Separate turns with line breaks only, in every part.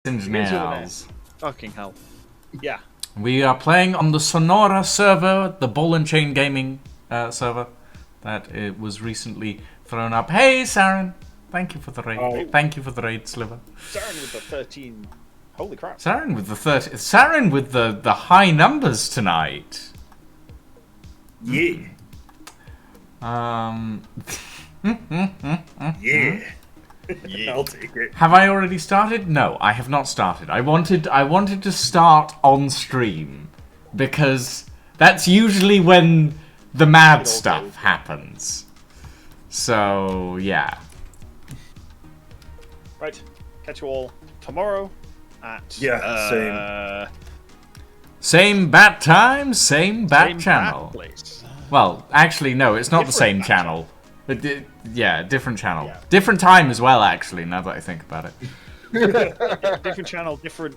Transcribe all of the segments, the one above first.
Engineers.
Fucking hell. Yeah.
We are playing on the Sonora server, the Ball and Chain Gaming server that it was recently thrown up. Hey, Saren! Thank you for the raid.
Oh.
Thank you for the raid, Sliver.
Saren with the 13. Holy crap.
Saren with the 30. Saren with the high numbers tonight.
Yeah.
Yeah.
I'll take it.
Have I already started? No, I have not started. I wanted to start on stream because that's usually when the mad stuff happens. So yeah.
Right. Catch you all tomorrow at
same bat time, same bat channel.
Bat place.
Well, actually, no, it's not the same channel. Yeah, different channel. Yeah. Different time as well, actually, now that I think about it.
Different channel, different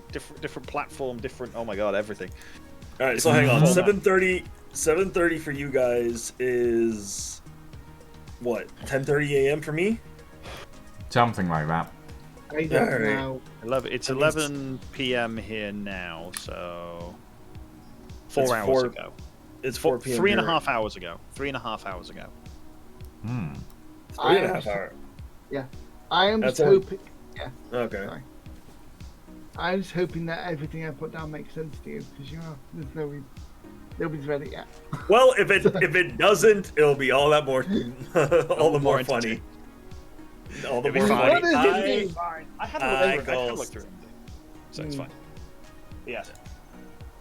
platform, different... Oh my god, everything.
Alright, so hang on. 7:30 for you guys is... What? 10:30 a.m. for me?
Something like that.
I don't know.
It's 11 p.m. here now, so... 4 hours ago.
It's 4 p.m.
3.5 hours ago. 3.5 hours ago.
3.5 hours.
Yeah. I am just hoping... Yeah.
Okay.
Sorry. I'm just hoping that everything I put down makes sense to you, because, you know, there's nobody's read it yet.
Well, if it doesn't, it'll be all that more... all the more funny. All the more funny.
I had a look through it. So it's fine. Yeah.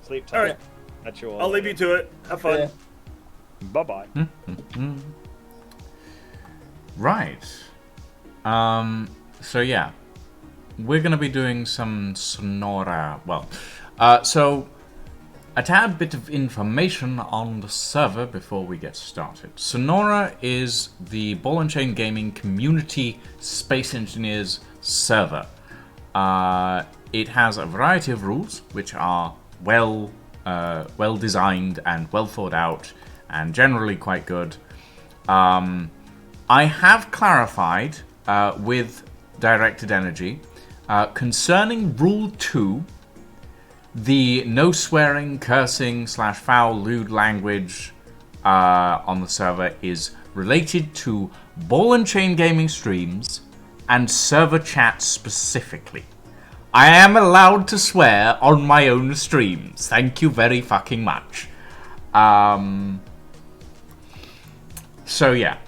Sleep tight.
Alright. I'll leave you to it. Have fun.
Yeah.
Bye-bye.
Right. So yeah. We're going to be doing some Sonora. Well, so a tad bit of information on the server before we get started. Sonora is the Ball and Chain Gaming Community Space Engineers server. It has a variety of rules, which are well designed and well thought out, and generally quite good. I have clarified with Directed Energy concerning Rule 2, the no swearing, cursing / foul, lewd language on the server is related to Ball and Chain Gaming streams and server chat specifically. I am allowed to swear on my own streams. Thank you very fucking much. So yeah.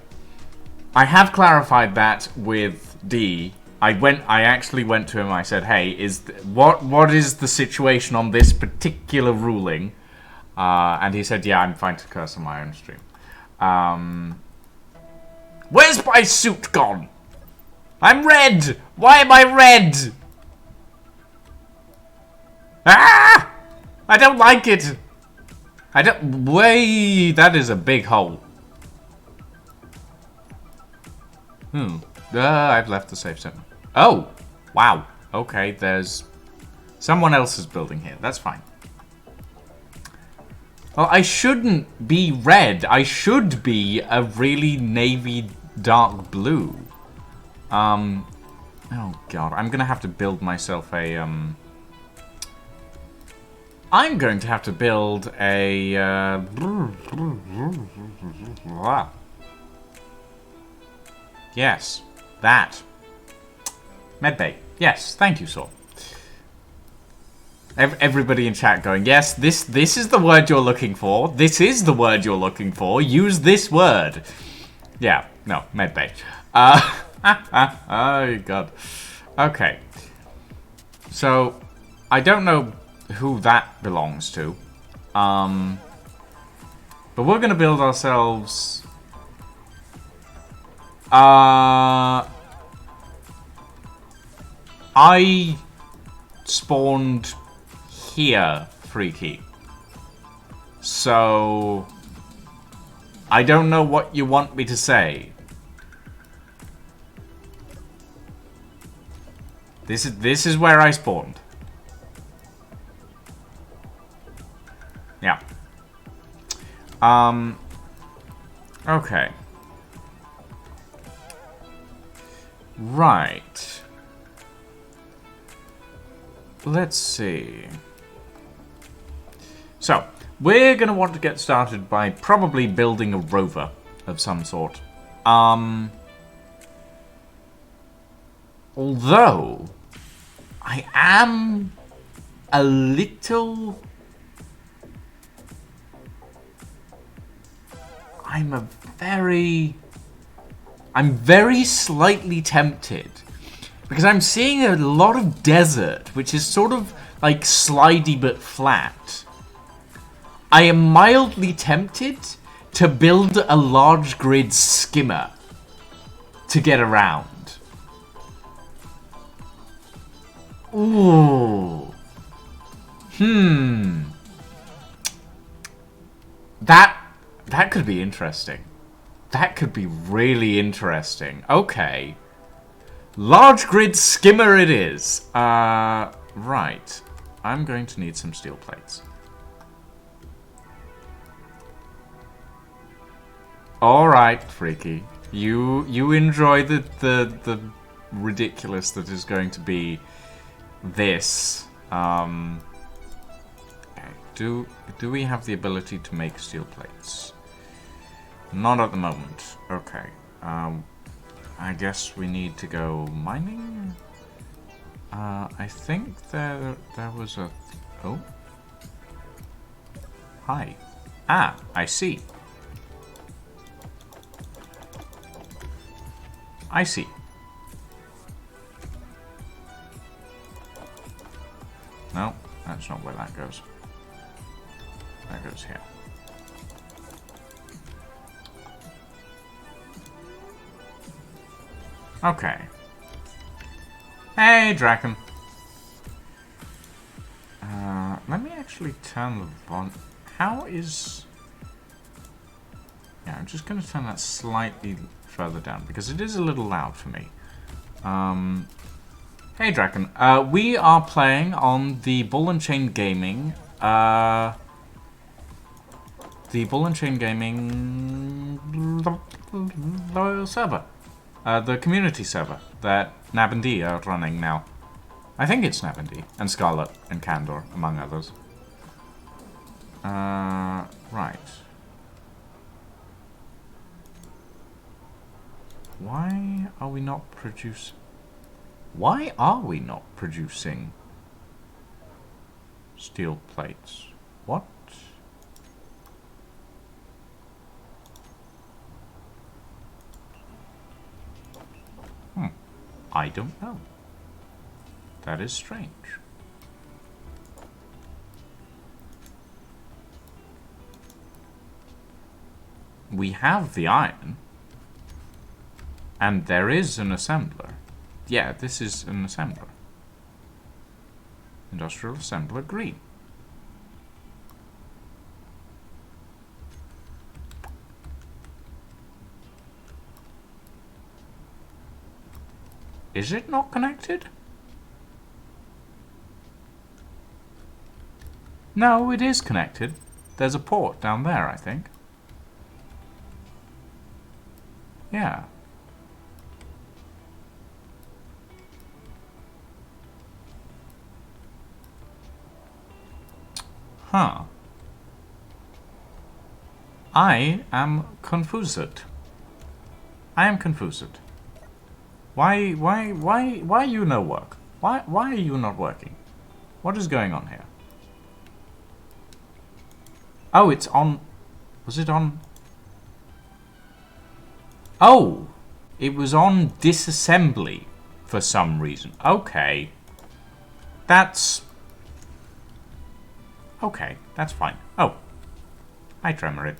I have clarified that with D. I actually went to him. I said, "Hey, what is the situation on this particular ruling?" And he said, "Yeah, I'm fine to curse on my own stream." Where's my suit gone? I'm red. Why am I red? Ah! I don't like it. I don't. Wait, that is a big hole. I've left the safe zone. Oh, wow. Okay, there's someone else's building here. That's fine. Well, I shouldn't be red. I should be a really navy dark blue. Oh god, I'm gonna have to build myself a I'm going to have to build a Yes, that. Medbay. Yes, thank you, Saul. Everybody in chat going, yes, this is the word you're looking for. This is the word you're looking for. Use this word. Yeah, no, medbay. Oh, God. Okay. So, I don't know who that belongs to. But we're going to build ourselves... I spawned here, Freaky. So I don't know what you want me to say. This is where I spawned. Yeah. Okay. Right. let's see. So, we're going to want to get started by probably building a rover of some sort. Although, I am a little... I'm very slightly tempted. Because I'm seeing a lot of desert, which is sort of like slidey but flat. I am mildly tempted to build a large grid skimmer to get around. Ooh. That could be interesting. That could be really interesting. Okay. Large grid skimmer it is. Right. I'm going to need some steel plates. Alright, Freaky. You enjoy the ridiculous that is going to be this. Okay. Do we have the ability to make steel plates? Not at the moment. Okay. I guess we need to go mining. I think there was a... Oh. Hi. Ah, I see. I see. No, that's not where that goes. That goes here. Okay. Hey, Draken. Let me actually turn the volume. How is... Yeah, I'm just going to turn that slightly further down because it is a little loud for me. Hey, Draken. We are playing on the Ball and Chain Gaming. The Ball and Chain Gaming server. The community server that Nab and D are running now. I think it's Nab and D, and Scarlet, and Candor, among others. Right. Why are we not producing steel plates? What? I don't know. That is strange. We have the iron. And there is an assembler. Yeah, this is an assembler. Industrial assembler green. Is it not connected? No, it is connected. There's a port down there, I think. Yeah. Huh. I am confused. I am confused. Why you no work? Why are you not working? What is going on here? Oh, it's on... Was it on... Oh! It was on disassembly for some reason. Okay. That's... Okay, that's fine. Oh. Hi, Tremorid.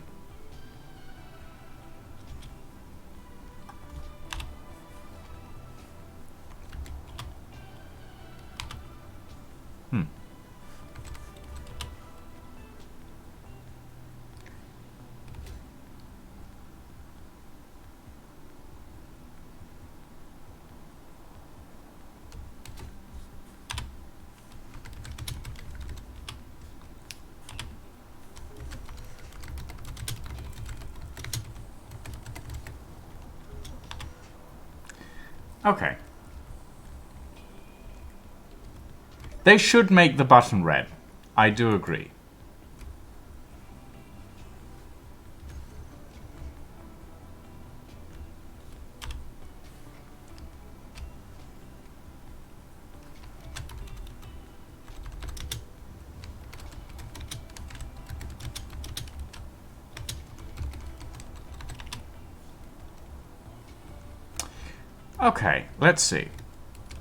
Okay. They should make the button red. I do agree. Okay, let's see.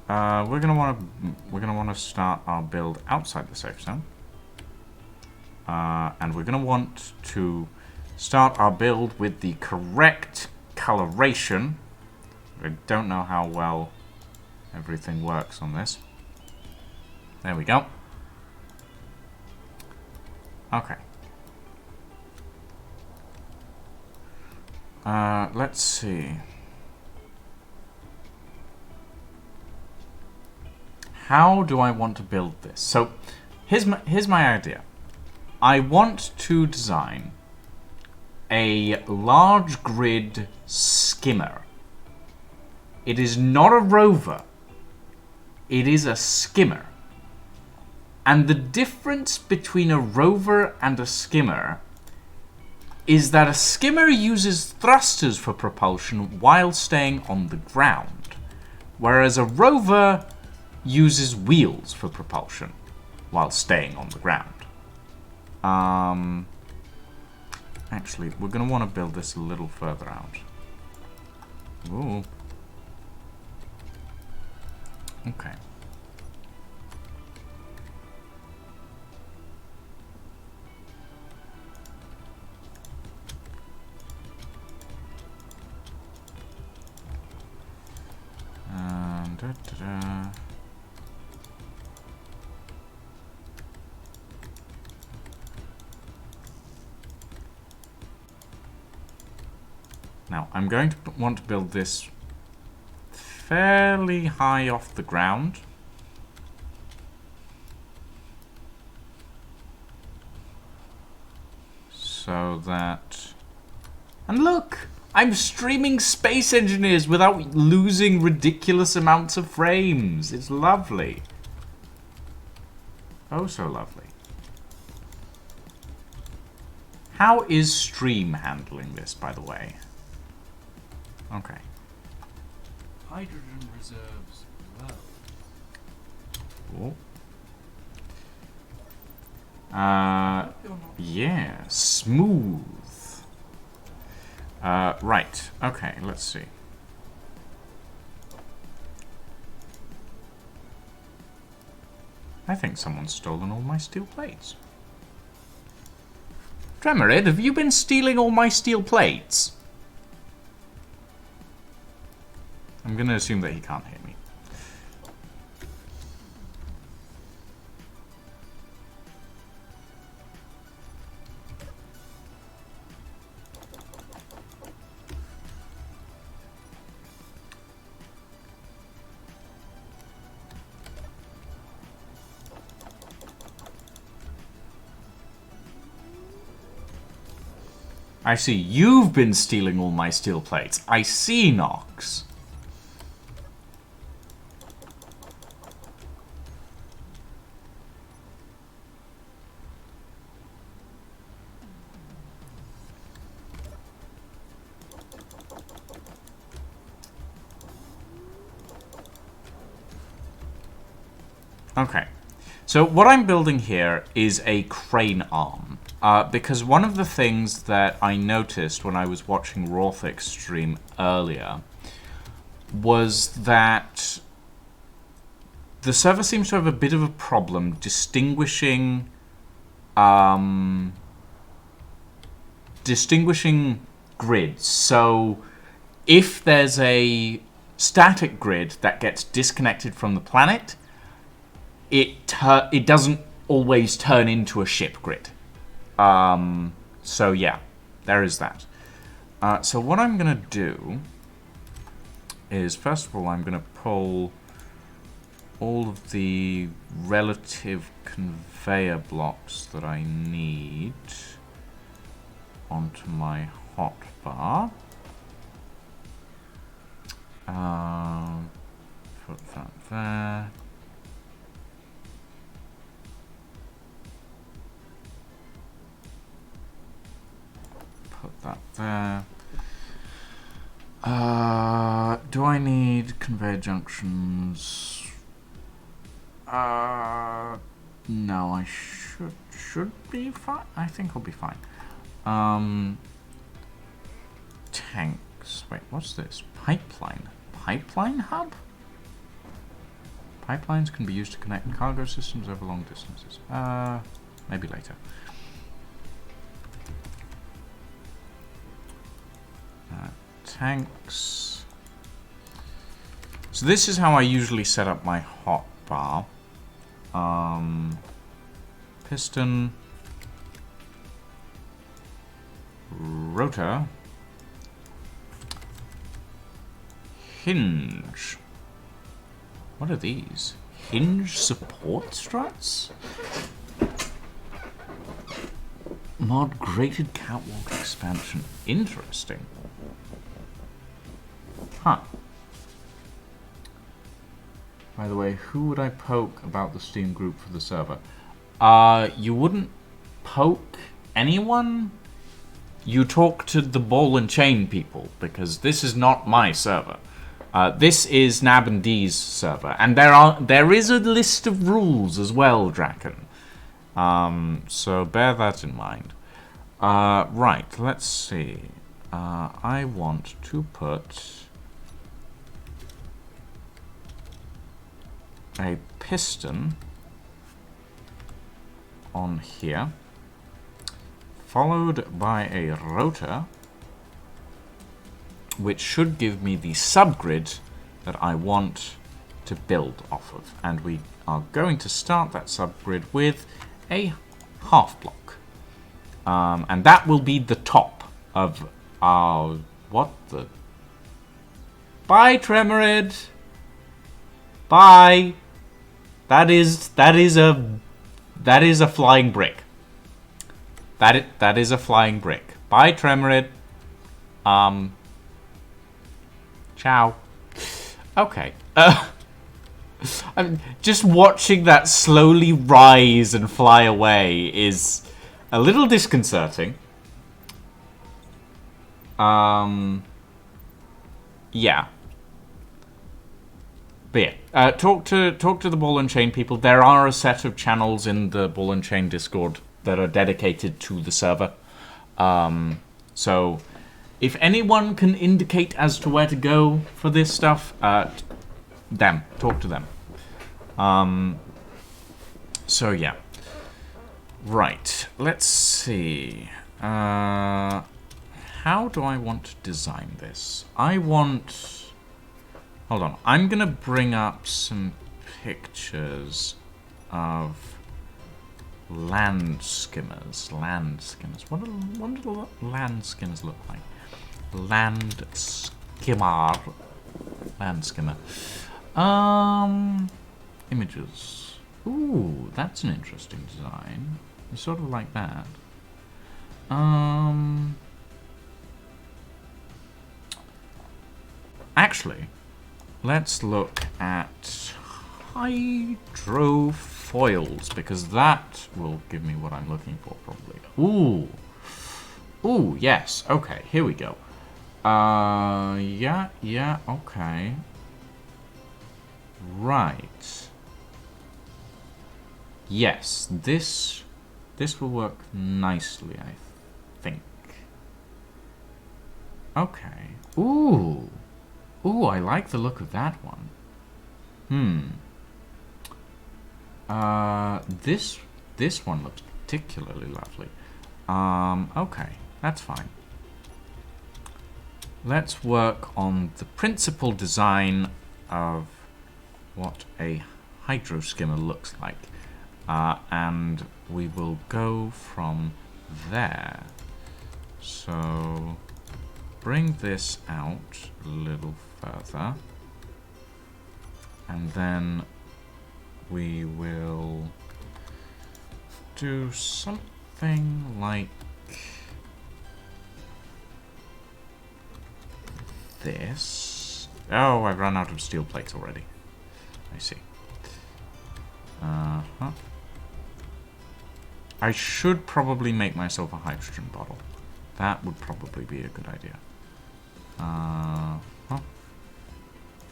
We're gonna want to start our build outside the safe zone, and we're gonna want to start our build with the correct coloration. I don't know how well everything works on this. There we go. Okay. Let's see. How do I want to build this? So, here's my idea. I want to design a large grid skimmer. It is not a rover. It is a skimmer. And the difference between a rover and a skimmer is that a skimmer uses thrusters for propulsion while staying on the ground, whereas a rover uses wheels for propulsion while staying on the ground. Actually, we're going to want to build this a little further out. Ooh. Okay. Da-da-da. Now, I'm going to want to build this fairly high off the ground. So that... And look! I'm streaming Space Engineers without losing ridiculous amounts of frames. It's lovely. Oh, so lovely. How is Stream handling this, by the way? Okay.
Hydrogen reserves low.
Oh. Yeah, smooth. Right. Okay, let's see. I think someone's stolen all my steel plates. Tremorid, have you been stealing all my steel plates? I'm gonna assume that he can't hear me. I see, you've been stealing all my steel plates. I see, Nox. Okay, so what I'm building here is a crane arm. Because one of the things that I noticed when I was watching Rorthic's stream earlier was that the server seems to have a bit of a problem distinguishing grids. So if there's a static grid that gets disconnected from the planet, it doesn't always turn into a ship grid. So yeah, there is that. So what I'm gonna do is, first of all, I'm gonna pull all of the relative conveyor blocks that I need onto my hotbar. Put that there. that there. Do I need conveyor junctions? No, I should be fine. I think I'll be fine. Tanks. Wait, what's this? Pipeline. Pipeline hub? Pipelines can be used to connect cargo systems over long distances. Maybe later. Tanks. So this is how I usually set up my hotbar. Piston. Rotor. Hinge. What are these? Hinge support struts? Mod grated catwalk expansion. Interesting. Huh. By the way, who would I poke about the Steam group for the server? You wouldn't poke anyone? You talk to the ball and chain people, because this is not my server. This is Nab and D's server, and there is a list of rules as well, Draken. So bear that in mind. Right, let's see. I want to put a piston on here, followed by a rotor, which should give me the subgrid that I want to build off of. And we are going to start that subgrid with a half block. And that will be the top of our... What the... Bye, Tremorid! Bye! That is a flying brick. That is a flying brick. Bye, Tremorid. Ciao. Okay. I'm just watching that slowly rise and fly away is a little disconcerting. Yeah. But yeah, talk to the Ball and Chain people. There are a set of channels in the Ball and Chain Discord that are dedicated to the server. So if anyone can indicate as to where to go for this stuff, talk to them. So yeah. Right, let's see. How do I want to design this? Hold on, I'm gonna bring up some pictures of land skimmers. What do land skimmers look like? Land skimmer. Images. Ooh, that's an interesting design. I sort of like that. Actually, let's look at hydrofoils, because that will give me what I'm looking for, probably. Ooh, yes. Okay, here we go. Yeah, okay. Right. Yes, this will work nicely, I think. Okay. Ooh, I like the look of that one. This one looks particularly lovely. Okay, that's fine. Let's work on the principal design of what a hydro skimmer looks like. And we will go from there. So bring this out a little further. And then we will do something like this. Oh, I've run out of steel plates already. I see. I should probably make myself a hydrogen bottle. That would probably be a good idea.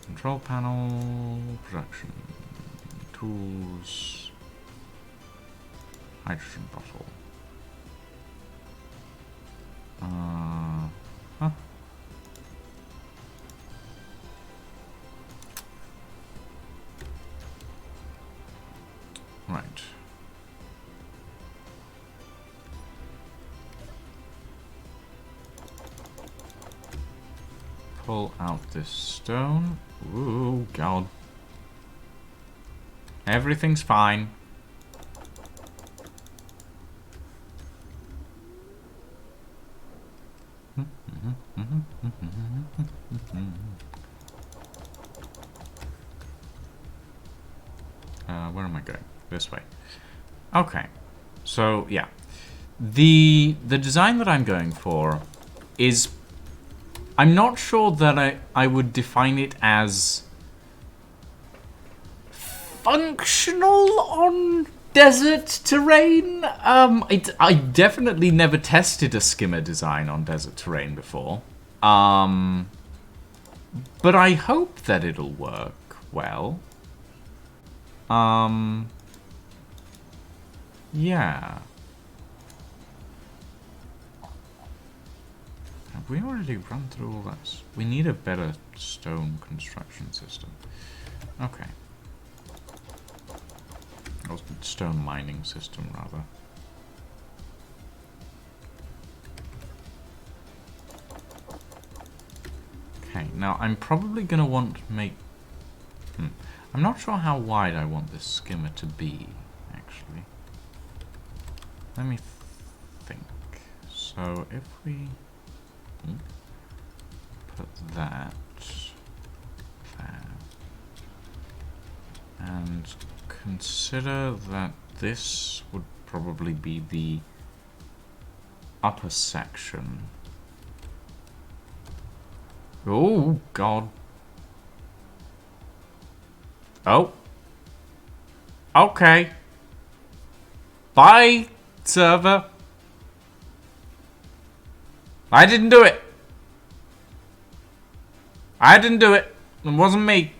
Control panel, production, tools, hydrogen bottle. Right. Pull out this stone. Ooh, God. Everything's fine. Where am I going? This way. Okay. So, yeah. The design that I'm going for is... I'm not sure that I would define it as functional on desert terrain. I definitely never tested a skimmer design on desert terrain before. But I hope that it'll work well. Yeah. Have we already run through all that? We need a better stone construction system. Okay. Or stone mining system, rather. Okay, now I'm probably going to want to make... I'm not sure how wide I want this skimmer to be, actually. Let me think. So if we put that there, and consider that this would probably be the upper section. Oh, God. Oh. Okay. Bye, server. I didn't do it. I didn't do it. It wasn't me.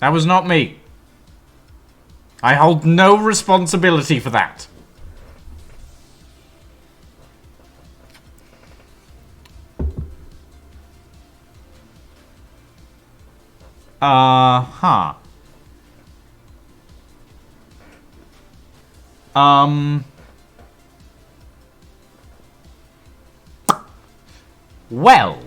That was not me. I hold no responsibility for that. Huh. Well.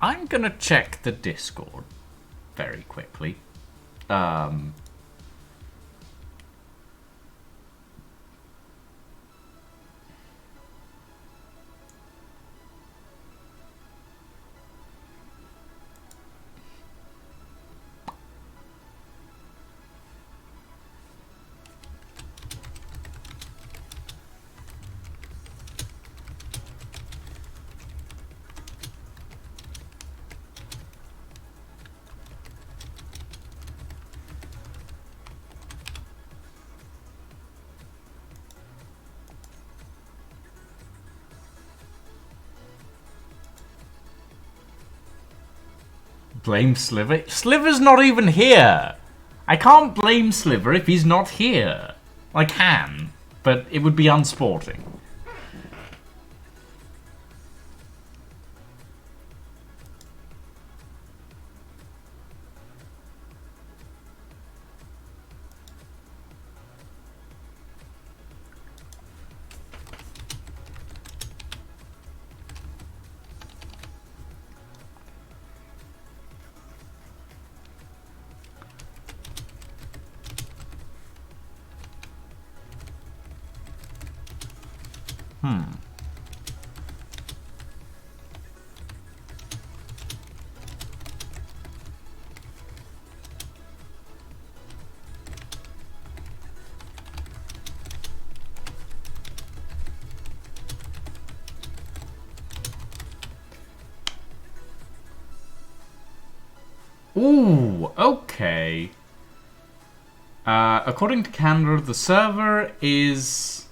I'm gonna check the Discord very quickly. Blame Sliver? Sliver's not even here! I can't blame Sliver if he's not here. I can, but it would be unsporting. Ooh, okay. According to Candor, the server is...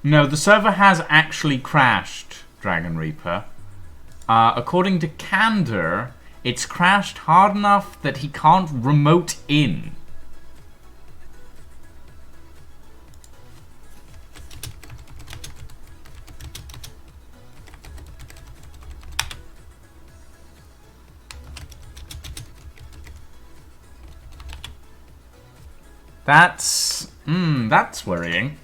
No, the server has actually crashed, Dragon Reaper. According to Candor, it's crashed hard enough that he can't remote in. That's worrying.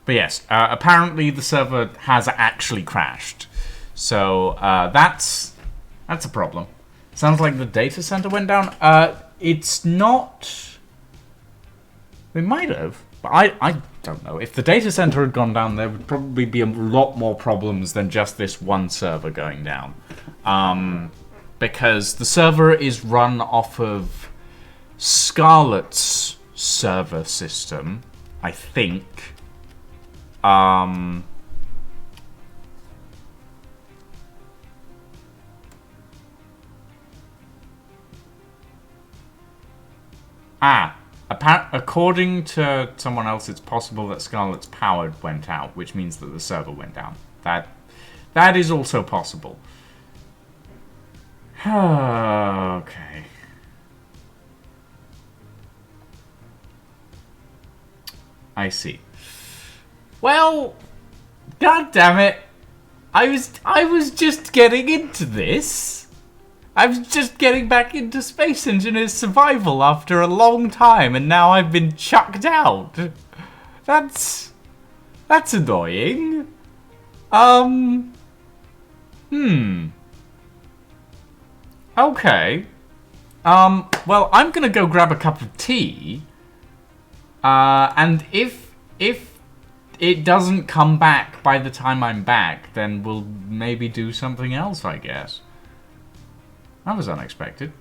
But yes, apparently the server has actually crashed. So, that's a problem. Sounds like the data center went down. It's not... They might have, but I don't know. If the data center had gone down, there would probably be a lot more problems than just this one server going down. Because the server is run off of Scarlet's server system, I think. According to someone else, it's possible that Scarlet's power went out, which means that the server went down. That is also possible. Okay. I see. Well, god damn it. I was just getting into this. I was just getting back into Space Engineers Survival after a long time, and now I've been chucked out. That's annoying. Okay. Well, I'm gonna go grab a cup of tea. And if it doesn't come back by the time I'm back, then we'll maybe do something else, I guess. That was unexpected.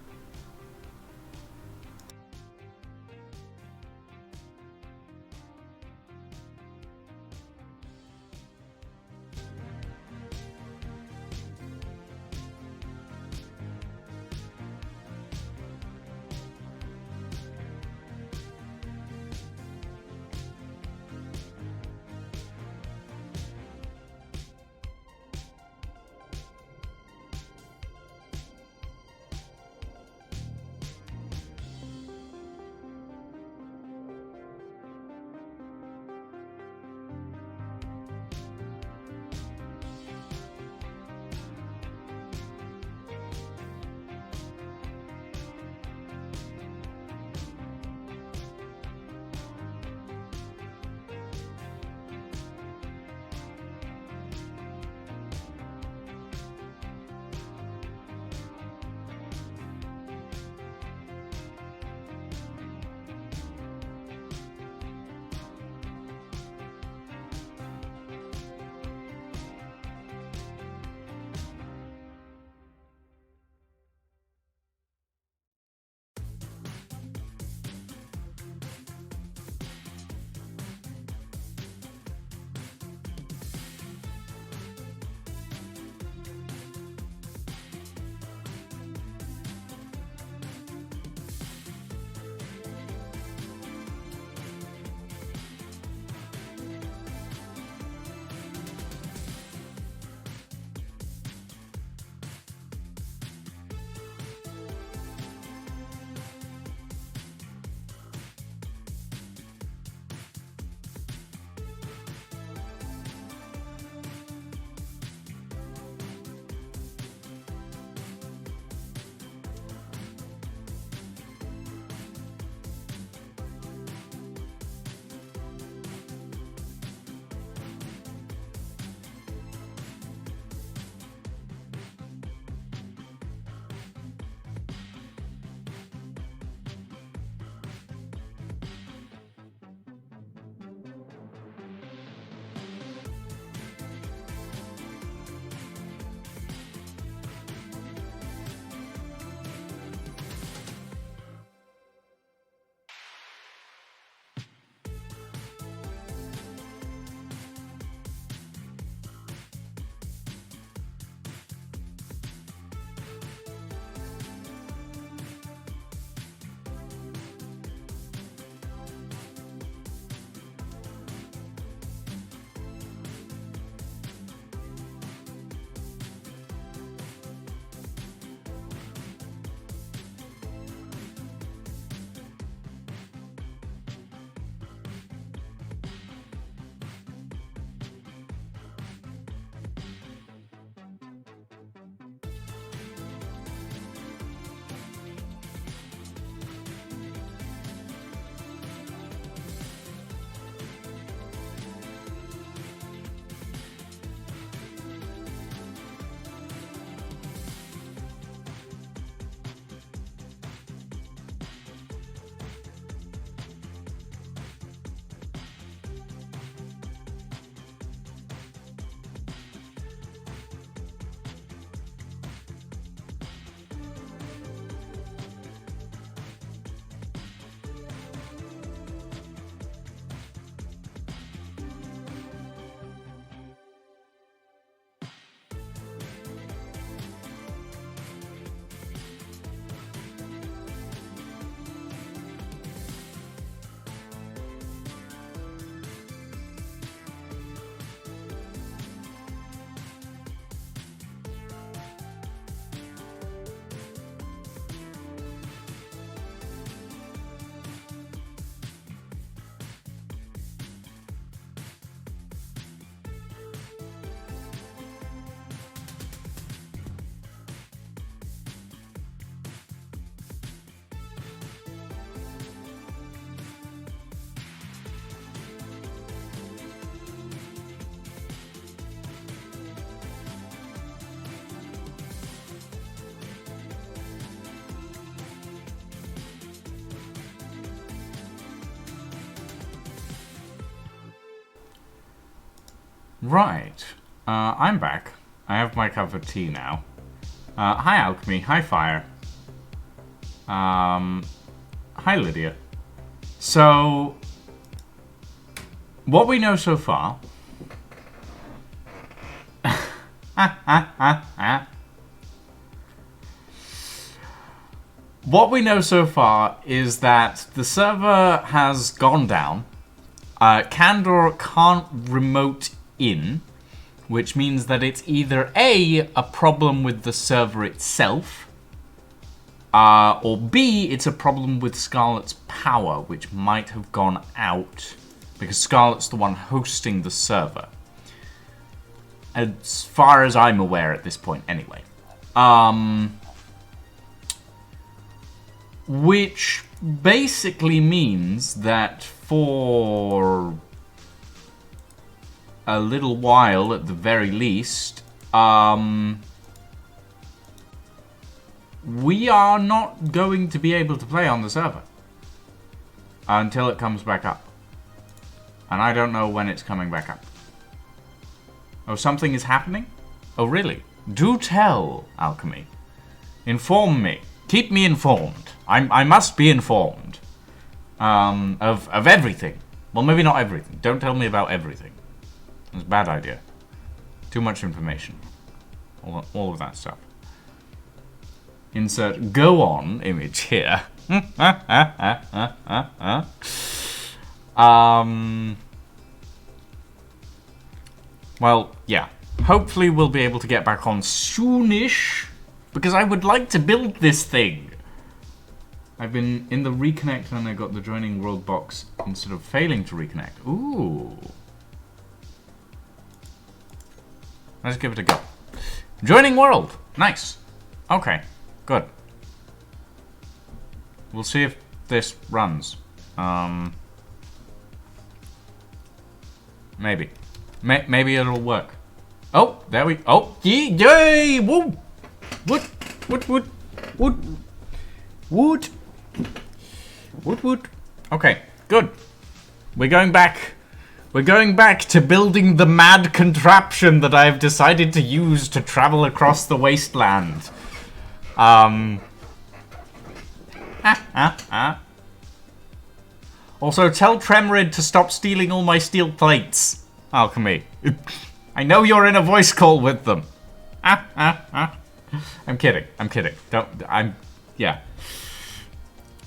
Right. I'm back. I have my cup of tea now. Hi, Alchemy. Hi, Fire. Hi, Lydia. So, what we know so far... What we know so far is that the server has gone down. Candor can't remote in, which means that it's either A, a problem with the server itself, or B, it's a problem with Scarlet's power, which might have gone out, because Scarlet's the one hosting the server. As far as I'm aware at this point, anyway. Which basically means that for a little while, at the very least, we are not going to be able to play on the server until it comes back up. And I don't know when it's coming back up. Oh, something is happening? Oh, really? Do tell, Alchemy. Inform me. Keep me informed. I must be informed. Of everything. Well, maybe not everything. Don't tell me about everything. It's a bad idea. Too much information. All of that stuff. Insert go on image here. Well, yeah. Hopefully we'll be able to get back on soonish. Because I would like to build this thing. I've been in the reconnect and I got the joining world box instead of failing to reconnect. Ooh. Let's give it a go. Joining world. Nice. Okay. Good. We'll see if this runs. Maybe. Maybe it'll work. Oh, there we... Oh, yay! Woo! Wood. Okay, good. We're going back. We're going back to building the mad contraption that I've decided to use to travel across the wasteland. Also, tell Tremorid to stop stealing all my steel plates. Alchemy. I know you're in a voice call with them. I'm kidding. Yeah.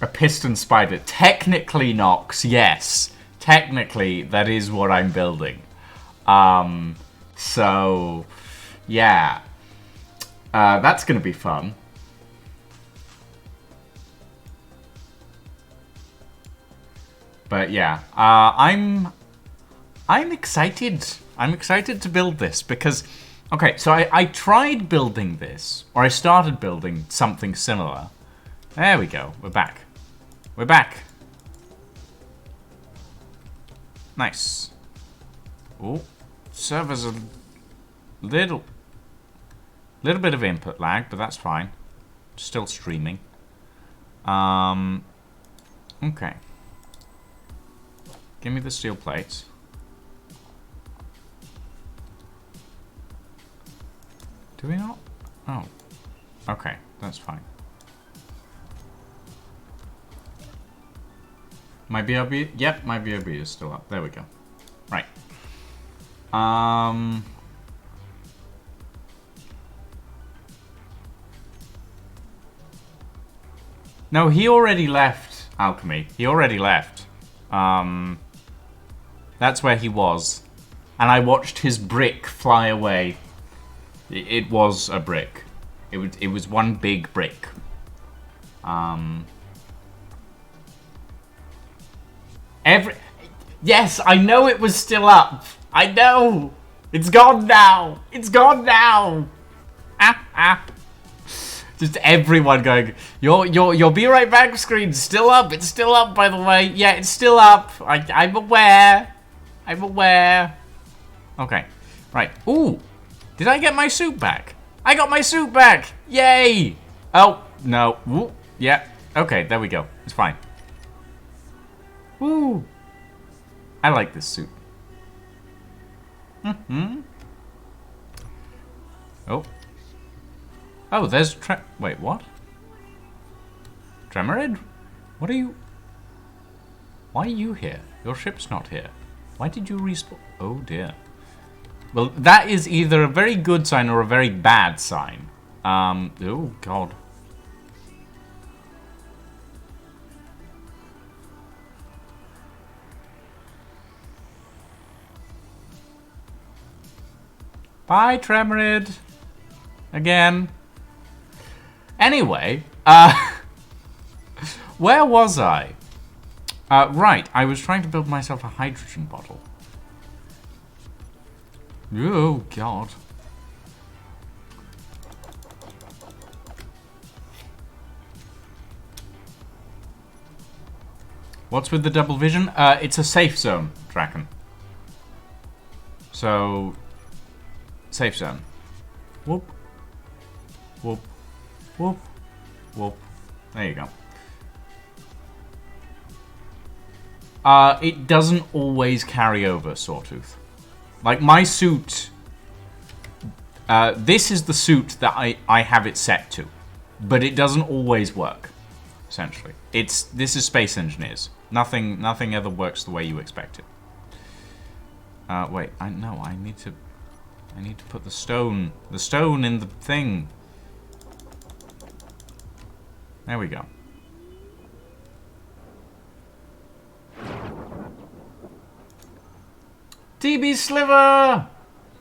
A piston spider. Technically, Nox, yes. Technically, that is what I'm building. So, yeah. That's gonna be fun. But yeah, I'm excited. I'm excited to build this because, okay, so I tried building this, or I started building something similar. There we go. We're back. We're back. Nice. Oh, server's a little bit of input lag, but that's fine. Still streaming. Okay. Give me the steel plates. Do we not? Oh. Okay, that's fine. My BRB? Yep, my BRB is still up. There we go. Right. No, he already left, Alchemy. He already left. That's where he was. And I watched his brick fly away. It was a brick. It was one big brick. Yes, I know it was still up. I know. It's gone now. It's gone now. Just everyone going, your be right back screen's still up. It's still up, by the way. Yeah, it's still up. I'm aware. I'm aware. Okay. Right. Ooh. Did I get my suit back? I got my suit back. Yay. Oh, no. Ooh. Yeah. Okay, there we go. It's fine. Woo. I like this suit. Oh. Oh, there's wait, what? Tremorid? What are you... Why are you here? Your ship's not here. Why did you respawn? Oh dear. Well, that is either a very good sign or a very bad sign. Oh god. Bye, Tremorid. Again. Anyway, where was I? Right, I was trying to build myself a hydrogen bottle. Oh, God. What's with the double vision? It's a safe zone, Draken. So, safe zone. Whoop. Whoop. Whoop. Whoop. There you go. It doesn't always carry over, Sawtooth. Like, my suit... this is the suit that I have it set to. But it doesn't always work, essentially. This is Space Engineers. Nothing ever works the way you expect it. Wait, I need to put the stone in the thing. There we go. TB Sliver!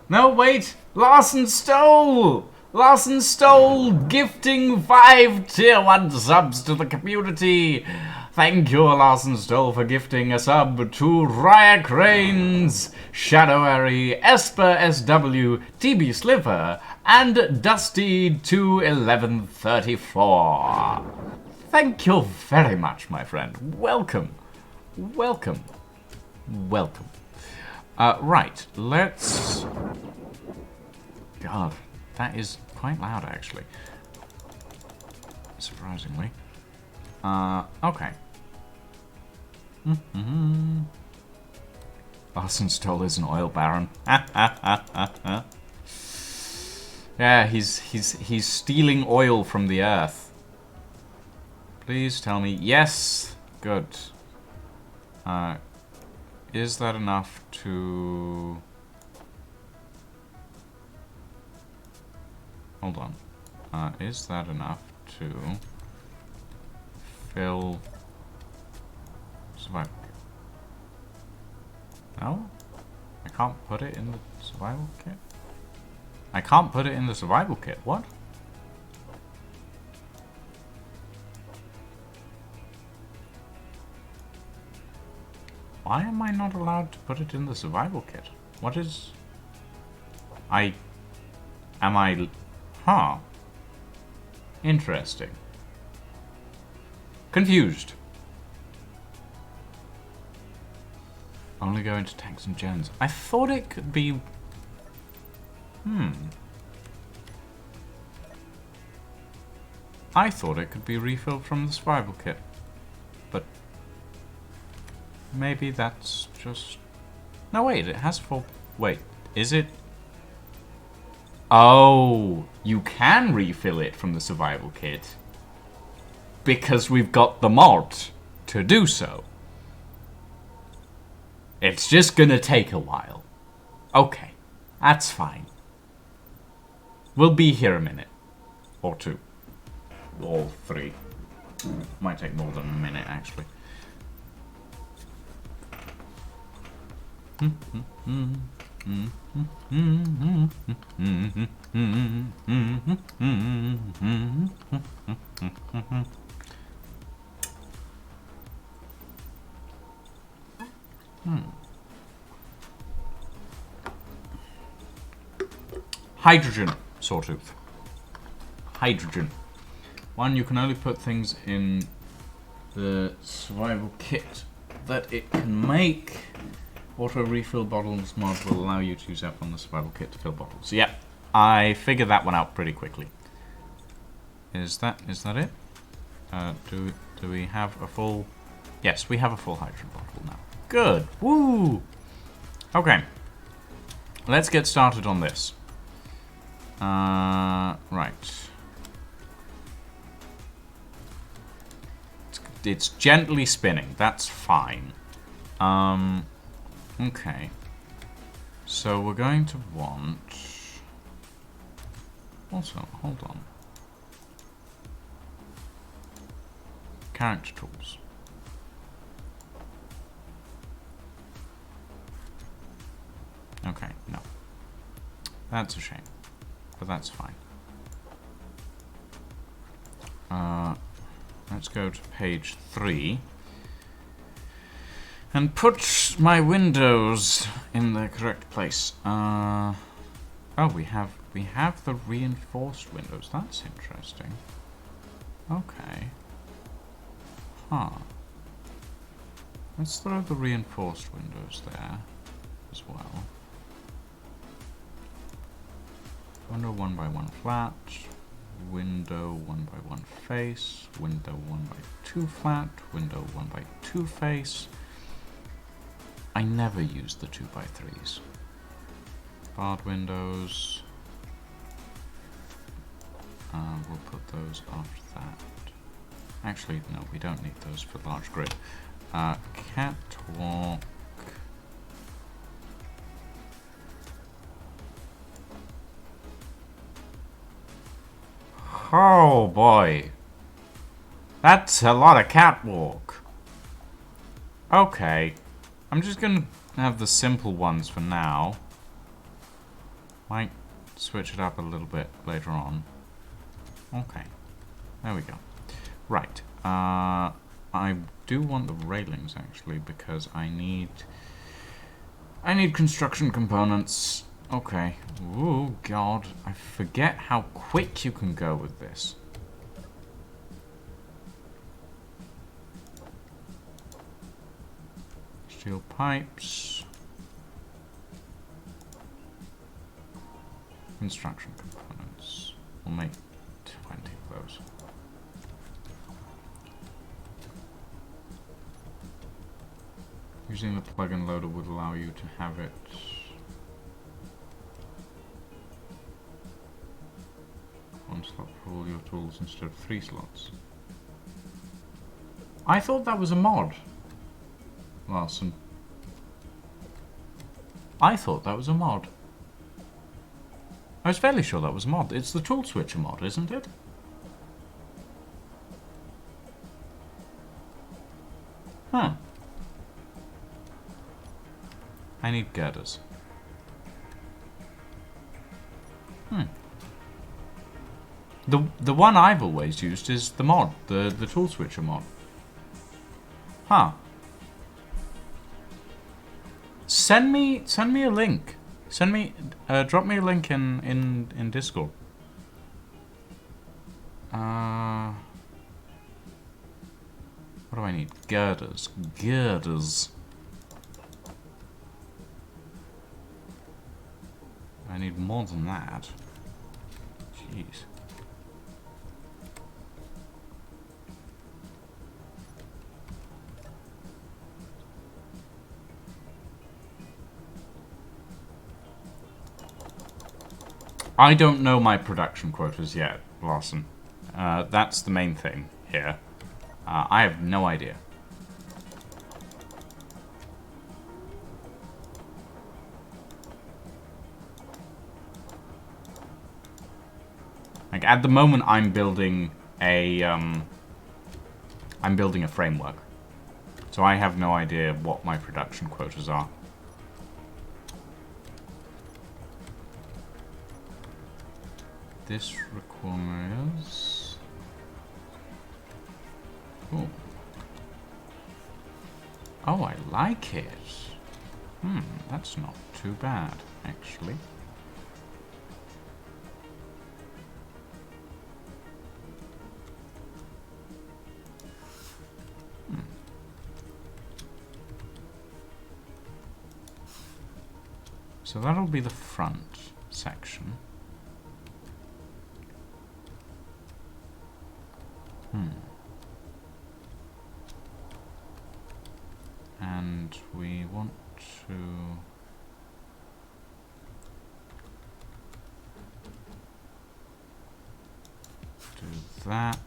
No, wait! Larson Stole! Larson Stole gifting 5 tier 1 subs to the community! Thank you, Larson Stole, for gifting a sub to Raya Cranes, Shadowary, Esper SW, TB Sliver, and Dusty21134. Thank you very much, my friend. Welcome. Welcome. Welcome. Right, let's... God, that is quite loud, actually. Surprisingly. Okay. Larson Stoll is an oil baron. Yeah, he's stealing oil from the earth. Please tell me. Yes! Good. Is that enough to... Hold on. Is that enough to fill... Survival kit? No? I can't put it in the survival kit? I can't put it in the survival kit. What? Why am I not allowed to put it in the survival kit? What is... Huh. Interesting. Confused. Only go into tanks and gens. I thought it could be... I thought it could be refilled from the survival kit. But... maybe that's just... No, wait, it has full... Wait, is it... Oh, you can refill it from the survival kit. Because we've got the mod to do so. It's just gonna take a while. Okay, that's fine. We'll be here a minute. Or two. Or 3. Might take more than a minute, actually. Hydrogen, Sawtooth. Hydrogen. One, you can only put things in the survival kit that it can make. Auto refill bottles mod will allow you to use up on the survival kit to fill bottles. Yeah, I figured that one out pretty quickly. Is that it? Do we have a full... Yes, we have a full hydrogen bottle now. Good. Woo! Okay. let's get started on this. Right. It's gently spinning. That's fine. Okay. So we're going to want... Also, hold on. Character tools. Okay, no. That's a shame. But that's fine. Let's go to page 3. And put my windows in the correct place. Oh, we have the reinforced windows. That's interesting. Okay. Huh. Let's throw the reinforced windows there as well. Window 1 by 1 flat. Window 1 by 1 face. Window 1 by 2 flat. Window 1 by 2 face. I never use the 2x3s. Barred windows. We'll put those after that. Actually, no, we don't need those for large grid. Catwalk. Oh boy. That's a lot of catwalk. Okay. I'm just gonna have the simple ones for now. Might switch it up a little bit later on. Okay. There we go. Right. I do want the railings actually because I need construction components. Okay. Ooh, God. I forget how quick you can go with this. Steel pipes. Construction components. We'll make 20 of those. Using the plug-in loader would allow you to have it one slot for all your tools instead of 3 slots. I thought that was a mod, Larson. I thought that was a mod. I was fairly sure that was a mod. It's the tool switcher mod, isn't it? Huh. I need girders. The one I've always used is the mod, the tool switcher mod. Huh. Send me a link. Drop me a link in Discord. What do I need? Girders. Girders. I need more than that. Jeez. I don't know my production quotas yet, Larson. That's the main thing here. I have no idea. Like at the moment, I'm building a framework, so I have no idea what my production quotas are. This requires... Oh. Oh, I like it. That's not too bad, actually. So that'll be the front section. And we want to... that.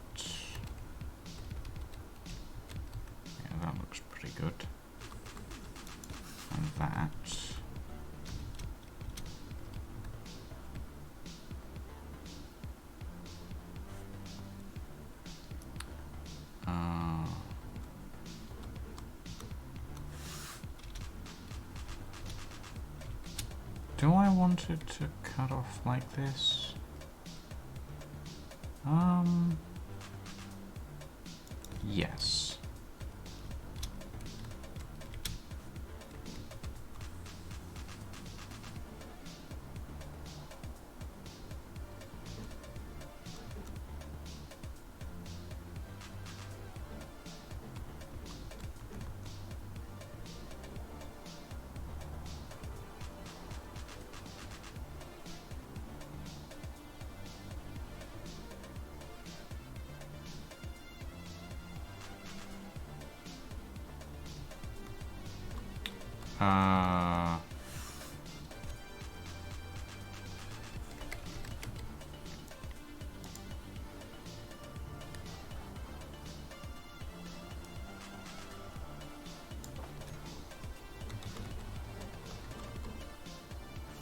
Yeah, that looks pretty good. And that. Do I want it to cut off like this? Yes.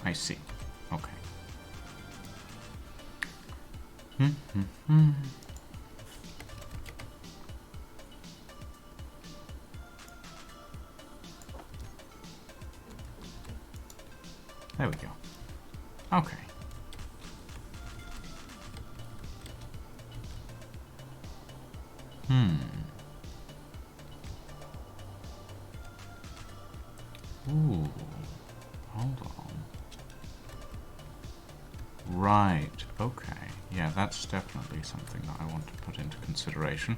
I see. Okay. There we go. Okay. Ooh. Hold on. Right. Okay. Yeah, that's definitely something that I want to put into consideration.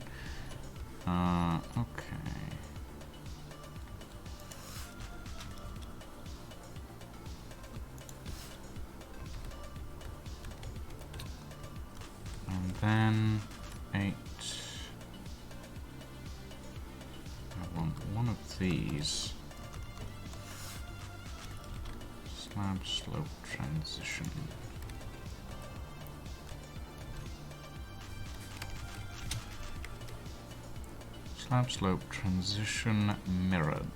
Okay. And then 8. I want one of these. Slab slope transition. Slab slope transition mirrored.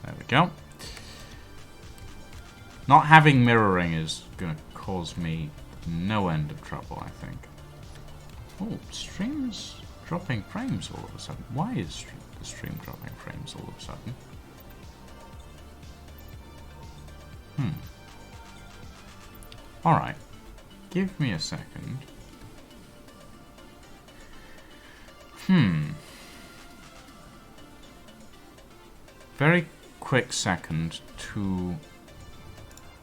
There we go. Not having mirroring is going to cause me no end of trouble, I think. Oh, stream's dropping frames all of a sudden. Why is the stream dropping frames all of a sudden? Alright. Give me a second. Very quick second to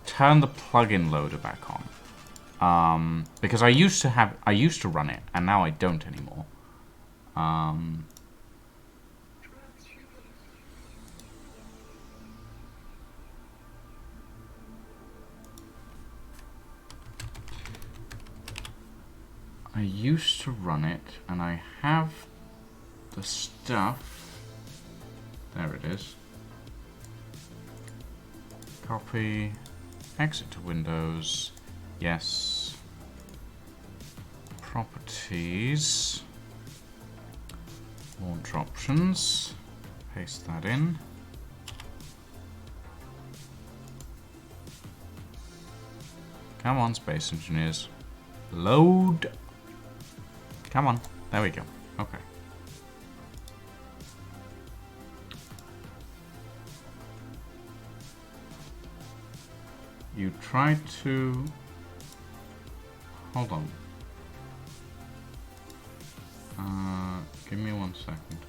turn the plugin loader back on. Because I used to run it, and now I don't anymore. I used to run it, and I have the stuff. There it is. Copy, exit to Windows, yes. Properties, launch options, paste that in. Come on, Space Engineers. Load. Come on. There we go. Okay. You try to... Hold on. Give me 1 second.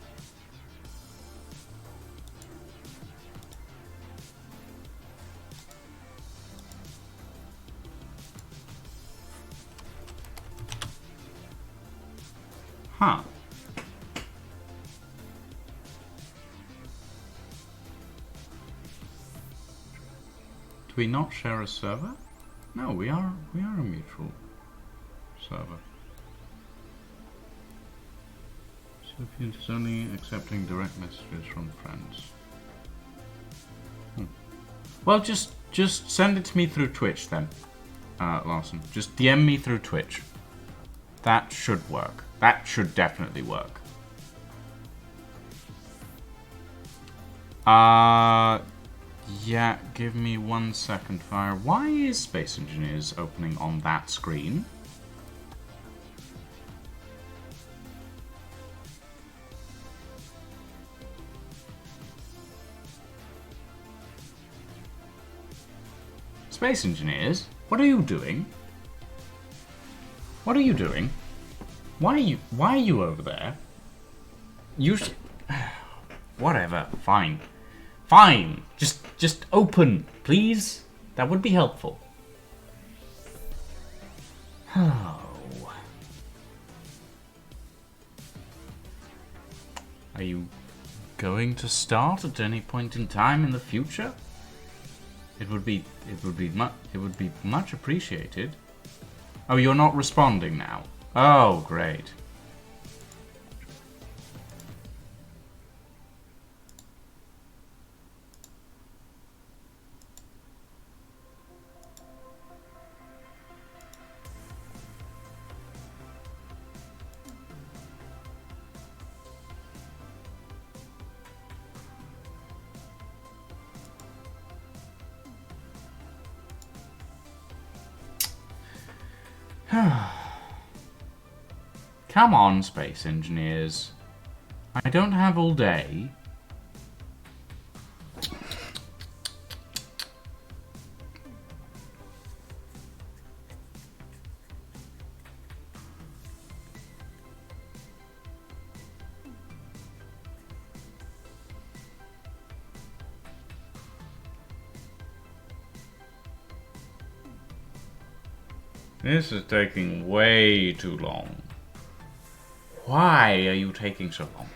Huh. Do we not share a server? No, we are a mutual server. Recipient is only accepting direct messages from friends. Well, just send it to me through Twitch then, Larson. Just DM me through Twitch. That should work. That should definitely work. Yeah, give me 1 second, Fire. Why is Space Engineers opening on that screen? Space Engineers? What are you doing? What are you doing? Why are you over there? You whatever, fine. Fine. Just open, please. That would be helpful. Oh. Are you going to start at any point in time in the future? It would be much appreciated. Oh, you're not responding now. Oh, great. Come on, Space Engineers. I don't have all day. This is taking way too long. Why are you taking so long?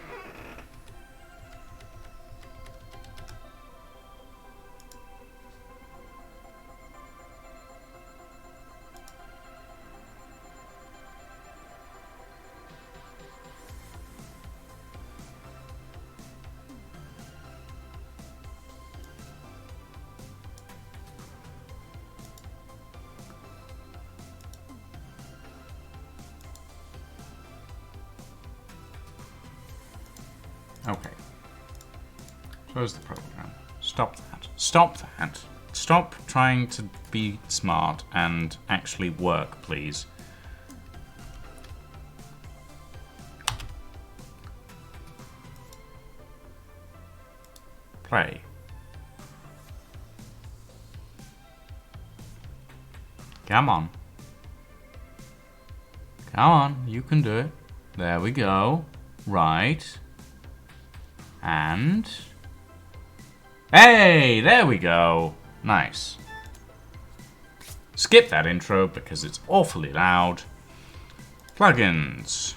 Okay. Close the program. Stop that. Stop that. Stop trying to be smart and actually work, please. Play. Come on. Come on, you can do it. There we go. Right. And... Hey, there we go. Nice. Skip that intro because it's awfully loud. Plugins.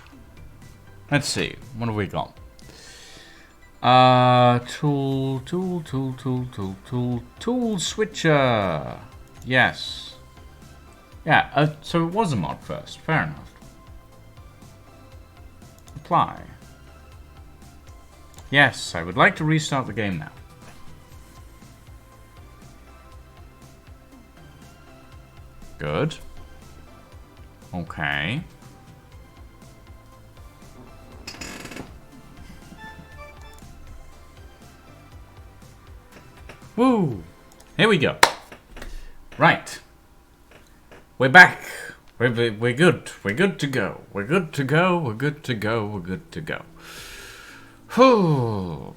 Let's see. What have we got? Tool switcher. Yes. Yeah, so it was a mod first. Fair enough. Apply. Yes, I would like to restart the game now. Good. Okay. Woo! Here we go. Right. We're back. We're good. We're good to go. We're good to go. We're good to go. We're good to go. Whew.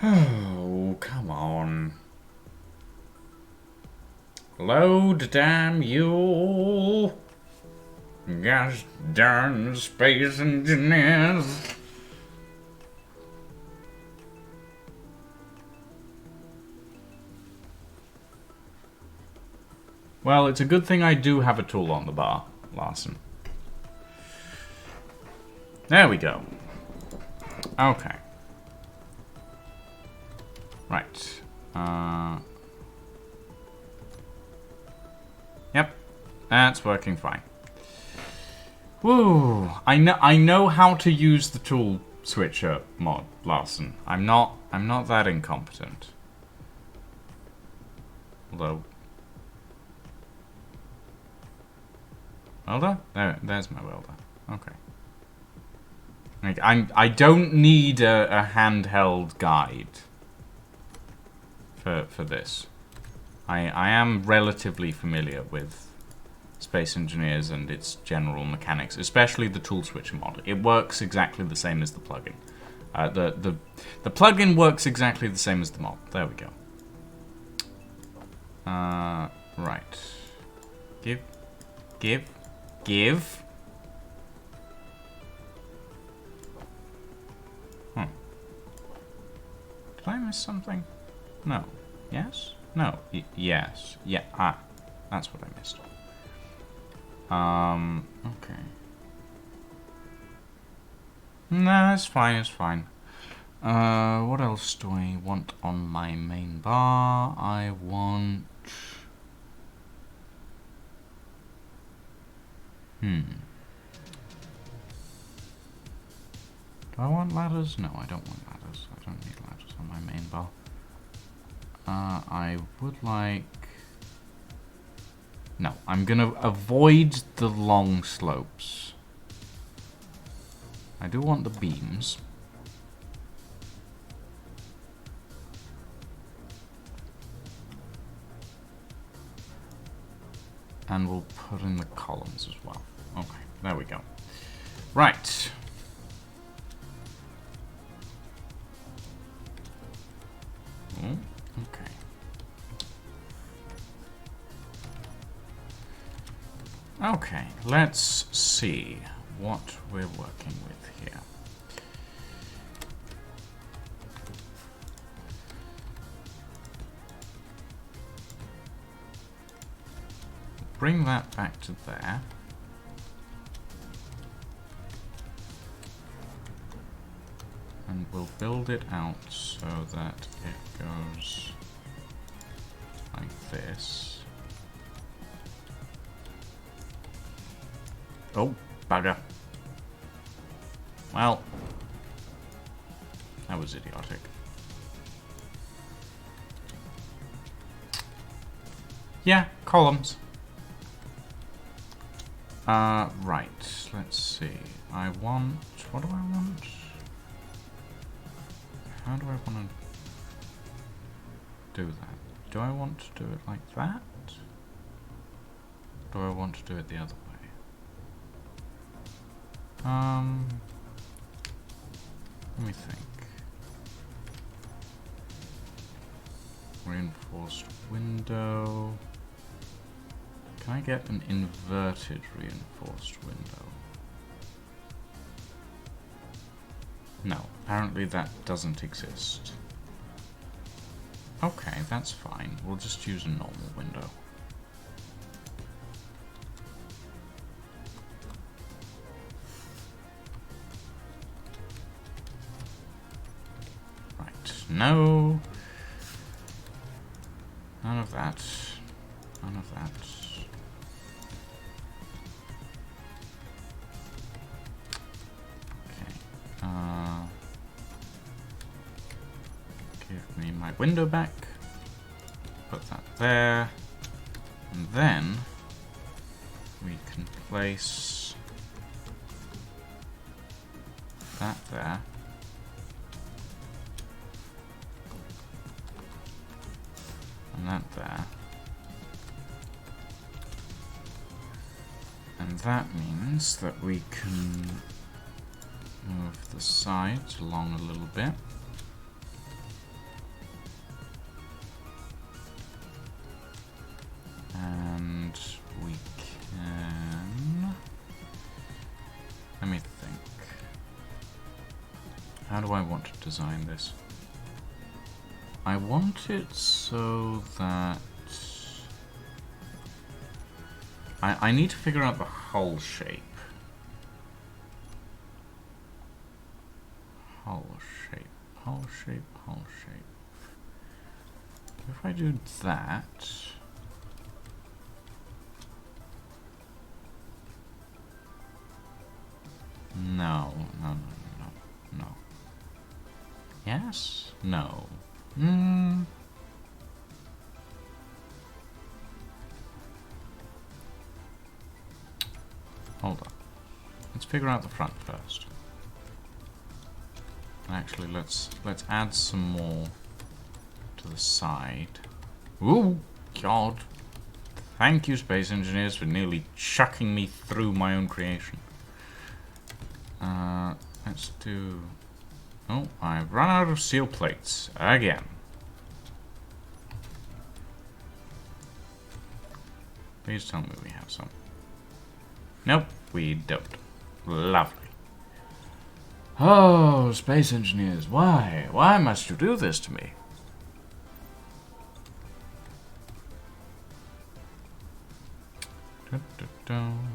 Oh, come on. Load, damn you! Gosh darn space engineers! Well, it's a good thing I do have a tool on the bar, Larson. There we go. Okay. Right. Yep. That's working fine. Woo! I know how to use the tool switcher mod, Larson. I'm not that incompetent. Although, welder? There's my welder. Okay. Like, I don't need a handheld guide for this. I am relatively familiar with Space Engineers and its general mechanics, especially the tool switcher mod. It works exactly the same as the plugin. The plugin works exactly the same as the mod. There we go. Right. Give. Did I miss something? No. Yes? No. Yes. Yeah. Ah. That's what I missed. Okay. No, it's fine, it's fine. What else do I want on my main bar? I want... Do I want ladders? No, I don't want ladders. I don't need ladders on my main bar. I would like... No, I'm gonna avoid the long slopes. I do want the beams. And we'll put in the columns as well. Okay, there we go. Right. Oh, okay. Okay, let's see what we're working with here. Bring that back to there. And we'll build it out so that it goes like this. Oh, bugger. Well, that was idiotic. Yeah, columns. Right, let's see. I want... What do I want? How do I want to do that? Do I want to do it like that? Do I want to do it the other way? Let me think. Reinforced window. Can I get an inverted reinforced window? No, apparently that doesn't exist. Okay, that's fine. We'll just use a normal window. No. None of that. None of that. Okay. Give me my window back. Put that there. And then we can place that there. And that there. And that means that we can move the sides along a little bit. Let me think. How do I want to design this? I want it so that... I need to figure out the hull shape. Hull shape, hull shape, hull shape. If I do that... No, no, no, no, no. Yes? No. Hmm. Hold on. Let's figure out the front first. Actually, let's add some more to the side. Ooh, God. Thank you, space engineers, for nearly chucking me through my own creation. Let's do... Oh, I've run out of steel plates. Again. Please tell me we have some. Nope, we don't. Lovely. Oh, space engineers, why? Why must you do this to me? Dun, dun, dun.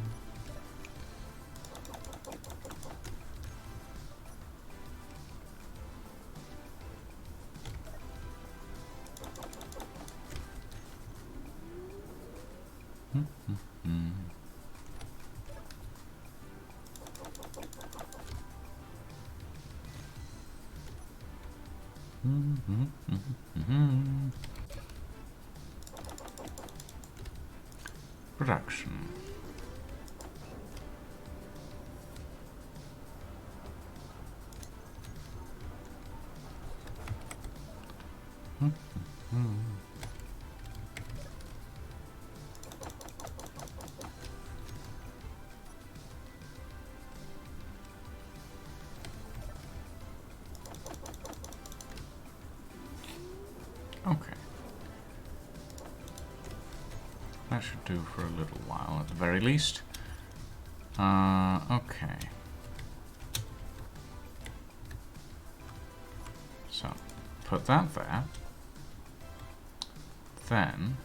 Production. Okay. That should do for a little while, at the very least. Okay. So, put that there. Then...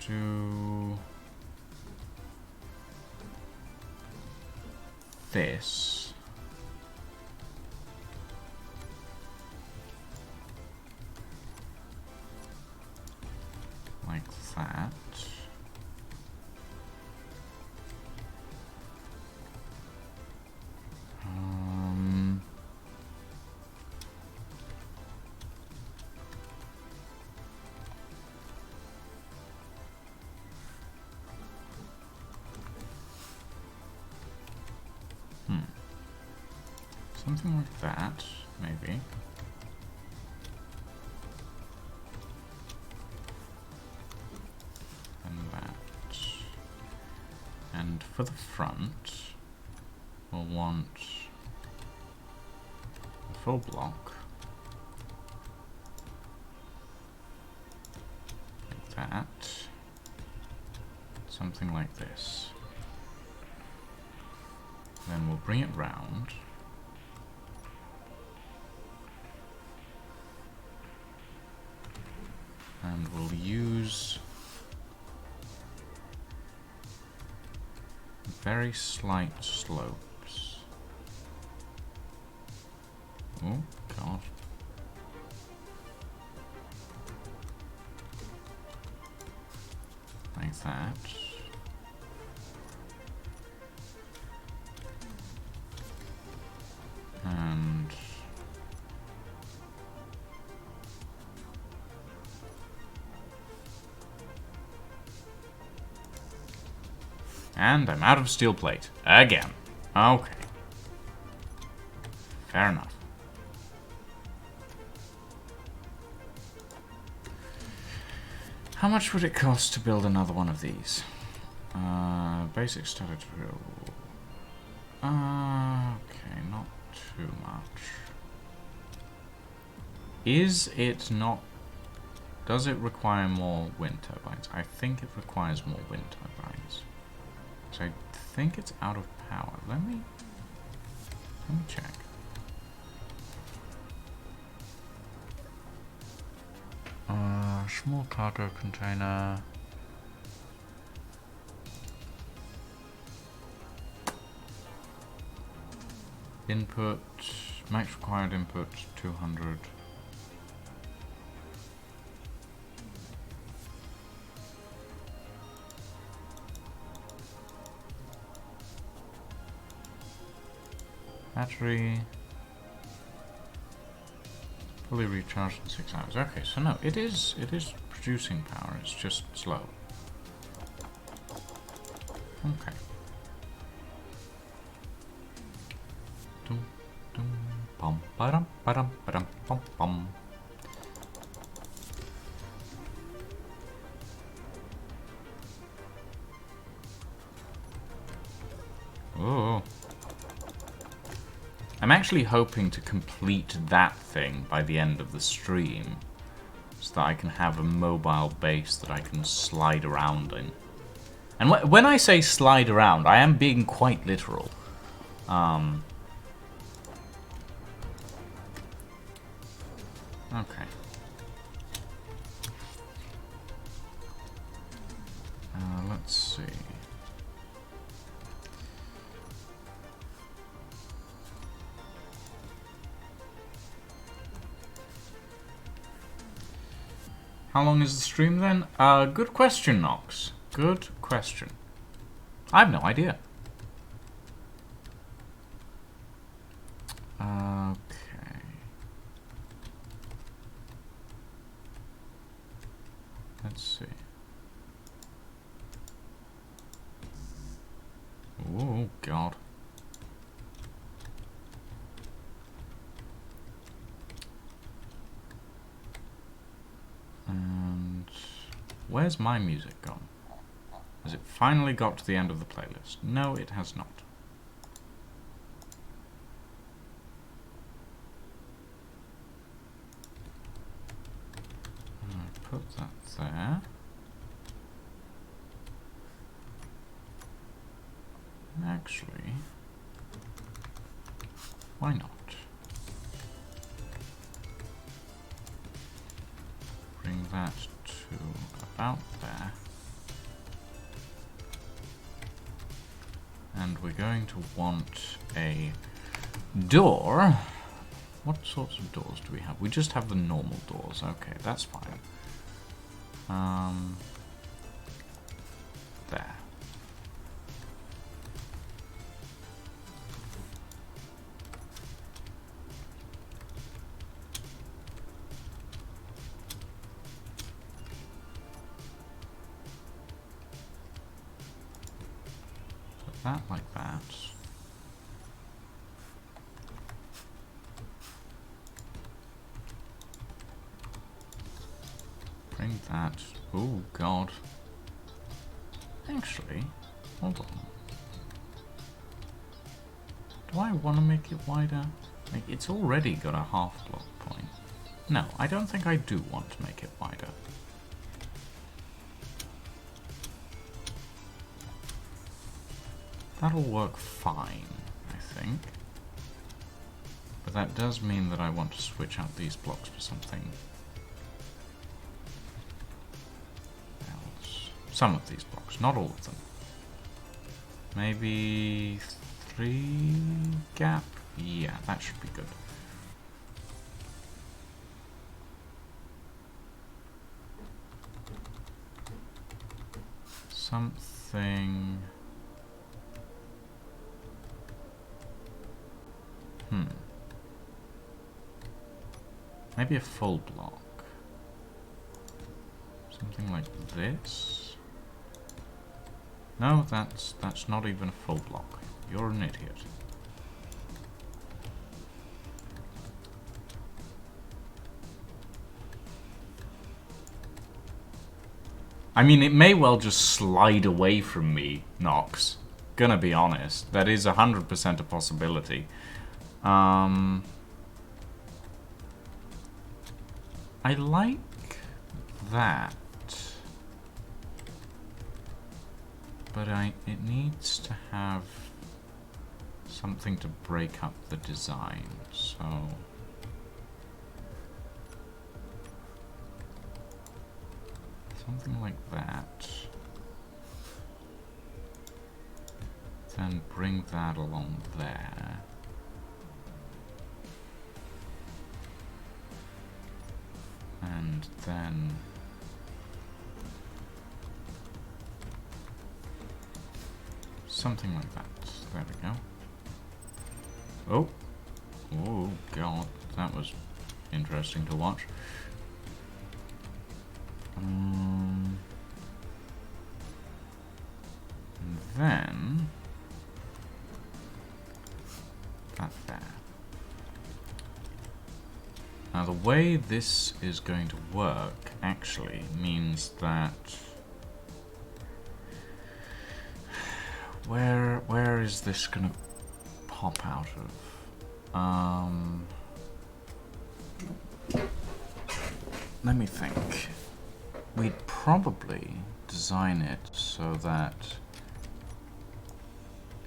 do... this. Like that. Something like that, maybe. And that. And for the front, we'll want a full block. Like that. Something like this. Then we'll bring it round. And we'll use very slight slopes. Oh, God. Like that. And I'm out of steel plate. Again. Okay. Fair enough. How much would it cost to build another one of these? Basic starter drill. Okay, not too much. Is it not Does it require more wind turbines? I think it requires more wind turbines. So I think it's out of power. Let me check. Small cargo container. Input, max required input 200. Battery fully recharged in 6 hours. Okay, so no, it is producing power. It's just slow. Okay. Dum dum pum ba-dum ba-dum ba-dum pum pum. Oh. I'm actually hoping to complete that thing by the end of the stream, so that I can have a mobile base that I can slide around in. And when I say slide around, I am being quite literal. Okay. Let's see. How long is the stream then? Good question, Nox. Good question. I have no idea. Okay. Let's see. Oh, God. And where's my music gone? Has it finally got to the end of the playlist? No, it has not. Put that there. Actually, why not? Bring that to about there. And we're going to want a door. What sorts of doors do we have? We just have the normal doors. Okay, that's fine. There. That like that. Bring that. Oh God. Actually, hold on. Do I want to make it wider? Like, it's already got a half block point. No, I don't think I do want to make it wider. That'll work fine, I think. But that does mean that I want to switch out these blocks for something else. Some of these blocks, not all of them. Maybe 3 gap? Yeah, that should be good. Something... Maybe a full block. Something like this. No, that's not even a full block. You're an idiot. I mean, it may well just slide away from me, Nox. Gonna be honest. That is 100% a possibility. I like that. But it needs to have something to break up the design, so... something like that. Then bring that along there. And then... something like that. There we go. Oh! Oh god, that was interesting to watch. And then... that there. Now the way this is going to work actually means that... Where is this gonna pop out of? Let me think. We'd probably design it so that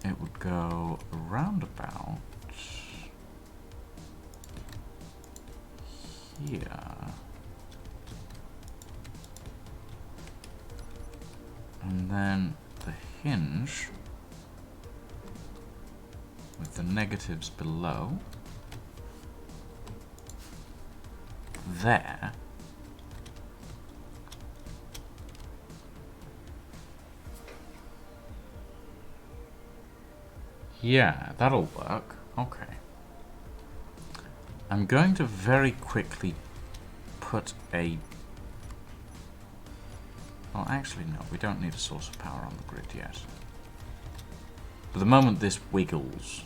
it would go around about here. And then the hinge with the negatives below there. Yeah, that'll work. Okay. I'm going to very quickly put a... well, actually, no, we don't need a source of power on the grid yet. But the moment this wiggles...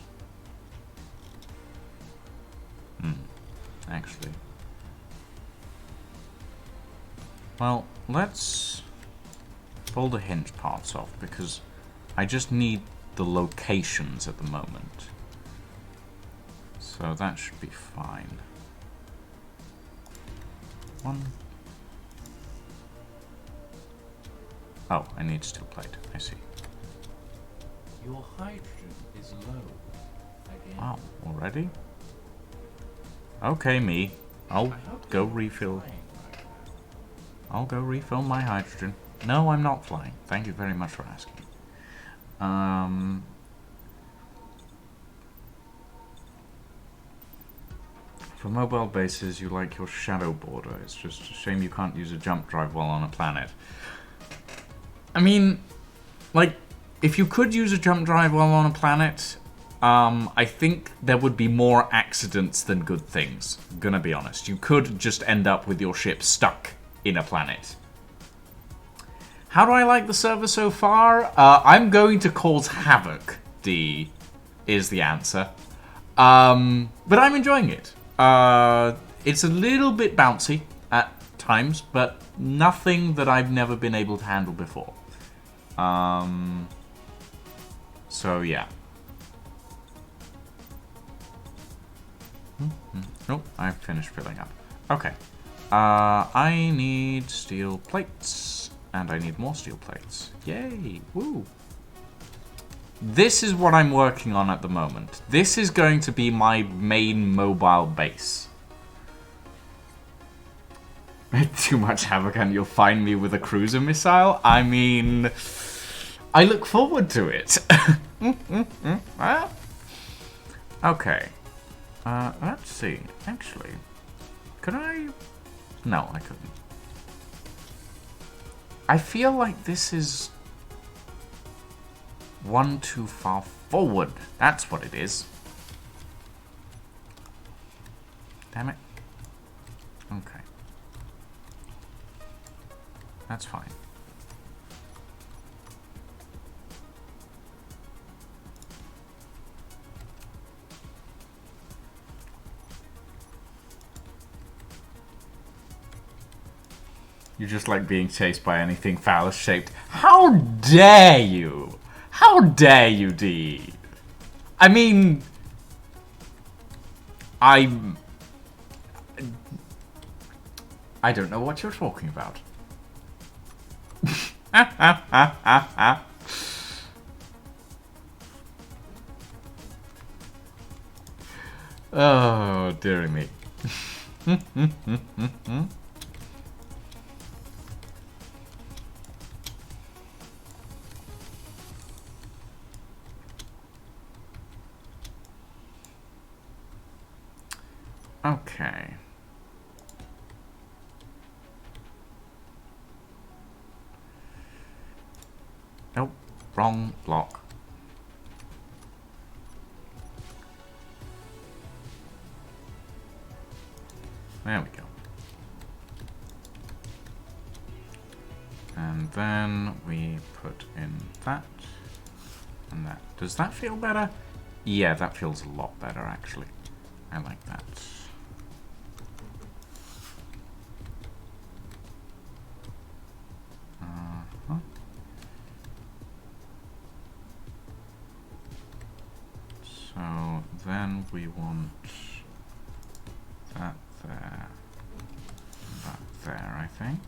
actually... well, let's pull the hinge parts off, because I just need the locations at the moment. So that should be fine. One. Oh, I need steel plate. I see.
Your hydrogen is low. Again.
Wow, already? Okay, me. I'll go refill. I'll go refill my hydrogen. No, I'm not flying. Thank you very much for asking. For mobile bases, you like your shadow border. It's just a shame you can't use a jump drive while on a planet. I mean, like, if you could use a jump drive while on a planet, I think there would be more accidents than good things. I'm gonna be honest. You could just end up with your ship stuck in a planet. How do I like the server so far? I'm going to cause havoc, D, is the answer. But I'm enjoying it. It's a little bit bouncy at times, but nothing that I've never been able to handle before. So yeah. Nope, I've finished filling up. Okay. I need steel plates, and I need more steel plates. Yay! Woo! This is what I'm working on at the moment. This is going to be my main mobile base. Too much havoc and you'll find me with a cruiser missile? I mean, I look forward to it. Okay. Let's see. Actually, could I... no, I couldn't. I feel like this is... one too far forward. That's what it is. Damn it. Okay. That's fine. You just like being chased by anything phallus-shaped. How dare you! How dare you, D? I mean... I don't know what you're talking about. Oh, dearie me. Okay. Nope, wrong block. There we go. And then we put in that and that. Does that feel better? Yeah, that feels a lot better actually. I like that. So then we want that there, that there, I think.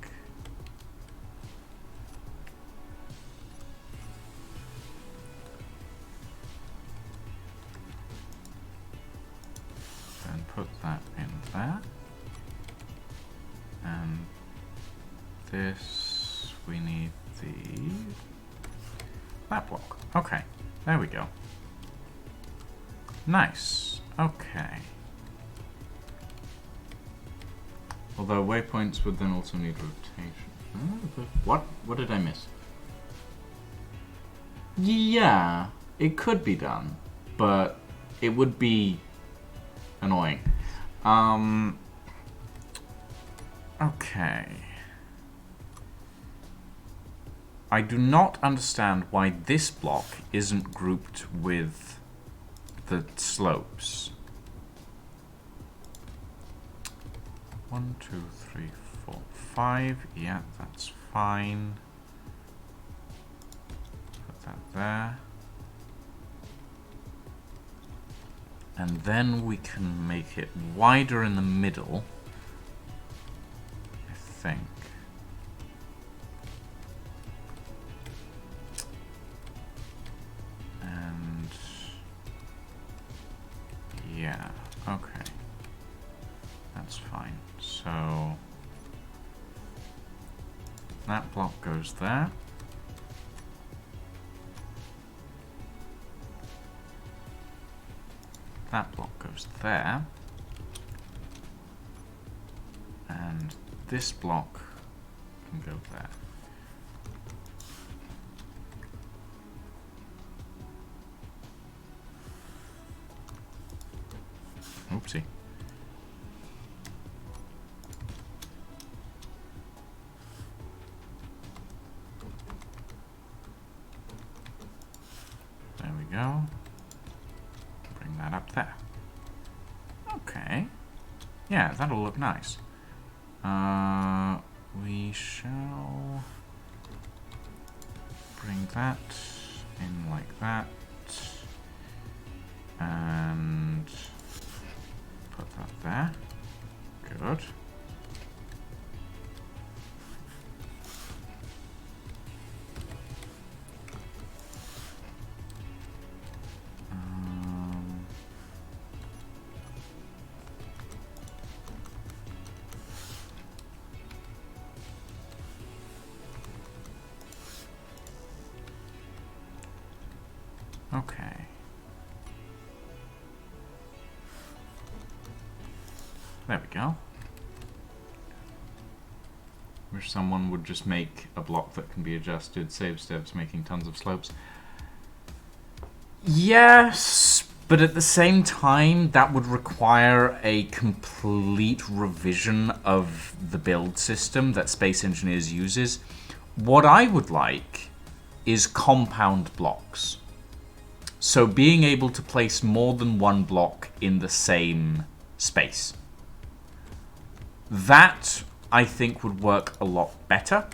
Then put that in there. And this, we need that block. Okay, there we go. Nice. Okay. Although waypoints would then also need rotation. What did I miss? Yeah, it could be done, but it would be annoying. Okay. I do not understand why this block isn't grouped with the slopes. 1, 2, 3, 4, 5. Yeah, that's fine. Put that there. And then we can make it wider in the middle, I think. And yeah, okay. That's fine. So that block goes there. That block goes there. And this block can go there. Oopsie. There we go. Bring that up there. Okay. Yeah, that'll look nice. We shall bring that in like that. And put that there. Good. Okay. There we go. Wish someone would just make a block that can be adjusted, saves devs making tons of slopes. Yes, but at the same time, that would require a complete revision of the build system that Space Engineers uses. What I would like is compound blocks. So being able to place more than one block in the same space. That, I think, would work a lot better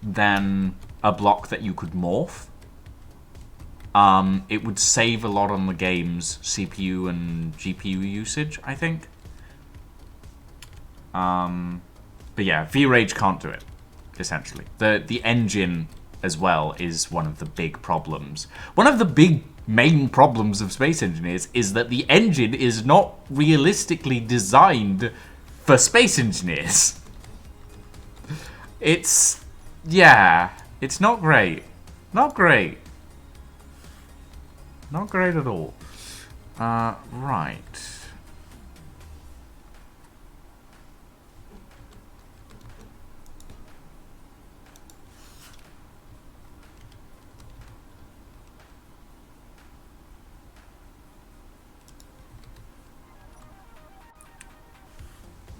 than a block that you could morph. It would save a lot on the game's CPU and GPU usage, I think. But yeah, V-Rage can't do it. essentially. The engine as well is one of the big problems. One of the big main problems of Space Engineers is that the engine is not realistically designed for Space Engineers. It's... yeah, it's not great. Not great. Not great at all. Right.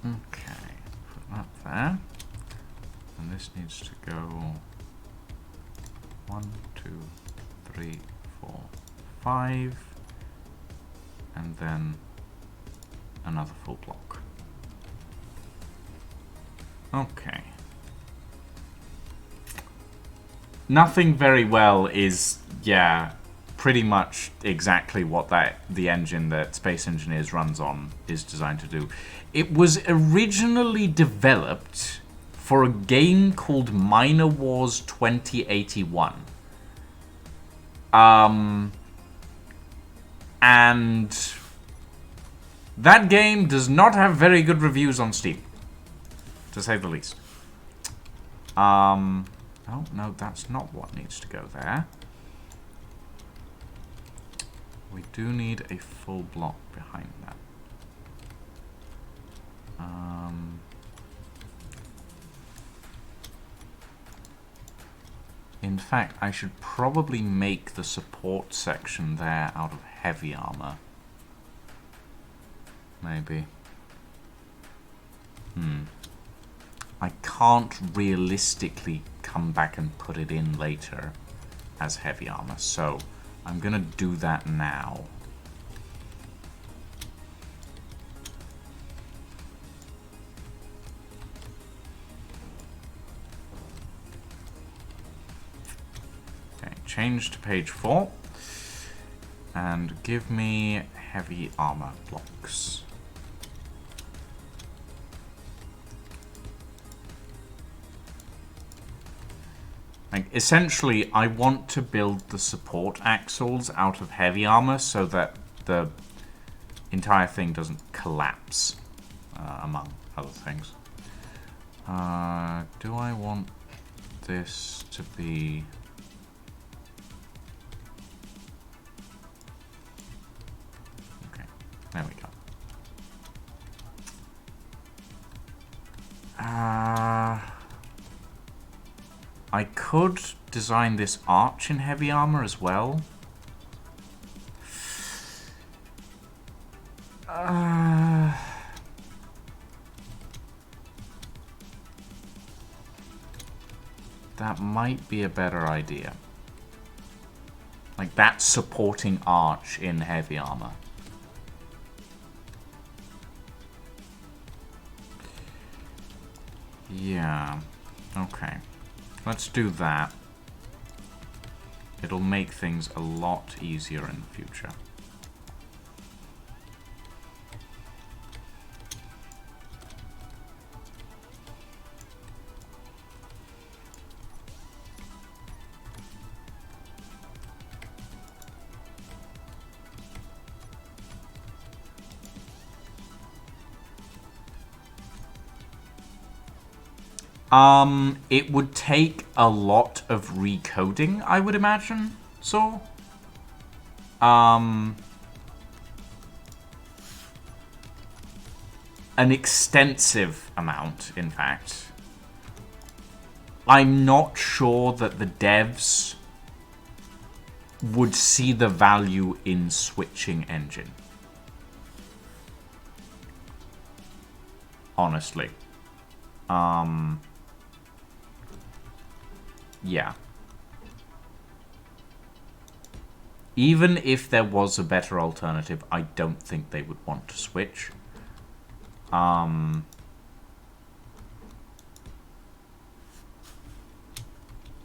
Okay, put that there. And this needs to go 1, 2, 3, 4, 5. And then another full block. Okay. Nothing very well is, yeah, pretty much exactly what the engine that Space Engineers runs on is designed to do. It was originally developed for a game called Minor Wars 2081. And that game does not have very good reviews on Steam, to say the least. Oh, no, that's not what needs to go there. We do need a full block behind that. In fact, I should probably make the support section there out of heavy armor. Maybe. I can't realistically come back and put it in later as heavy armor, so I'm gonna do that now. Okay, change to page 4 and give me heavy armor blocks. Like, essentially, I want to build the support axles out of heavy armor so that the entire thing doesn't collapse, among other things. Do I want this to be... okay, there we go. I could design this arch in heavy armor as well. That might be a better idea. Like that supporting arch in heavy armor. Yeah, okay. Let's do that. It'll make things a lot easier in the future. It would take a lot of recoding, I would imagine, so. An extensive amount, in fact. I'm not sure that the devs would see the value in switching engine. Honestly. Yeah. Even if there was a better alternative, I don't think they would want to switch. Yeah,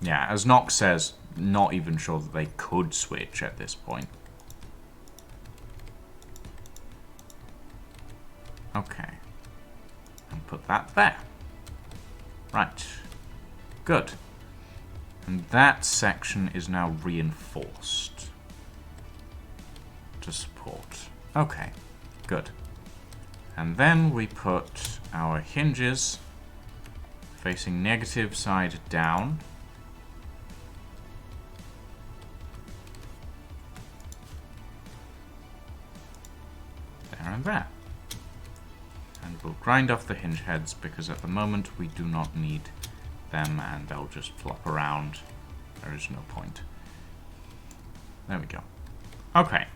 as Nox says, not even sure that they could switch at this point. Okay. And put that there. Right. Good. And that section is now reinforced to support. Okay, good. And then we put our hinges facing negative side down. There and there. And we'll grind off the hinge heads because at the moment we do not need them and they'll just flop around. There is no point. There we go. Okay.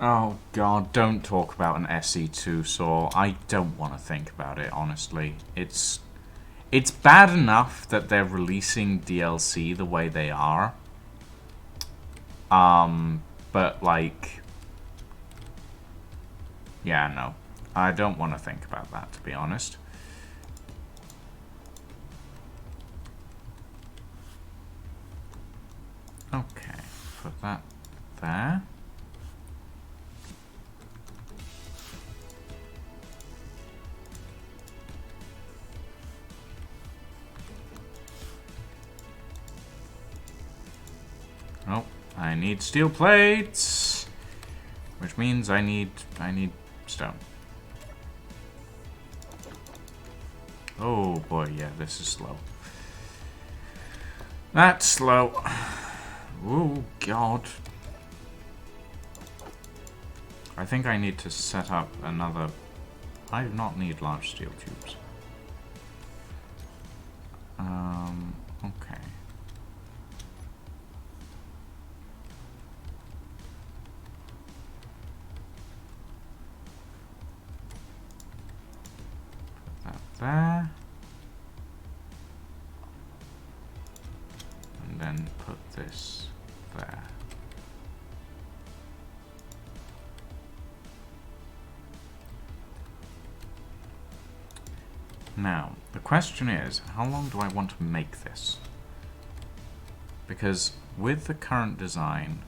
Oh god, don't talk about an SE2 saw. I don't want to think about it, honestly. It's bad enough that they're releasing DLC the way they are. But like... yeah, no. I don't want to think about that, to be honest. Okay, put that there. Oh, I need steel plates, which means I need stone. Oh boy, yeah, this is slow. That's slow. Oh god. I think I need to set up another... I do not need large steel tubes. Okay. There. And then put this there. Now, the question is, how long do I want to make this? Because with the current design,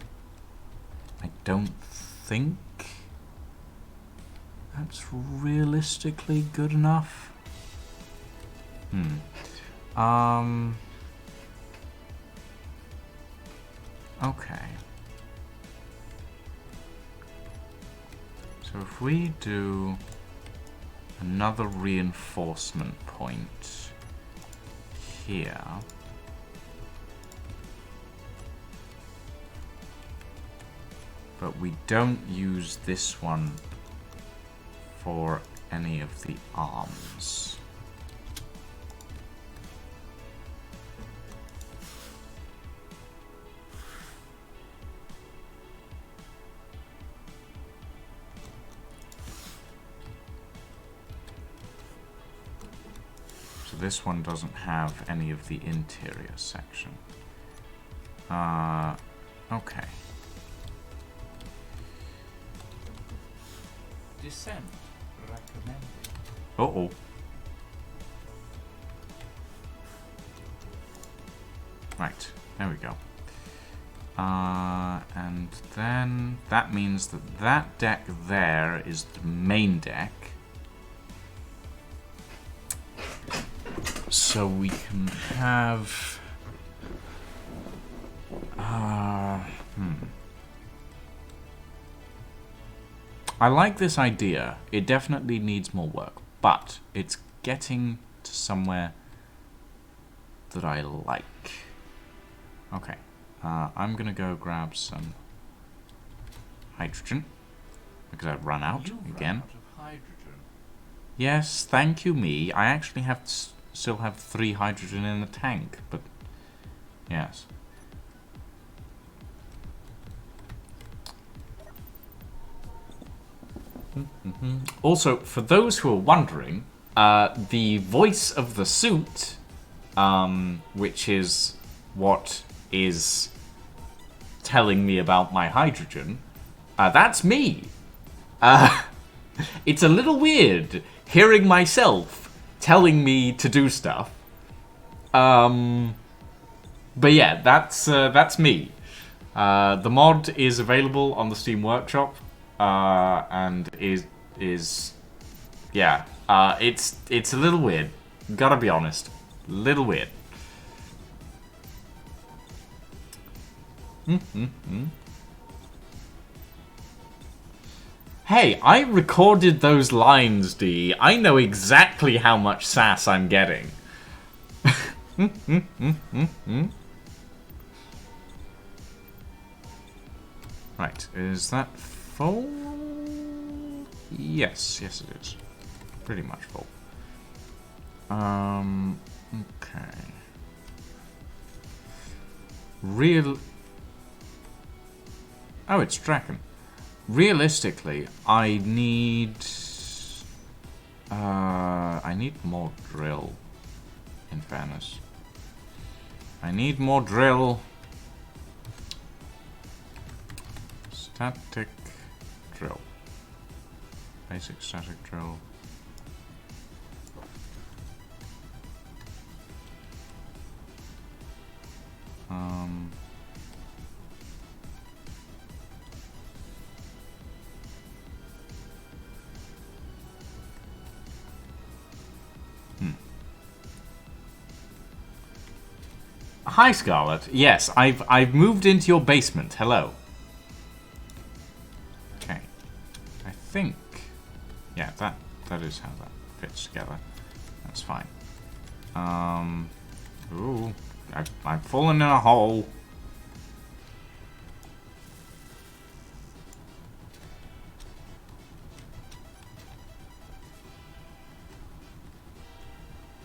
I don't think that's realistically good enough. Okay. So if we do another reinforcement point here, but we don't use this one for any of the arms. So this one doesn't have any of the interior section. Okay.
Descent recommended.
Uh-oh. Right, there we go. And then that means that that deck there is the main deck. So we can have... I like this idea. It definitely needs more work, but it's getting to somewhere that I like. Okay, I'm gonna go grab some hydrogen because I've run out
You
again.
ran out of hydrogen.
Yes, thank you, me. I actually have still have 3 hydrogen in the tank, but yes. Also, for those who are wondering, the voice of the suit, which is what is telling me about my hydrogen, that's me. It's a little weird hearing myself telling me to do stuff. But yeah, that's me. The mod is available on the Steam Workshop. and yeah, it's a little weird. Gotta be honest, little weird. Hey, I recorded those lines, D. I know exactly how much sass I'm getting. Right, is that full? Yes, it is. Pretty much full. Okay. Oh, it's Draken. Realistically, I need more drill, in fairness. I need more drill. Static drill. Basic static drill. Hi, Scarlet. Yes, I've moved into your basement. Hello. Okay. I think, yeah, that is how that fits together. That's fine. Ooh, I've fallen in a hole.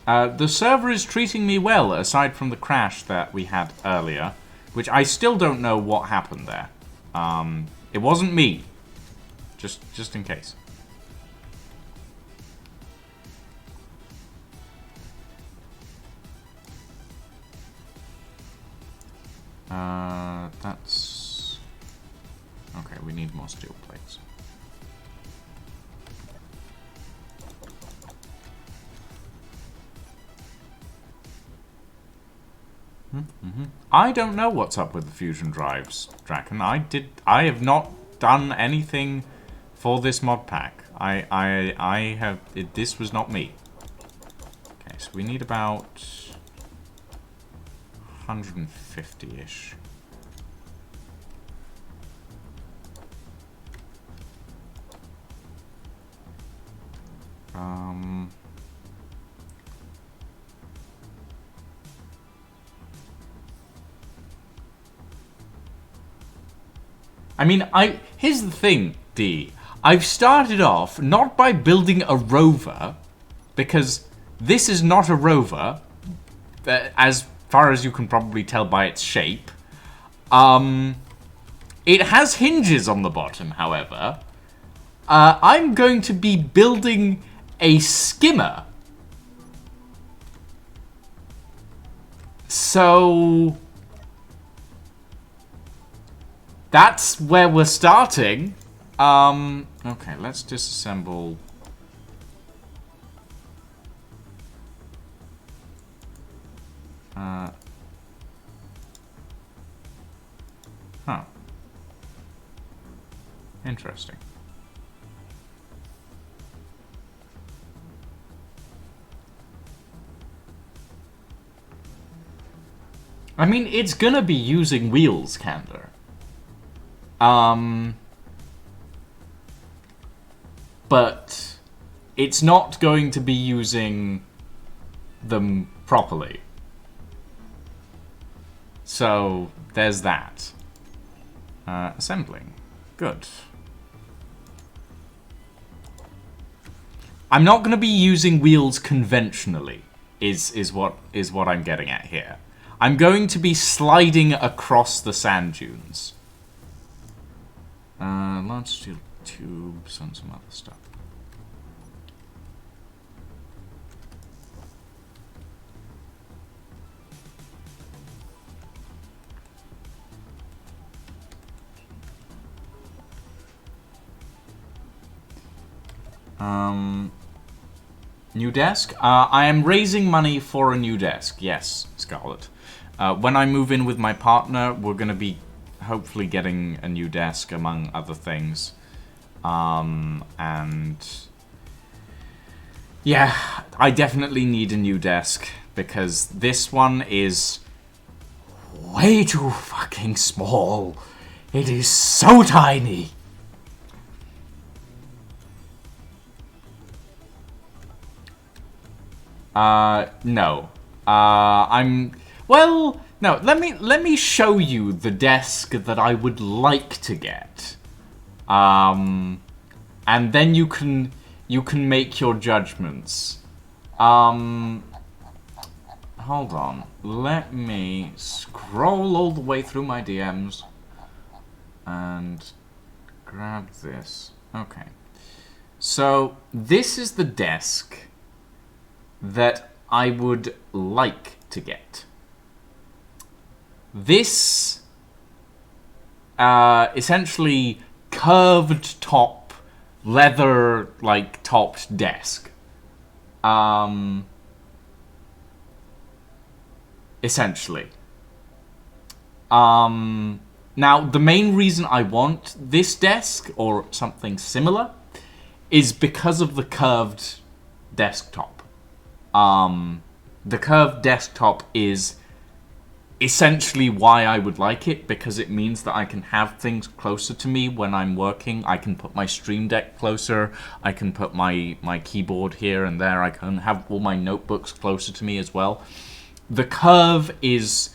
The server is treating me well, aside from the crash that we had earlier, which I still don't know what happened there. It wasn't me. Just in case. That's... Okay, we need more steel plates. I don't know what's up with the fusion drives, Draken. I have not done anything for this mod pack. This was not me. Okay, so we need about 150-ish. I mean, here's the thing, D. I've started off not by building a rover, because this is not a rover, as far as you can probably tell by its shape. It has hinges on the bottom, however. I'm going to be building a skimmer. So... that's where we're starting. Okay, let's disassemble. Huh. Interesting. I mean, it's gonna be using wheels, Candor. But it's not going to be using them properly. So there's that. Assembling. Good. I'm not going to be using wheels conventionally, is what I'm getting at here. I'm going to be sliding across the sand dunes. Large steel tubes and some other stuff. New desk? I am raising money for a new desk. Yes, Scarlet. When I move in with my partner, we're going to be hopefully getting a new desk, among other things. And yeah, I definitely need a new desk because this one is way too fucking small. It is so tiny. No. Well, no, let me show you the desk that I would like to get. And then you can make your judgments. Hold on. Let me scroll all the way through my DMs and grab this. Okay. So, this is the desk that I would like to get. This essentially curved top, leather like topped desk. Essentially. Now the main reason I want this desk or something similar is because of the curved desktop. The curved desktop is essentially why I would like it, because it means that I can have things closer to me when I'm working. I can put my Stream Deck closer, I can put my keyboard here and there, I can have all my notebooks closer to me as well. The curve is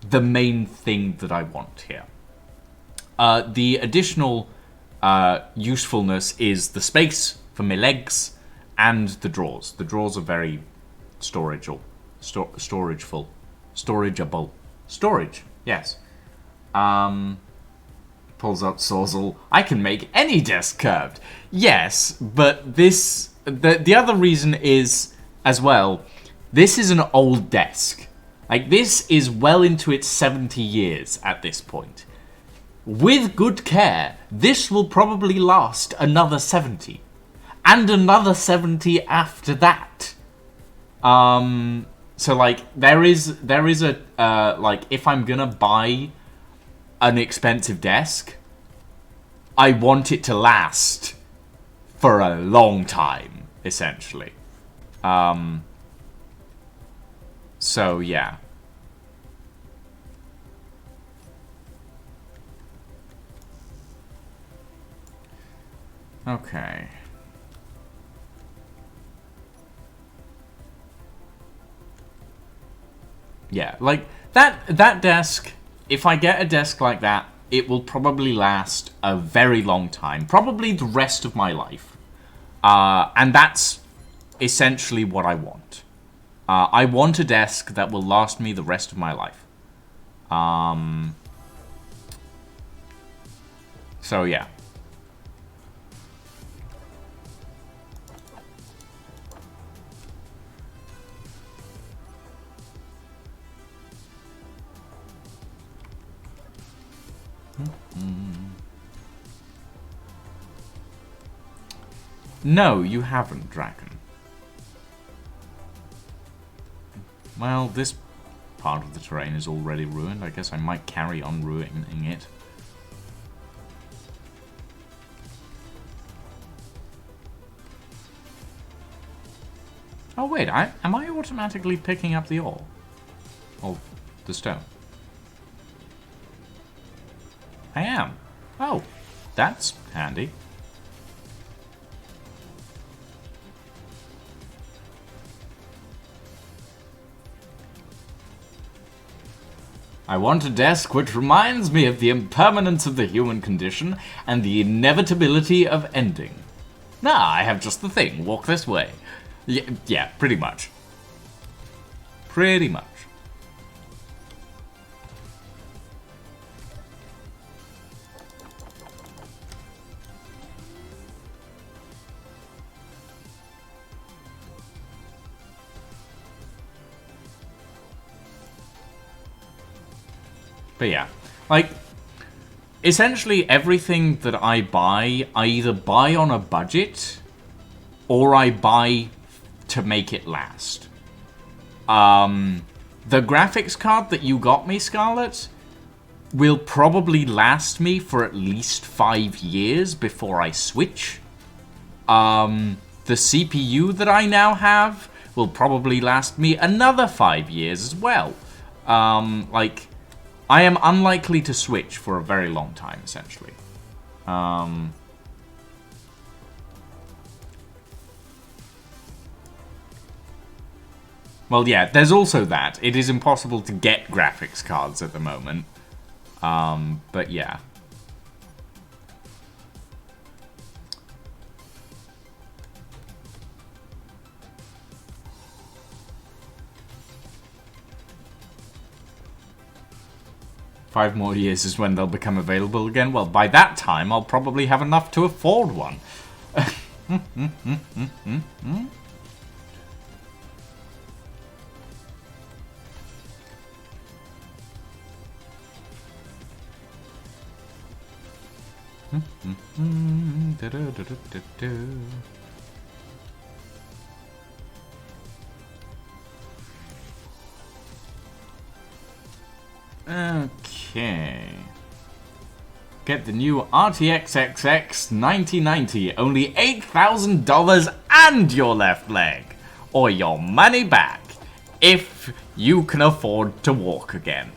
the main thing that I want here. The additional usefulness is the space for my legs and the drawers. The drawers are very storageable. Storageable. Storage, yes. Pulls up Sawzall. I can make any desk curved. Yes, but this... The other reason is, as well, this is an old desk. Like, this is well into its 70 years at this point. With good care, this will probably last another 70. And another 70 after that. So, like, there is a, like, if I'm gonna buy an expensive desk, I want it to last for a long time, essentially. So, yeah. Okay. Yeah, like, that desk, if I get a desk like that, it will probably last a very long time. Probably the rest of my life. And that's essentially what I want. I want a desk that will last me the rest of my life. So, yeah. No, you haven't, Draken. Well, this part of the terrain is already ruined. I guess I might carry on ruining it. Oh wait, am I automatically picking up the ore? Or the stone? I am. Oh, that's handy. I want a desk which reminds me of the impermanence of the human condition and the inevitability of ending. Ah, I have just the thing. Walk this way. Yeah, pretty much. Pretty much. But yeah, like, essentially everything that I buy, I either buy on a budget, or I buy to make it last. The graphics card that you got me, Scarlett, will probably last me for at least 5 years before I switch. The CPU that I now have will probably last me another 5 years as well. Like, I am unlikely to switch for a very long time, essentially. Well, yeah, there's also that. It is impossible to get graphics cards at the moment. But yeah. Five more years is when they'll become available again. Well, by that time, I'll probably have enough to afford one. Okay. Get the new RTX XX 9090, only $8,000 and your left leg, or your money back, if you can afford to walk again.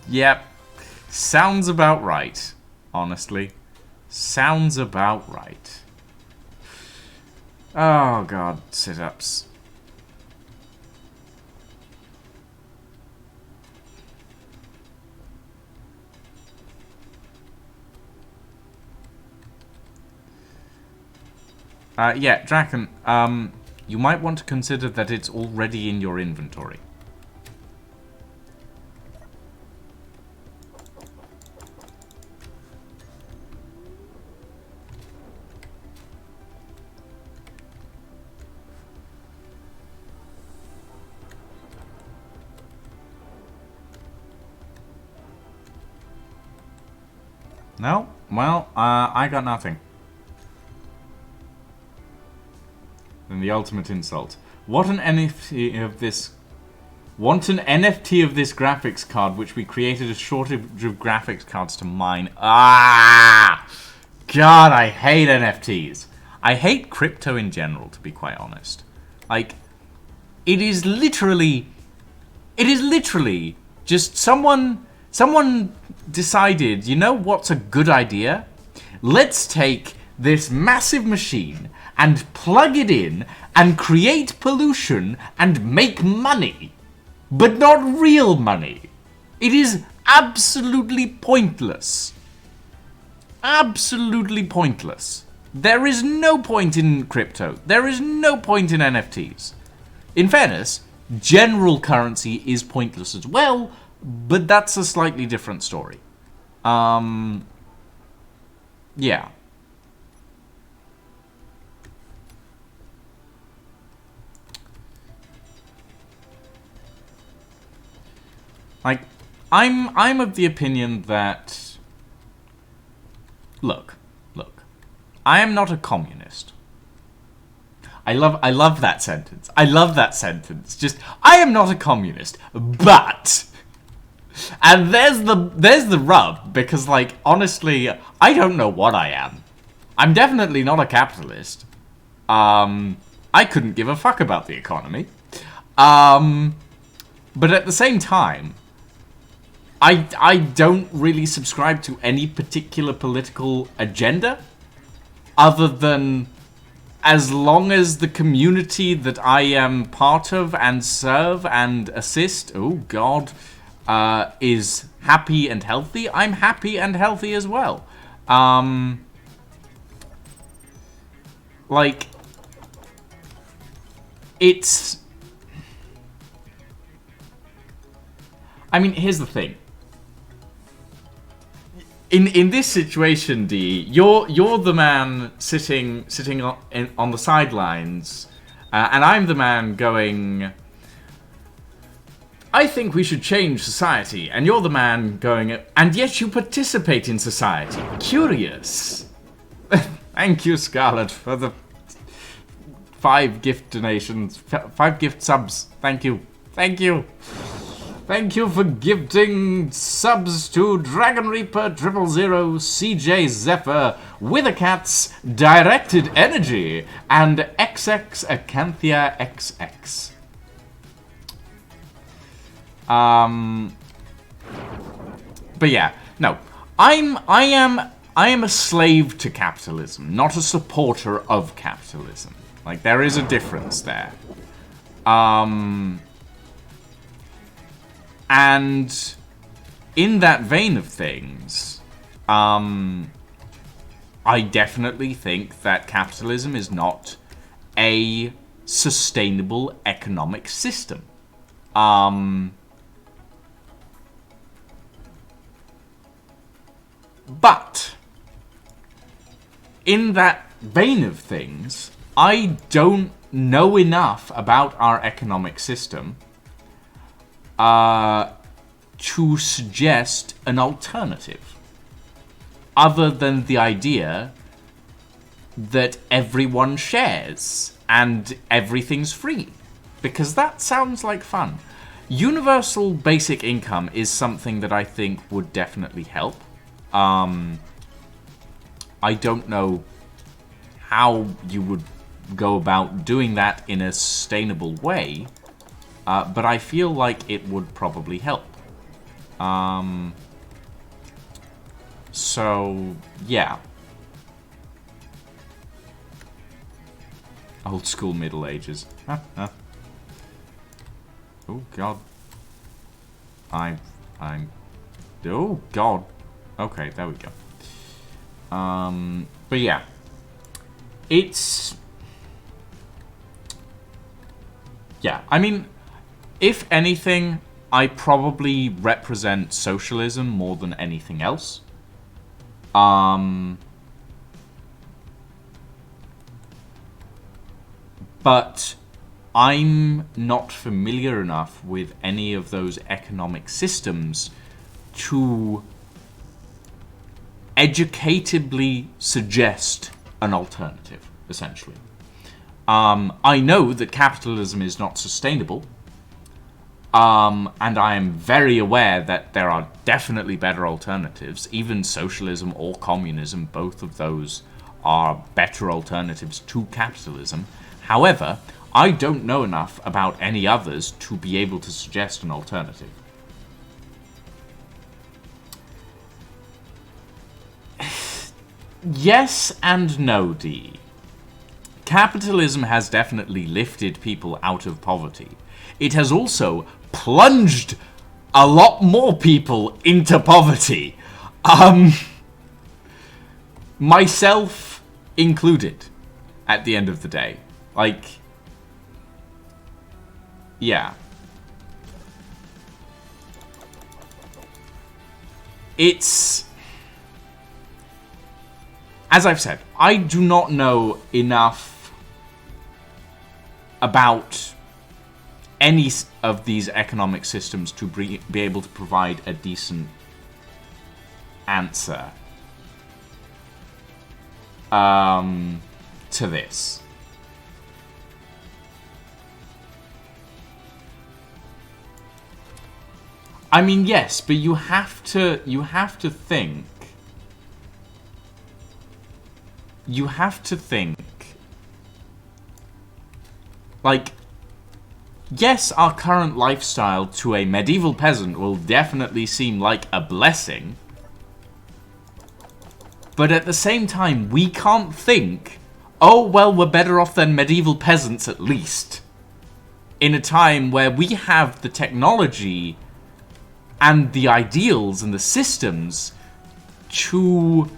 Yep, sounds about right, honestly. Sounds about right. Oh god, sit-ups. Yeah, Draken, you might want to consider that it's already in your inventory. No? Well, I got nothing. And the ultimate insult. What an NFT of this... Want an NFT of this graphics card, which we created a shortage of graphics cards to mine. Ah! God, I hate NFTs. I hate crypto in general, to be quite honest. Like, it is literally just someone decided, you know what's a good idea? Let's take this massive machine and plug it in and create pollution and make money. But not real money. It is absolutely pointless. Absolutely pointless. There is no point in crypto. There is no point in NFTs. In fairness, general currency is pointless as well, but that's a slightly different story. Yeah. Like, I'm of the opinion that... Look. I am not a communist. I love that sentence. I love that sentence. Just, I am not a communist, but... And there's the rub, because, like, honestly, I don't know what I am. I'm definitely not a capitalist. I couldn't give a fuck about the economy. But at the same time, I don't really subscribe to any particular political agenda, other than as long as the community that I am part of and serve and assist, oh god, is happy and healthy, I'm happy and healthy as well. Like, it's... I mean, here's the thing. In this situation, D, you're the man sitting on the sidelines, and I'm the man going, I think we should change society, and you're the man going, and yet you participate in society. Curious. Thank you, Scarlett, for the 5 gift donations, 5 gift subs. Thank you. Thank you. Thank you for gifting subs to Dragon Reaper 000, CJ Zephyr, Withercats, Directed Energy, and XX Acanthia XX. But yeah, no. I am a slave to capitalism, not a supporter of capitalism. Like, there is a difference there. And in that vein of things, I definitely think that capitalism is not a sustainable economic system. But in that vein of things, I don't know enough about our economic system to suggest an alternative, other than the idea that everyone shares and everything's free, because that sounds like fun. Universal basic income is something that I think would definitely help. I don't know how you would go about doing that in a sustainable way, but I feel like it would probably help. So, yeah. Old school Middle Ages. Oh, God. Oh, God. Okay, there we go. But yeah. It's... Yeah, I mean, if anything, I probably represent socialism more than anything else. But I'm not familiar enough with any of those economic systems to educatively suggest an alternative, essentially. I know that capitalism is not sustainable, and I am very aware that there are definitely better alternatives, even socialism or communism, both of those are better alternatives to capitalism. However, I don't know enough about any others to be able to suggest an alternative. Yes and no, D. Capitalism has definitely lifted people out of poverty. It has also plunged a lot more people into poverty. Myself included, at the end of the day. Like, yeah. It's... As I've said, I do not know enough about any of these economic systems to be able to provide a decent answer to this. I mean, yes, but you have to think. You have to think. Like, yes, our current lifestyle to a medieval peasant will definitely seem like a blessing. But at the same time, we can't think, oh, well, we're better off than medieval peasants at least. In a time where we have the technology and the ideals and the systems to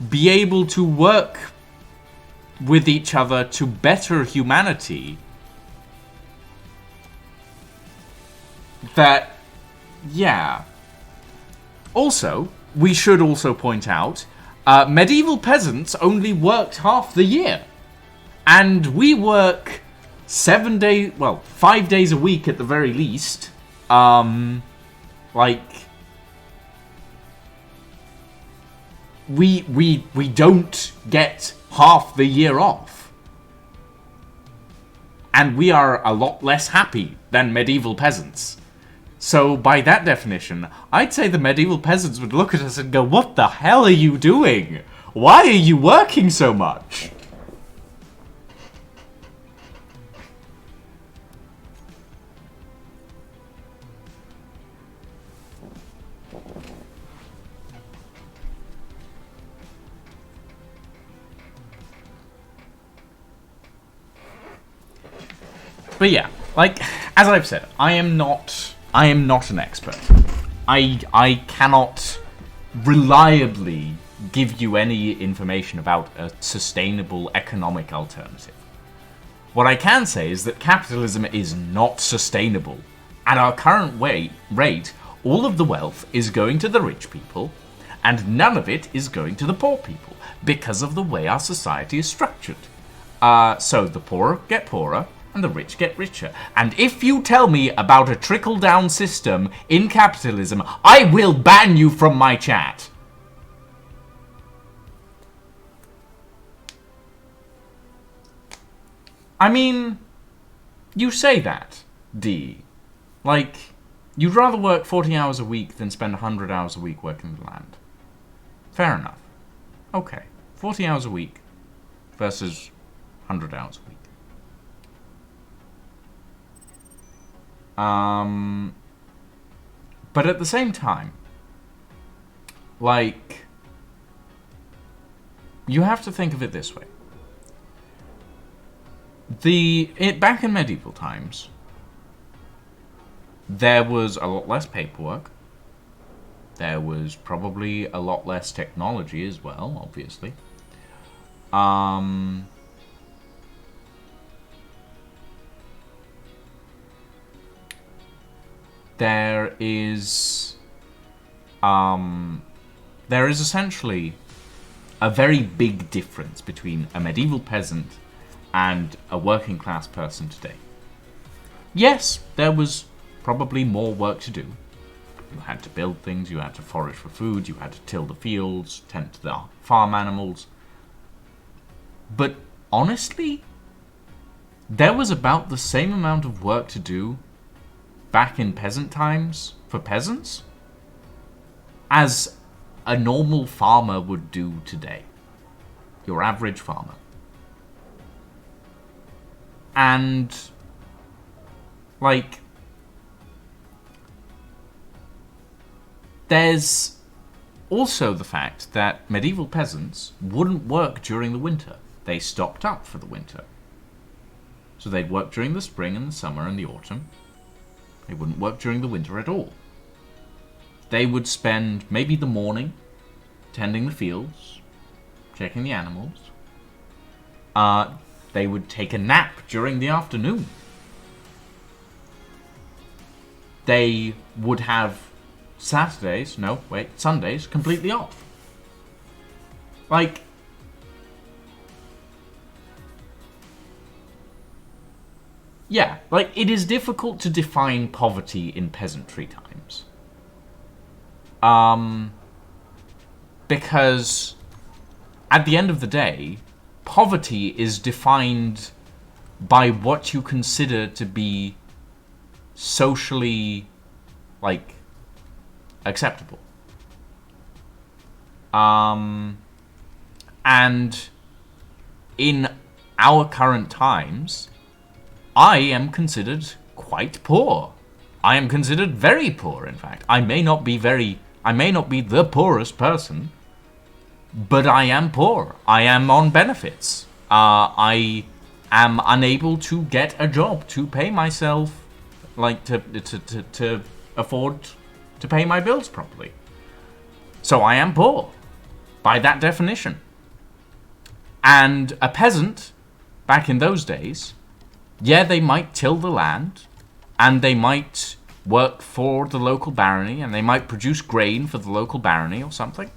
be able to work with each other to better humanity. That, yeah. Also, we should also point out, medieval peasants only worked half the year. And we work 5 days a week at the very least. Like, we don't get half the year off. And we are a lot less happy than medieval peasants. So, by that definition, I'd say the medieval peasants would look at us and go, what the hell are you doing? Why are you working so much? But yeah, like, as I've said, I am not an expert. I cannot reliably give you any information about a sustainable economic alternative. What I can say is that capitalism is not sustainable. At our current rate, all of the wealth is going to the rich people, and none of it is going to the poor people, because of the way our society is structured. So the poor get poorer, and the rich get richer. And if you tell me about a trickle-down system in capitalism, I will ban you from my chat. I mean, you say that, D. Like, you'd rather work 40 hours a week than spend 100 hours a week working the land. Fair enough. Okay, 40 hours a week versus 100 hours a week. But at the same time, like, you have to think of it this way. Back in medieval times, there was a lot less paperwork. There was probably a lot less technology as well, obviously. There is essentially a very big difference between a medieval peasant and a working class person today. Yes, there was probably more work to do. You had to build things, you had to forage for food, you had to till the fields, tend to the farm animals. But honestly, there was about the same amount of work to do back in peasant times for peasants as a normal farmer would do today. Your average farmer. And, like, there's also the fact that medieval peasants wouldn't work during the winter. They stocked up for the winter. So they'd work during the spring and the summer and the autumn. They wouldn't work during the winter at all. They would spend maybe the morning tending the fields, checking the animals. They would take a nap during the afternoon. They would have Sundays completely off. Like, yeah, like, it is difficult to define poverty in peasantry times. Because at the end of the day, poverty is defined by what you consider to be socially, like, acceptable. And in our current times, I am considered quite poor. I am considered very poor, in fact. I may not be the poorest person, but I am poor. I am on benefits. I am unable to get a job to pay myself, like, to afford to pay my bills properly. So I am poor, by that definition. And a peasant, back in those days, yeah, they might till the land, and they might work for the local barony, and they might produce grain for the local barony or something.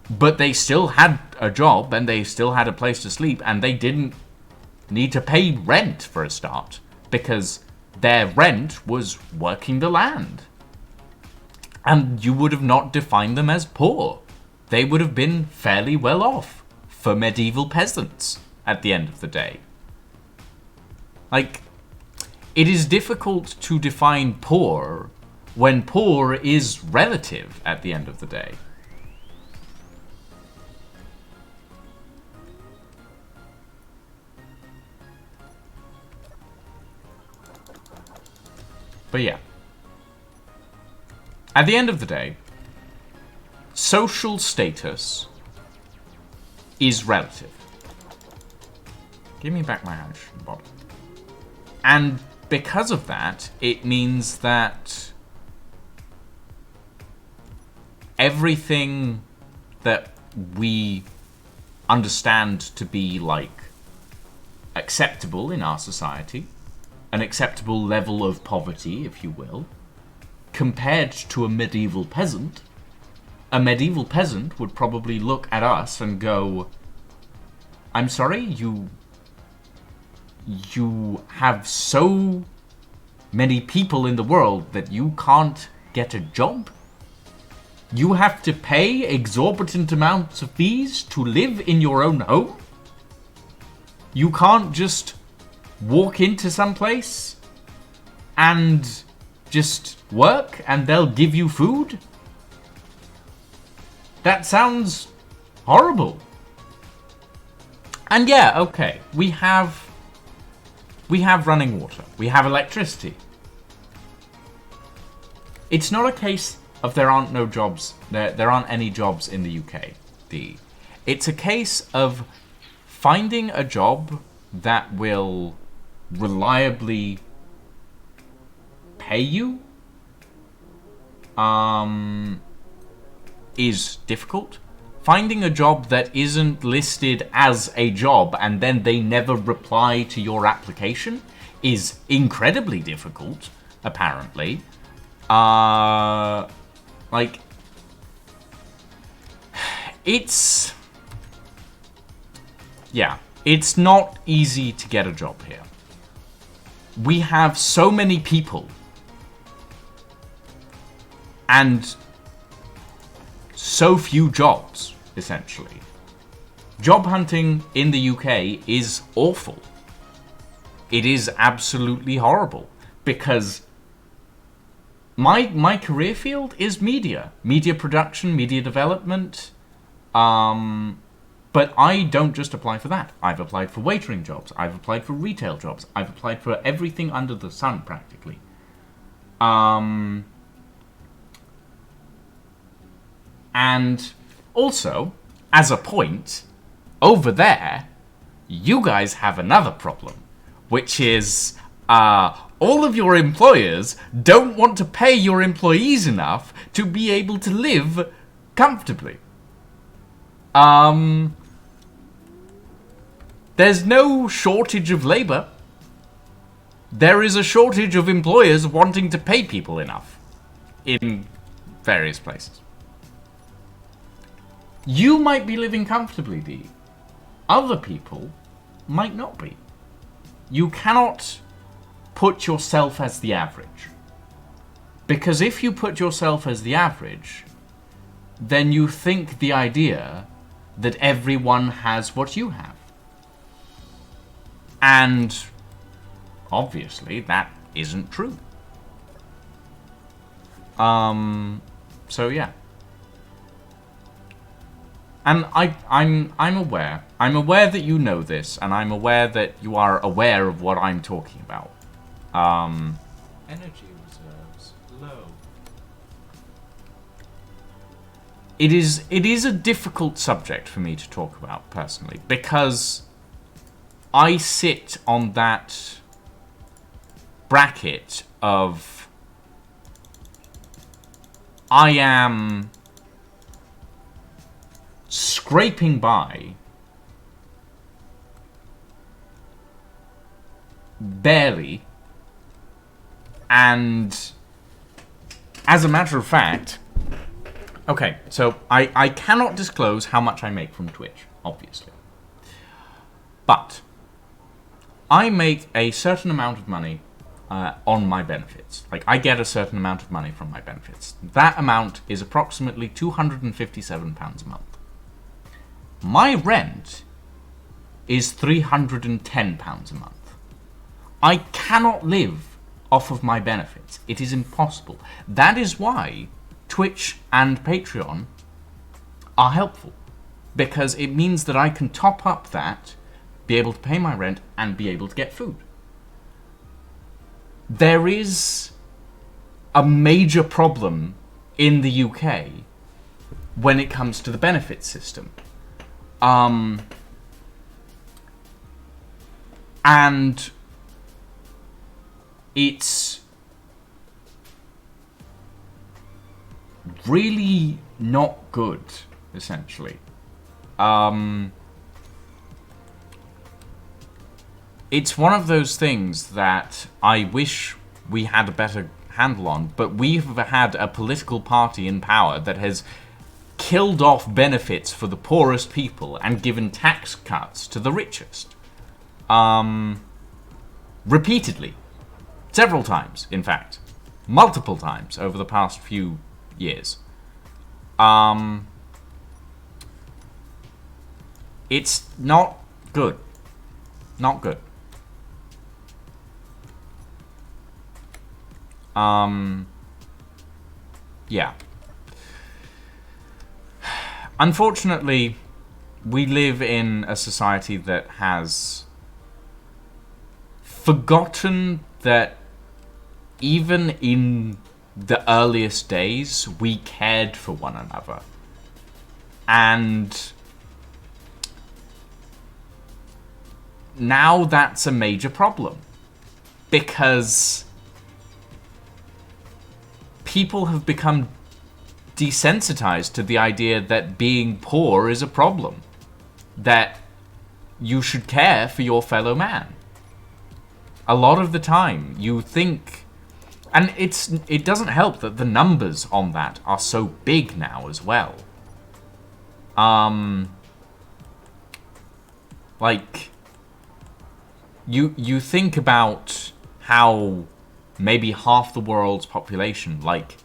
But they still had a job, and they still had a place to sleep, and they didn't need to pay rent for a start, because their rent was working the land. And you would have not defined them as poor. They would have been fairly well off for medieval peasants at the end of the day. Like, it is difficult to define poor when poor is relative at the end of the day. But yeah. At the end of the day, social status is relative. Give me back my hydrogen bottle. And because of that, it means that everything that we understand to be like acceptable in our society, an acceptable level of poverty, if you will, compared to a medieval peasant would probably look at us and go, I'm sorry, you have so many people in the world that you can't get a job? You have to pay exorbitant amounts of fees to live in your own home? You can't just walk into some place and just work and they'll give you food? That sounds horrible. And yeah, okay, we have running water. We have electricity. It's not a case of there aren't no jobs. There aren't any jobs in the UK. It's a case of finding a job that will reliably pay you is difficult. Finding a job that isn't listed as a job and then they never reply to your application is incredibly difficult, apparently. Like, it's... yeah, it's not easy to get a job here. We have so many people and so few jobs, essentially. Job hunting in the UK is awful. It is absolutely horrible because my career field is media production, media development. But I don't just apply for that. I've applied for waitering jobs. I've applied for retail jobs. I've applied for everything under the sun, practically. And also, as a point, over there, you guys have another problem, which is all of your employers don't want to pay your employees enough to be able to live comfortably. There's no shortage of labor. There is a shortage of employers wanting to pay people enough in various places. You might be living comfortably, Dee. Other people might not be. You cannot put yourself as the average. Because if you put yourself as the average, then you think the idea that everyone has what you have. And obviously that isn't true. So yeah. And I'm aware. I'm aware that you know this, and I'm aware that you are aware of what I'm talking about.
Energy reserves low.
It is a difficult subject for me to talk about personally, because I sit on that bracket of I am scraping by barely, and as a matter of fact, okay, so I cannot disclose how much I make from Twitch, obviously, but I make a certain amount of money on my benefits. Like, I get a certain amount of money from my benefits. That amount is approximately £257 a month. My rent is £310 a month. I cannot live off of my benefits. It is impossible. That is why Twitch and Patreon are helpful. Because it means that I can top up that, be able to pay my rent, and be able to get food. There is a major problem in the UK when it comes to the benefit system. And it's really not good, essentially. It's one of those things that I wish we had a better handle on, but we've had a political party in power that has killed off benefits for the poorest people and given tax cuts to the richest. Repeatedly. Several times, in fact. Multiple times over the past few years. It's not good. Not good. Yeah. Unfortunately, we live in a society that has forgotten that even in the earliest days, we cared for one another. And now that's a major problem. Because people have become desensitized to the idea that being poor is a problem. That you should care for your fellow man. A lot of the time, you think... And it doesn't help that the numbers on that are so big now as well. Like... You think about how maybe half the world's population, like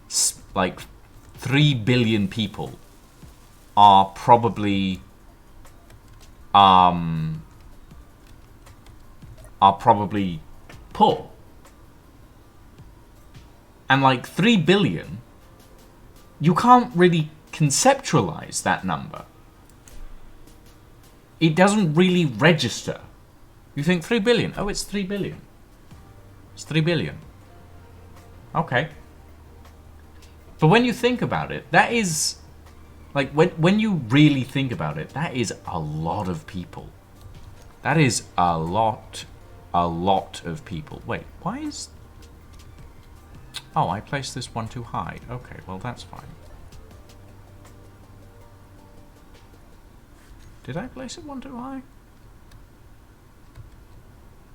3 billion people, are probably poor. And like 3 billion, you can't really conceptualize that number. It doesn't really register. You think 3 billion? Oh, it's 3 billion. It's 3 billion. Okay. But when you think about it, that is... Like, when you really think about it, that is a lot of people. That is a lot of people. Wait, why is... Oh, I placed this one too high. Okay, well, that's fine. Did I place it one too high?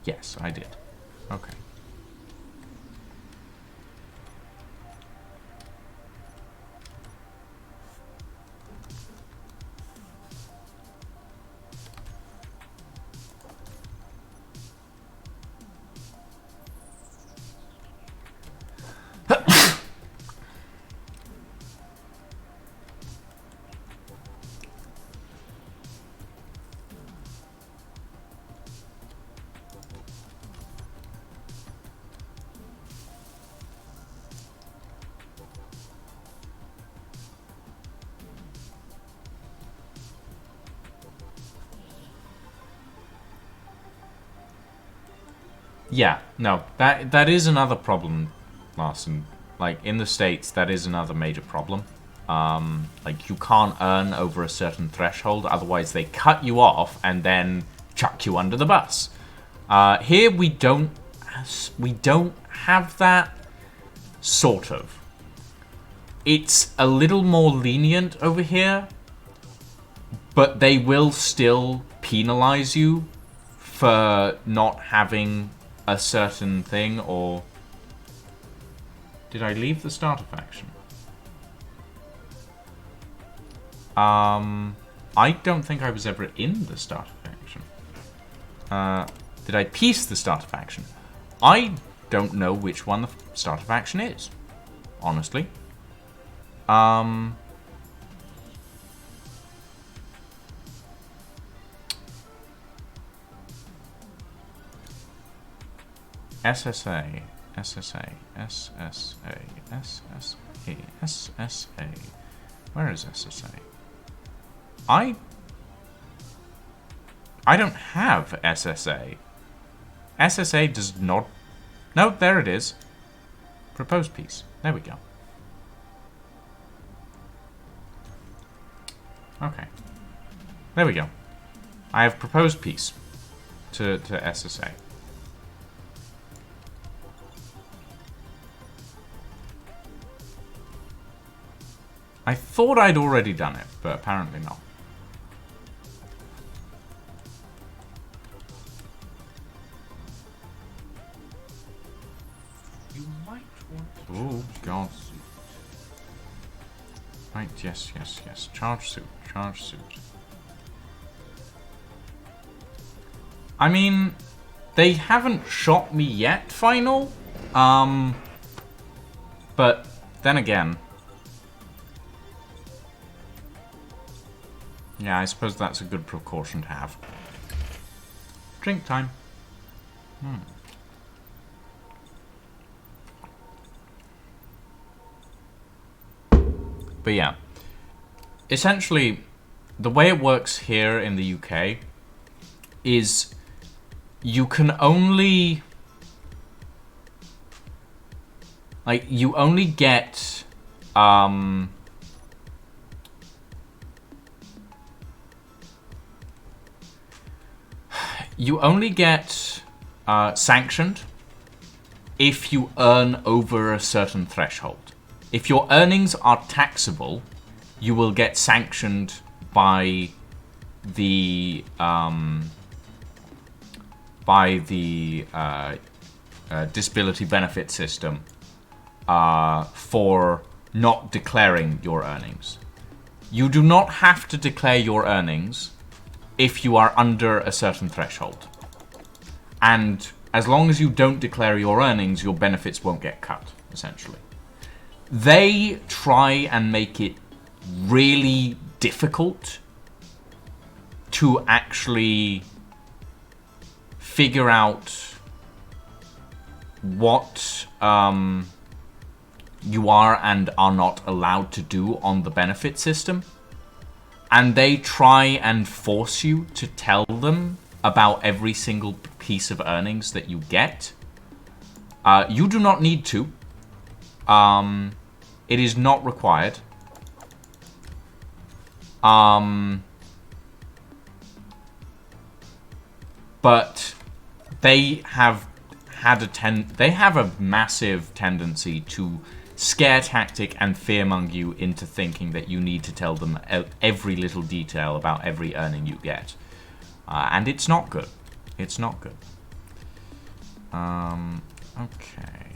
Yes, I did. Okay. Yeah, no, that is another problem, Larson. Like, in the States, that is another major problem. Like, you can't earn over a certain threshold, otherwise they cut you off and then chuck you under the bus. Here, we don't have that, sort of. It's a little more lenient over here, but they will still penalize you for not having a certain thing. Or did I leave the starter faction? I don't think I was ever in the starter faction. Did I piece the starter faction? I don't know which one the starter faction is, honestly. SSA, SSA, SSA, SSA, SSA. Where is SSA? I don't have SSA. SSA does not... No, there it is. Proposed peace. There we go. Okay. There we go. I have proposed peace to SSA. I thought I'd already done it, but apparently not.
You might want to
Oh, God. Right, yes, yes, yes. Charge suit, charge suit. I mean, they haven't shot me yet, final. But then again... Yeah, I suppose that's a good precaution to have. Drink time. But yeah. Essentially, the way it works here in the UK is you can only... Like, you only get... You only get sanctioned if you earn over a certain threshold. If your earnings are taxable, you will get sanctioned by the disability benefit system for not declaring your earnings. You do not have to declare your earnings if you are under a certain threshold. And as long as you don't declare your earnings, your benefits won't get cut, essentially. They try and make it really difficult to actually figure out what you are and are not allowed to do on the benefit system. And they try and force you to tell them about every single piece of earnings that you get. You do not need to. It is not required. But they have had they have a massive tendency to scare tactic and fearmonger you into thinking that you need to tell them every little detail about every earning you get. And it's not good. It's not good. Okay.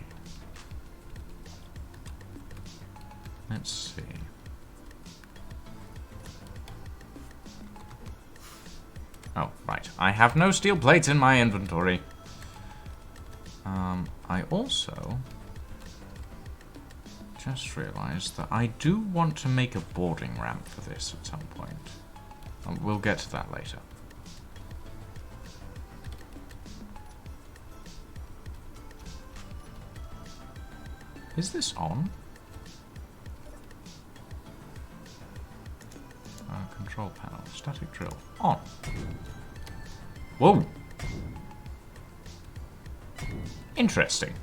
Let's see. Oh, right. I have no steel plates in my inventory. I also just realized that I do want to make a boarding ramp for this at some point. We'll get to that later. Is this on? Control panel, static drill, on. Whoa! Interesting.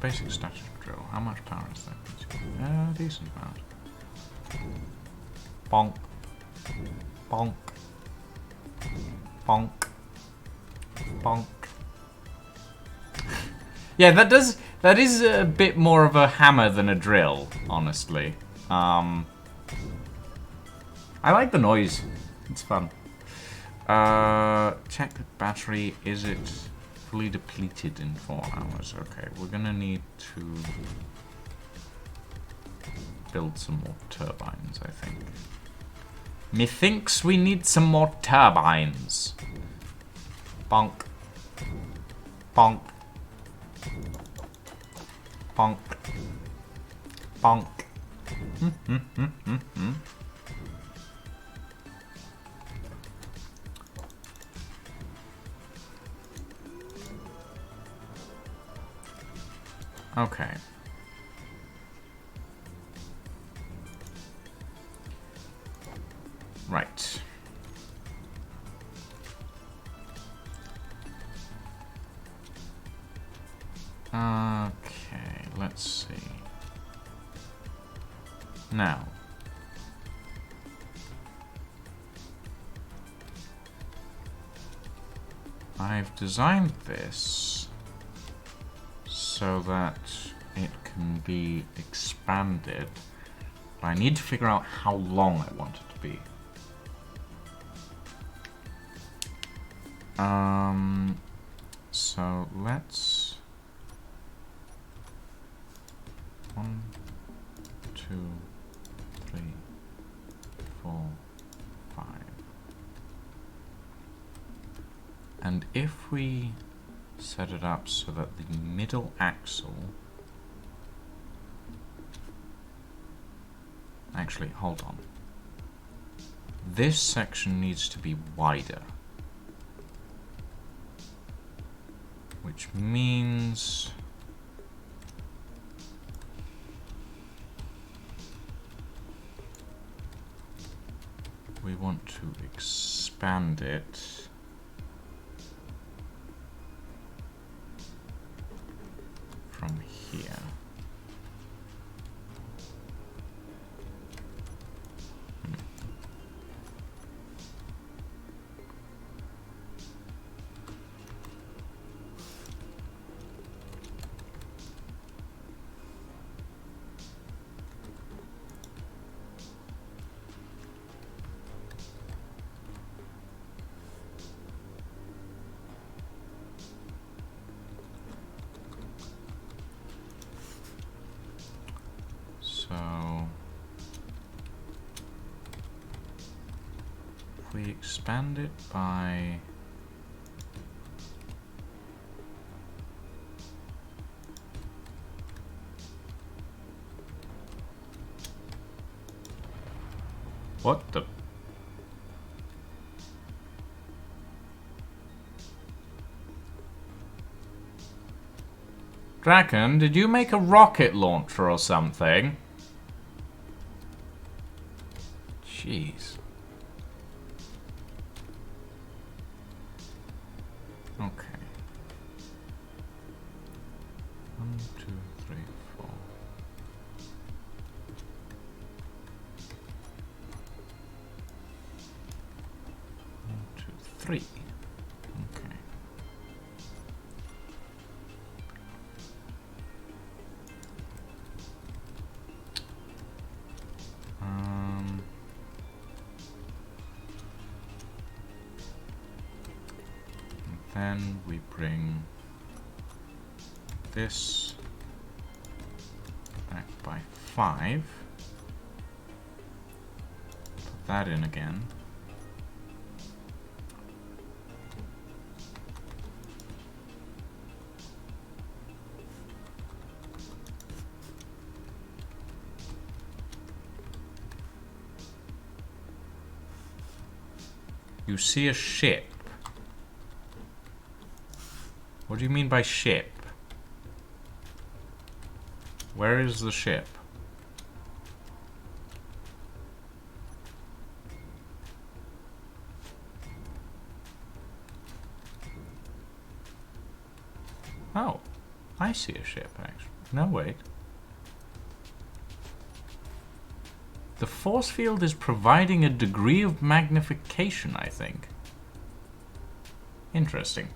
Basic static drill. How much power is that? Decent amount. Bonk. Bonk. Bonk. Bonk. Yeah, that is a bit more of a hammer than a drill, honestly. I like the noise. It's fun. Check the battery. Is it fully depleted in 4 hours? Okay, we're gonna need to build some more turbines, I think. Methinks we need some more turbines. Bonk. Bonk. Bonk. Bonk. Okay. Right. Okay, let's see. Now. I've designed this so that it can be expanded, but I need to figure out how long I want it to be. So let's 1, 2, 3, 4, 5. And if we set it up so that the middle axle... Actually, hold on. This section needs to be wider. Which means... we want to expand it from here. So if we expand it by what the Draken, did you make a rocket launcher or something? Jeez. Okay. 1, 2, 3, 4. 1, 2, 3. Okay. Then we bring this back by 5. Put that in again. You see a ship. What do you mean by ship? Where is the ship? Oh, I see a ship, actually. No, wait. The force field is providing a degree of magnification, I think. Interesting.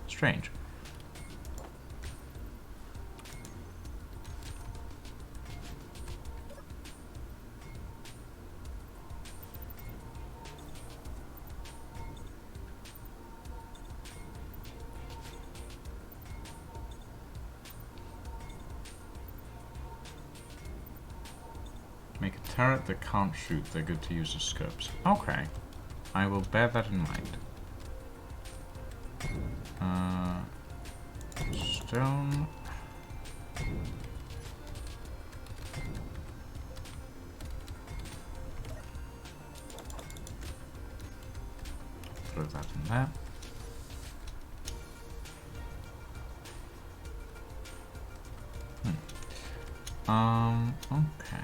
Strange. Make a turret that can't shoot. They're good to use as scopes. Okay. I will bear that in mind. Stone. Throw that in there. Okay.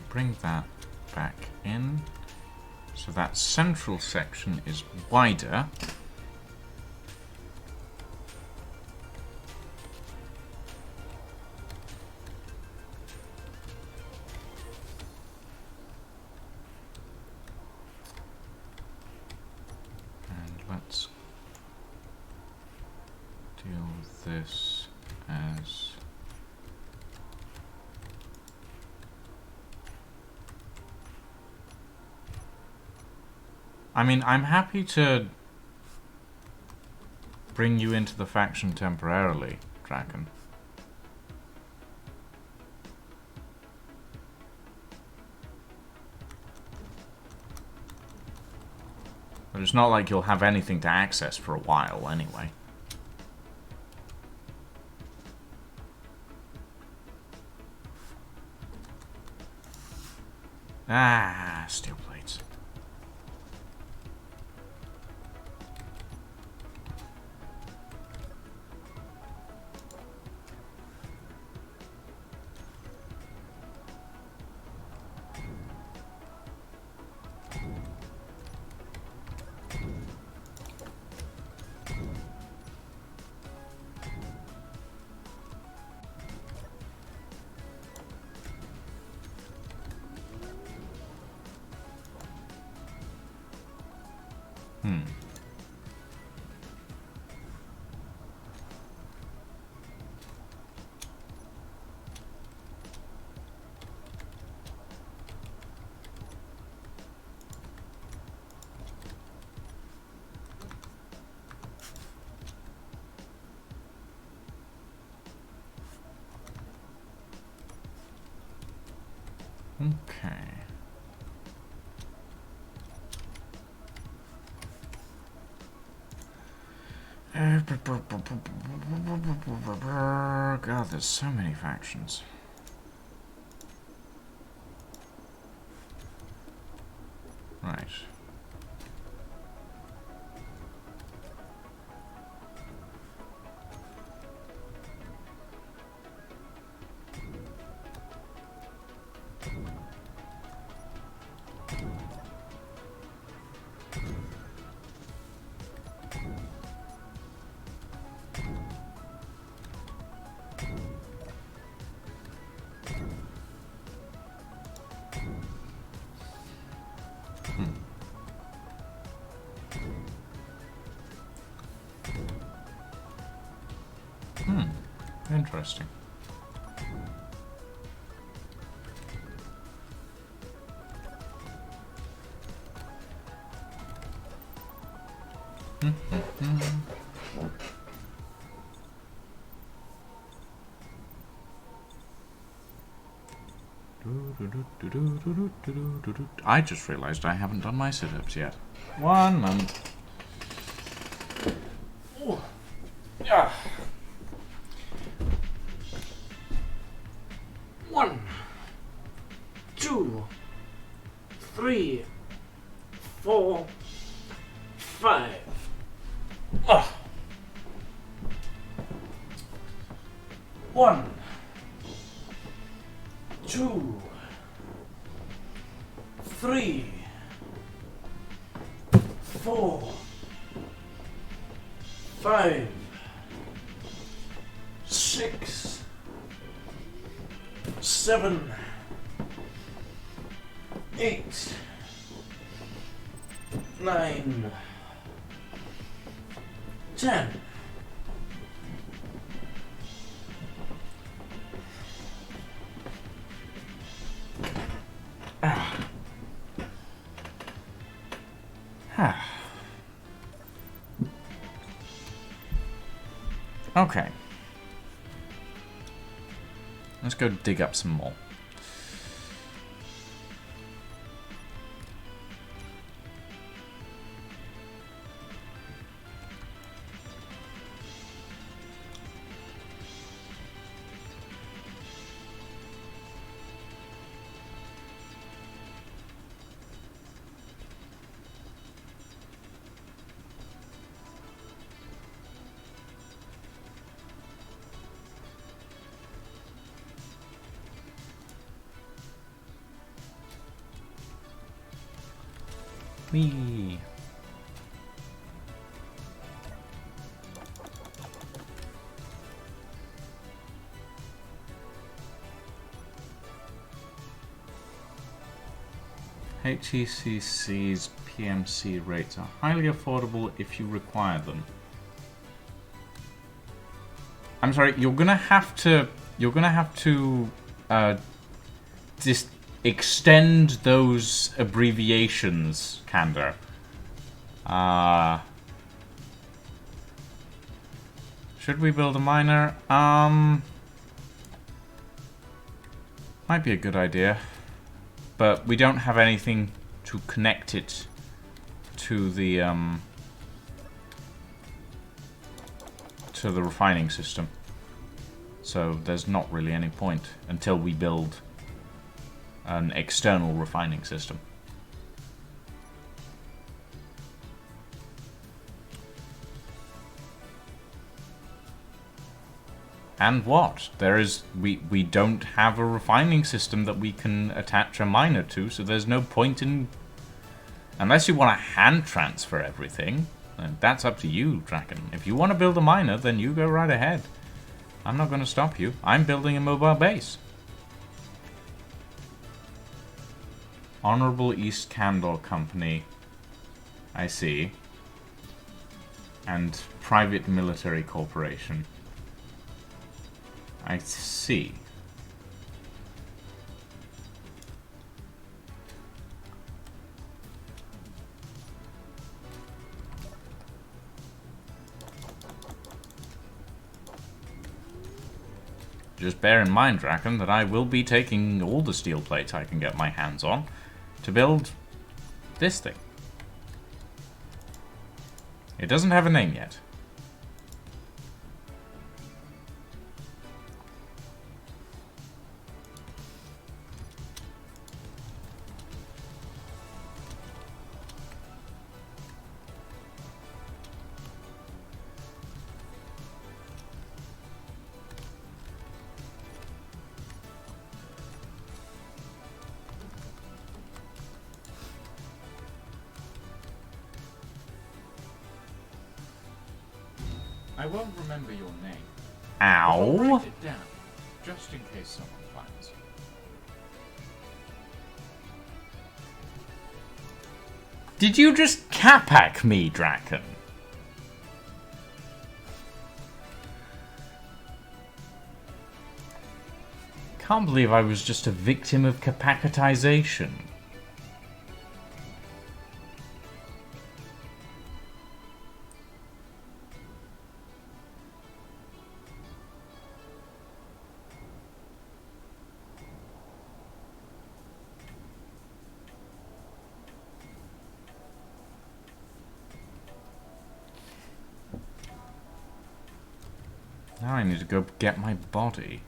Bring that back in. So that central section is wider. Let's deal with this as I mean, I'm happy to bring you into the faction temporarily, Draken. But it's not like you'll have anything to access for a while, anyway. Ah, steel plates. Okay. God, there's so many factions. Right. Interesting. I just realized I haven't done my sit-ups yet. 1 moment. Oh. Yeah.
1, 2, 3, 4, 5.
Oh.
1, 2, 3, 4, 5, 6, 7, 8, 9, 10.
Okay. Let's go dig up some more. Whee! HECC's PMC rates are highly affordable if you require them. I'm sorry, you're gonna have to just extend those abbreviations, Candor. Should we build a miner? Might be a good idea. But we don't have anything to connect it to the refining system. So there's not really any point until we build an external refining system. And what? We don't have a refining system that we can attach a miner to, so there's no point in... Unless you want to hand transfer everything, then that's up to you, Draken. If you want to build a miner, then you go right ahead. I'm not going to stop you. I'm building a mobile base. Honorable East Candor Company. I see. And Private Military Corporation. I see. Just bear in mind, Draken, that I will be taking all the steel plates I can get my hands on to build this thing. It doesn't have a name yet. I won't remember your name. I'll
Ow!
write it down, just in case someone finds it. Did you just capac me, Draken? Can't believe I was just a victim of capacitization. Now I need to go get my body.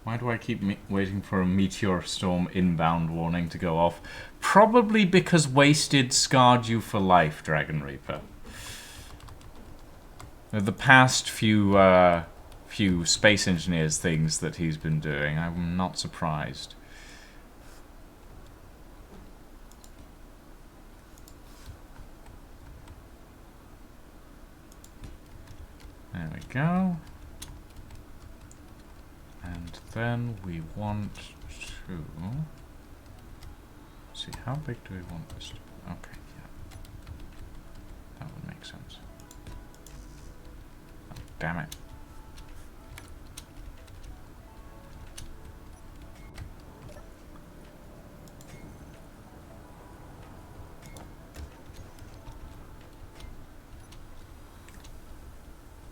Why do I keep waiting for a meteor storm inbound warning to go off? Probably because Wasted scarred you for life, Dragon Reaper. The past few Space Engineers things that he's been doing, I'm not surprised. There we go. And then we want to... see, how big do we want this to be? Okay, yeah. That would make sense. Oh, damn it.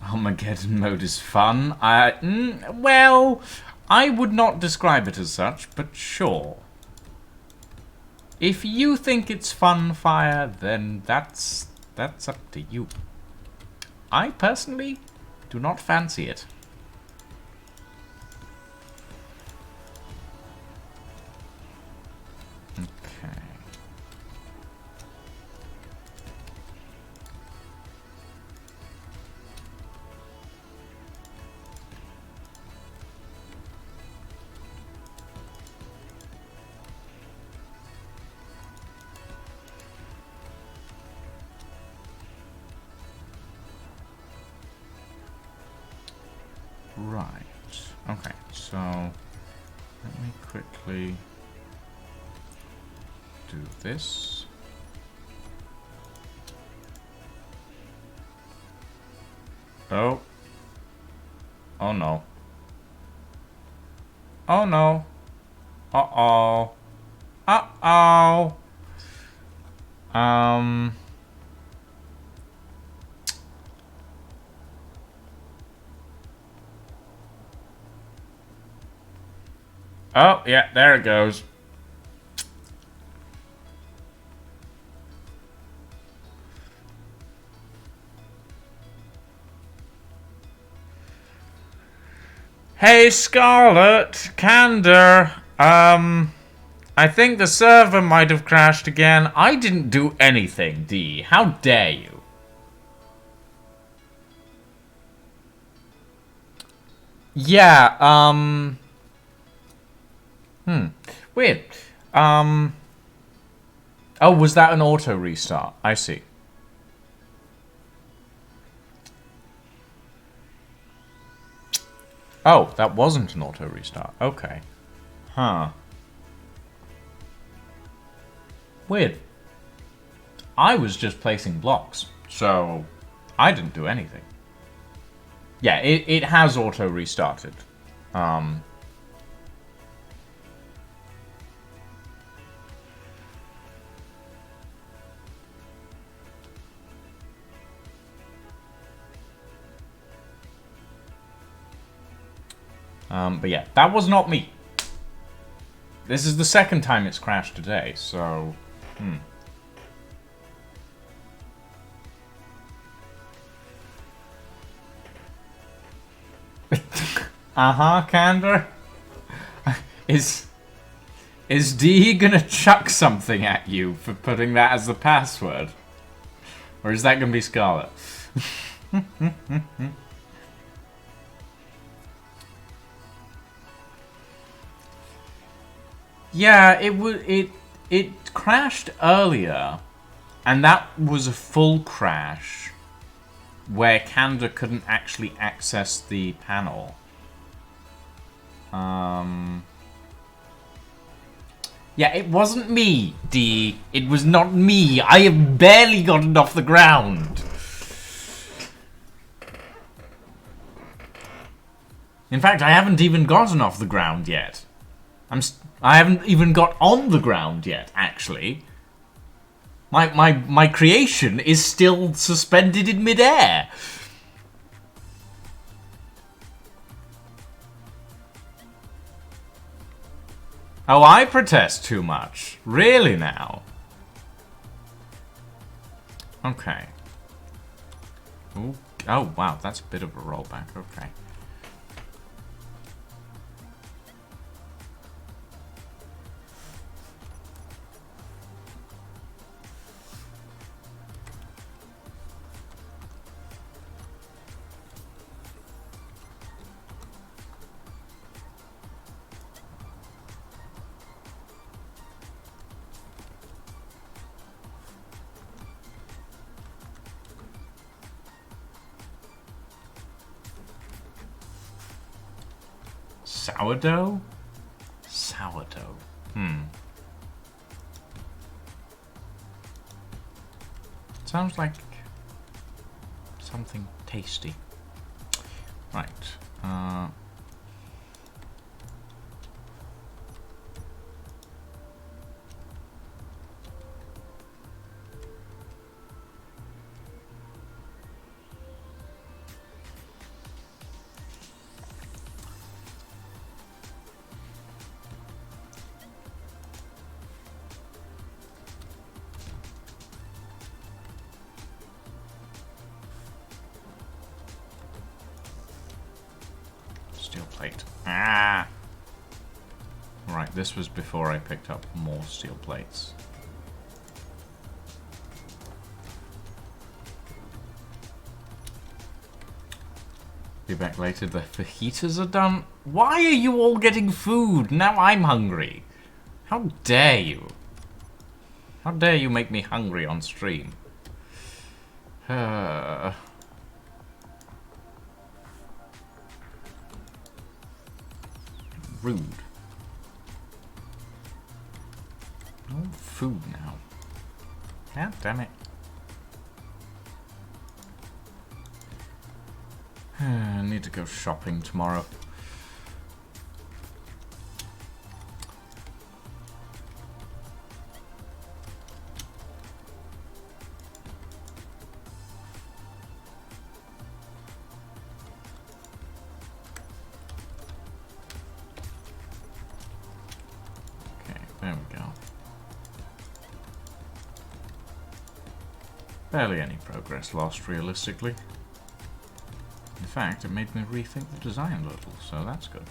Armageddon mode is fun. Well, I would not describe it as such, but sure. If you think it's fun fire, then that's up to you. I personally do not fancy it. Okay. Right. Okay, so let me quickly do this. Oh. Oh no. Oh no. Uh-oh. Uh-oh. Oh, yeah, there it goes. Hey, Scarlet, Candor, I think the server might have crashed again. I didn't do anything, D. How dare you? Yeah, weird. Oh, was that an auto restart? I see. Oh, that wasn't an auto restart. Okay. Huh. Weird. I was just placing blocks, so I didn't do anything. Yeah, it has auto restarted. But yeah, that was not me. This is the second time it's crashed today, so... Uh-huh, Candor. Is D gonna chuck something at you for putting that as the password? Or is that gonna be Scarlet? Yeah, it crashed earlier, and that was a full crash where Candor couldn't actually access the panel. Yeah, it wasn't me, D. It was not me. I have barely gotten off the ground. In fact, I haven't even gotten off the ground yet. I haven't even got on the ground yet, actually. My creation is still suspended in midair. Oh, I protest too much. Really now? Okay. Ooh. Oh, wow, that's a bit of a rollback. Okay. Sourdough? Sourdough. Sounds like something tasty. Right. Steel plate. Ah! Right, this was before I picked up more steel plates. Be back later. The fajitas are done. Why are you all getting food? Now I'm hungry. How dare you? How dare you make me hungry on stream? Rude. No food now. God damn it. I need to go shopping tomorrow. Okay, there we go. Barely any progress lost, realistically. In fact, it made me rethink the design a little, so that's good.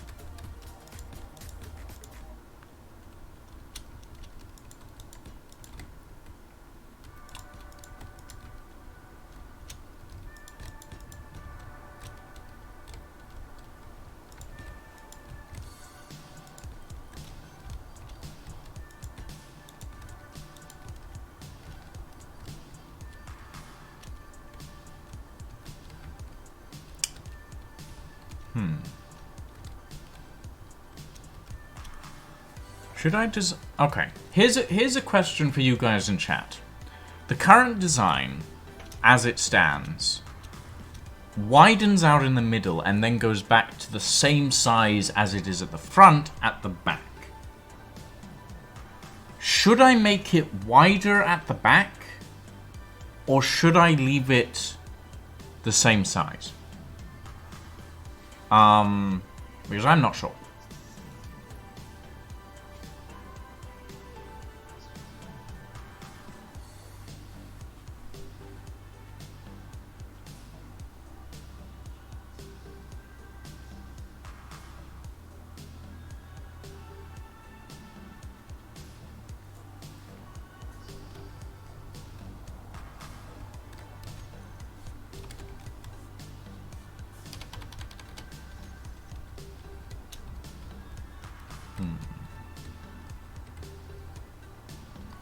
Should I just... Okay, here's a question for you guys in chat. The current design, as it stands, widens out in the middle and then goes back to the same size as it is at the front at the back. Should I make it wider at the back? Or should I leave it the same size? Because I'm not sure.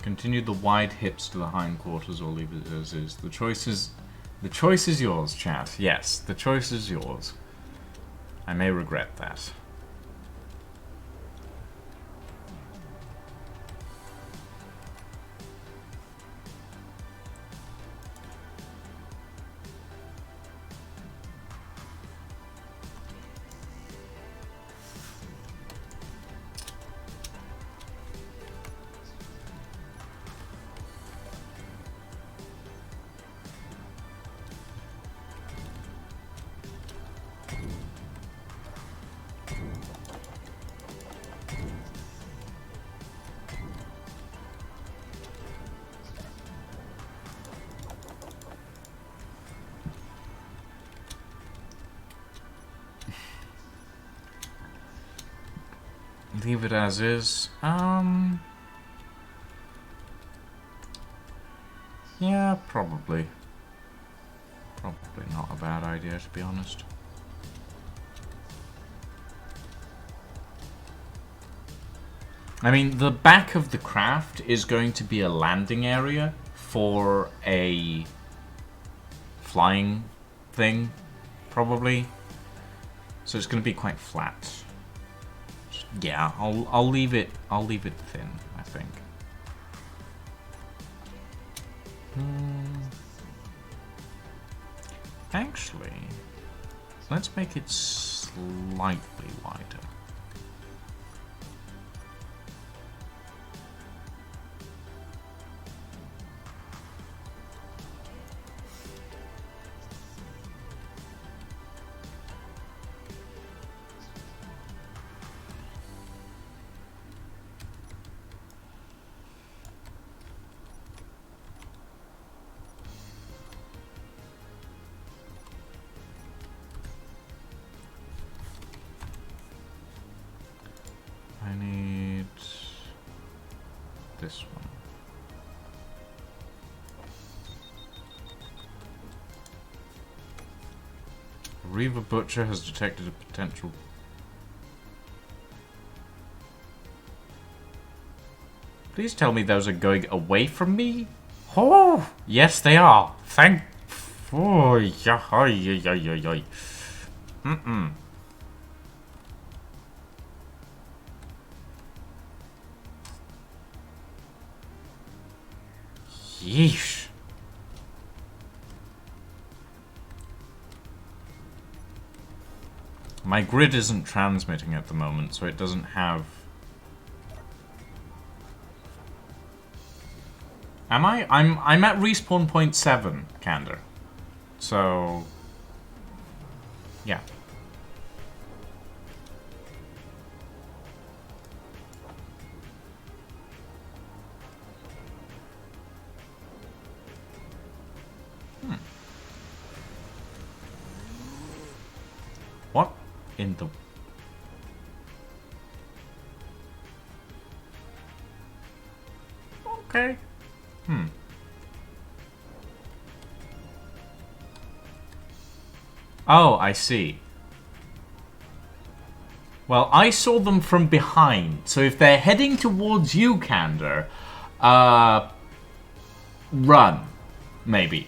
Continue the wide hips to the hindquarters or leave it as is. The choice is yours, chat. Yes, the choice is yours. I may regret that. Leave it as is. Yeah, probably. Probably not a bad idea, to be honest. I mean, the back of the craft is going to be a landing area for a flying thing, probably. So it's going to be quite flat. Yeah, I'll leave it. I'll leave it thin, I think. Actually, let's make it slightly wider. I need this one. Reaver Butcher has detected a potential. Please tell me those are going away from me? Oh, yes they are. Thank. Oh, yeah, yeah, yeah, yeah. Mm-mm. Yeesh. My grid isn't transmitting at the moment, so it doesn't have... Am I? I'm at respawn point 7, Candor. So... yeah. What in the... Okay. Oh, I see. Well, I saw them from behind, so if they're heading towards you, Candor, run. Maybe.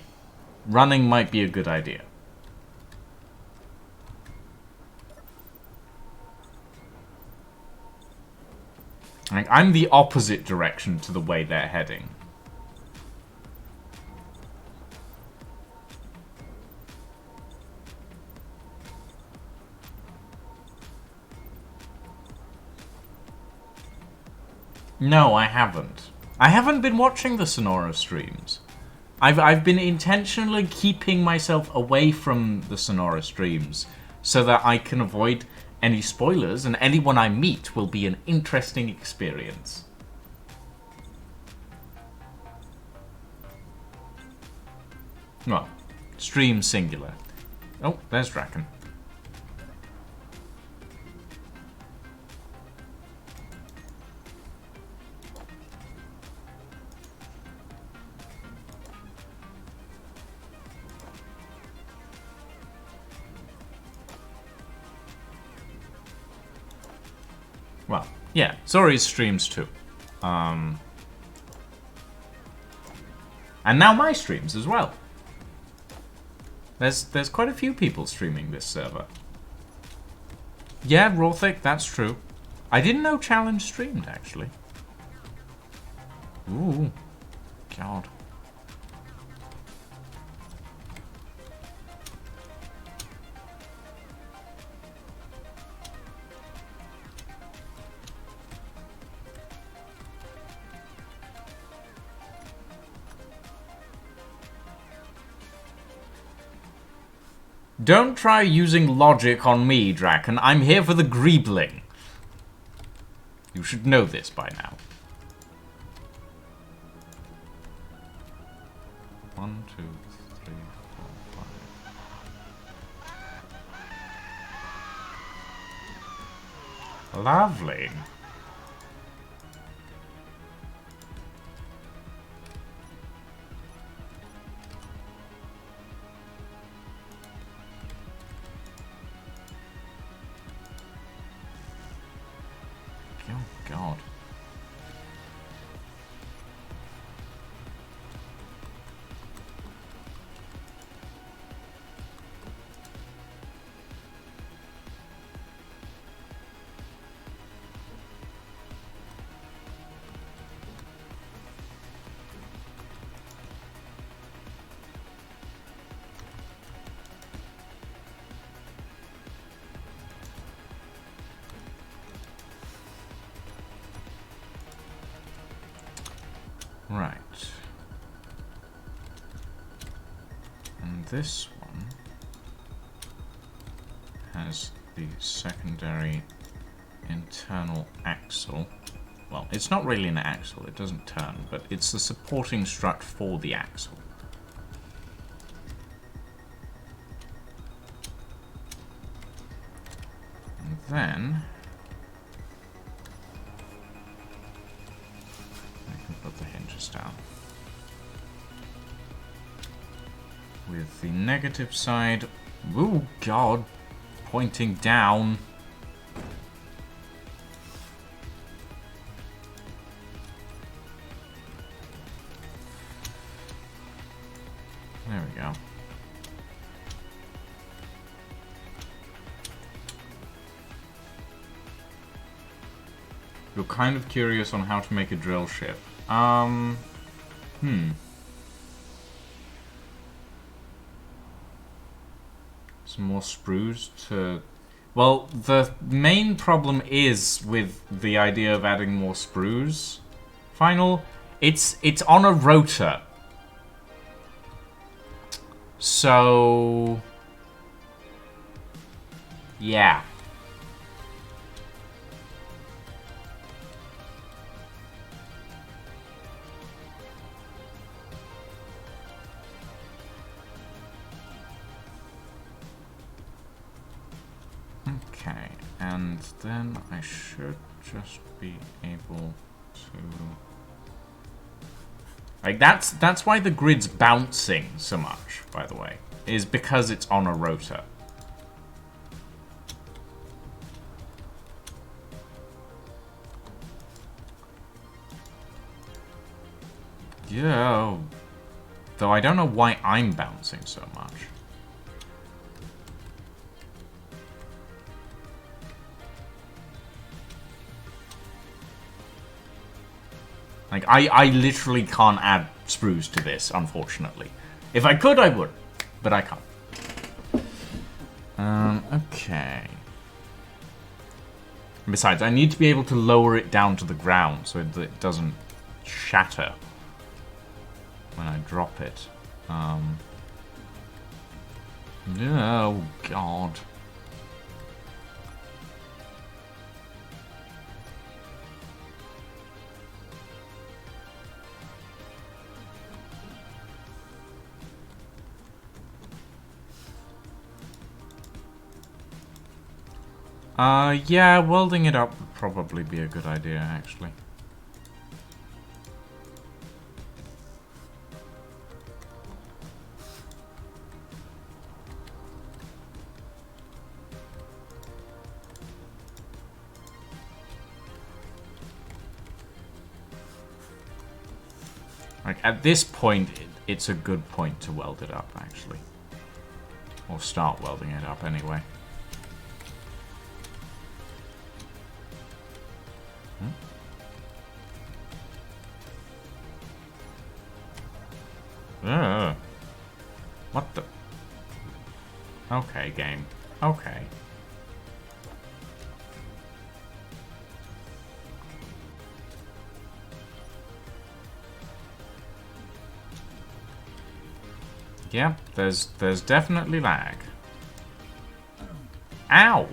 Running might be a good idea. Like, I'm the opposite direction to the way they're heading. No, I haven't. I haven't been watching the Sonora streams. I've been intentionally keeping myself away from the Sonora streams so that I can avoid any spoilers, and anyone I meet will be an interesting experience. Well, stream singular. Oh, there's Draken. Well, yeah, Zori's streams too. And now my streams as well. There's quite a few people streaming this server. Yeah, Rothic, that's true. I didn't know Challenge streamed, actually. Ooh. God. Don't try using logic on me, Draken. I'm here for the greebling. You should know this by now. 1, 2, 3, 4, 5. Lovely. Oh, God. Right. And this one has the secondary internal axle. Well, it's not really an axle, it doesn't turn, but it's the supporting strut for the axle. And then I can put the hinges down. With the negative side, oh god, pointing down. There we go. You're kind of curious on how to make a drill ship. Some more sprues to... Well, the main problem is with the idea of adding more sprues. Final, it's on a rotor. So... yeah. Okay, and then I should just be able to... Like, that's why the grid's bouncing so much, by the way, is because it's on a rotor. Yeah, though I don't know why I'm bouncing so much. Like, I literally can't add sprues to this, unfortunately. If I could, I would. But I can't. Okay. Besides, I need to be able to lower it down to the ground so that it doesn't shatter when I drop it. Oh, God. Yeah, welding it up would probably be a good idea, actually. Like, at this point, it's a good point to weld it up, actually. Or start welding it up, anyway. What the? Okay, game. Okay. Yeah, there's definitely lag. Ow!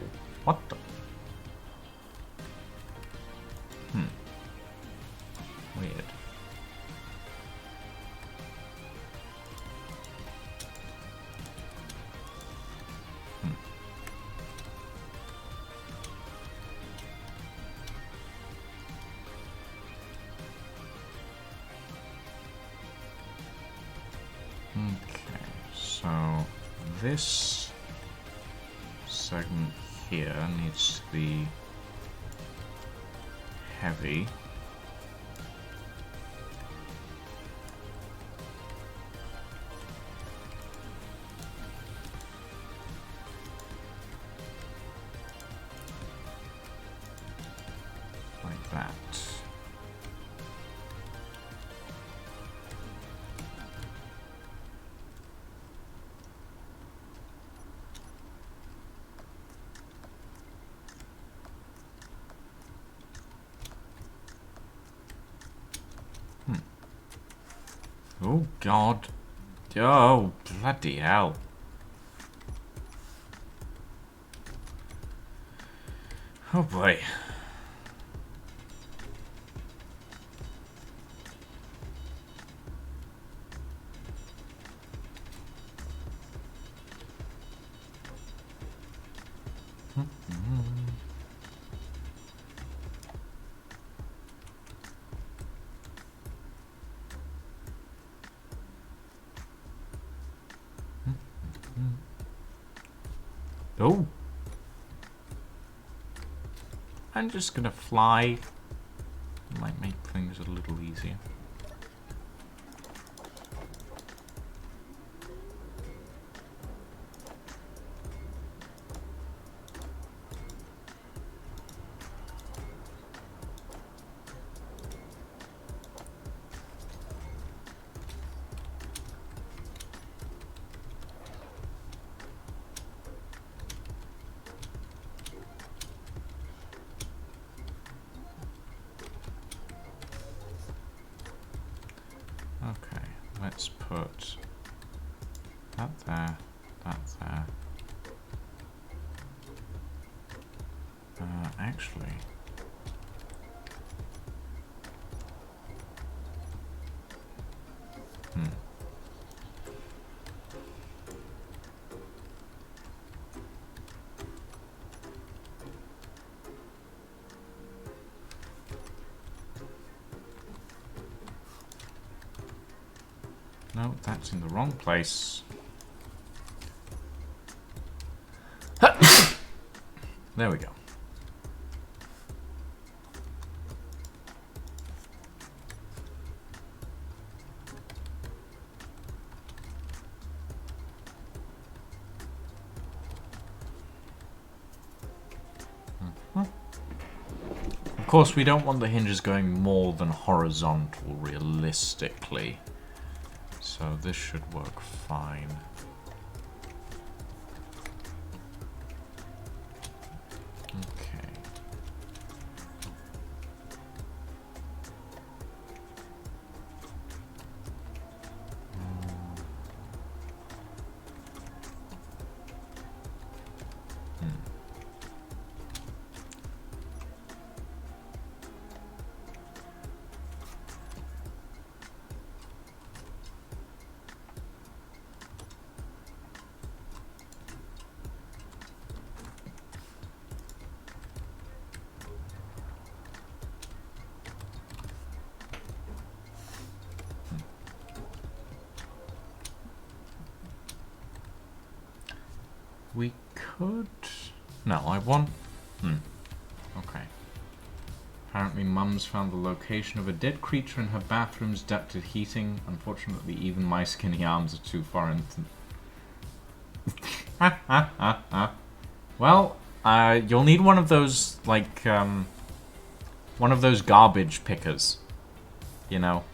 What the? Weird. Okay, so this segment here needs to be heavy. Like that. Oh, God. Oh, bloody hell. Oh, boy. Oh. I'm just gonna fly. Might make things a little easier. Okay, let's put that there, that there. Actually, no, that's in the wrong place. There we go. Of course, we don't want the hinges going more than horizontal, realistically. So this should work fine. Okay. We could... No, I want... Okay. Apparently Mum's found the location of a dead creature in her bathroom's ducted heating. Unfortunately, even my skinny arms are too far into... Well, you'll need one of those, like, one of those garbage pickers. You know?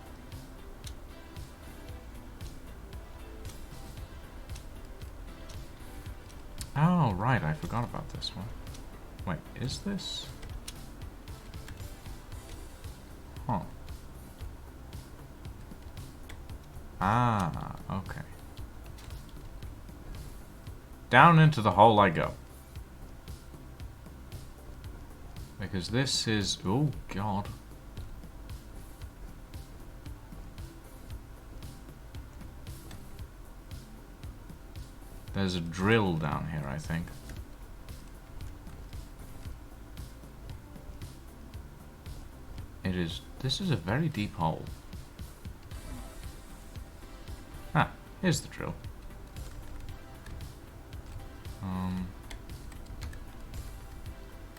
Oh, right, I forgot about this one. Wait, is this? Huh. Ah, okay. Down into the hole I go. Because this is... Oh, God. There's a drill down here, I think. It is... This is a very deep hole. Ah, here's the drill.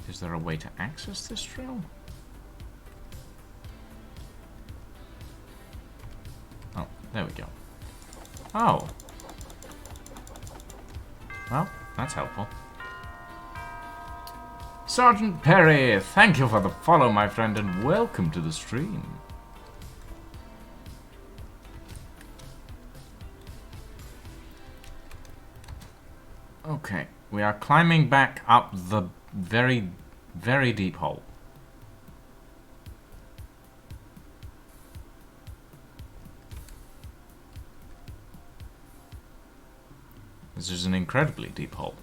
Is there a way to access this drill? Oh, there we go. Oh. Well, that's helpful. Sergeant Perry, thank you for the follow, my friend, and welcome to the stream. Okay, we are climbing back up the very, very deep hole. This is an incredibly deep hole.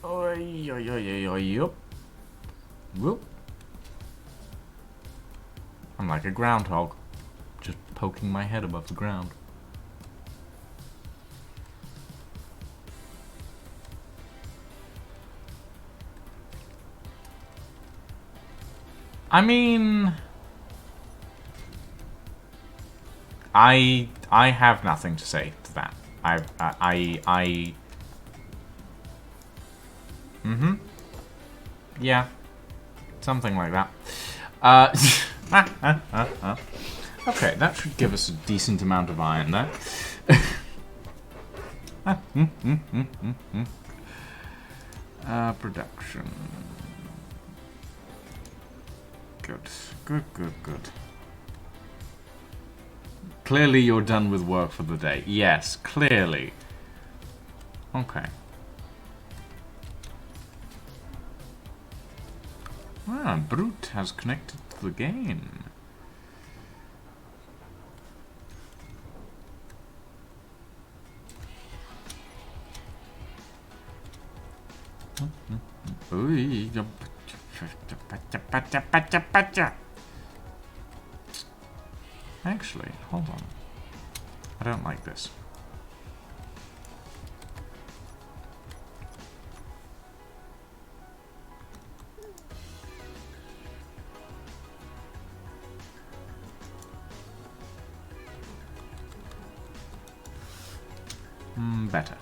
Oi, oi, oi, oi, oi, yup. Whoop. I'm like a groundhog, just poking my head above the ground. I mean, I have nothing to say to that. Yeah, something like that. Okay, that should give us a decent amount of iron there. Production. Good, good, good, good. Clearly you're done with work for the day. Yes, clearly. Okay. Ah, Brute has connected to the game. Actually, hold on. I don't like this. Better.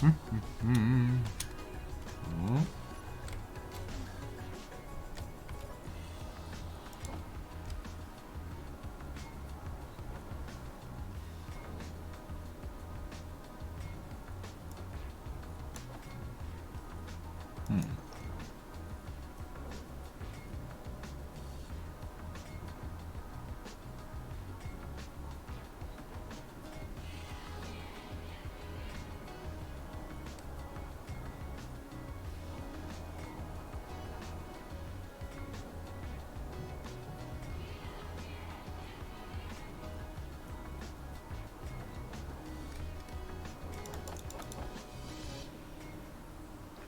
Oh.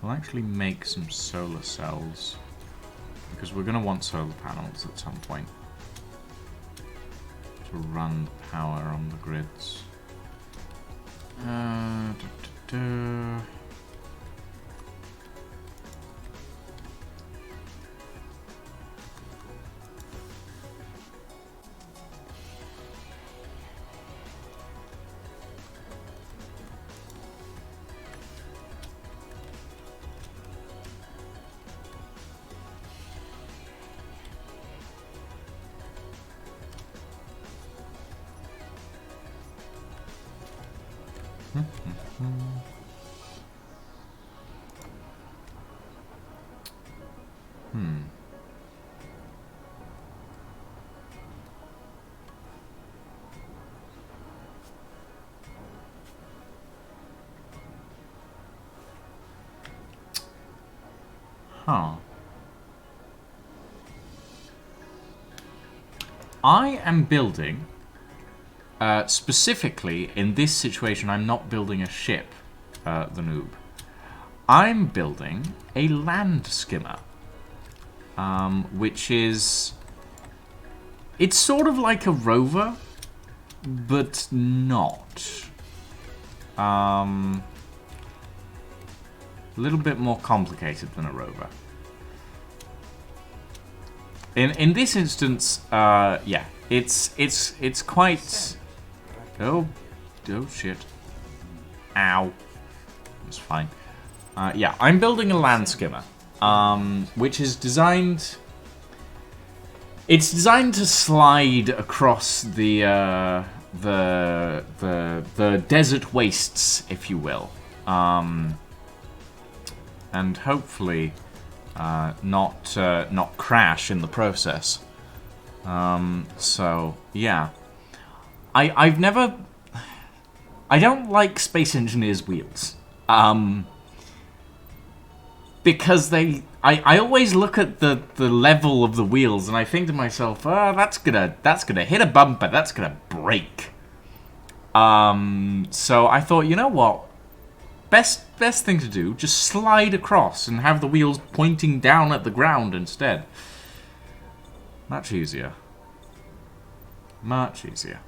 We'll actually make some solar cells, because we're going to want solar panels at some point to run power on the grids. Huh. I am building, specifically in this situation, I'm not building a ship, the noob. I'm building a land skimmer, which is, it's sort of like a rover, but not. A little bit more complicated than a rover. In this instance, yeah, it's quite. Oh shit! Ow! It's fine. Yeah, I'm building a land skimmer, which is designed. It's designed to slide across the desert wastes, if you will. And hopefully not crash in the process. So yeah, I don't like Space Engineer's wheels. because I always look at the level of the wheels and I think to myself, oh, that's gonna hit a bumper, that's gonna break. So I thought, you know what? Best thing to do, just slide across and have the wheels pointing down at the ground instead. Much easier. Much easier.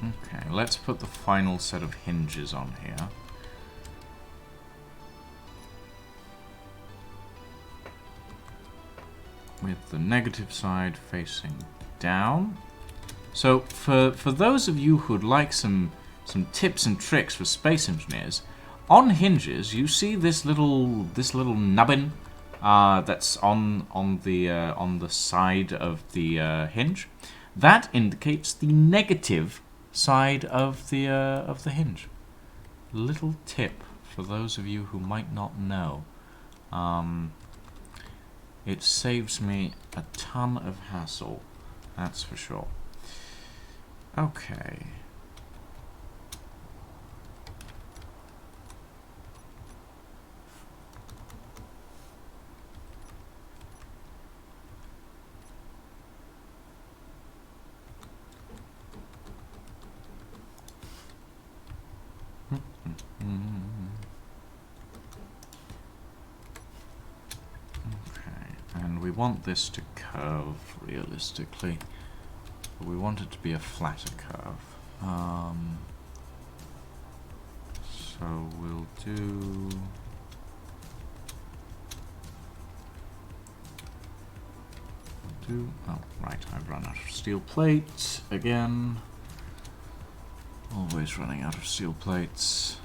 Okay, let's put the final set of hinges on here. With the negative side facing down. So for those of you who'd like some tips and tricks for space engineers, on hinges you see this little nubbin that's on the side of the hinge. That indicates the negative side of the hinge. Little tip for those of you who might not know. It saves me a ton of hassle, that's for sure. Okay. And we want this to curve realistically, but we want it to be a flatter curve. So we'll do... Oh, right, I've run out of steel plates again. Always running out of steel plates.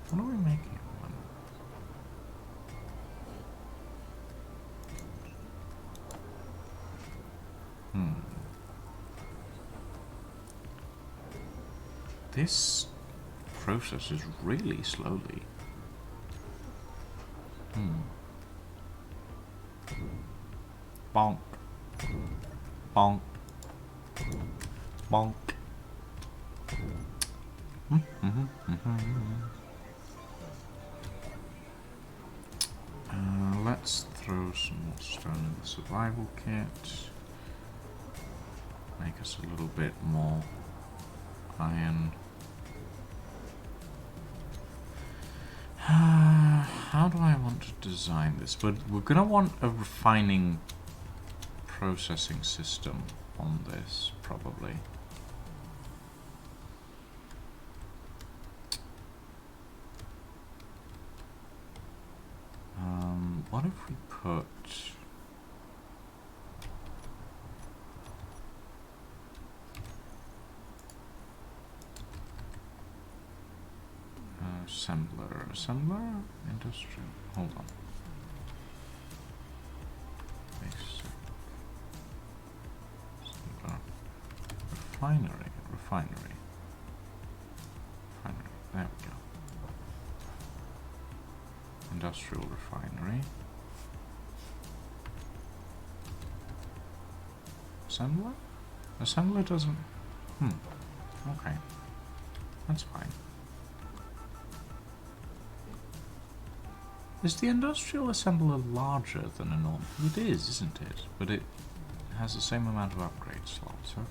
What are we making one? This processes really slowly. Bonk. Bonk. Bonk. Let's throw some more stone in the survival kit. Make us a little bit more iron. How do I want to design this? But we're going to want a refining processing system on this, probably. What if we put... Assembler, industrial, hold on. Basic. Assembler. Refinery, there we go. Industrial refinery. Assembler? Assembler doesn't... Okay. That's fine. Is the industrial assembler larger than a normal? It is, isn't it? But it has the same amount of upgrade slots. Okay.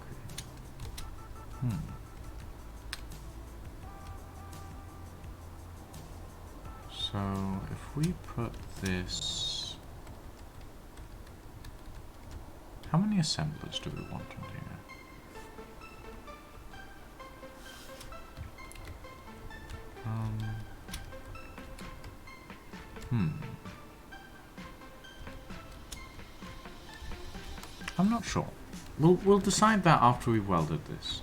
So, if we put this... How many assemblers do we want on here? I'm not sure. We'll decide that after we've welded this.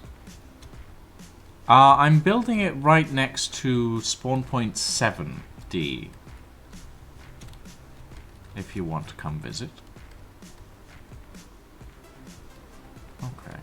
I'm building it right next to spawn point 7D. If you want to come visit. Okay.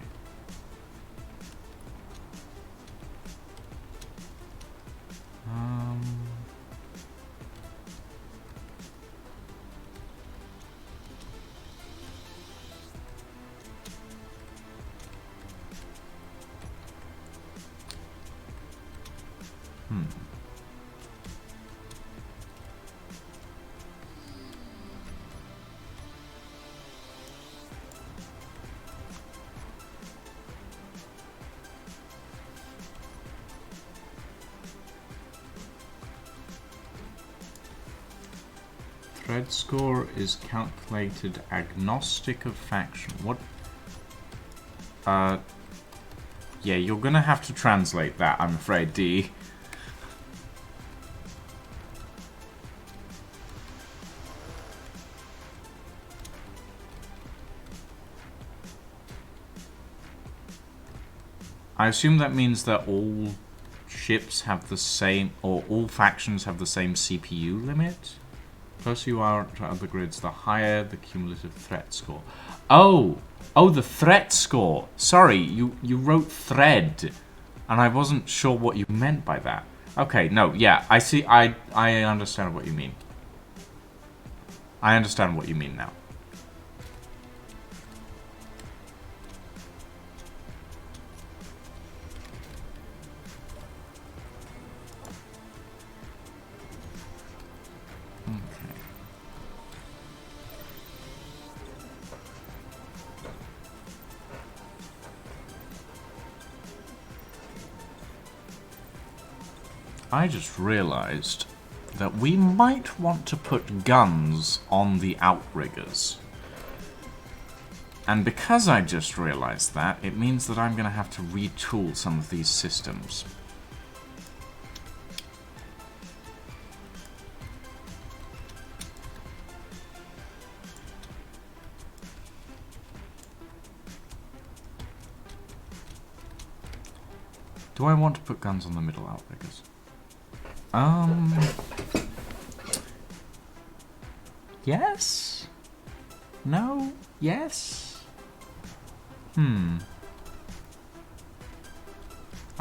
Thread score is calculated agnostic of faction. What? Yeah, you're gonna have to translate that, I'm afraid, D. I assume that means that all ships have the same, or all factions have the same CPU limit? The closer you are to other grids, the higher the cumulative threat score. Oh! Oh, the threat score! Sorry, you wrote thread, and I wasn't sure what you meant by that. Okay, no, yeah, I see, I understand what you mean. I understand what you mean now. I just realized that we might want to put guns on the outriggers. And because I just realized that, it means that I'm going to have to retool some of these systems. Do I want to put guns on the middle outriggers? Yes? No? Yes? I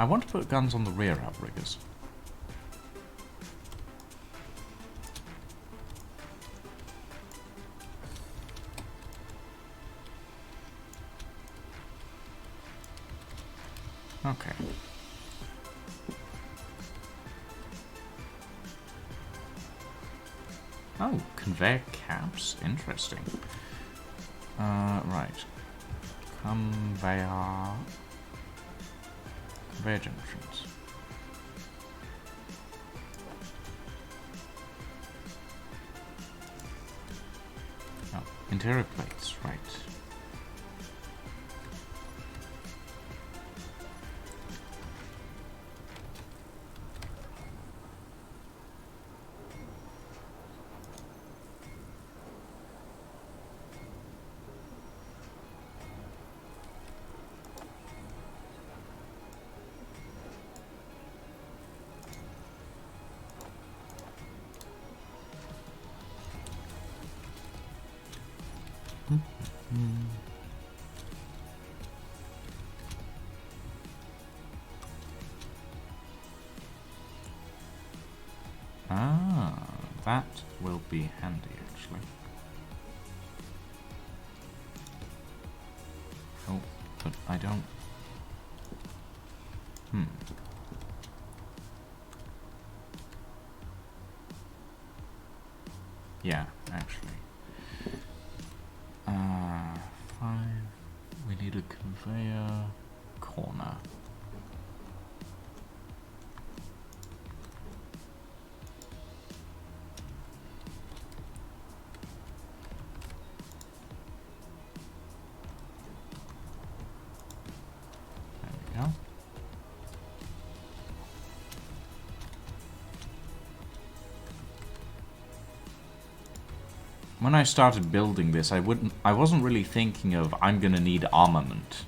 want to put guns on the rear outriggers. Okay. Oh, conveyor caps. Interesting. Right. Conveyor junctions. Oh, interior plates, right. Ah, That will be handy, actually. Oh, but I don't... Yeah, actually. 5. We need a conveyor corner. There we go. When I started building this, I wasn't really thinking of I'm gonna need armament.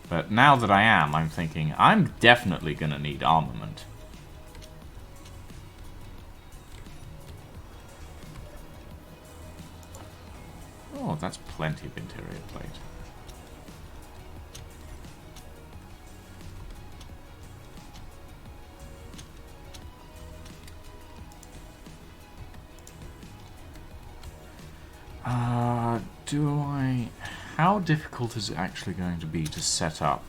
But now that I am, I'm thinking I'm definitely gonna need armament. Oh, that's plenty of interior plate. Do I... How difficult is it actually going to be to set up?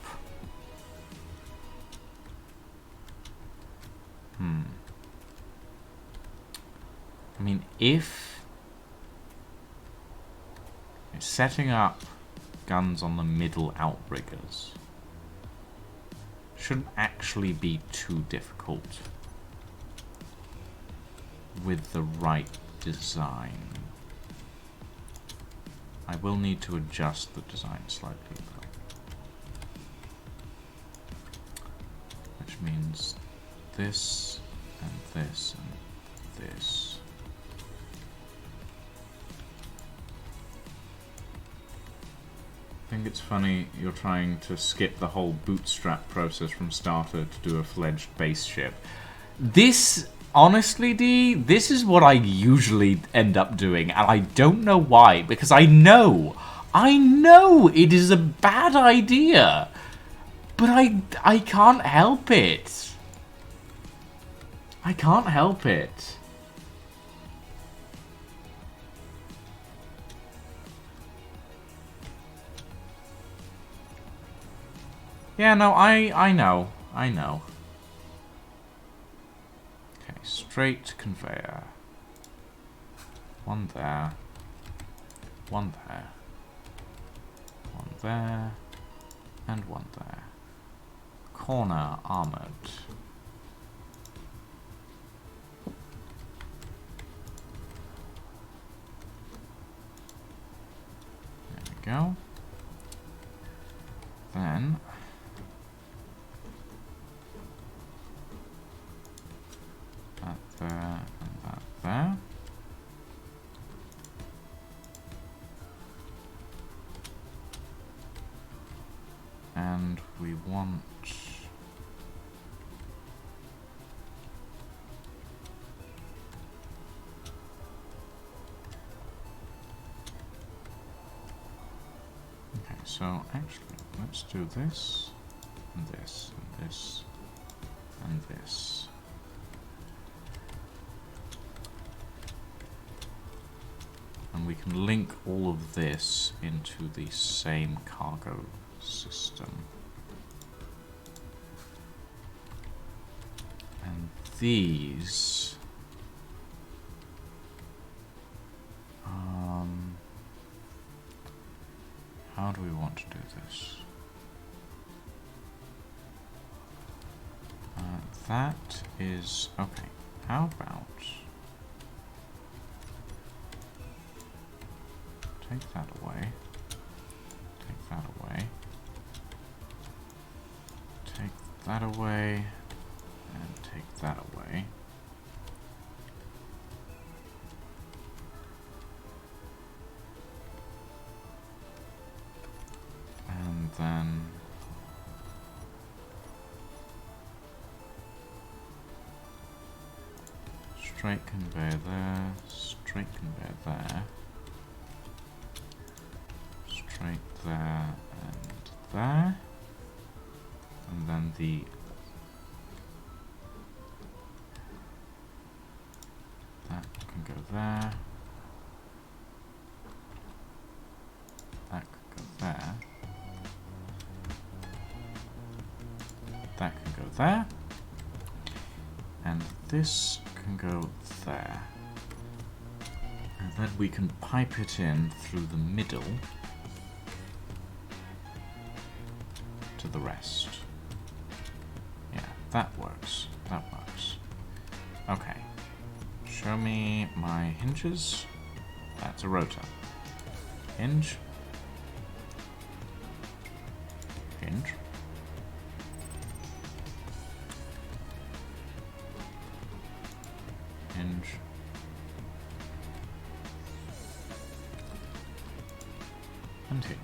I mean, if... setting up guns on the middle outriggers shouldn't actually be too difficult with the right design. I will need to adjust the design slightly, though. Which means this, and this, and this. I think it's funny you're trying to skip the whole bootstrap process from starter to do a fledged base ship. This... Honestly, D, this is what I usually end up doing, and I don't know why, because I know it is a bad idea, but I can't help it. I can't help it. Yeah, no, I know. Straight conveyor. One there. One there. One there. And one there. Corner armored. There we go. Then... there, and that there. And we want... Okay, so actually, let's do this, and this, and this, and this. And we can link all of this into the same cargo system. And these... how do we want to do this? That is... okay, how about... take that away. Take that away. Take that away. And take that away. And then... straight conveyor there. Straight conveyor there. Straight there and there, and then that can there. That could go there. That can go there. And this can go there. And then we can pipe it in through the middle to the rest. Yeah, that works. That works. Okay. Show me my hinges. That's a rotor. Hinge. Hinge. Hinge. And hinge.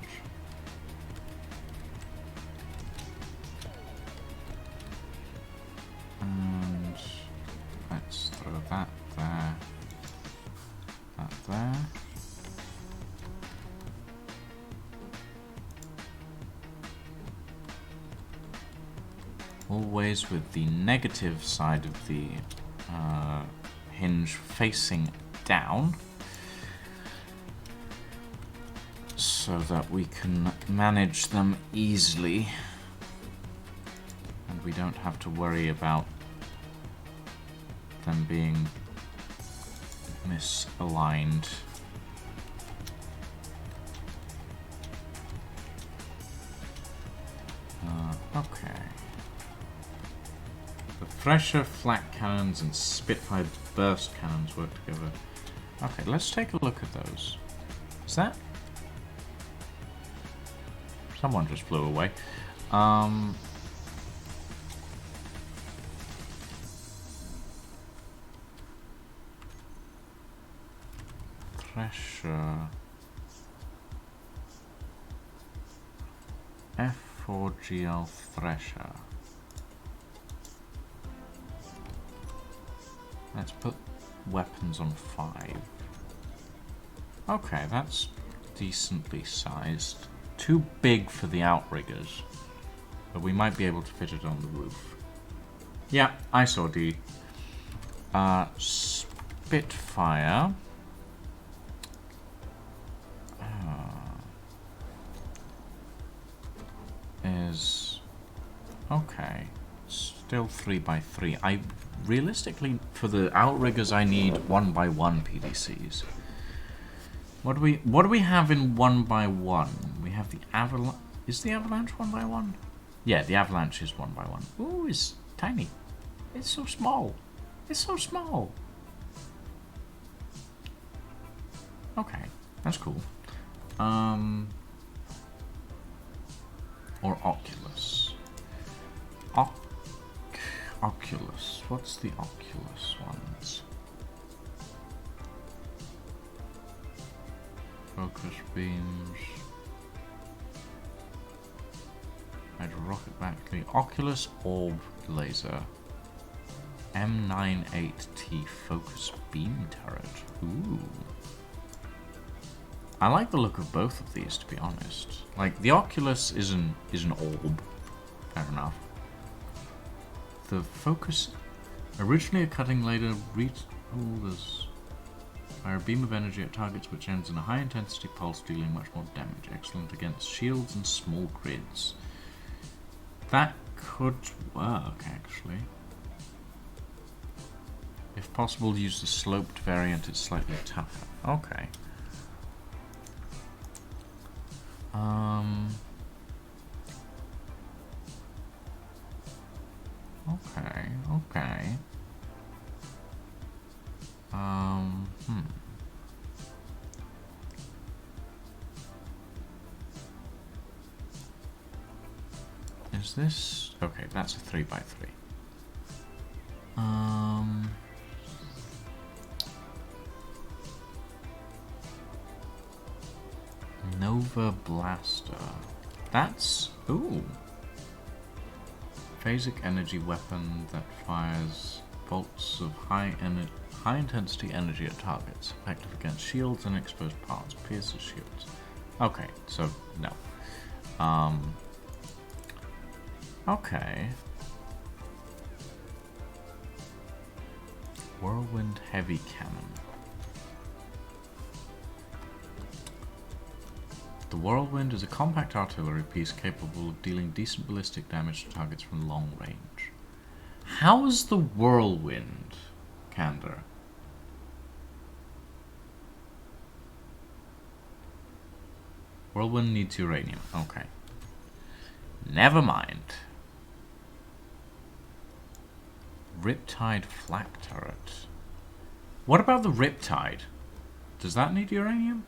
And let's throw that there. That there. Always with the negative side of the hinge facing down, so that we can manage them easily and we don't have to worry about them being misaligned. Okay. The Thresher, flak cannons, and Spitfire burst cannons work together. Okay, let's take a look at those. Is that? Someone just flew away. Thresher. F4GL Thresher. Let's put weapons on 5. Okay, that's decently sized. Too big for the outriggers, but we might be able to fit it on the roof. Yeah, I saw D. Spitfire. Is okay. Still 3x3. I realistically, for the outriggers, I need 1x1 PDCs. What do we have in 1x1? We have the avalanche. Is the avalanche 1x1? Yeah, the avalanche is 1x1. Ooh, it's tiny. It's so small. It's so small. Okay, that's cool. Or Oculus. Oculus. What's the Oculus ones? Focus beams. Hydro rocket battery. Oculus orb laser. M98T focus beam turret. Ooh. I like the look of both of these, to be honest. Like, the Oculus is an orb. Fair enough. The focus, originally a cutting laser, fire a beam of energy at targets which ends in a high intensity pulse, dealing much more damage. Excellent against shields and small grids. That could work, actually. If possible, use the sloped variant, it's slightly tougher. Okay. Okay. Is this... Okay, that's a 3x3. Nova Blaster. That's... Ooh. Phasic energy weapon that fires bolts of high intensity energy at targets. Effective against shields and exposed parts. Pierces shields. Okay, so no. Okay. Whirlwind heavy cannon. Whirlwind is a compact artillery piece capable of dealing decent ballistic damage to targets from long range. How is the Whirlwind, Candor? Whirlwind needs uranium. Okay. Never mind. Riptide flak turret. What about the Riptide? Does that need uranium?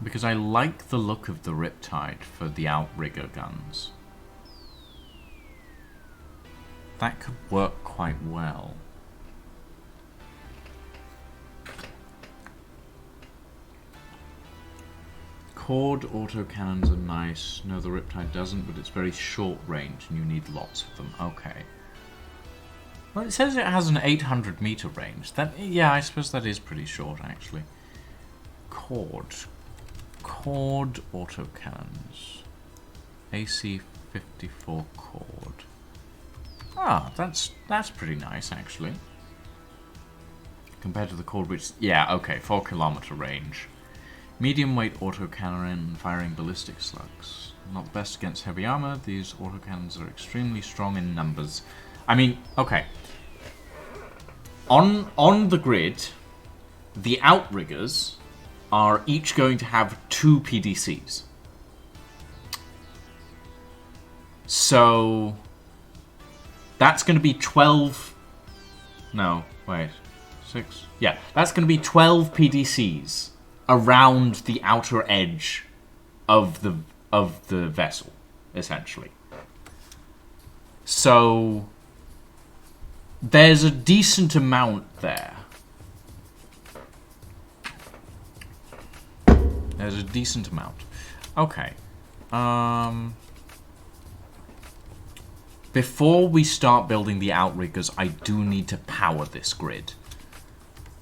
Because I like the look of the Riptide for the outrigger guns. That could work quite well. Cord autocannons are nice. No, the Riptide doesn't, but it's very short range and you need lots of them. Okay. Well, it says it has an 800 meter range. That, yeah, I suppose that is pretty short, actually. Cord autocannons. AC-54 cord. Ah, that's pretty nice, actually. Compared to the cord, which... Yeah, okay, 4 kilometer range. Medium weight autocannon firing ballistic slugs. Not the best against heavy armor. These autocannons are extremely strong in numbers. I mean, okay. On the grid, the outriggers are each going to have 2 PDCs. So that's going to be 12. No, wait. 6. Yeah, that's going to be 12 PDCs around the outer edge of the vessel, essentially. So there's a decent amount there. There's a decent amount. Okay. Before we start building the outriggers, I do need to power this grid.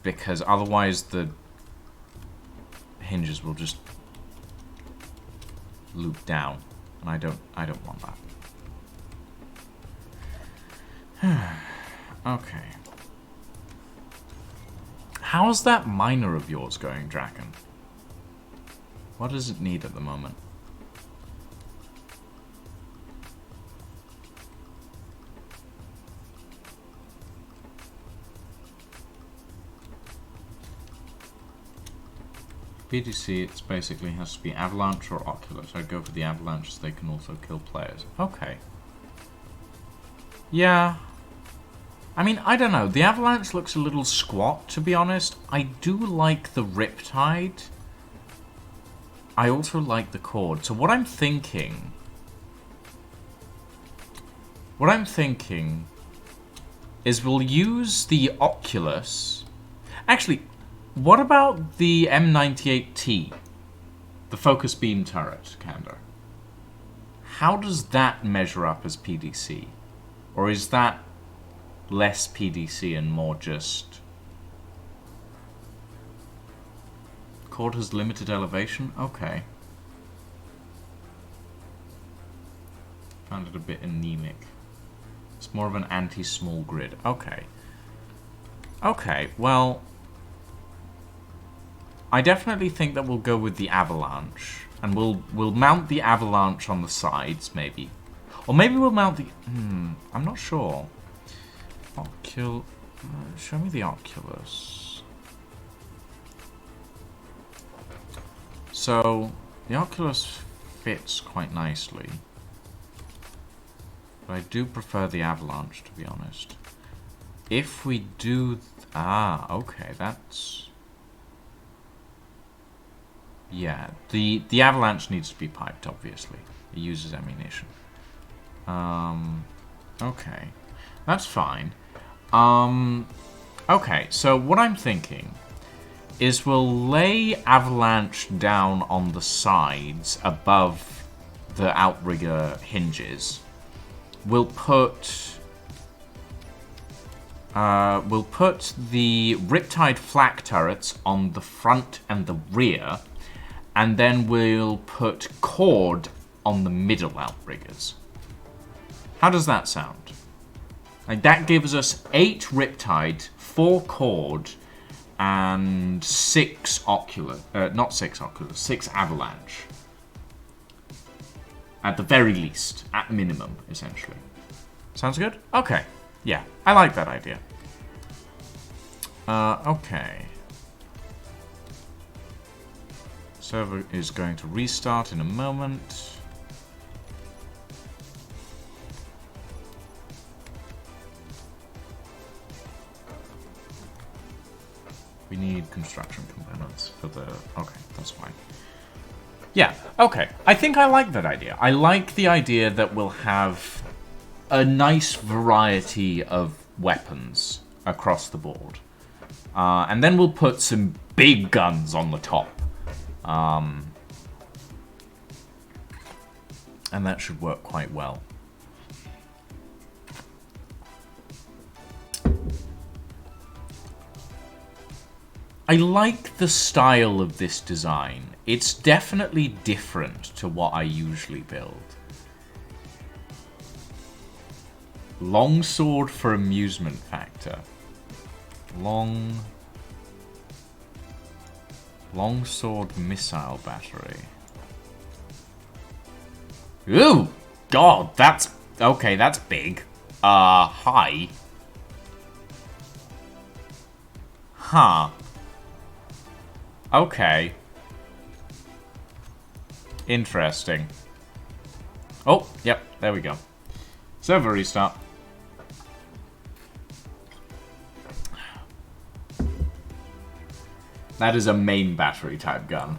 Because otherwise the hinges will just loop down. And I don't want that. Okay. How's that miner of yours going, Draken? What does it need at the moment? PDC, it's basically has to be Avalanche or Oculus. I'd go for the Avalanche so they can also kill players. Okay. Yeah. I mean, I don't know. The Avalanche looks a little squat, to be honest. I do like the Riptide. I also like the cord. So what I'm thinking is we'll use the Oculus. Actually, what about the M98T? The focus beam turret, Candor. How does that measure up as PDC? Or is that less PDC and more just... Cord has limited elevation? Okay. Found it a bit anemic. It's more of an anti-small grid. Okay. Okay, well... I definitely think that we'll go with the Avalanche. And we'll mount the Avalanche on the sides, maybe. Or maybe we'll mount the... I'm not sure. Show me the Oculus. So, the Oculus fits quite nicely. But I do prefer the Avalanche, to be honest. If we do... okay, that's... Yeah, the Avalanche needs to be piped, obviously. It uses ammunition. Okay. That's fine. Okay, so what I'm thinking is we'll lay Avalanche down on the sides above the outrigger hinges. We'll put the Riptide flak turrets on the front and the rear, and then we'll put cord on the middle outriggers. How does that sound? Like, that gives us 8 Riptide, 4 Cord, and 6 Oculus. Not 6 Oculus, 6 Avalanche. At the very least. At minimum, essentially. Sounds good? Okay. Yeah, I like that idea. Okay. Server is going to restart in a moment. We need construction components for the... Okay, that's fine. Yeah, okay. I think I like that idea. I like the idea that we'll have a nice variety of weapons across the board. And then we'll put some big guns on the top. And that should work quite well. I like the style of this design. It's definitely different to what I usually build. Longsword for amusement factor. Longsword missile battery. Ooh! God, that's... Okay, that's big. Hi. Huh. Okay. Interesting. Oh, yep, there we go. Server restart. That is a main battery type gun.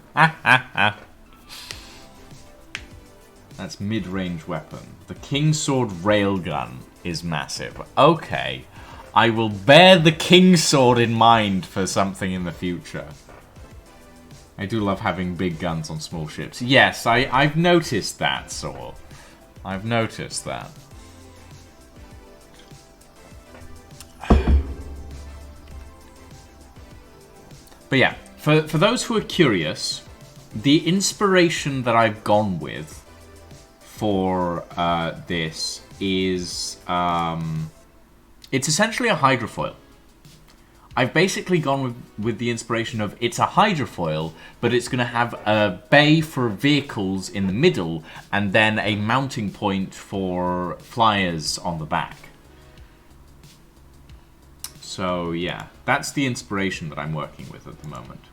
That's mid-range weapon. The Kingsword railgun is massive. Okay. I will bear the Kingsword in mind for something in the future. I do love having big guns on small ships. Yes, I've noticed that, Saul. I've noticed that. But yeah, for those who are curious, the inspiration that I've gone with for this is... it's essentially a hydrofoil. I've basically gone with the inspiration of it's a hydrofoil, but it's going to have a bay for vehicles in the middle and then a mounting point for flyers on the back. So yeah, that's the inspiration that I'm working with at the moment.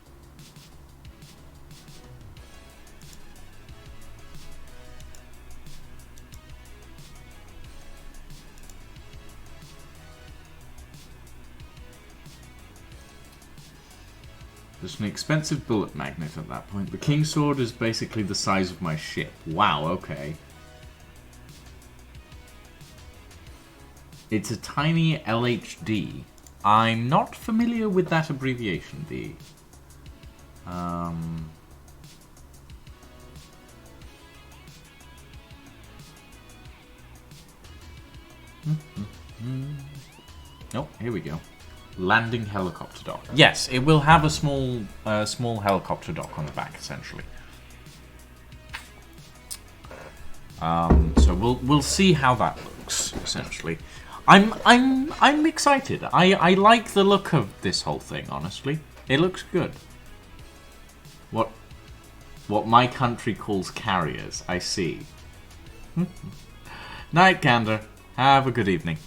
There's an expensive bullet magnet at that point. The Kingsword is basically the size of my ship. Wow, okay. It's a tiny LHD. I'm not familiar with that abbreviation, D. Oh, here we go. Landing helicopter dock. Yes, it will have a small helicopter dock on the back, essentially. So we'll see how that looks, essentially. I'm excited. I like the look of this whole thing, honestly. It looks good. What my country calls carriers, I see. Night, Gander. Have a good evening.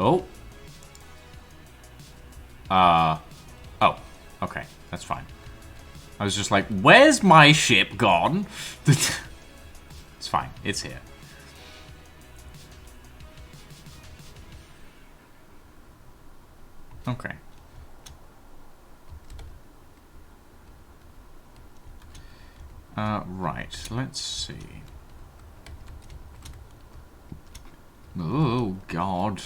Oh. Oh. Okay. That's fine. I was just like, where's my ship gone? It's fine. It's here. Okay. Right, let's see. Oh, God.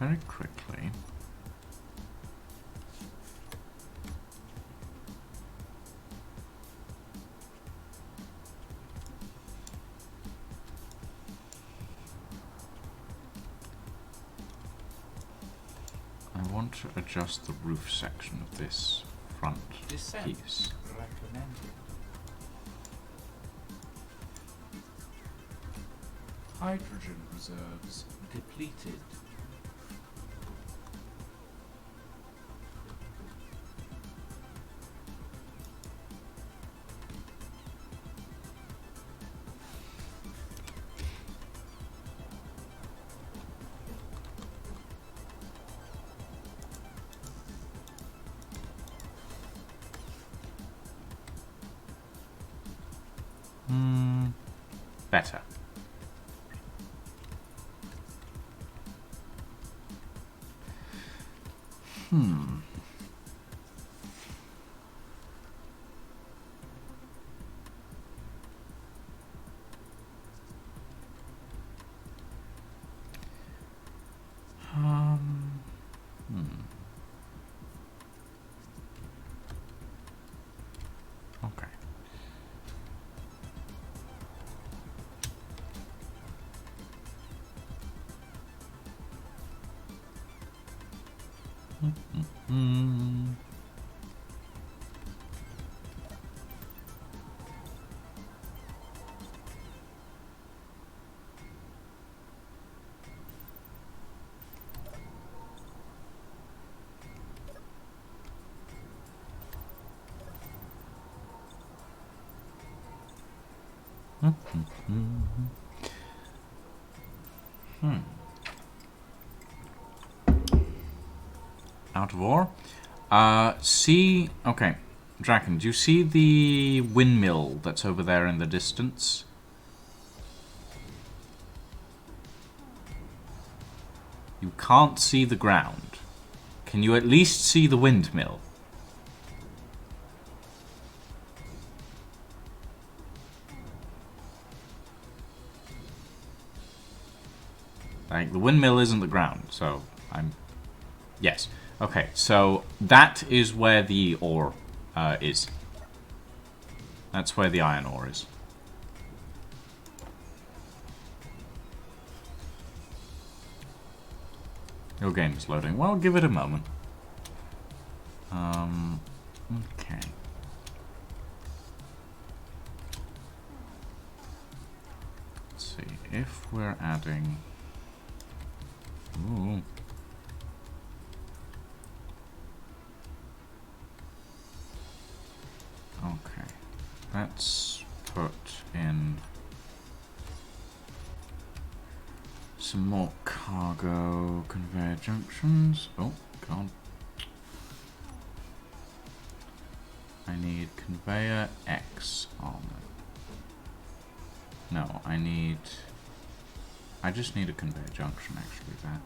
Very quickly. I want to adjust the roof section of this front
Descent
piece.
recommended. Hydrogen reserves depleted.
Better. Okay. Out of ore. See... Okay. Draken, do you see the windmill that's over there in the distance? You can't see the ground. Can you at least see the windmill? Like, the windmill isn't the ground, so I'm... Yes. Okay, so that is where the ore is. That's where the iron ore is. Your game is loading. Well, give it a moment. Okay. Let's see. If we're adding... Ooh. Okay. Let's put in some more cargo conveyor junctions. Oh, God. I need conveyor X on it. No, I just need a conveyor junction, actually, that.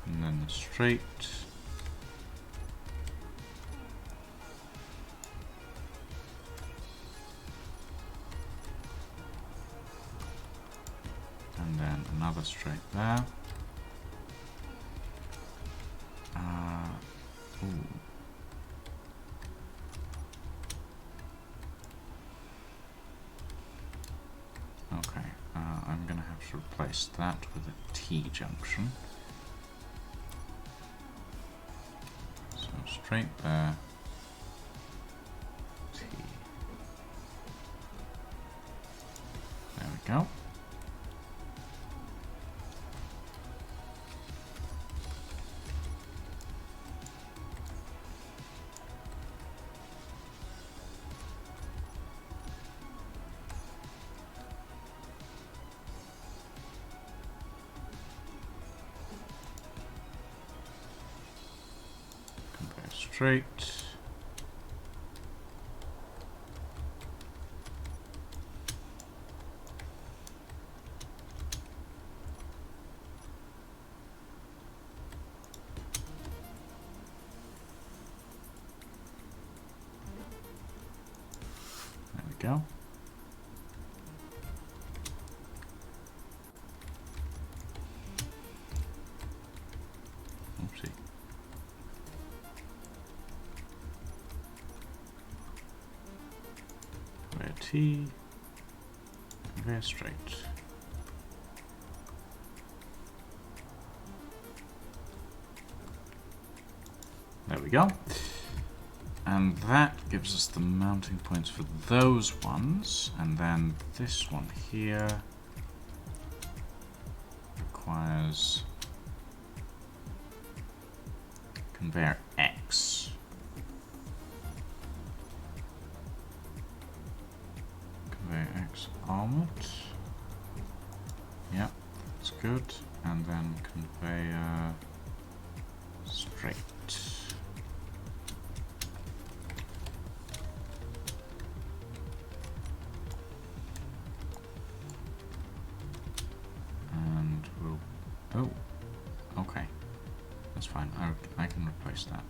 And then the straight. And then another straight there. Ooh. Okay, I'm gonna have to replace that with a T junction. So straight there. T. There we go. straight. There we go. Oopsie. Conveyor T. Conveyor straight. There we go. And that gives us the mounting points for those ones. And then this one here requires conveyor X. Conveyor X armored. Yep, that's good. And then conveyor straight. And we'll... Oh, okay. That's fine. I can replace that.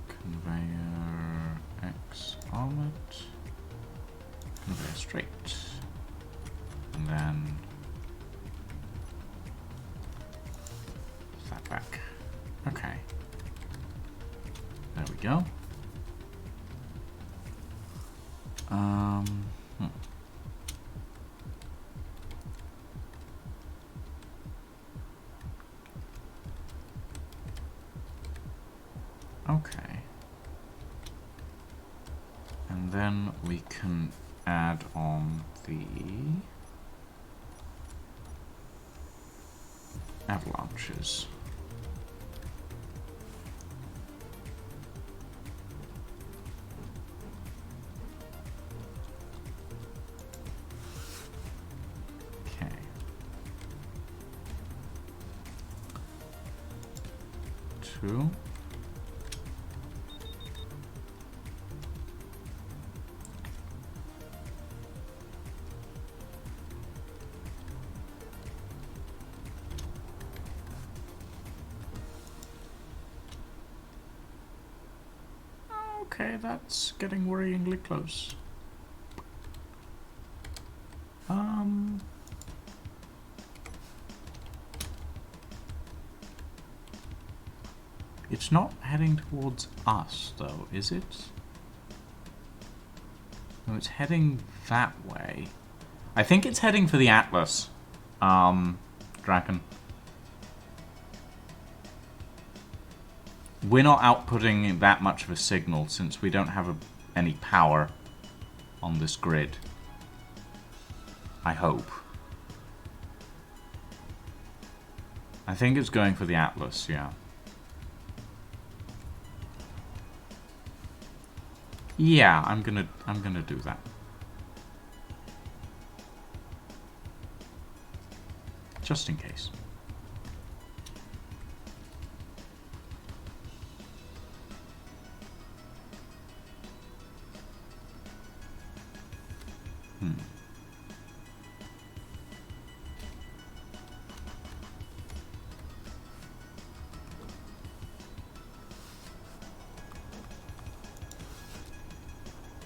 Conveyor X armored. Conveyor straight. And then that back. Okay. There we go. Okay. And then we can add on the avalanches. Okay. Two. Okay, that's getting worryingly close. It's not heading towards us, though, is it? No, it's heading that way. I think it's heading for the Atlas, Draken. We're not outputting that much of a signal since we don't have any power on this grid. I hope. I think it's going for the Atlas, yeah. Yeah, I'm gonna do that. Just in case.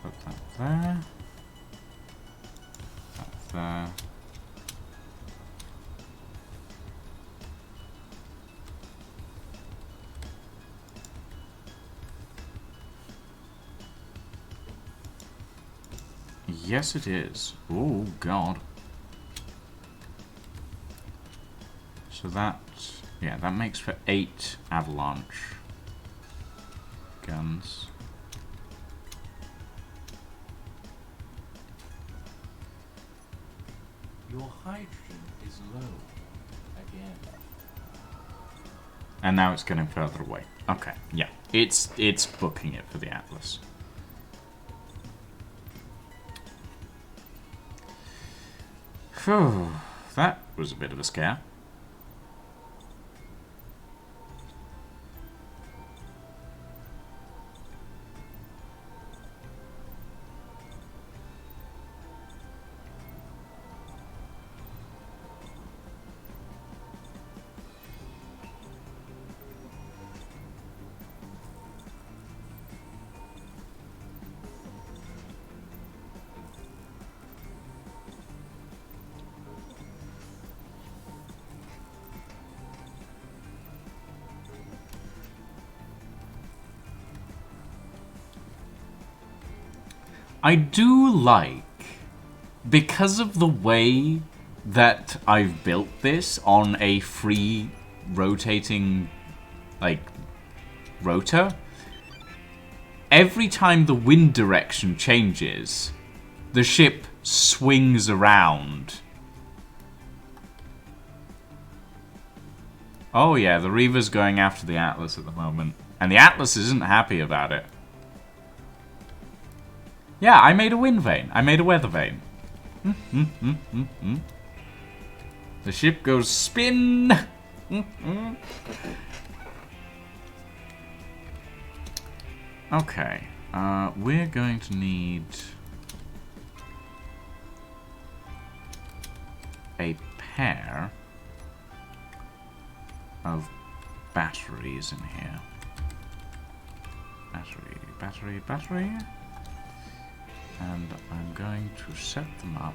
Put that there. That there. Yes, it is. Oh, God. So that, yeah, that makes for 8 avalanche guns.
Your hydrogen is low again.
And now it's getting further away. Okay, yeah. It's booking it for the Atlas. Phew, that was a bit of a scare. I do like, because of the way that I've built this on a free rotating, like, rotor, every time the wind direction changes, the ship swings around. Oh yeah, the Reaver's going after the Atlas at the moment. And the Atlas isn't happy about it. Yeah, I made a wind vane. I made a weather vane. The ship goes spin. Okay. We're going to need a pair of batteries in here. Battery. And I'm going to set them up.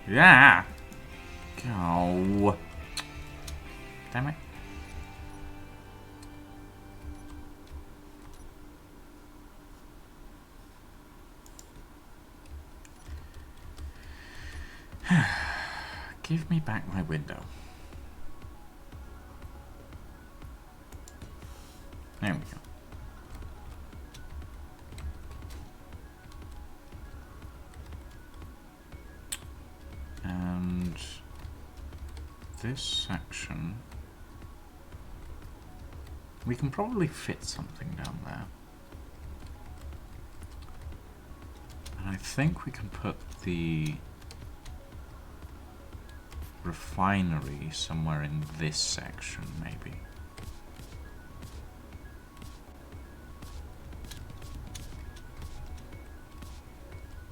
Yeah! Go. Damn it. Give me back my window. There we go. And this section, we can probably fit something down there. And I think we can put the refinery somewhere in this section, maybe.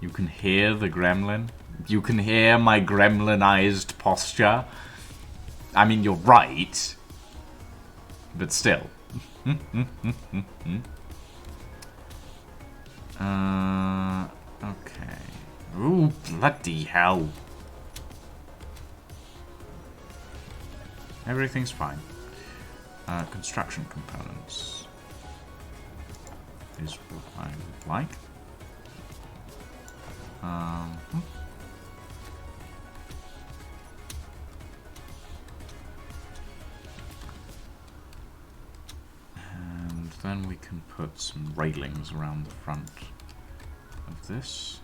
You can hear the gremlin. You can hear my gremlinized posture. I mean, you're right. But still. Okay. Ooh, bloody hell. Everything's fine. Construction components is what I would like. And then we can put some railings around the front of this.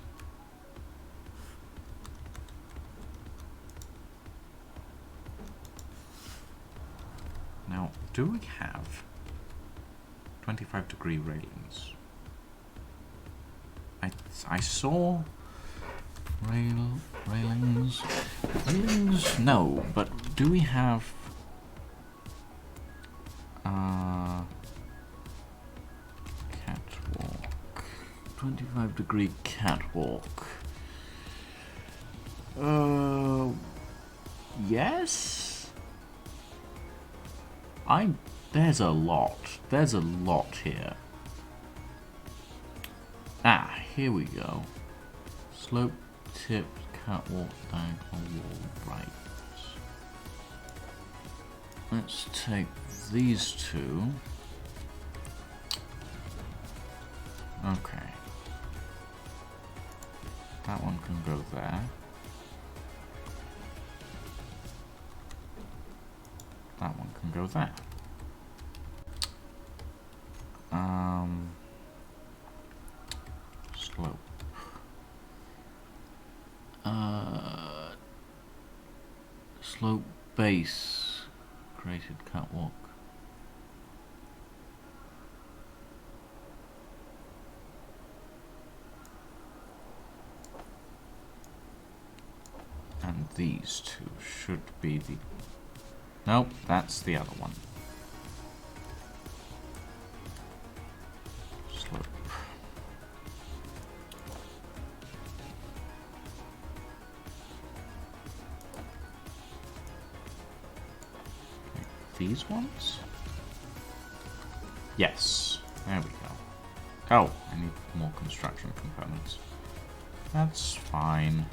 Now, do we have 25-degree railings? I saw railings. No, but do we have catwalk? 25-degree catwalk. Yes. There's a lot. There's a lot here. Ah, here we go. Slope, tip, catwalk, diagonal wall, right. Let's take these two. Okay. That one can go there. That one can go there. Slope. Slope base. Created catwalk. And these two should be the... Nope, that's the other one. Slope. These ones? Yes. There we go. Oh, I need more construction components. That's fine.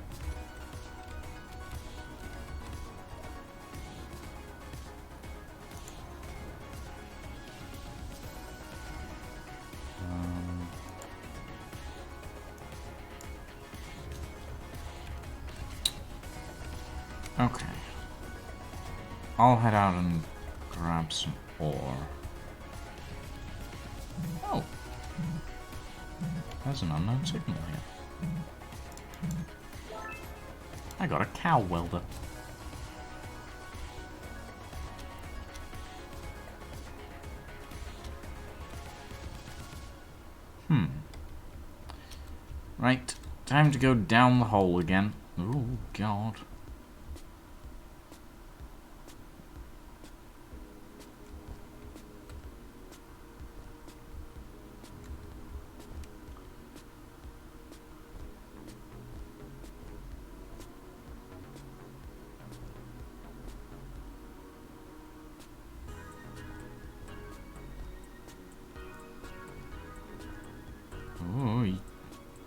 Okay. I'll head out and grab some ore. Oh. There's an unknown signal here. I got a cow welder. Right. Time to go down the hole again. Oh, God. Ooh,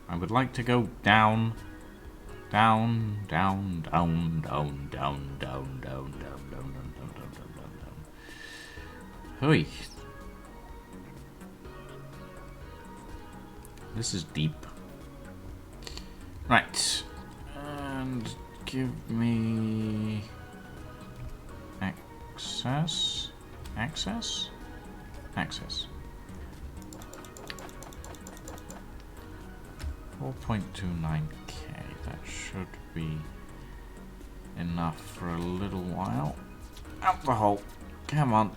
I would like to go down, down, down, down, down, down, down, down, down, down, down, down, down, down, down, down. Hooey. This is deep. Right. And give me access. Access? Access. 4.29k. That should be enough for a little while. Out the hole. Come on.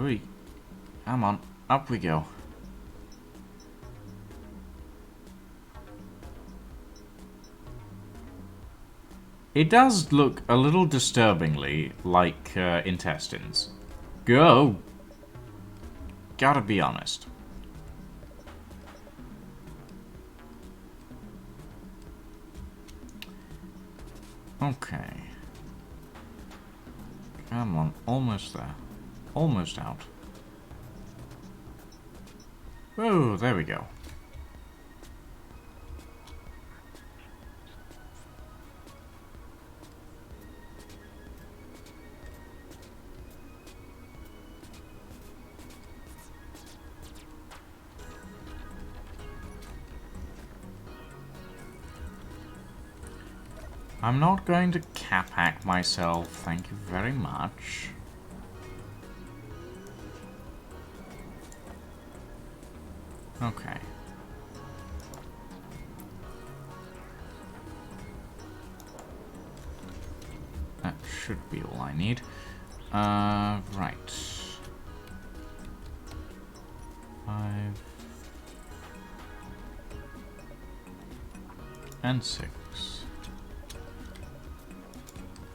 Oi. Come on. Up we go. It does look a little disturbingly like intestines. Go! Gotta be honest. Okay. Come on, almost there. Almost out. Oh, there we go. I'm not going to cap hack myself, thank you very much. Okay. That should be all I need. Right. 5 and 6.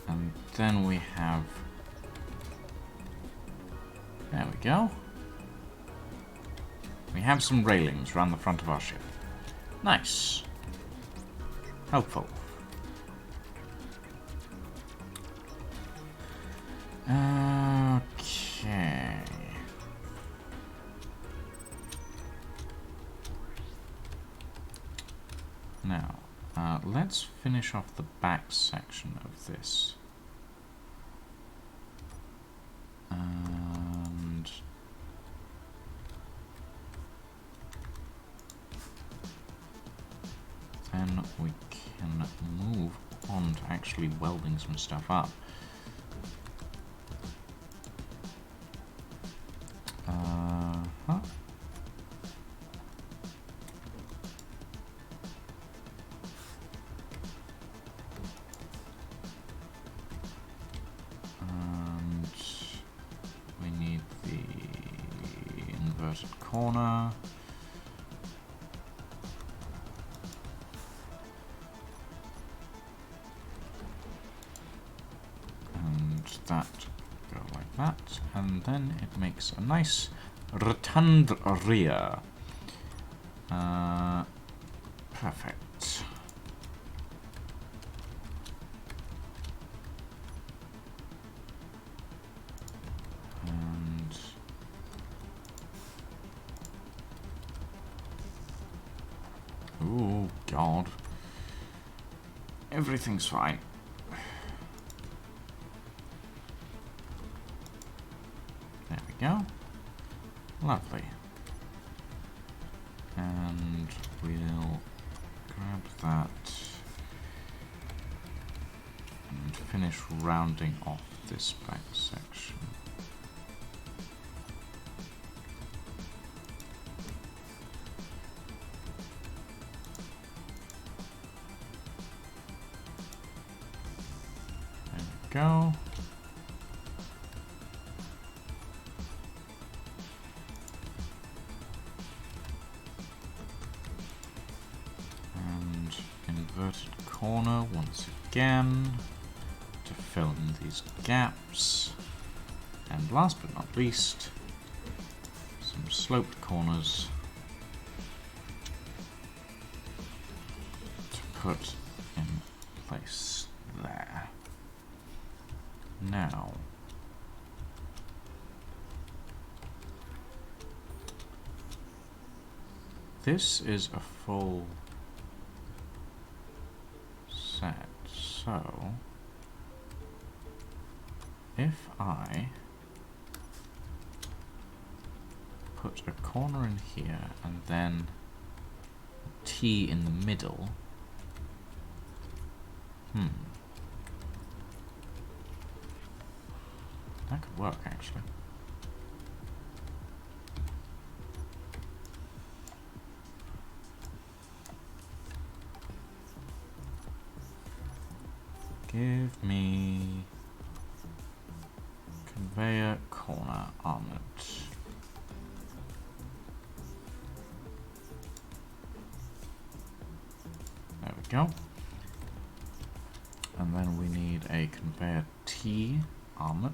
And then we have... There we go. We have some railings around the front of our ship. Nice. Helpful. Okay. Now, let's finish off the back section of this. And then we can move on to actually welding some stuff up. Huh? And we need the inverted corner. And that go like that, and then it makes a nice rotund rear. Perfect. Oh, God. Everything's fine. There we go. Lovely. And we'll grab that and finish rounding off this back section. There we go. And inverted corner once again to fill in these gaps. And last but not least, some sloped corners to put in place there. Now, this is a full set, so if I put a corner in here and then a T in the middle, that could work actually. Give me conveyor corner armored. There we go. And then we need a conveyor T armored.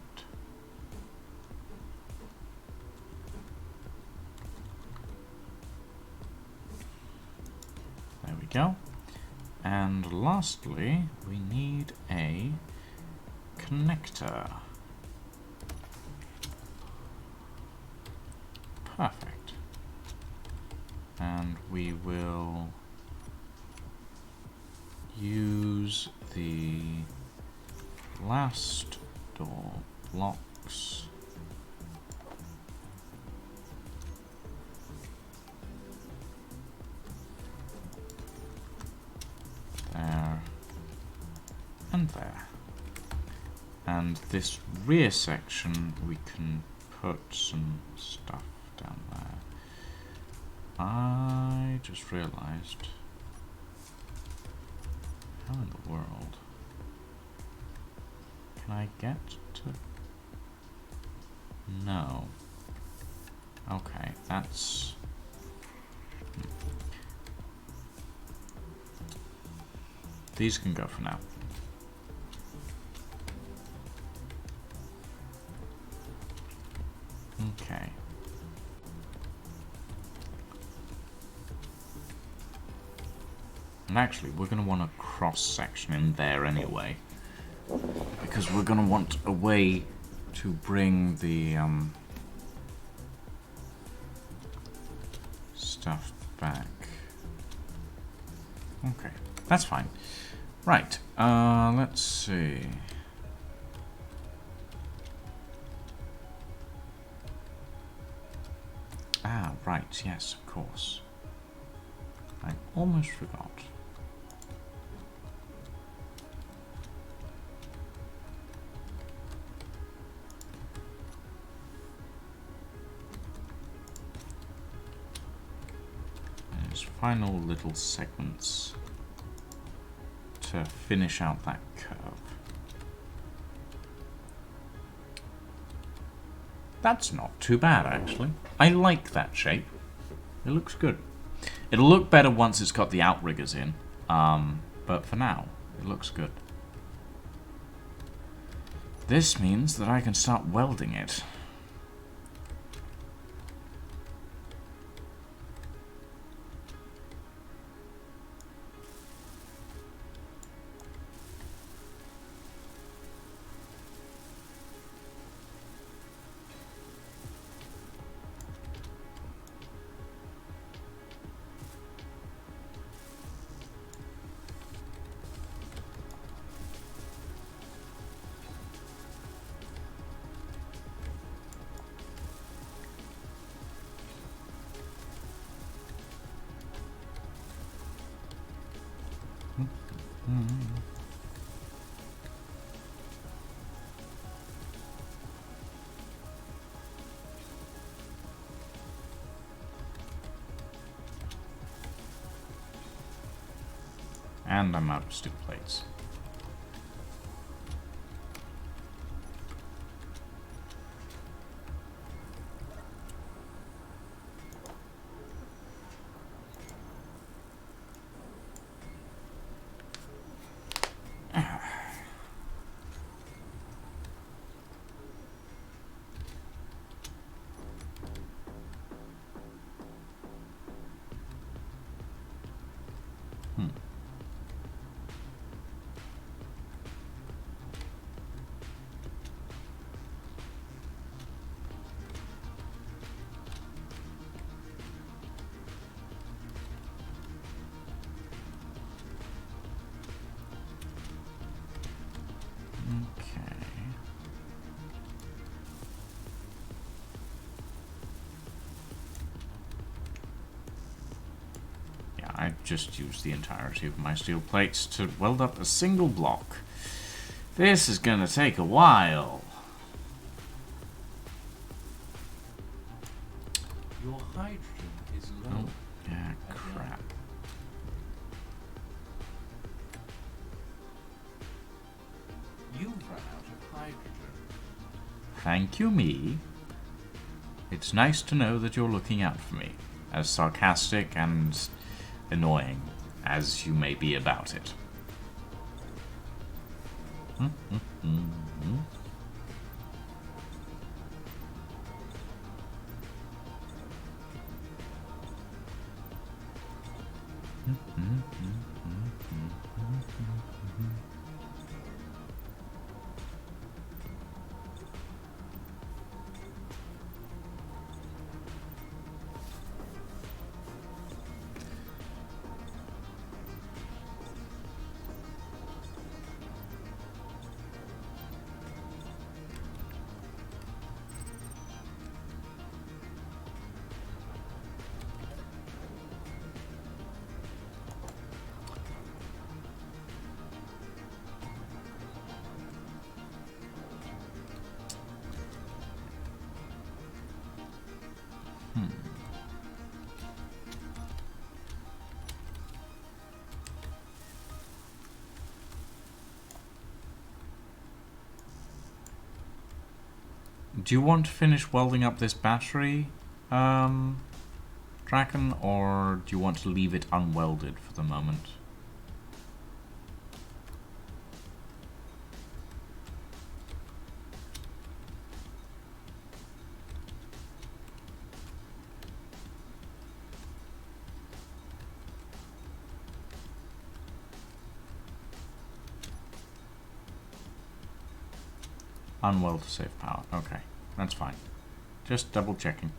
There we go. And lastly, we need a connector. Perfect. And we will use the last door blocks there and there. And this rear section we can put some stuff down there. I just realized, how in the world can I get to? No. Okay, that's these can go for now. Okay. And actually, we're going to want a cross section in there anyway, because we're going to want a way to bring the stuff back. Okay, that's fine. Right, let's see. Ah, right, yes, of course. I almost forgot. There's final little segments to finish out that curve. That's not too bad, actually. I like that shape. It looks good. It'll look better once it's got the outriggers in, but for now, it looks good. This means that I can start welding it. And I'm out of steel plates. I just used the entirety of my steel plates to weld up a single block. This is gonna take a while.
Your hydrogen is low.
Oh, yeah, crap.
You've run out of hydrogen.
Thank you, me. It's nice to know that you're looking out for me, as sarcastic and annoying as you may be about it. Do you want to finish welding up this battery, Draken, or do you want to leave it unwelded for the moment? Unweld to save power. Okay, that's fine. Just double checking.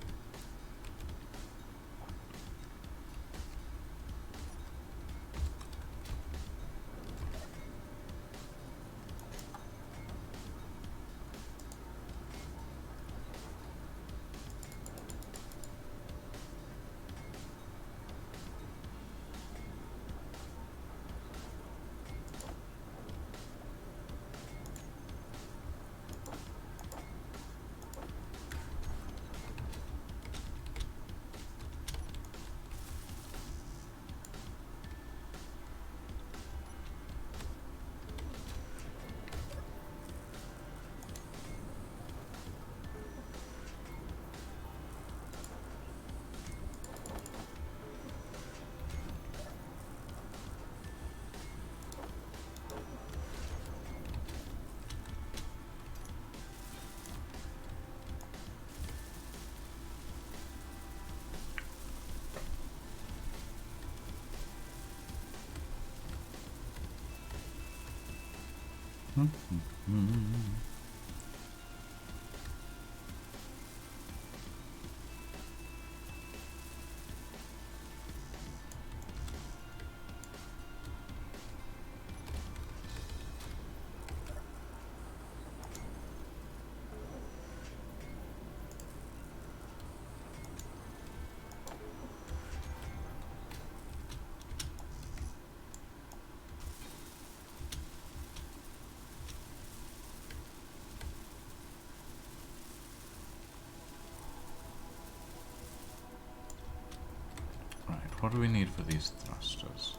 what do we need for these thrusters?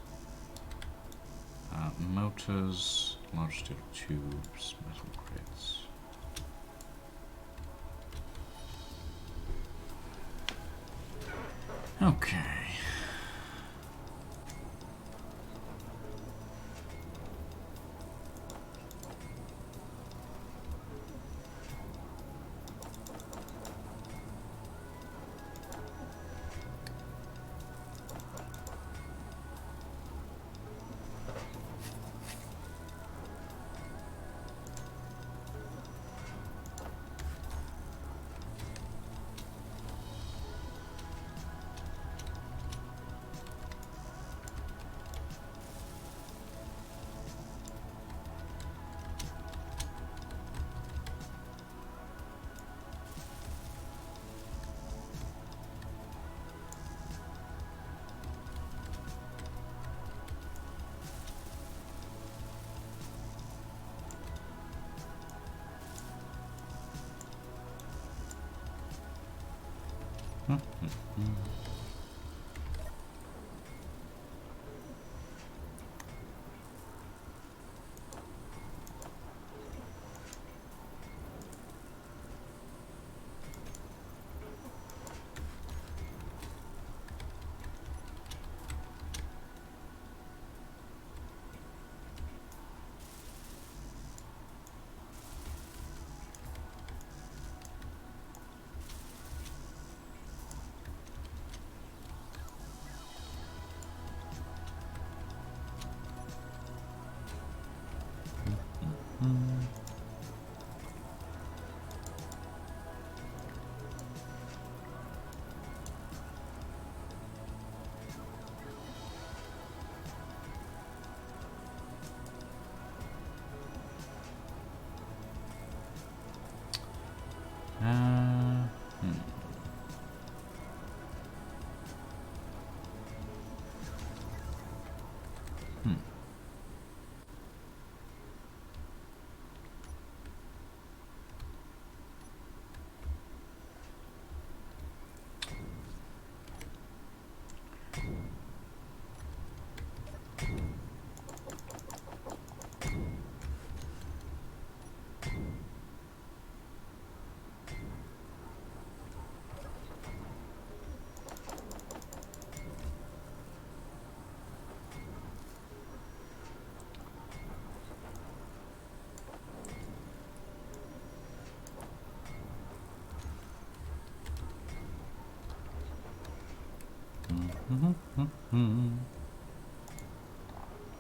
Motors, large steel tubes, metal grids. Okay.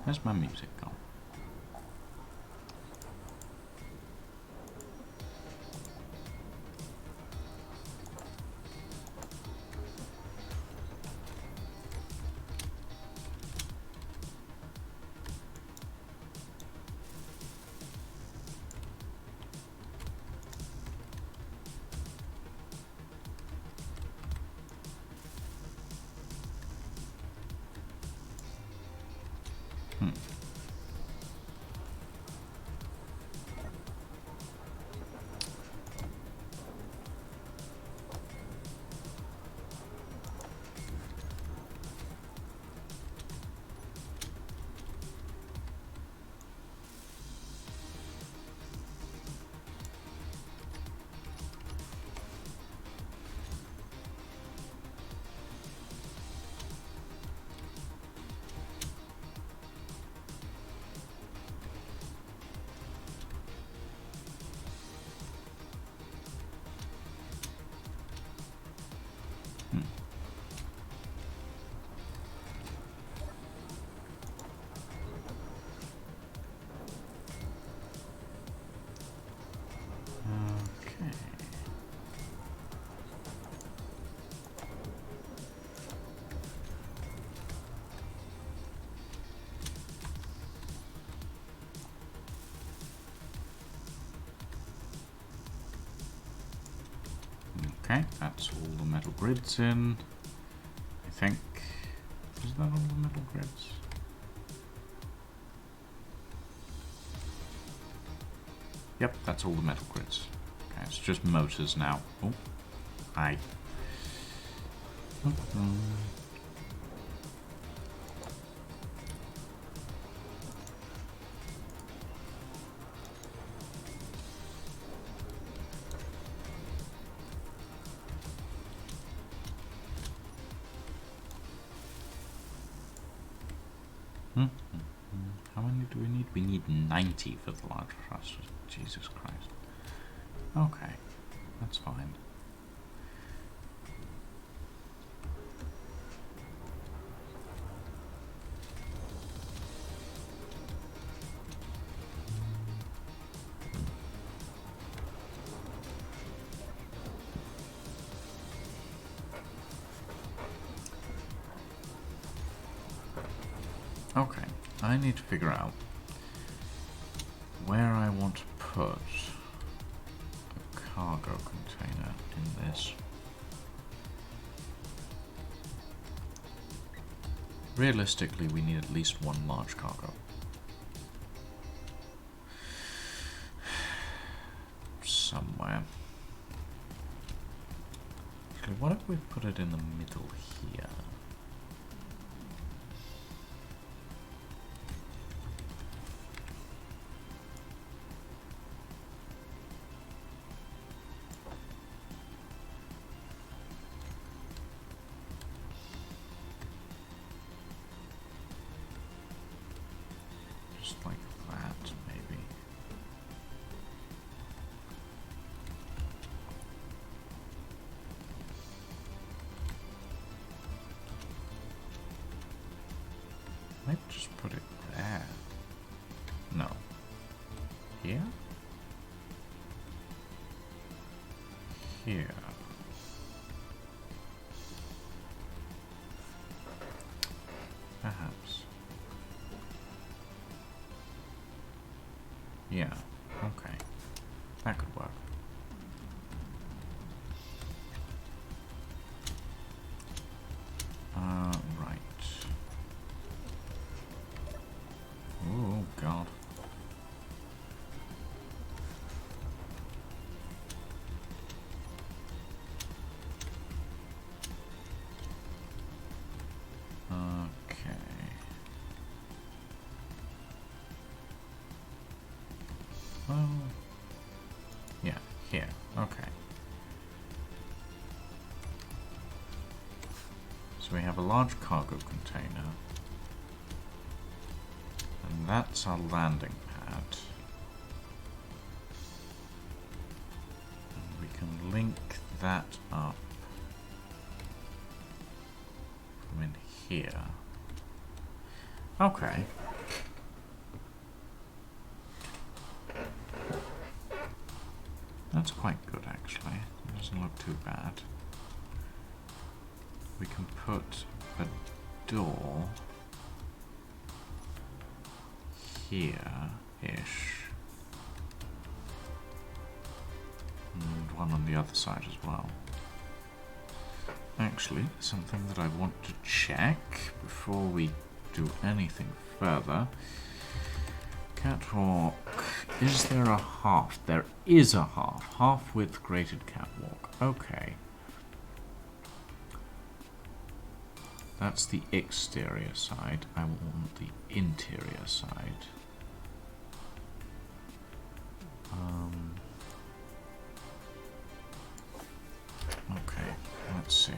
Where's my music gone? Okay, that's all the metal grids in, I think. Is that all the metal grids? Yep, that's all the metal grids. Okay, it's just motors now. Oh, hi. How many do we need? We need 90 for the large thrusters. Jesus Christ. Okay, that's fine. Okay, I need to figure out where I want to put a cargo container in this. Realistically, we need at least one large cargo. Somewhere. Actually, what if we put it in the middle here? Just like that, maybe. Maybe just put it there. No. Here? Here. Perhaps. Yeah, okay. That could work. Right. Oh, God. Okay. Well, yeah, here. Okay. So we have a large cargo container. And that's our landing pad. And we can link that up from in here. Okay. That's quite good, actually. It doesn't look too bad. We can put a door here-ish. And one on the other side as well. Actually, something that I want to check before we do anything further. Catwalk. Is there a half? There is a half. Half width graded catwalk. Okay. That's the exterior side. I want the interior side. Okay, let's see.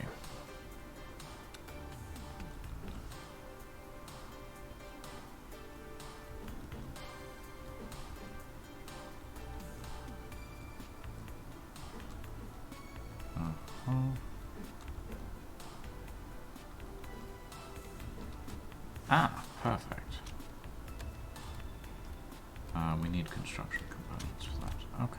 Ah, perfect. We need construction components for that. Okay.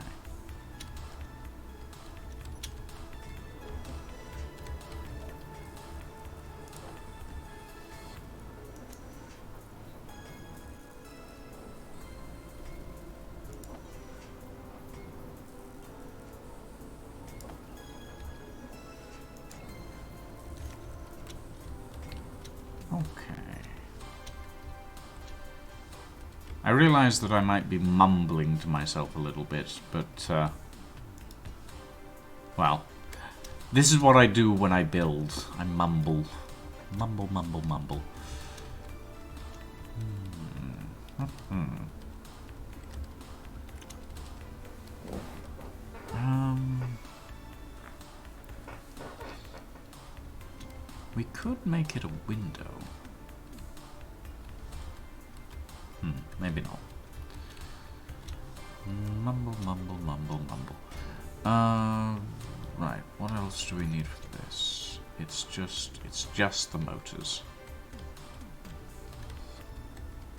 I realize that I might be mumbling to myself a little bit, but, well, this is what I do when I build. I mumble. Mumble, mumble, mumble. We could make it a window. maybe not. Mumble, mumble, mumble, mumble. Right, what else do we need for this? It's just the motors.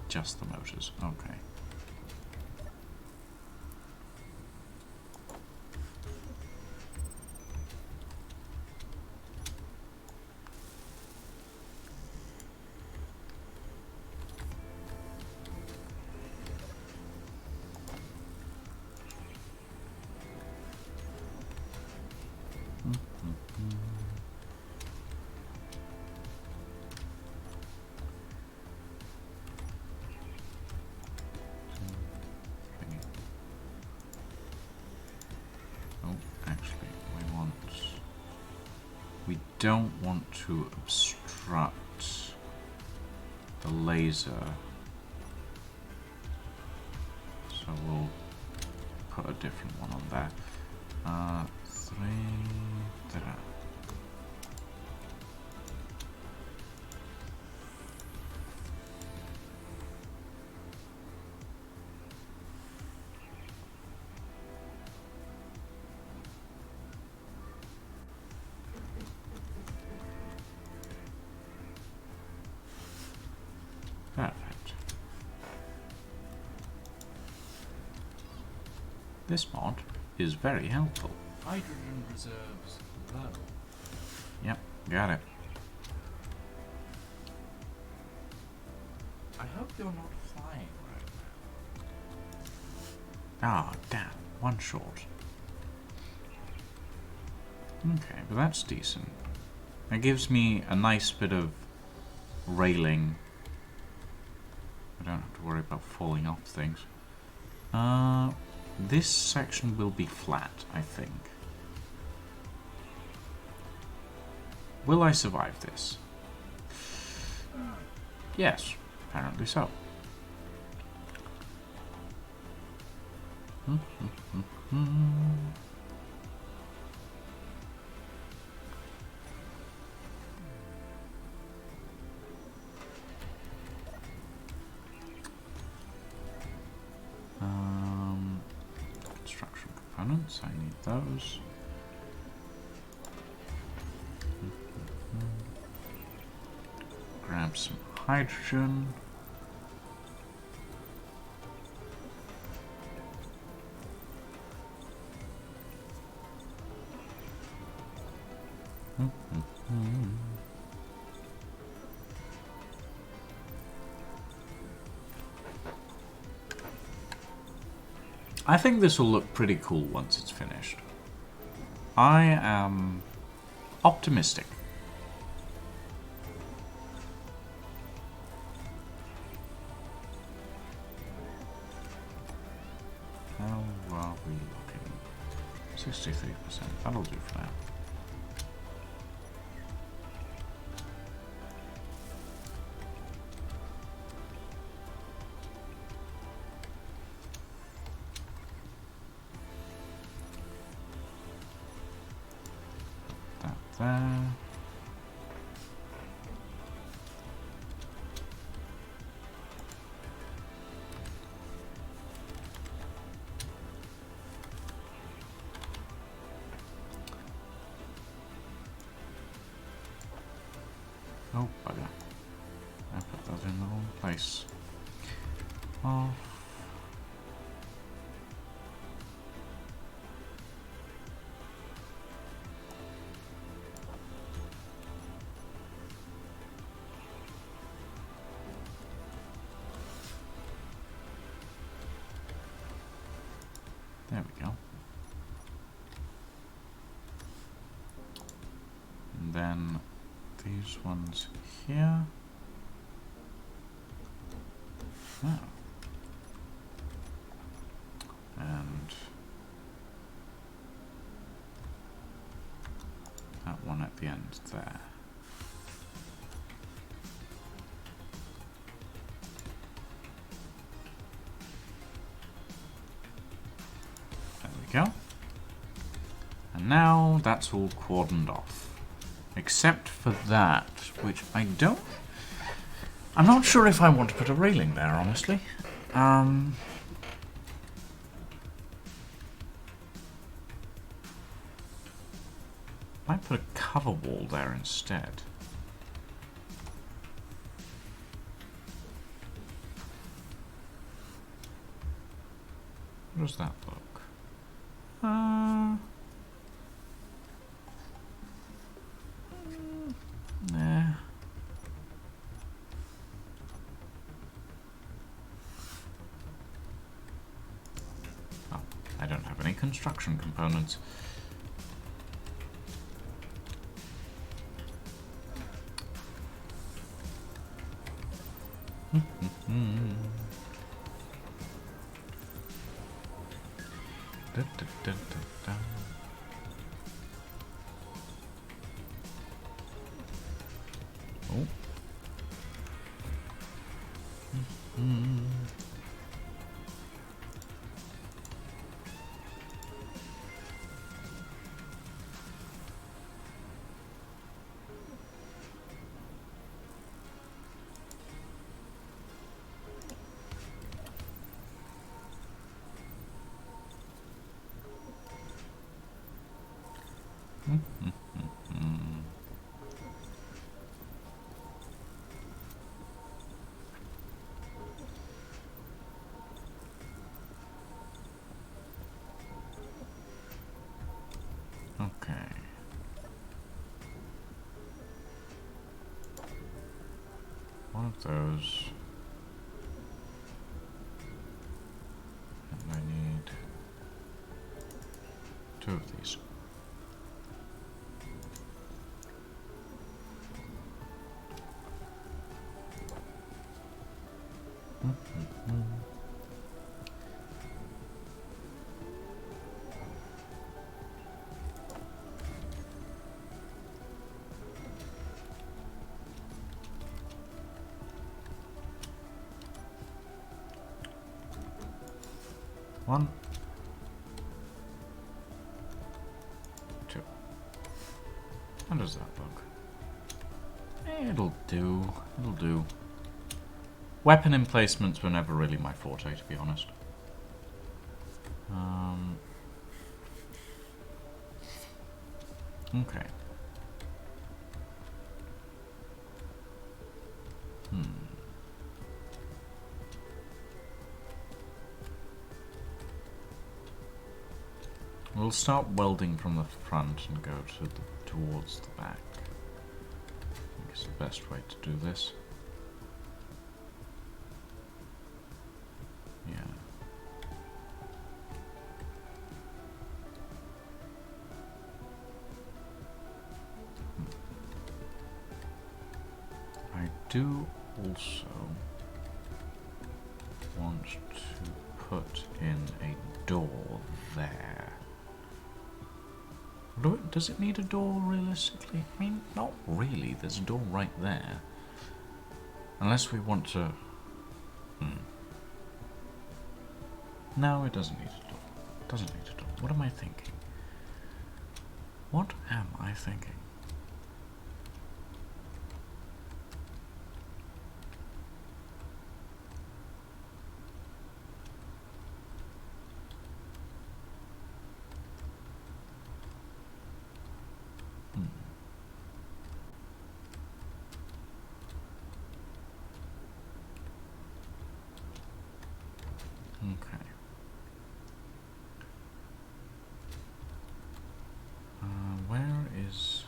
Just the motors, okay. We don't want to obstruct the laser, so we'll put a different one on there. 3. Ta-da. Perfect. This mod is very helpful.
Hydrogen reserves low.
Yep, got it.
I hope you're not flying right
Ah, damn, one short. Okay, but that's decent. That gives me a nice bit of railing. I don't have to worry about falling off things. This section will be flat, I think. Will I survive this? Yes, apparently so. Construction components, I need those. Grab some hydrogen. I think this will look pretty cool once it's finished. I am optimistic. How are we looking? 63%. That'll do for now. There. Oh, bugger. I put that in the wrong place. Oh. There we go. And then these ones here. Oh. And that one at the end there. Go. And now that's all cordoned off. Except for that, which I'm not sure if I want to put a railing there, honestly. Might put a cover wall there instead. How does that look? Nah. Oh, I don't have any construction components. Da, da, da, da, da. Oh. Okay. One of those. And I need 2 of these. One, 2. How does that look? It'll do. It'll do. Weapon emplacements were never really my forte, to be honest. Okay. We'll start welding from the front and go towards the back. I think it's the best way to do this. Yeah. I do also want to put in a door there. Does it need a door realistically? I mean, not really. There's a door right there. Unless we want to... No, it doesn't need a door. It doesn't need a door. What am I thinking? What am I thinking? Okay. Where is...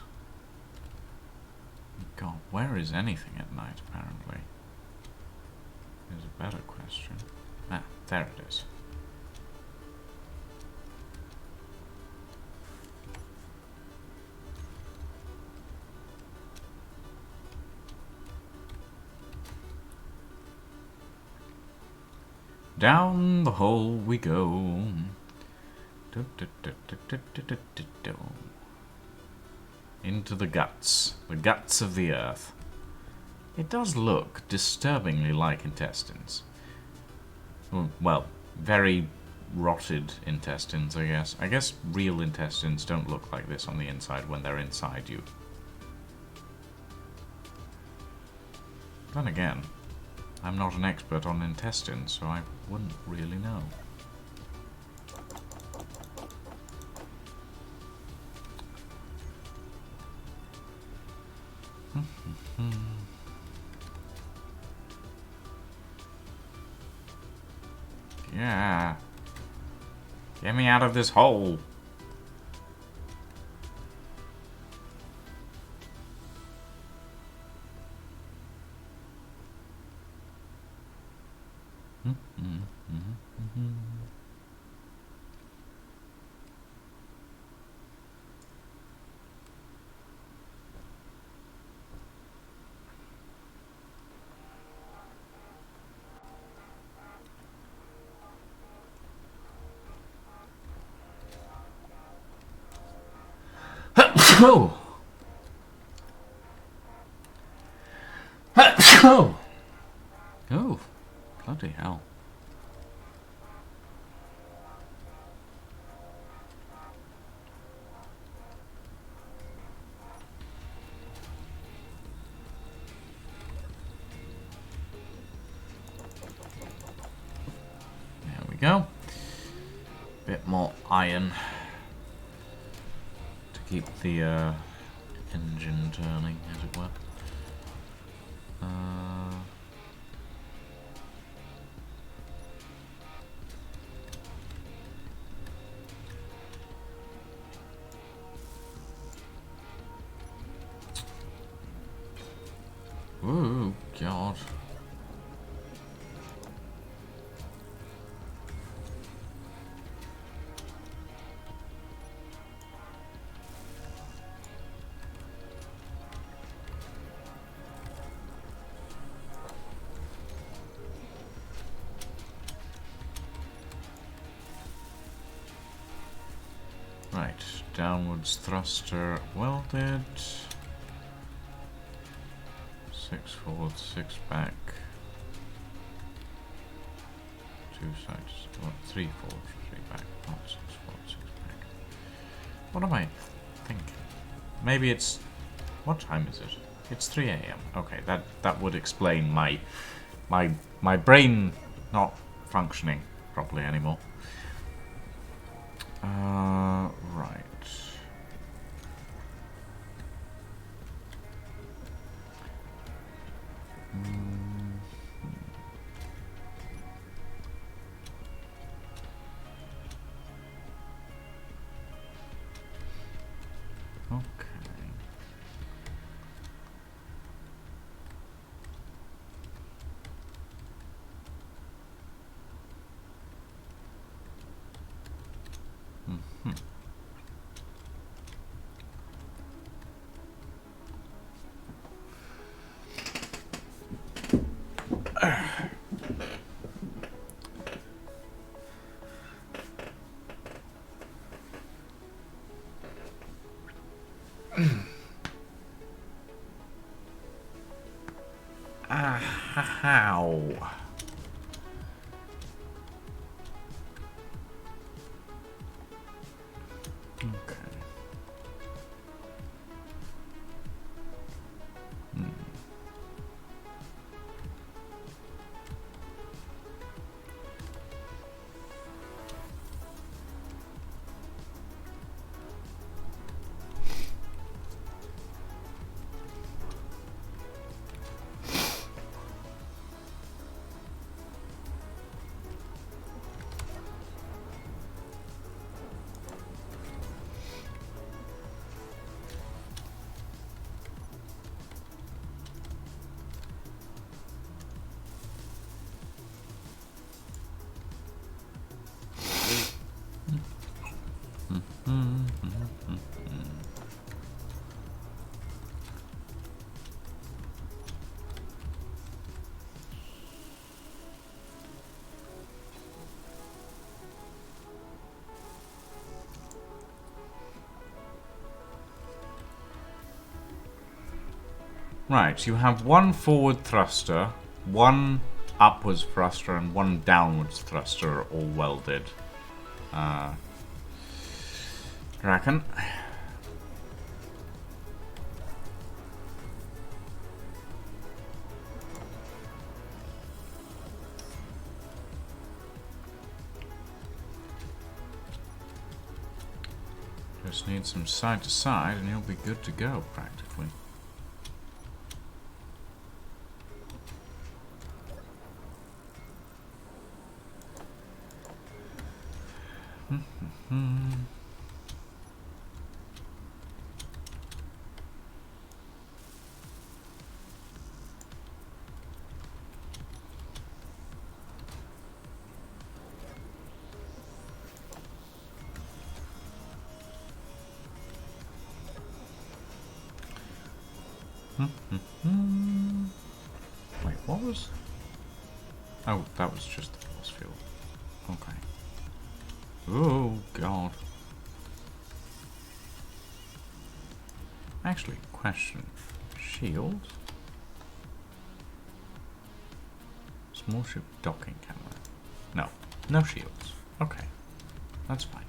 God, where is anything at night, apparently? Is a better question. Ah, there it is. Down the hole we go. Into the guts of the earth. It does look disturbingly like intestines. Well, very rotted intestines, I guess. I guess real intestines don't look like this on the inside when they're inside you. Then again, I'm not an expert on intestines, so I wouldn't really know. Yeah. Get me out of this hole. Oh! Oh! Oh, bloody hell. There we go. Bit more iron to keep the engine turning, as it were. Ooh, God. Right, downwards thruster welded. 6 forward, 6 back. 2 sides, 3 forward, 3 back. Not 6 forward, 6 back. What am I thinking? Maybe it's... What time is it? It's 3 AM. Okay, that would explain my brain not functioning properly anymore. Right. Okay. How? Okay. Right, you have one forward thruster, one upwards thruster, and one downwards thruster all welded. Reckon. Just need some side to side and you'll be good to go, practically. Wait, what was... Oh, that was just the force field. Okay. Oh, God. Actually, question. Shield? Small ship docking camera. No. No shields. Okay. That's fine.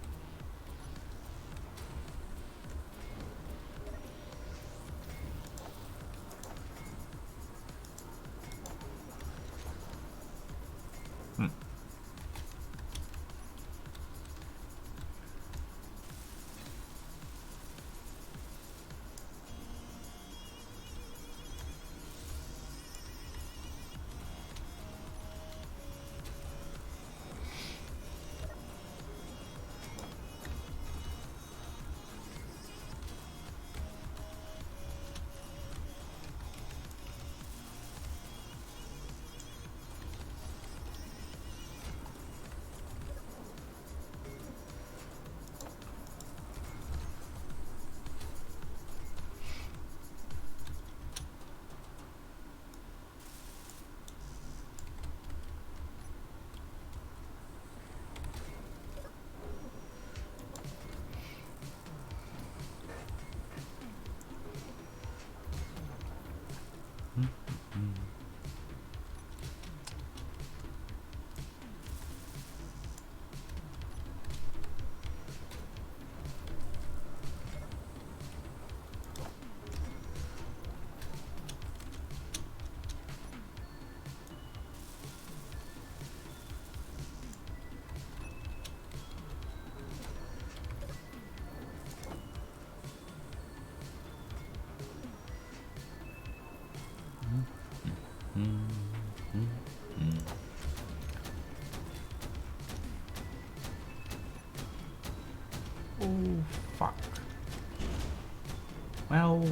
Oh, fuck. Well...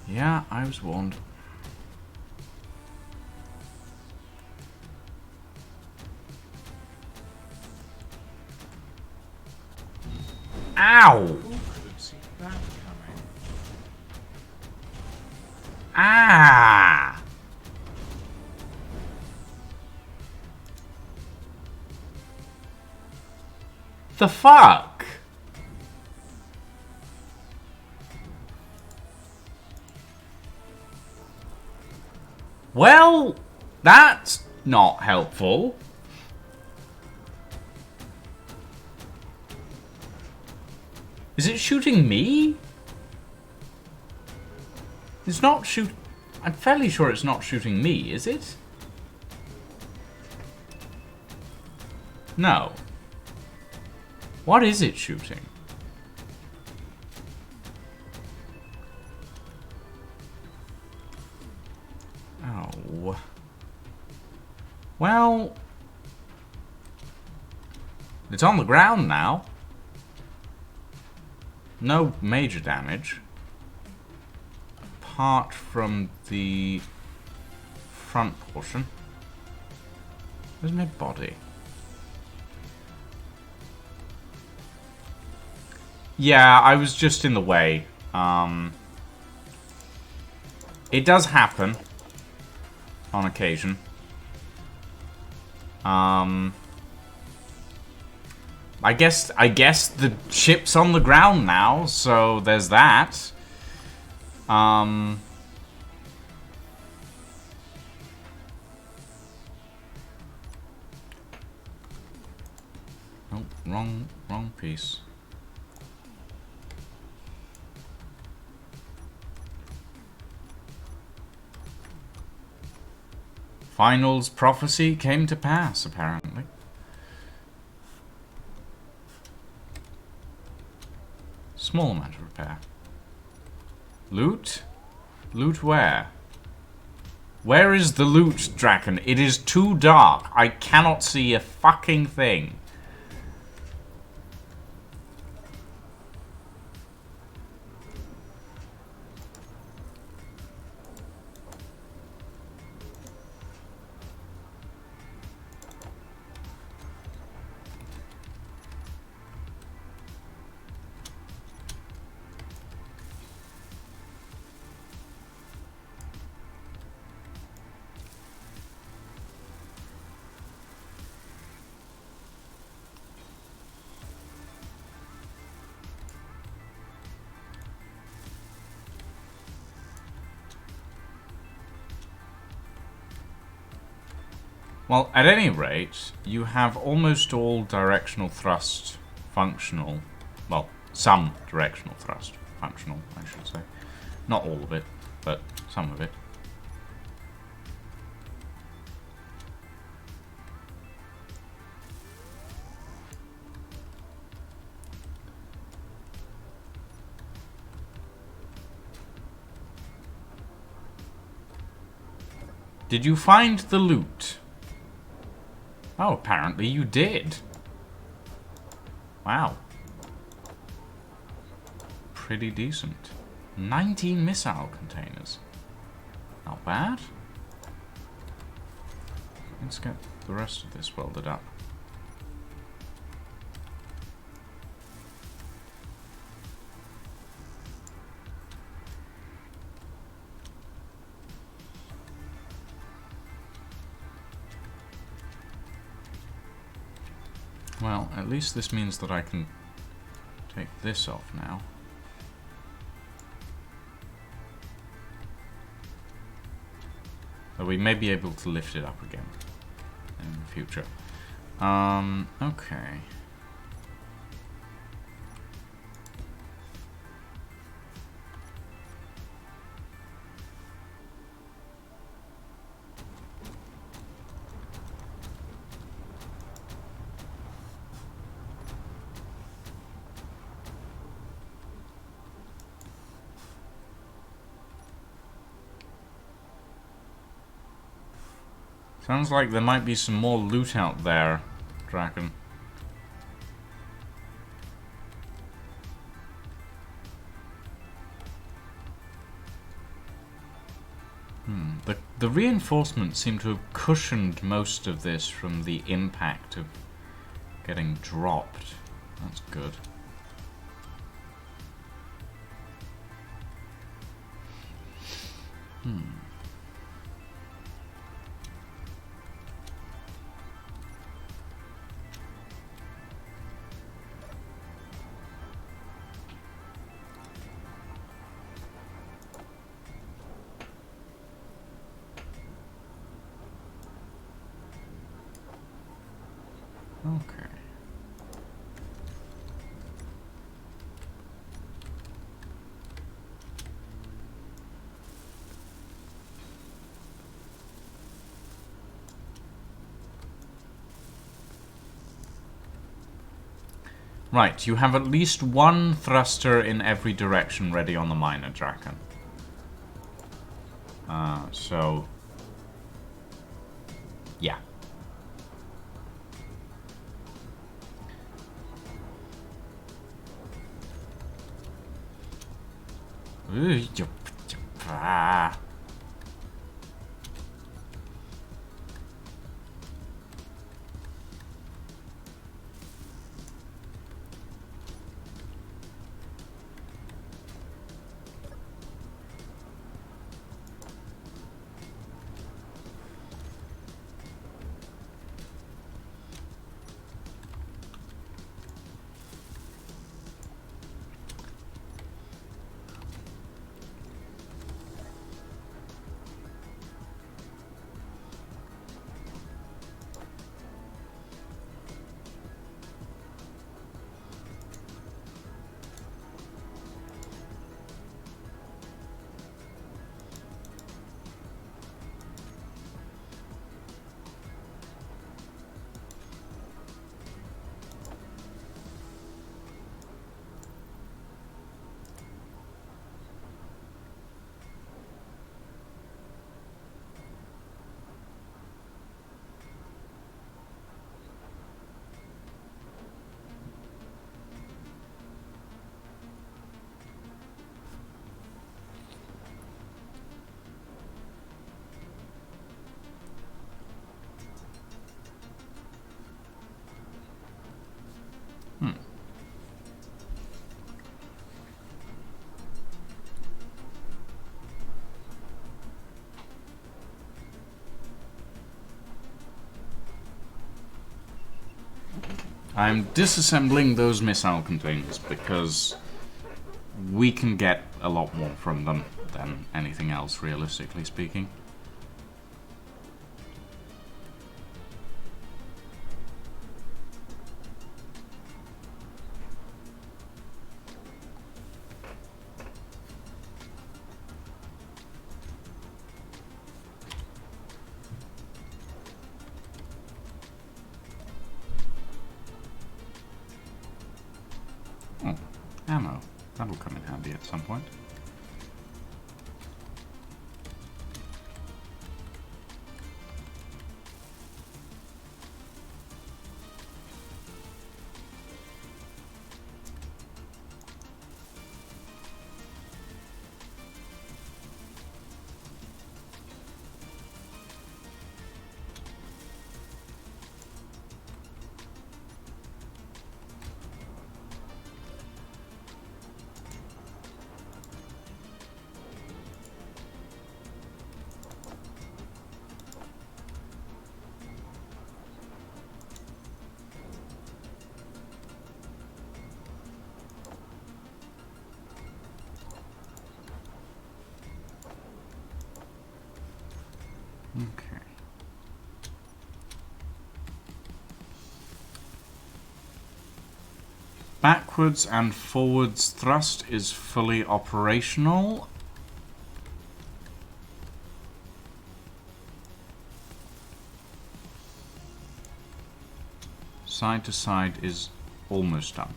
Yeah, I was warned. Ow!
Who could have seen that coming?
Ah! The fuck? Well, that's not helpful. Is it shooting me? It's not shoot... I'm fairly sure it's not shooting me, is it? No. What is it shooting? Oh. Well... It's on the ground now. No major damage. Apart from the front portion. Where's my body? Yeah, I was just in the way. It does happen on occasion. I guess the ship's on the ground now, so there's that. Oh, wrong piece. Final's prophecy came to pass, apparently. Small amount of repair. Loot? Loot where? Where is the loot, Draken? It is too dark. I cannot see a fucking thing. Well, at any rate, you have almost all directional thrust functional. Well, some directional thrust functional, I should say. Not all of it, but some of it. Did you find the loot? Oh, apparently you did. Wow. Pretty decent. 19 missile containers. Not bad. Let's get the rest of this welded up. Well, at least this means that I can take this off now. Though we may be able to lift it up again in the future. Okay. Sounds like there might be some more loot out there, Draken. The reinforcements seem to have cushioned most of this from the impact of getting dropped. That's good. Okay. Right, you have at least one thruster in every direction ready on the miner, Draken. So... yeah. Ah. I'm disassembling those missile containers because we can get a lot more from them than anything else, realistically speaking. Oh, ammo. That'll come in handy at some point. Okay. Backwards and forwards thrust is fully operational. Side to side is almost done.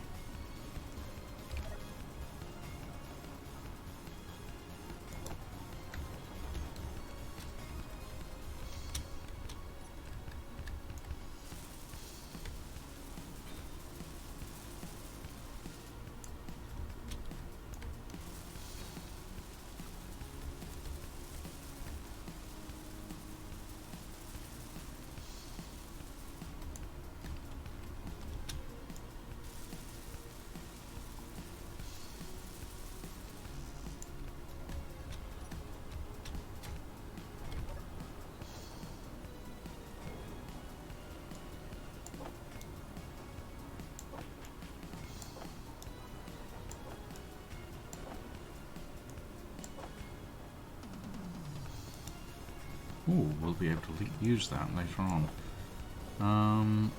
Ooh, we'll be able to use that later on.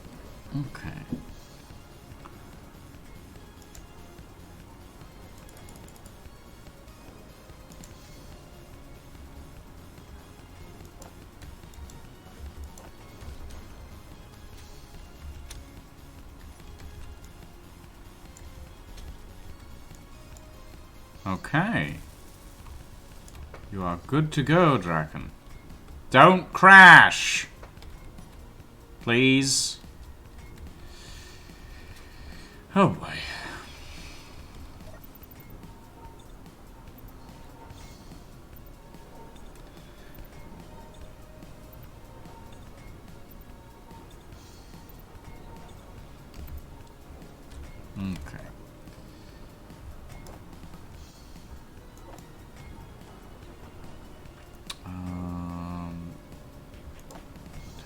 Okay. Okay. You are good to go, Draken. Don't crash! Please. Oh boy. Okay.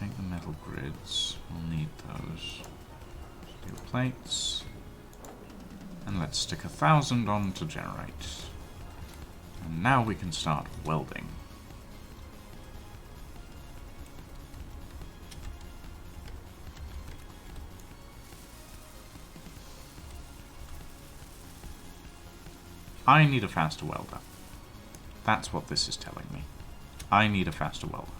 Take the metal grids. We'll need those. Steel plates. And let's stick 1,000 on to generate. And now we can start welding. I need a faster welder. That's what this is telling me. I need a faster welder.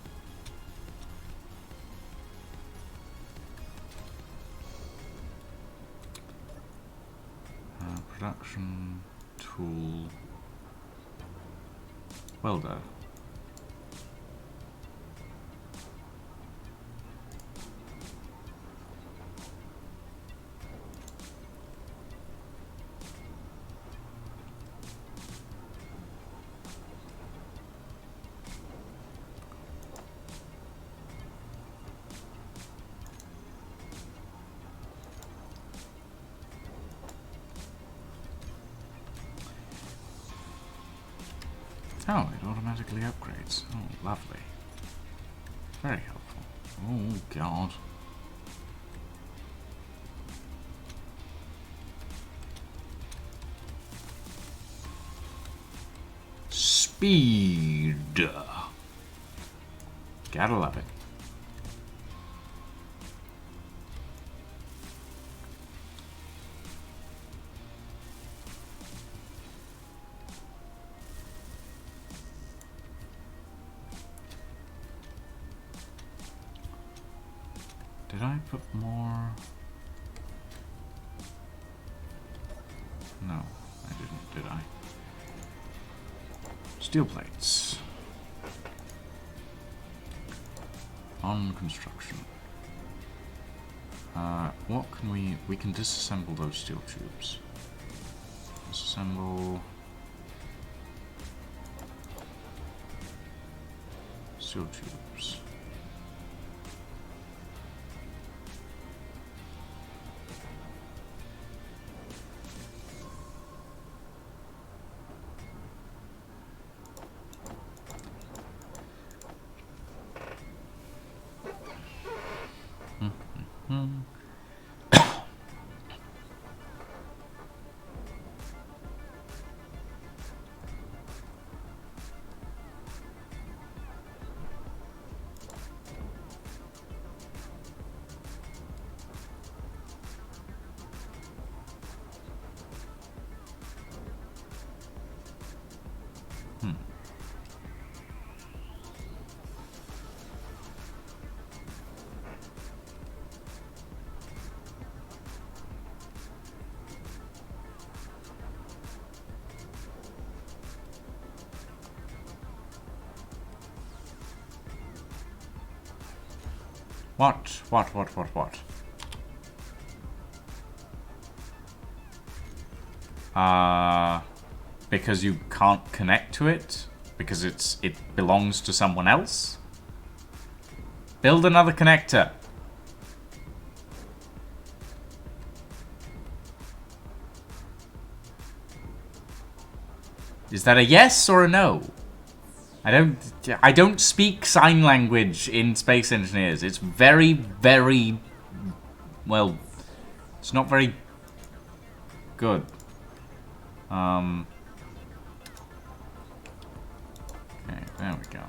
Production tool welder. Oh, it automatically upgrades. Oh, lovely. Very helpful. Oh, God. speed. Gotta love it. Did I put more? No, I didn't, did I? Steel plates. On construction. What can we can disassemble those steel tubes. Disassemble steel tubes. What? Because you can't connect to it? Because it belongs to someone else? Build another connector. Is that a yes or a no? I don't speak sign language in Space Engineers. It's very, very... well, it's not very good. Okay, there we go.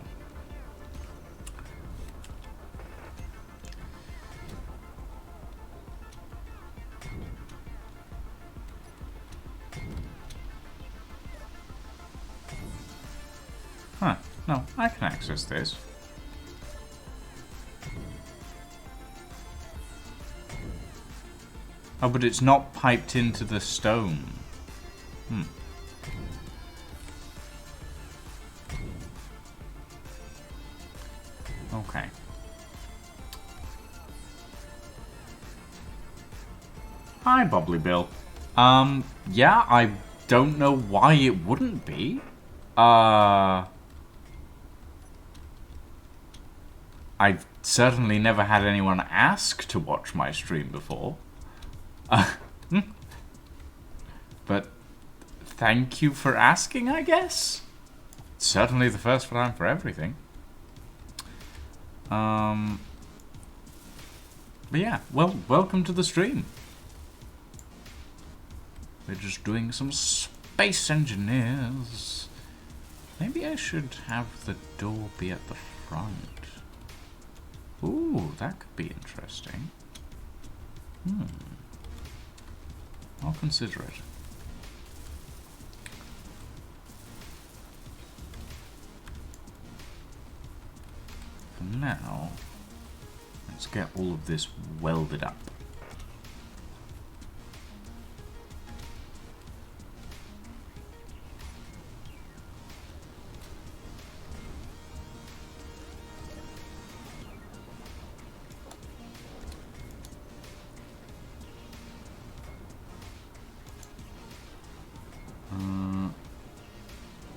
Huh. No, I can access this. Oh, but it's not piped into the stone. Okay. Hi, Bobbly Bill. Yeah, I don't know why it wouldn't be. I've certainly never had anyone ask to watch my stream before. But thank you for asking, I guess. It's certainly the first time for everything. But yeah, well, welcome to the stream. We're just doing some Space Engineers. Maybe I should have the door be at the front. Ooh, that could be interesting. I'll consider it. For now, let's get all of this welded up.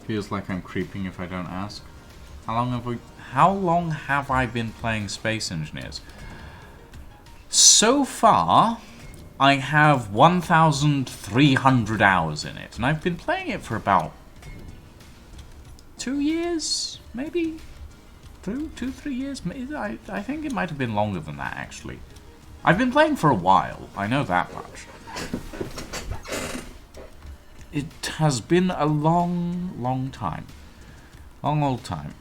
Feels like I'm creeping if I don't ask. How long have I been playing Space Engineers? So far, I have 1,300 hours in it, and I've been playing it for about 2 years, maybe? 3 years? I think it might have been longer than that, actually. I've been playing for a while, I know that much. It has been a long, long time. Long old time.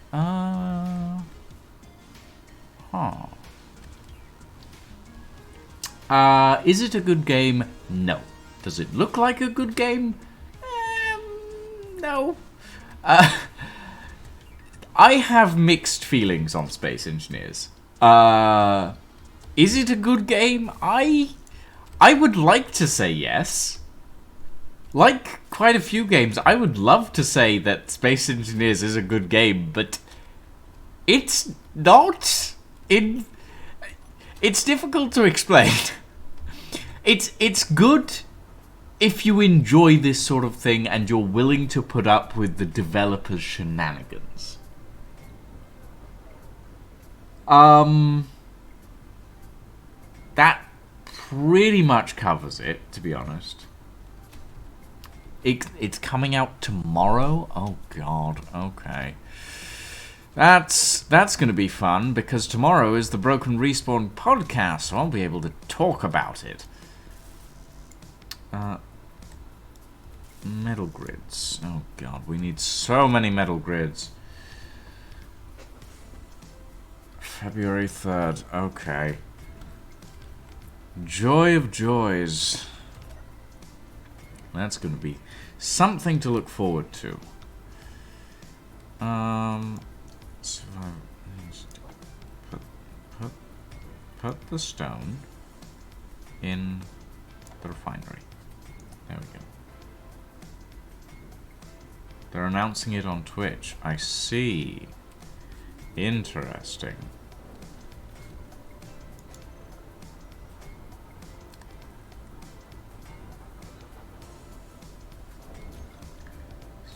Is it a good game? No. Does it look like a good game? No. I have mixed feelings on Space Engineers. Is it a good game? I would like to say yes. Like quite a few games, I would love to say that Space Engineers is a good game, but it's not. It's difficult to explain. It's good if you enjoy this sort of thing and you're willing to put up with the developers' shenanigans. That pretty much covers it, to be honest. It's coming out tomorrow? Oh god, okay. That's gonna be fun, because tomorrow is the Broken Respawn podcast, so I'll be able to talk about it. Metal grids. Oh god, we need so many metal grids. February 3rd, okay. Joy of joys. That's gonna be something to look forward to. So put the stone in the refinery. There we go. They're announcing it on Twitch. I see. Interesting.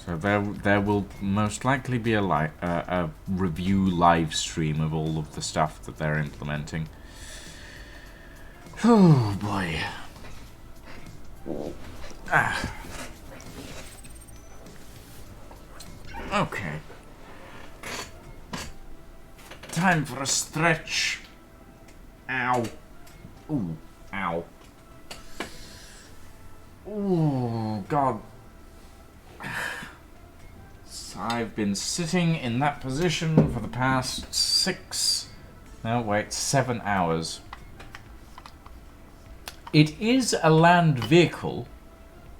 So there will most likely be a review live stream of all of the stuff that they're implementing. Oh boy. Okay. Time for a stretch. Ow. Ooh. Ow. Ooh, God. I've been sitting in that position for the past 7 hours. It is a land vehicle,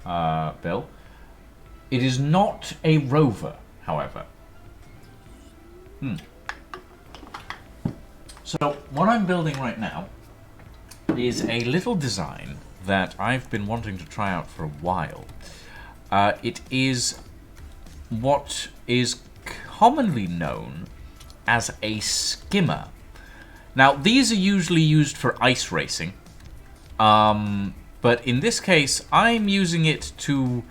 Bill. It is not a rover, however. So, what I'm building right now is a little design that I've been wanting to try out for a while. It is what is commonly known as a skimmer. Now, these are usually used for ice racing, but in this case, I'm using it to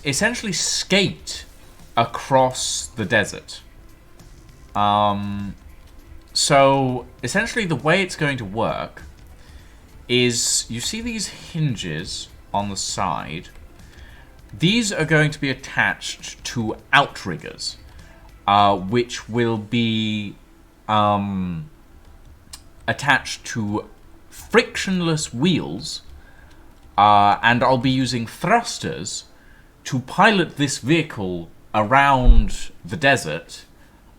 essentially skate across the desert. So, essentially the way it's going to work is, you see these hinges on the side? These are going to be attached to outriggers, which will be attached to frictionless wheels, and I'll be using thrusters to pilot this vehicle around the desert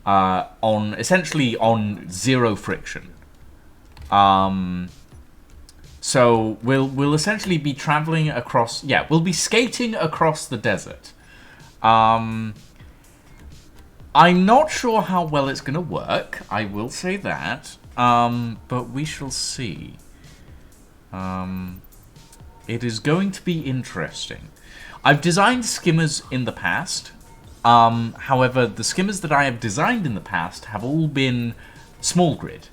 essentially on zero friction. So we'll essentially be traveling across. Yeah, we'll be skating across the desert. I'm not sure how well it's going to work. I will say that. But we shall see. It is going to be interesting. I've designed skimmers in the past. However, the skimmers that I have designed in the past have all been small grid.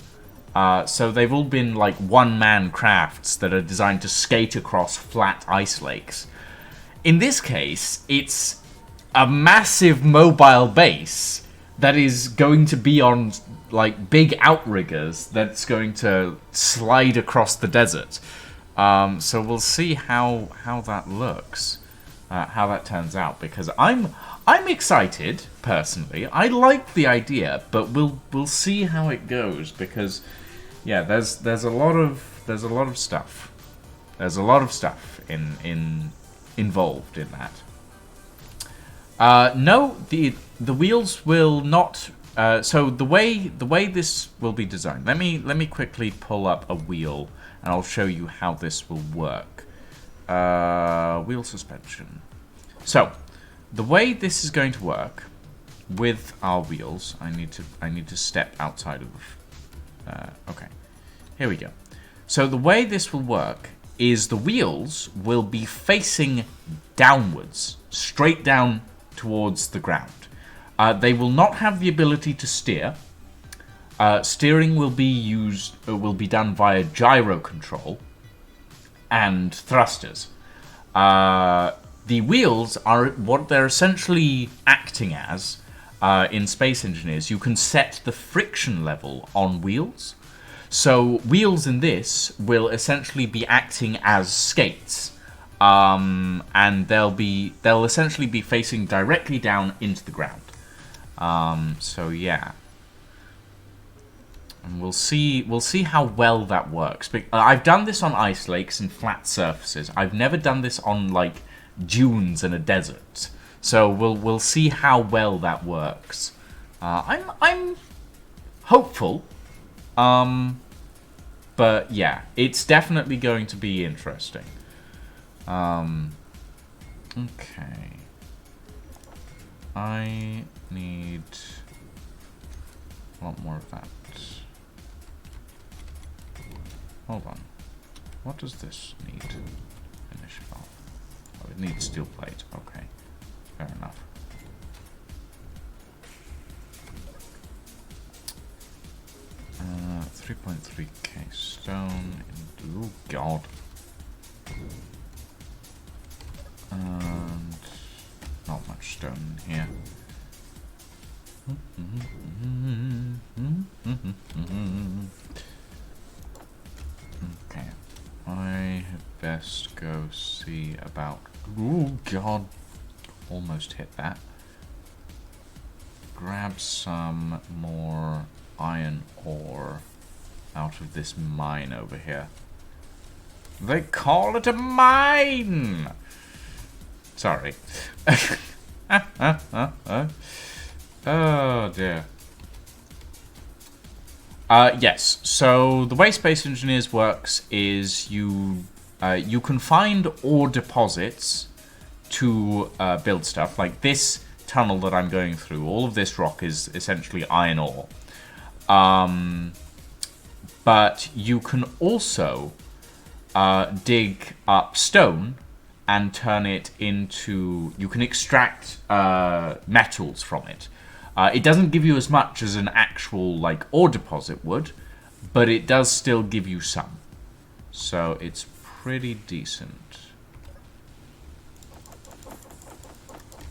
So they've all been like one-man crafts that are designed to skate across flat ice lakes. In this case, it's a massive mobile base that is going to be on like big outriggers that's going to slide across the desert. So we'll see how that looks, how that turns out, because I'm excited personally. I like the idea, but we'll see how it goes, because yeah, there's a lot of stuff. There's a lot of stuff involved in that. No, the wheels will not. So the way this will be designed. Let me quickly pull up a wheel, and I'll show you how this will work. Wheel suspension. So the way this is going to work with our wheels, I need to step outside of. Okay, here we go. So the way this will work is the wheels will be facing downwards, straight down towards the ground. They will not have the ability to steer. Steering will be done via gyro control and thrusters. The wheels are what they're essentially acting as in Space Engineers. You can set the friction level on wheels. So wheels in this will essentially be acting as skates. And they'll essentially be facing directly down into the ground. So yeah, and we'll see how well that works. I've done this on ice lakes and flat surfaces. I've never done this on like dunes and a desert. So we'll see how well that works. I'm hopeful. But yeah, it's definitely going to be interesting. Okay. I need a lot more of that. Hold on. What does this need? Finish off. Oh, it needs steel plate. Okay. Fair enough. Uh, 3.3k stone. Oh god. And not much stone in here. Okay, I had best go see about. Oh god, almost hit that. Grab some more iron ore out of this mine over here. They call it a mine! Sorry. Oh dear. Yes, so the way Space Engineers works is you can find ore deposits to build stuff. Like this tunnel that I'm going through, all of this rock is essentially iron ore. But you can also dig up stone and turn it into... You can extract metals from it. It doesn't give you as much as an actual like ore deposit would, but it does still give you some. So it's pretty decent.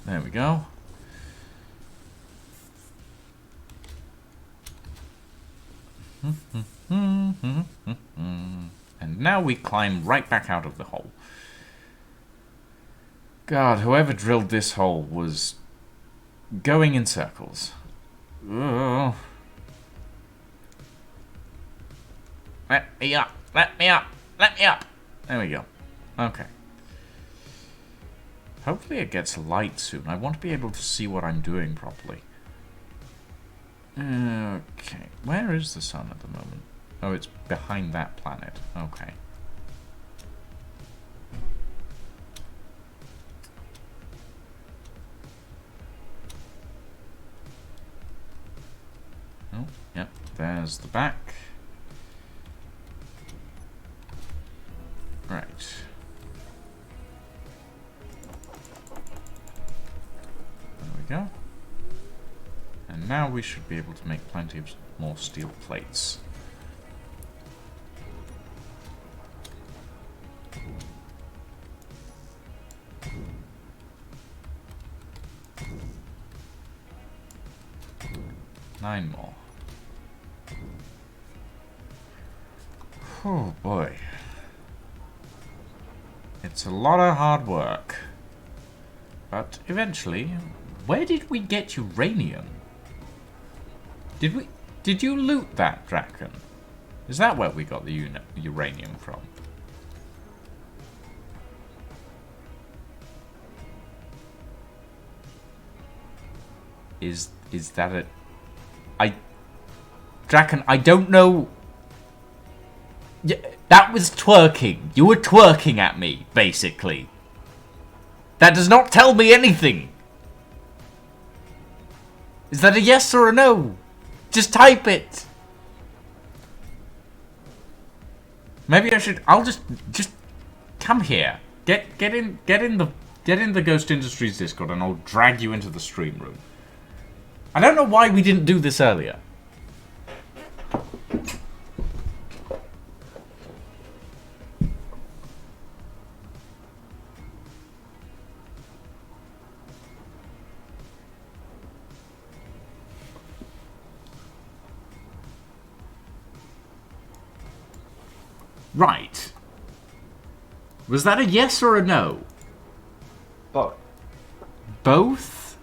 There we go. And now we climb right back out of the hole. God, whoever drilled this hole was going in circles. Ugh. Let me up, let me up, let me up. There we go. Okay. Hopefully it gets light soon. I want to be able to see what I'm doing properly. Okay. Where is the sun at the moment? Oh, it's behind that planet. Okay. Oh, yep. There's the back. Right. There we go. And now we should be able to make plenty of more steel plates. Nine more. Oh boy. It's a lot of hard work. But eventually, where did we get uranium? Did you loot that, Draken? Is that where we got the uranium from? Is that it? Draken, I don't know. Yeah, that was twerking. You were twerking at me, basically. That does not tell me anything. Is that a yes or a no? Just type it. Maybe I should. I'll just come here. Get in the Ghost Industries Discord, and I'll drag you into the stream room. I don't know why we didn't do this earlier. Right. Was that a yes or a no?
Both.
Both?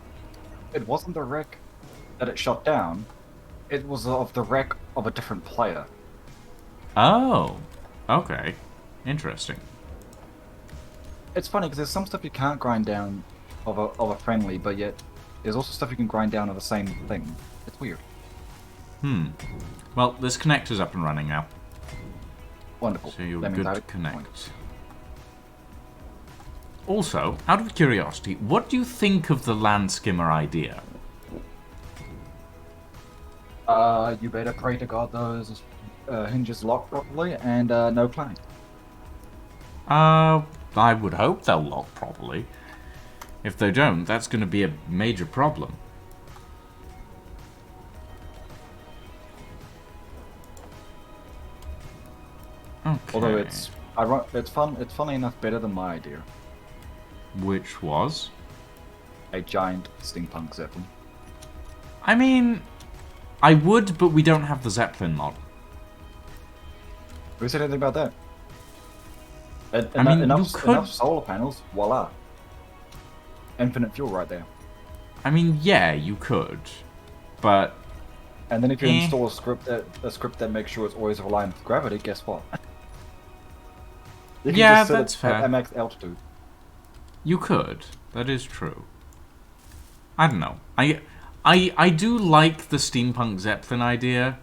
It wasn't the wreck that it shot down. It was of the wreck of a different player.
Oh. Okay. Interesting.
It's funny because there's some stuff you can't grind down of a friendly, but yet there's also stuff you can grind down of the same thing. It's weird.
Well, this connector's up and running now.
Wonderful.
So you're
That means
good
I
to
have a point.
connect. Also, out of curiosity, what do you think of the land skimmer idea?
You better pray to God those hinges lock properly and no clang.
I would hope they'll lock properly. If they don't, that's going to be a major problem. Okay.
Although it's funny enough better than my idea.
Which was?
A giant steampunk zeppelin.
I mean, I would, but we don't have the Zeppelin mod.
Who said anything about that?
I mean,
enough,
you could...
enough solar panels, voila. Infinite fuel right there.
I mean, yeah, you could, but...
And then if you install a script that makes sure it's always aligned with gravity, guess what? You can
Yeah,
just set
that's
it
fair.
at max altitude.
You could. That is true. I don't know. I do like the steampunk Zeppelin idea,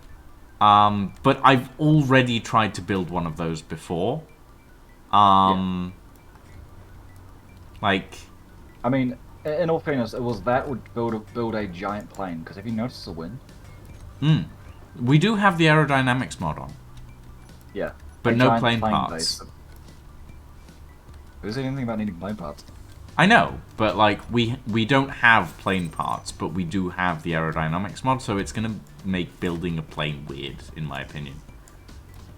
but I've already tried to build one of those before. Like,
I mean, in all fairness, it was that would build a giant plane. Because if you notice the wind,
we do have the aerodynamics mod on,
yeah,
but
a
no
giant
plane
base.
parts.
Who said anything about needing plane parts?
I know, but like we don't have plane parts, but we do have the aerodynamics mod, so it's gonna make building a plane weird, in my opinion.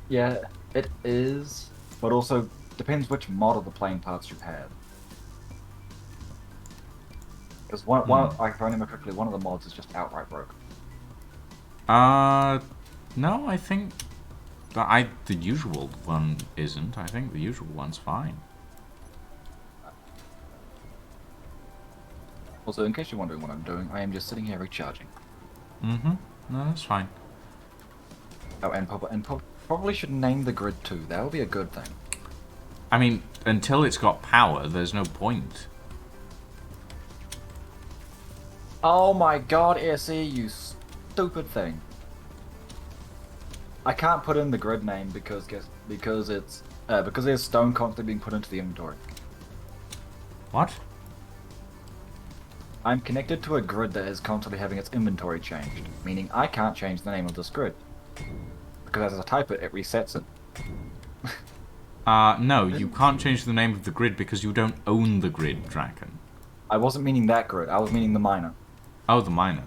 Yeah, it is, but also depends which mod of the plane parts you have. Because one, if I remember correctly, one of the mods is just outright broken.
No, I think the usual one isn't. I think the usual one's fine.
Also, in case you're wondering what I'm doing, I am just sitting here recharging.
No, that's fine.
Oh, and probably should name the grid too. That would be a good thing.
I mean, until it's got power, there's no point.
Oh my god, SE, you stupid thing. I can't put in the grid name because there's stone constantly being put into the inventory.
What?
I'm connected to a grid that is constantly having its inventory changed, meaning I can't change the name of this grid. Because as I type it, it resets it.
No, you can't change the name of the grid because you don't own the grid, Draken.
I wasn't meaning that grid, I was meaning the miner.
Oh, the miner.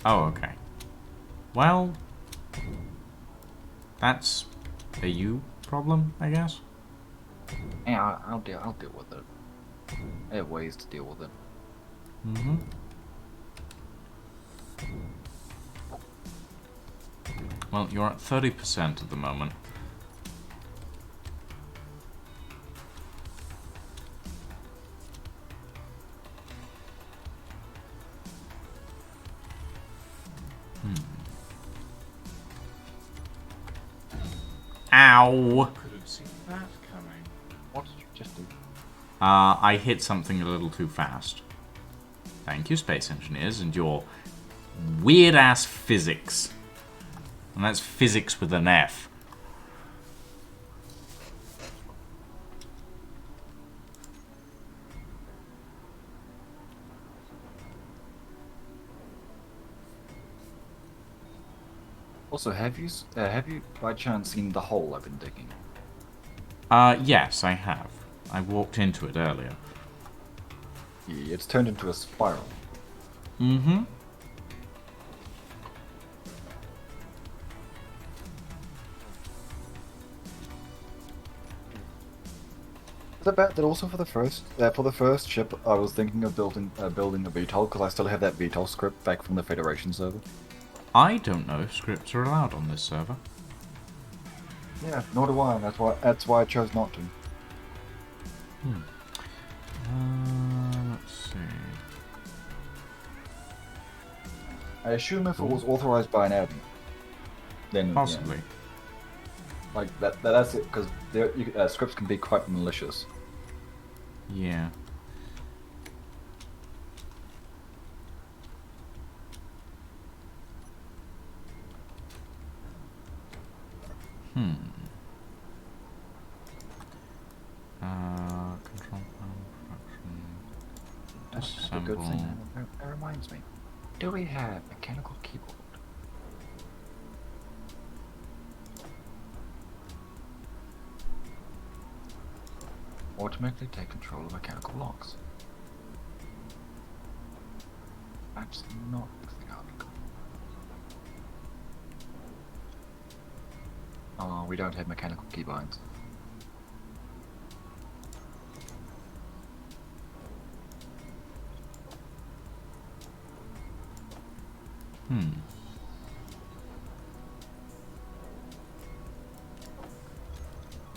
Oh, okay. Well, that's a you problem, I guess.
Yeah, I'll deal with it. There are ways to deal with it.
Well, you're at 30% at the moment. Ow!
Could have seen that coming.
What did you just do?
I hit something a little too fast. Thank you, space engineers, and your weird-ass physics. And that's physics with an F.
Also, have you by chance seen the hole I've been digging?
Yes, I have. I walked into it earlier.
It's turned into a spiral.
Mm-hmm.
The bet that also for the first ship, I was thinking of building a VTOL because I still have that VTOL script back from the Federation server.
I don't know if scripts are allowed on this server.
Yeah, nor do I. That's why I chose not to.
Let's see.
I assume if it was authorized by an admin, then
Possibly.
yeah, like that's it because scripts can be quite malicious.
Yeah. Control panel production.
That's a good thing.
Disassemble.
That reminds me. Do we have mechanical keyboard? Automatically take control of mechanical locks. That's not the article. Oh, we don't have mechanical keybinds.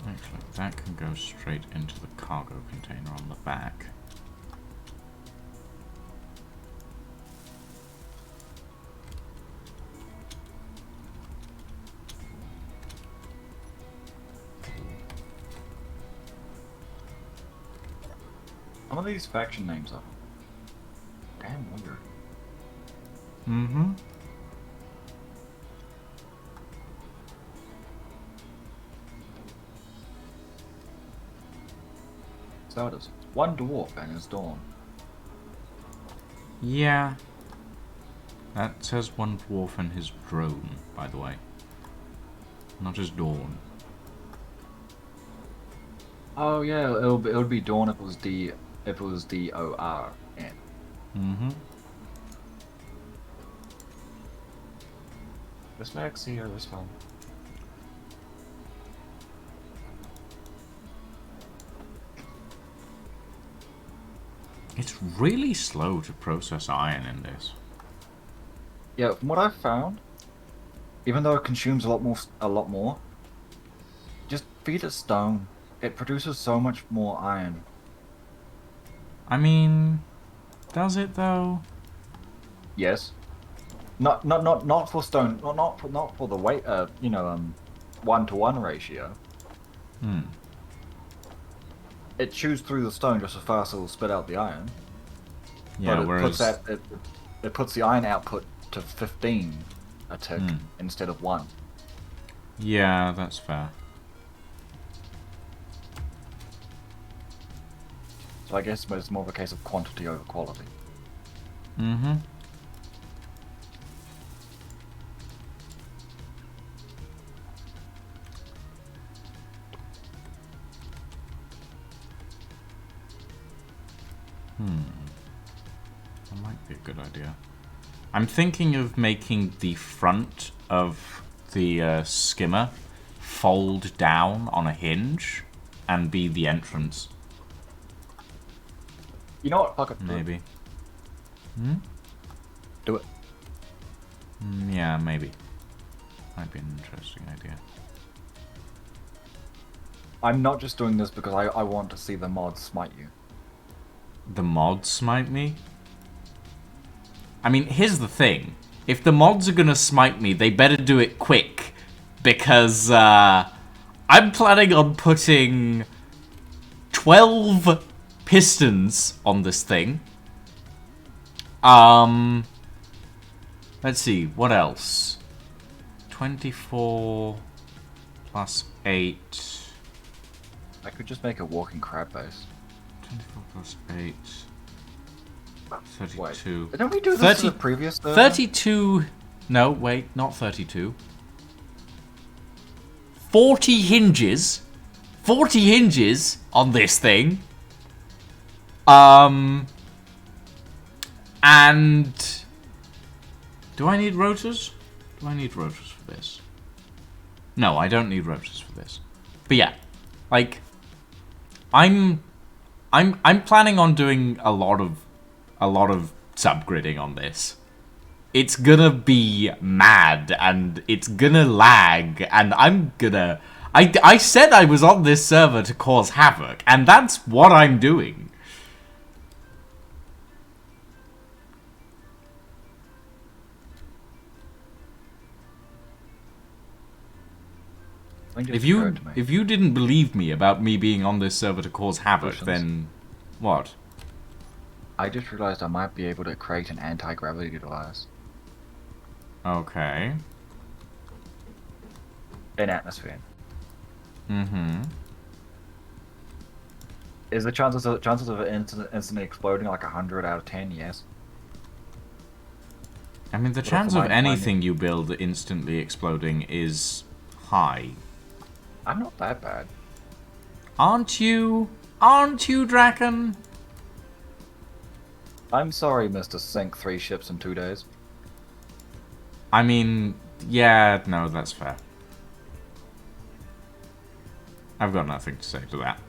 Actually, that can go straight into the cargo container on the back.
Some of these faction names are damn weird.
Mm-hmm.
So it is. One dwarf and his dawn.
Yeah. That says one dwarf and his drone, by the way. Not his dawn.
Oh yeah, it would be dawn if it was D-O-R-N.
Mm-hmm.
Dyslexia or this one.
It's really slow to process iron in this.
Yeah, from what I've found, even though it consumes a lot more, just feed it stone. It produces so much more iron.
I mean, does it though?
Yes. Not for stone. Not for the weight. 1-to-1 ratio. It chews through the stone just as fast as it'll spit out the iron.
Yeah,
but
whereas...
it puts the iron output to 15 a tick instead of 1.
Yeah, that's fair.
So I guess it's more of a case of quantity over quality.
Mm-hmm. That might be a good idea. I'm thinking of making the front of the skimmer fold down on a hinge and be the entrance.
You know what? Fuck it.
Maybe.
Do it.
Yeah, maybe. Might be an interesting idea.
I'm not just doing this because I want to see the mods smite you.
The mods smite me? I mean, here's the thing. If the mods are gonna smite me, they better do it quick. Because, I'm planning on putting 12 pistons on this thing. Let's see, what else? 24 plus 8.
I could just make a walking crab base.
24 plus 8. 32.
Wait, didn't we do this
30
to the previous server?
32. No, wait, not 32. 40 hinges. 40 hinges on this thing. And do I need rotors? Do I need rotors for this? No, I don't need rotors for this. But yeah, like I'm planning on doing a lot of subgridding on this. It's gonna be mad and it's gonna lag and I said I was on this server to cause havoc and that's what I'm doing. If you didn't believe me about me being on this server to cause havoc, then what?
I just realized I might be able to create an anti-gravity device.
Okay.
In atmosphere.
Mm-hmm.
Is the chances of it instantly exploding like 100 out of 10? Yes.
I mean, the chance of anything you build instantly exploding is high.
I'm not that bad.
Aren't you? Aren't you, Draken?
I'm sorry, Mr. Sink 3 ships in 2 days.
I mean, yeah, no, that's fair. I've got nothing to say to that.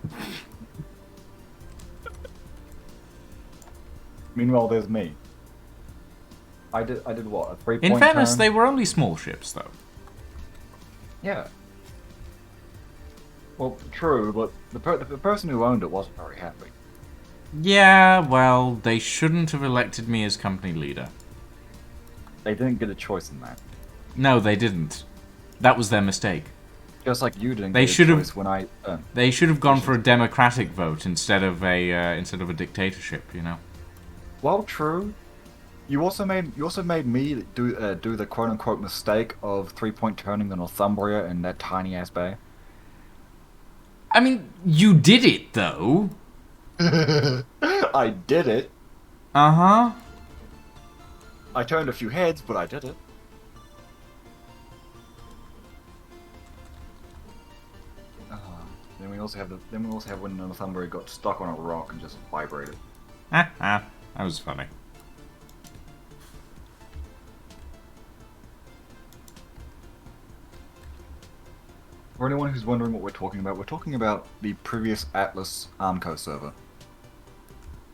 Meanwhile, there's me. I did what? A 3-point
In fairness,
turn?
they were only small ships, though.
Yeah. Well, true, but the person who owned it wasn't very happy.
Yeah, well, they shouldn't have elected me as company leader.
They didn't get a choice in that.
No, they didn't. That was their mistake.
Just like you didn't
They
get a
should've-
choice when I...
They should have gone for a democratic vote instead of a dictatorship. You know.
Well, true. You also made me do the quote unquote mistake of 3-point turning the Northumbria in that tiny ass bay.
I mean, you did it though.
I did it.
Uh huh.
I turned a few heads, but I did it. Then we also have when the Northumbria got stuck on a rock and just vibrated.
That was funny.
For anyone who's wondering what we're talking about the previous Atlas Armco server.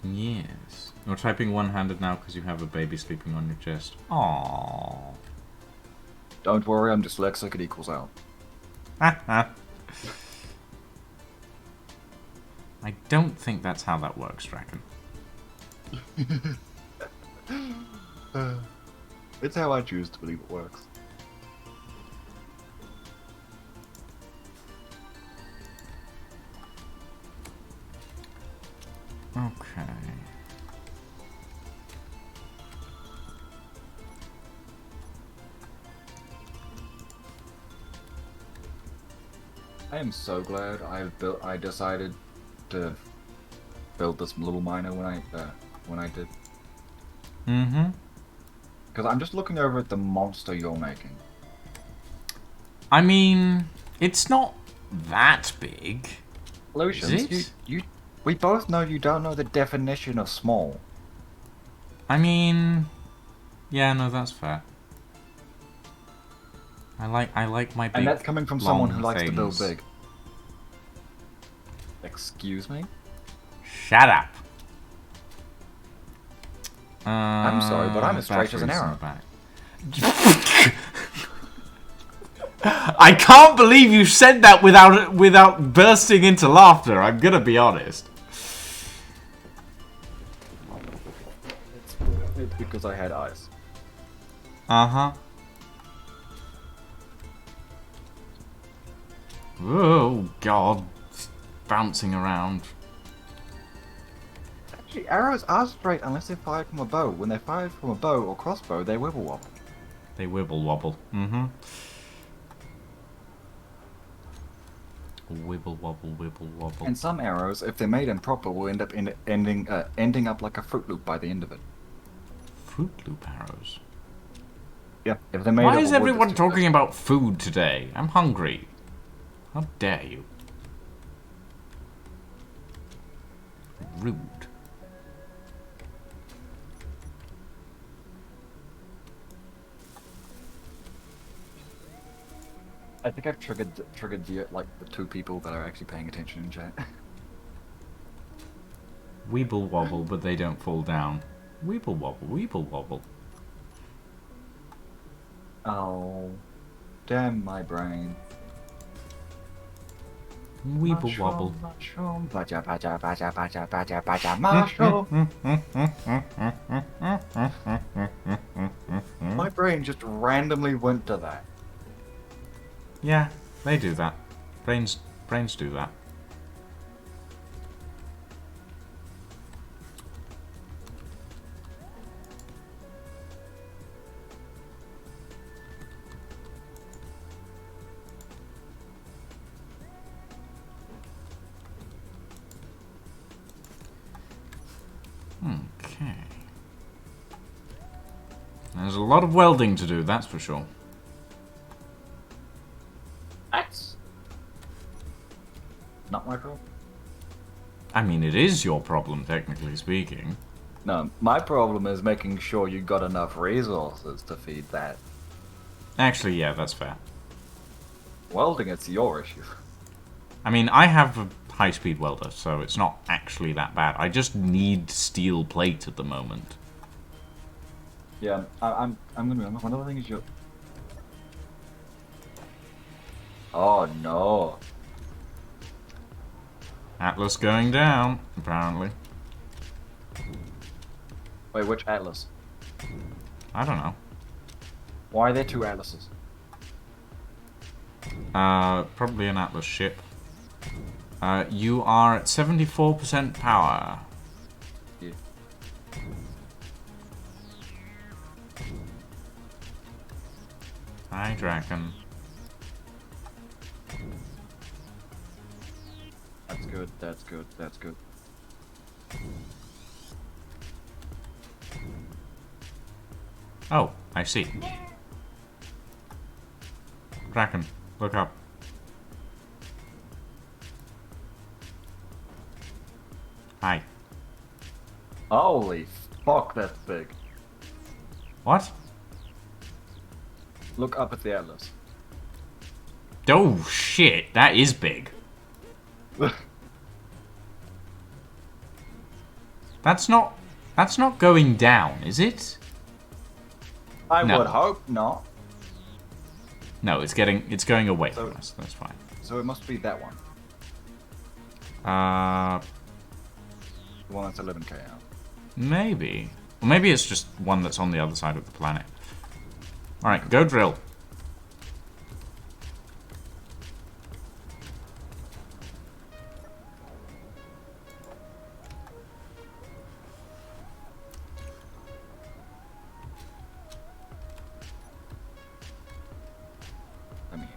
Yes. You're typing one-handed now because you have a baby sleeping on your chest. Aww.
Don't worry, I'm dyslexic, it equals out.
I don't think that's how that works, Draken.
It's how I choose to believe it works.
Okay.
I am so glad I decided to build this little miner when I did.
Mm-hmm.
Because I'm just looking over at the monster you're making.
I mean, it's not that big.
Lucians,
Is it?
we both know you don't know the definition of small.
I mean, yeah, no, that's fair. I like my big.
And that's coming from someone who
long
likes to build
things.
big. Excuse me?
Shut up.
I'm sorry, but I'm as straight as an
batteries in
arrow.
the back. I can't believe you said that without bursting into laughter. I'm gonna be honest.
It's because I had eyes.
Uh-huh. Oh, God. It's bouncing around.
Actually, arrows are straight unless they're fired from a bow. When they're fired from a bow or crossbow, they wibble wobble.
They wibble wobble. Mm-hmm. Wibble wobble, wibble wobble.
And some arrows, if they're made improper, will end up ending up like a Fruit Loop by the end of it.
Fruit Loop arrows.
Yeah, if they're made.
Why
of
is
a wood
everyone
that's
talking about food today? I'm hungry. How dare you? Rude.
I think I've triggered the the 2 people that are actually paying attention in chat.
Weeble wobble, but they don't fall down. Weeble wobble, weeble wobble.
Oh, damn my brain.
Weeble wobble.
Mushroom, baja, baja, baja, baja, baja, baja, mushroom. My brain just randomly went to that.
Yeah, they do that. Brains do that. Okay. There's a lot of welding to do, that's for sure.
That's not my problem.
I mean, it is your problem, technically speaking.
No, my problem is making sure you got enough resources to feed that.
Actually, yeah, that's fair.
Welding, it's your issue.
I mean, I have a high-speed welder, so it's not actually that bad. I just need steel plate at the moment.
Yeah, I'm gonna be honest. One of the things you. Oh no!
Atlas going down, apparently.
Wait, which Atlas?
I don't know.
Why are there 2 Atlases?
Probably an Atlas ship. You are at 74% power.
Yeah.
Hi, Draken.
That's good. That's good. That's good.
Oh, I see. Draken, look up. Hi.
Holy fuck, that's big.
What?
Look up at the Atlas.
Oh shit, that is big. That's not going down, is it?
I
No.
would hope not.
No, it's going away
So-
from us. That's fine.
So it must be that one. The one that's 11k out.
Maybe. Or maybe it's just one that's on the other side of the planet. Alright, go drill.
I mean,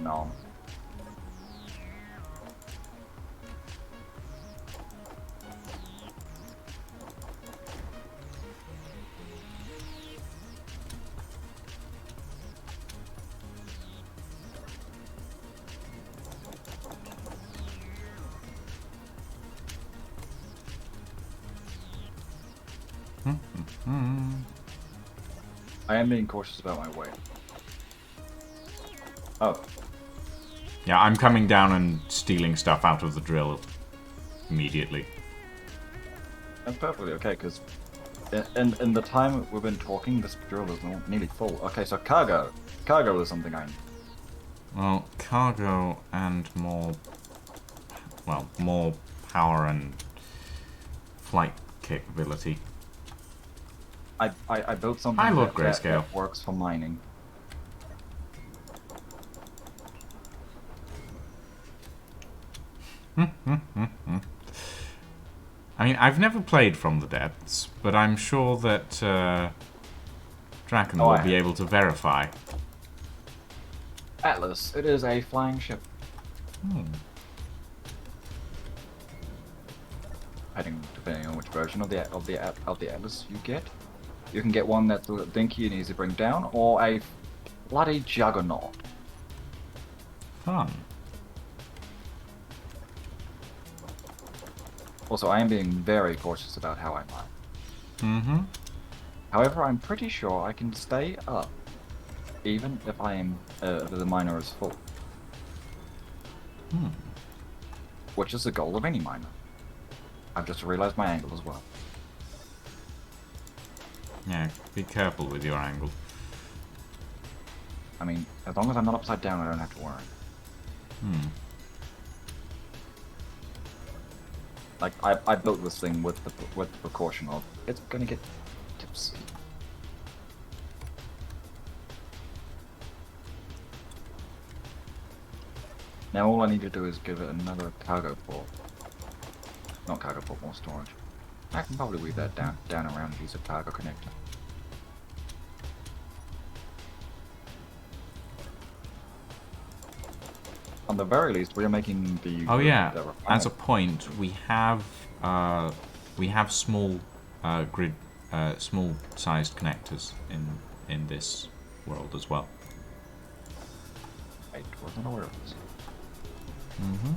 no. I am being cautious about my weight. Oh,
Yeah, I'm coming down and stealing stuff out of the drill immediately.
that's perfectly okay, because in the time we've been talking, this drill is nearly full. Okay, so cargo. Cargo is something I need.
Well, cargo and more power and flight capability.
I built something
Hi, Lord
that
Grayscale.
works for mining.
I mean, I've never played From the Depths, but I'm sure that Draken
Oh,
will
I
be
have.
able to verify.
Atlas, it is a flying ship. Depending on which version of the Atlas you get. You can get one that's a little dinky and easy to bring down, or a bloody juggernaut.
Fun.
Also, I am being very cautious about how I mine.
Mm-hmm.
However, I'm pretty sure I can stay up, even if the miner is full. Which is the goal of any miner. I've just realized my angle as well.
Yeah, be careful with your angle.
I mean, as long as I'm not upside down, I don't have to worry. Like, I built this thing with the precaution of it's gonna get tipsy. Now all I need to do is give it another cargo port. Not cargo port, more storage. I can probably weave that down around and use a cargo connector. On the very least, we are making the.
Oh yeah.
the
As a
refinery.
point, we have small grid, small-sized connectors in this world as well.
I wasn't aware of this.
Mm-hmm.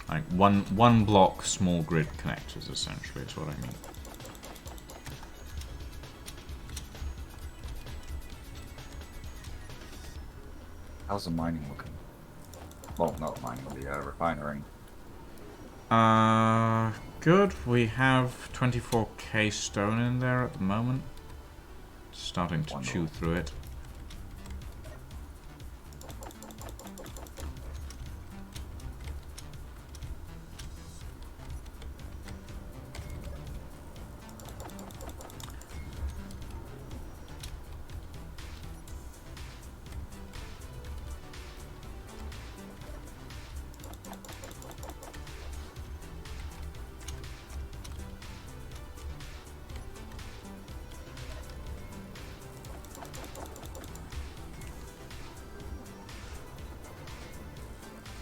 Like one block small grid connectors, essentially, is what I mean.
How's the mining looking? Well, not mining, the refinery.
Good. We have 24k stone in there at the moment. Starting to chew
Wonderful.
through it.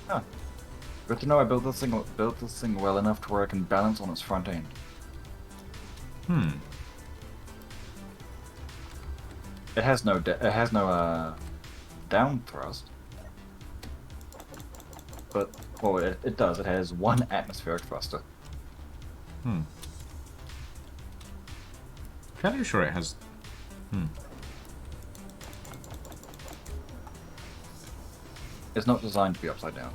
Huh. Good to know I built this thing well enough to where I can balance on its front end. It has no down thrust. But well, it does. It has one atmospheric thruster.
Fairly sure it has.
It's not designed to be upside down.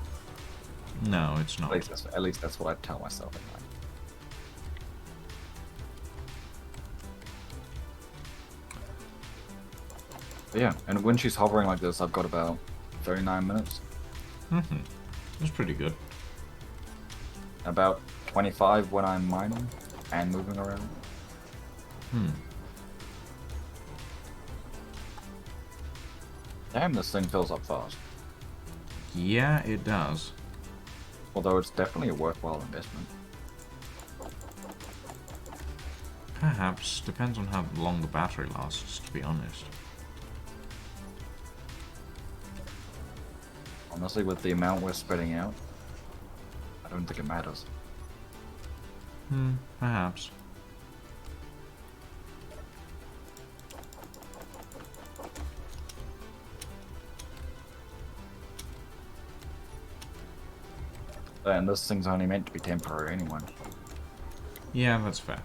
No, it's not.
At least that's what I tell myself at night. But yeah, and when she's hovering like this, I've got about 39 minutes.
It's pretty good.
About 25 when I'm mining and moving around. Damn, this thing fills up fast.
Yeah, it does.
Although it's definitely a worthwhile investment.
Perhaps. Depends on how long the battery lasts, to be honest.
Honestly, with the amount we're spreading out, I don't think it matters.
Perhaps.
And this thing's only meant to be temporary anyway.
Yeah, that's fair.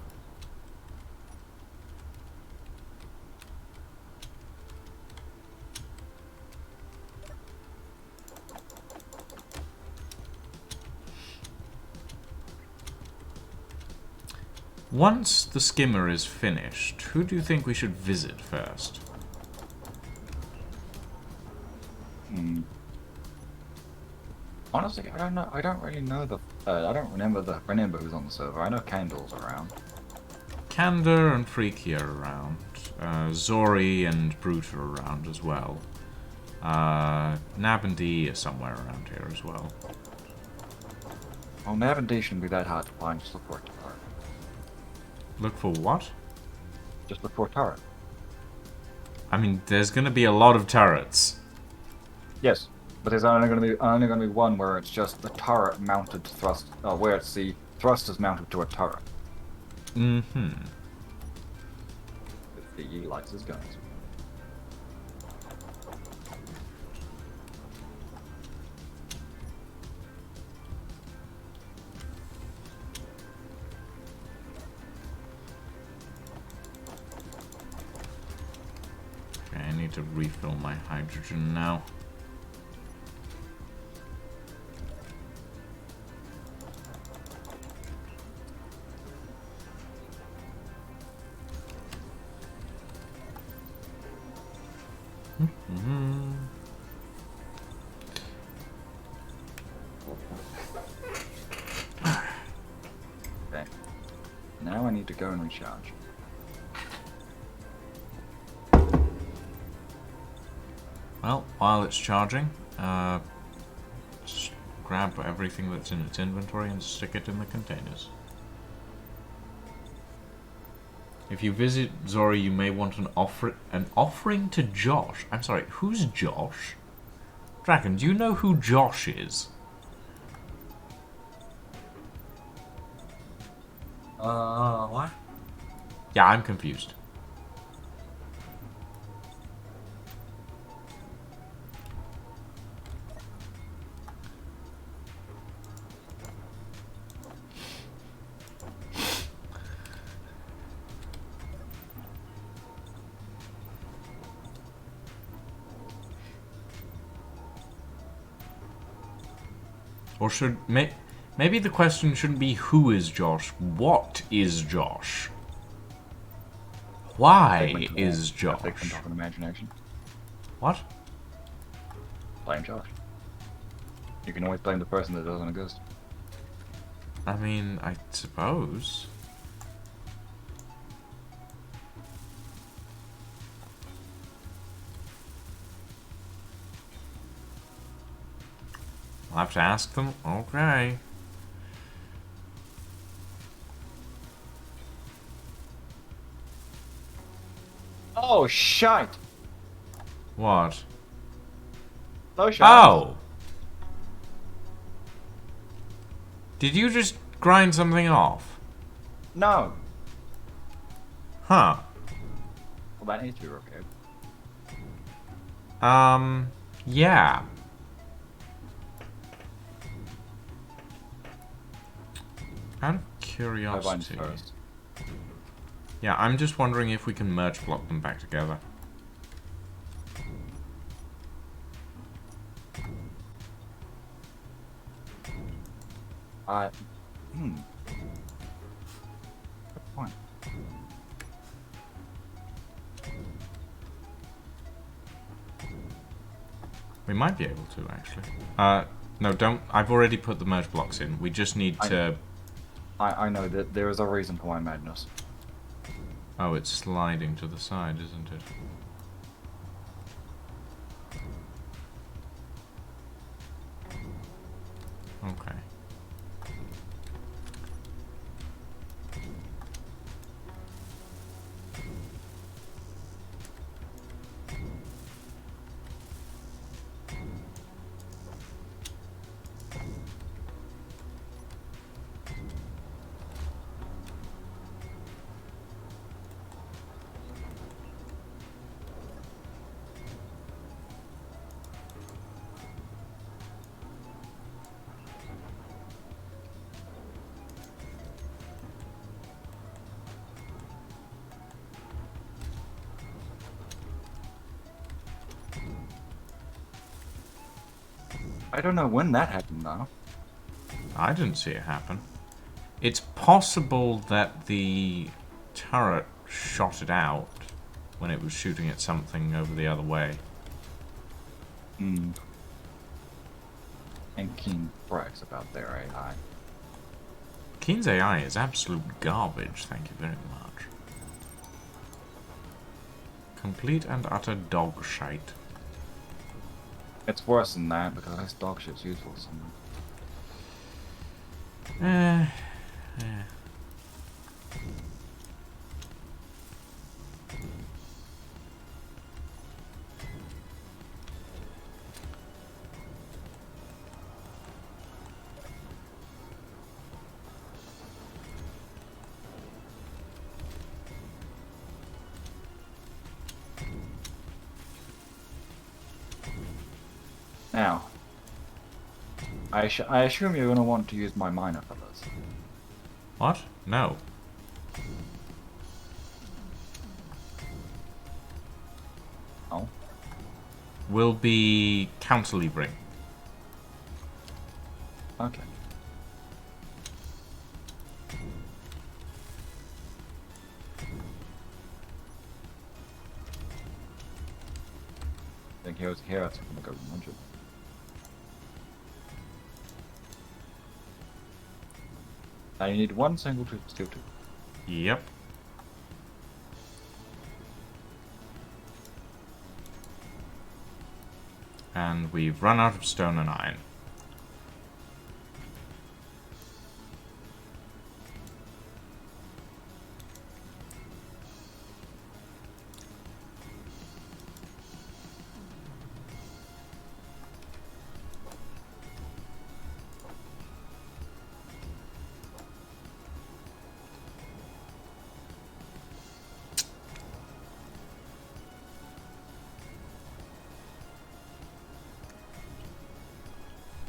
Once the skimmer is finished, who do you think we should visit first?
Honestly, I don't know. I don't really know the. I don't remember who's on the server. I know Candle's around.
Kander and Freaky are around. Zori and Brute are around as well. Nab and D is somewhere around here as well.
Well, Navigation shouldn't be that hard to find. Just look for a turret.
Look for what?
Just look for a turret.
I mean, there's gonna be a lot of turrets.
Yes, but there's only going to be one where it's just the turret mounted thrust. Where it's the thrust is mounted to a turret.
Mm-hmm.
He likes his guns.
Okay, I need to refill my hydrogen now.
Okay. Now I need to go and recharge.
Well, while it's charging, just grab everything that's in its inventory and stick it in the containers. If you visit Zori, you may want an offering to Josh. I'm sorry, who's Josh? Dragon, do you know who Josh is?
What?
Yeah, I'm confused. Or should maybe the question shouldn't be who is Josh? What is Josh? Why is Josh?
Figment of an imagination.
What?
Blame Josh. You can always blame the person that doesn't exist.
I mean, I suppose. I'll have to ask them. Okay.
Oh, shite!
What?
So shite.
Oh! Did you just grind something off?
No!
Huh.
Well, that needs to be repaired.
Yeah. Out of
Turbines
curiosity.
first.
Yeah, I'm just wondering if we can merge block them back together.
Good point.
We might be able to, actually. No, don't. I've already put the merge blocks in. We just need to...
I know that there is a reason for my madness.
Oh, it's sliding to the side, isn't it? Okay.
I don't know when that happened, though.
I didn't see it happen. It's possible that the turret shot it out when it was shooting at something over the other way.
Hmm. And Keen brags about their AI.
Keen's AI is absolute garbage, thank you very much. Complete and utter dog shite.
It's worse than that because this dog shit's useful somewhere.
Yeah.
Now, I assume you're going to want to use my miner for this.
What? No.
Oh?
Will be counterlevering.
Okay. I think here's here, it's going to go 100. Now you need one single to steel tube.
Yep. And we've run out of stone and iron.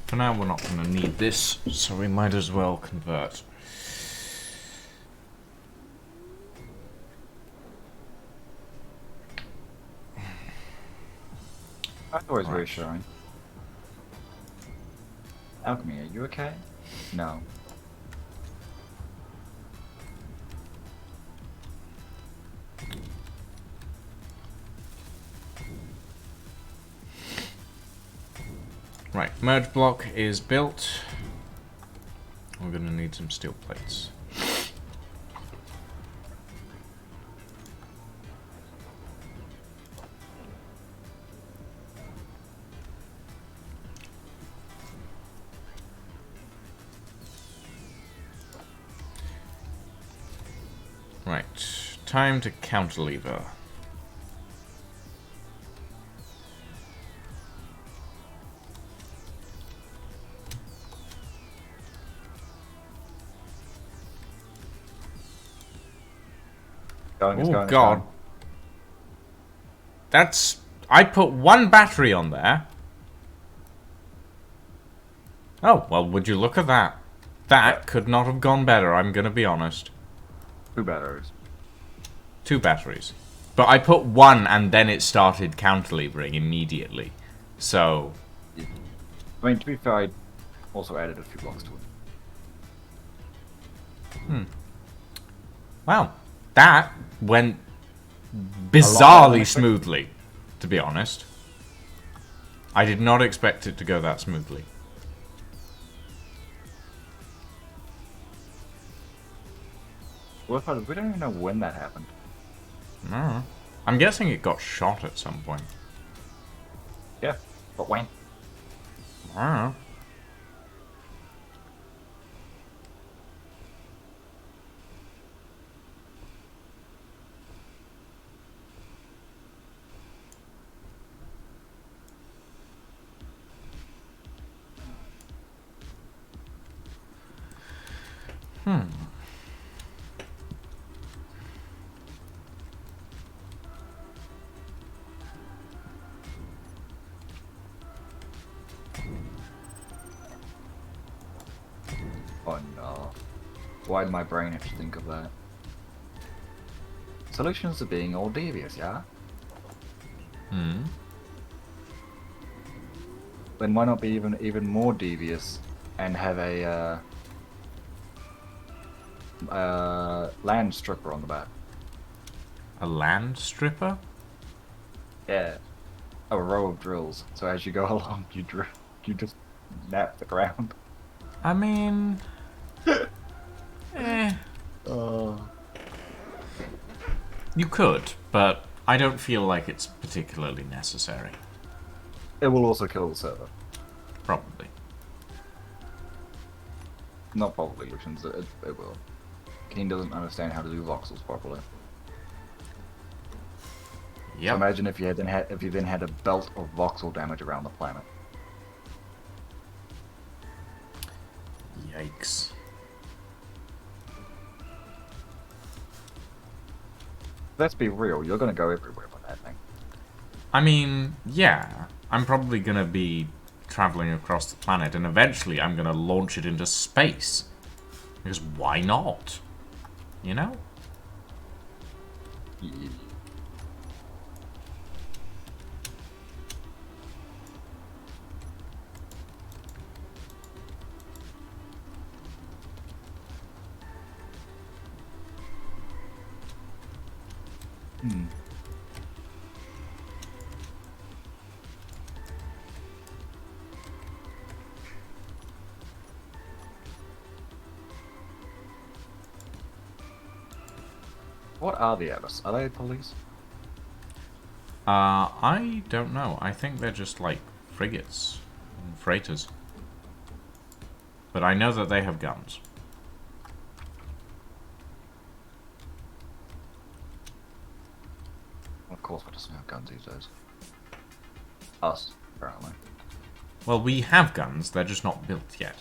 For now, we're not going to need this, so we might as well convert.
That's always
Right.
reassuring. Alchemy, are you okay? No.
Right, merge block is built. We're going to need some steel plates. Right, time to counterlever.
Going, it's
Oh
going, it's
god.
going.
That's... I put one battery on there. Oh, well, would you look at that. That could not have gone better, I'm gonna be honest.
2 batteries.
2 batteries. But I put one and then it started counterlevering immediately. So...
I mean, to be fair, I also added a few blocks to it.
Wow. That went
than
bizarrely
expected.
smoothly, to be honest. I did not expect it to go that smoothly.
Well, we don't even know when that happened.
No. I'm guessing it got shot at some point.
Yeah, but when?
I don't know.
Oh no. Why did my brain have to think of that? Solutions to being all devious, yeah? Then why not be even more devious and have a land stripper on the back.
A land stripper?
Yeah. A row of drills. So as you go along, you just nap the ground.
I mean... eh. You could, but I don't feel like it's particularly necessary.
It will also kill the server.
Probably.
Not probably, which means it will. Keen doesn't understand how to do voxels properly. So
Yep.
imagine if you then had a belt of voxel damage around the planet.
Yikes.
Let's be real, you're gonna go everywhere with that thing.
I mean, yeah. I'm probably gonna be traveling across the planet, and eventually I'm gonna launch it into space. Because why not? You know?
Yeah. Hmm. What are the Abyss? Are they police?
I don't know. I think they're just like frigates and freighters. But I know that they have guns.
Of course, we just have guns these days. Us, apparently.
Well, we have guns, they're just not built yet.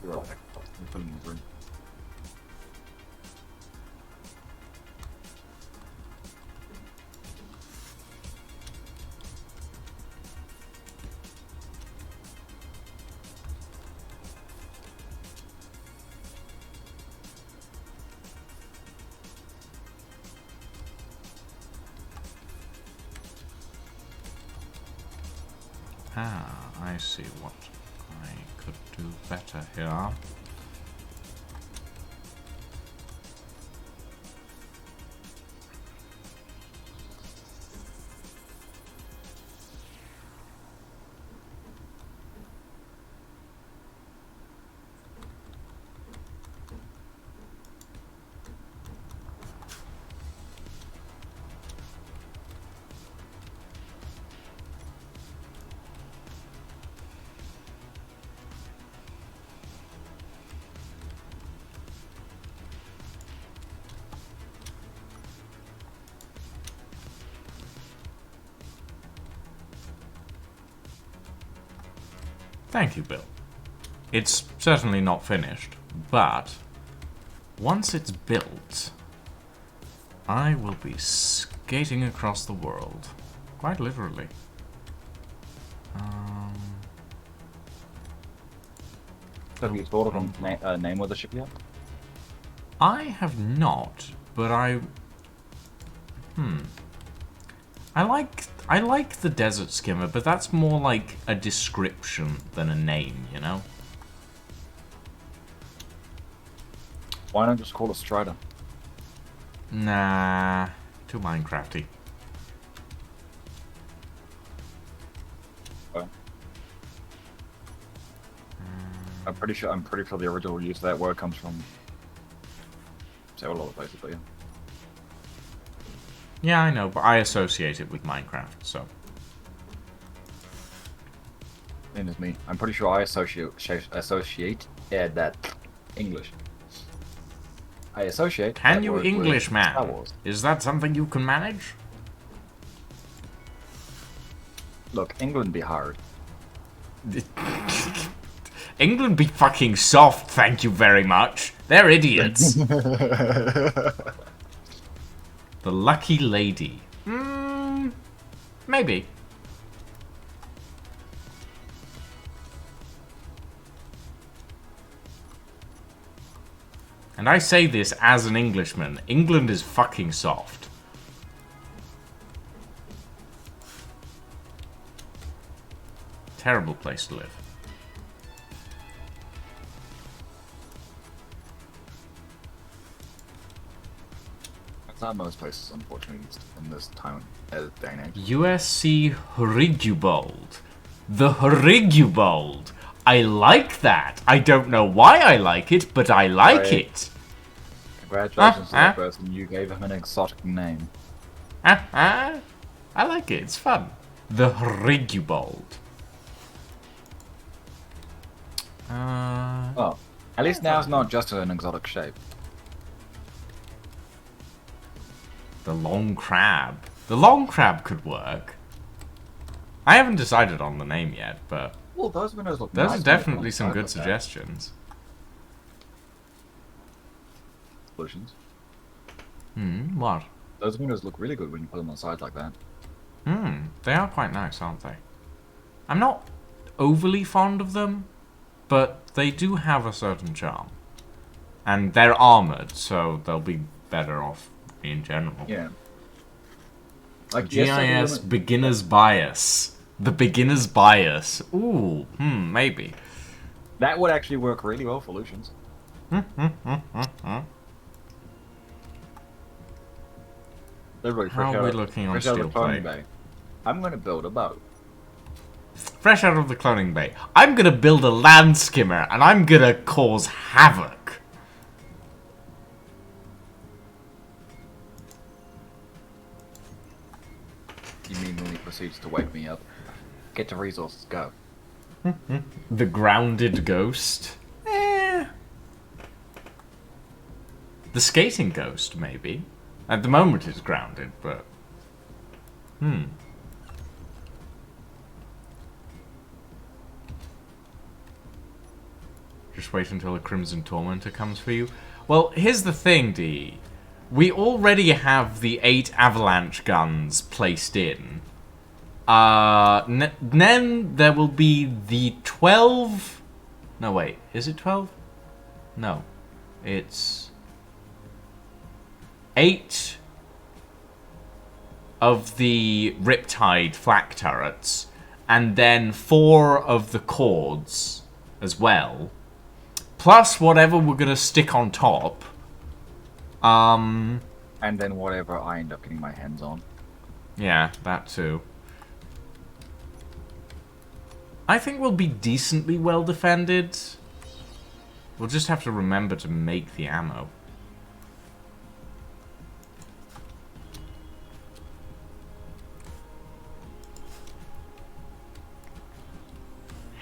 You're right. Put in the room.
Ah, I see what I could do better here. Thank you, Bill. It's certainly not finished, but once it's built, I will be skating across the world. Quite literally.
Have you thought of a name of the ship yet?
I have not, but I like the Desert Skimmer, but that's more like a description than a name, you know?
Why not just call it Strider?
Nah, too Minecrafty.
I'm pretty sure the original use of that word comes from several other places, but yeah.
Yeah, I know, but I associate it with Minecraft, so.
Same as me. I'm pretty sure I associate that English. I associate.
Can
that
you
word
English,
with Star
man?
Wars.
Is that something you can manage?
Look, England be hard.
England be fucking soft, thank you very much. They're idiots. The Lucky Lady. Maybe. And I say this as an Englishman. England is fucking soft. Terrible place to live.
That's not most places, unfortunately, in this time, day and age.
USC Horrigubald. The Horrigubald. I like that. I don't know why I like it, but I like
Right.
it.
Congratulations to that person. You gave him an exotic name.
I like it. It's fun. The Horrigubald.
Well, at least now it's not just an exotic shape.
The Long Crab. The Long Crab could work. I haven't decided on the name yet, but
Well, those windows look
those
nice
are
when
definitely
they
some
come
good
inside like
suggestions.
that. Solutions.
What?
Those windows look really good when you put them on sides like that.
They are quite nice, aren't they? I'm not overly fond of them, but they do have a certain charm. And they're armored, so they'll be better off in general.
Yeah. Like yesterday
GIS
when-
beginner's bias. The beginner's bias. Ooh, maybe.
that would actually work really well for Lucians. Everybody,
How are we looking on
fresh out of
steel
the cloning
plate?
bay. I'm gonna build a boat.
Fresh out of the cloning bay. I'm gonna build a land skimmer, and I'm gonna cause havoc.
You mean when he proceeds to wake me up? Get to resources, go.
The grounded ghost? The skating ghost, maybe. At the moment it's grounded, but... Just wait until a Crimson Tormentor comes for you. Well, here's the thing, D. We already have the 8 avalanche guns placed in. Then there will be the 12... No, wait. Is it 12? No. It's... 8 of the Riptide flak turrets. And then 4 of the cords as well. Plus whatever we're going to stick on top.
And then whatever I end up getting my hands on.
Yeah, that too. I think we'll be decently well defended. We'll just have to remember to make the ammo.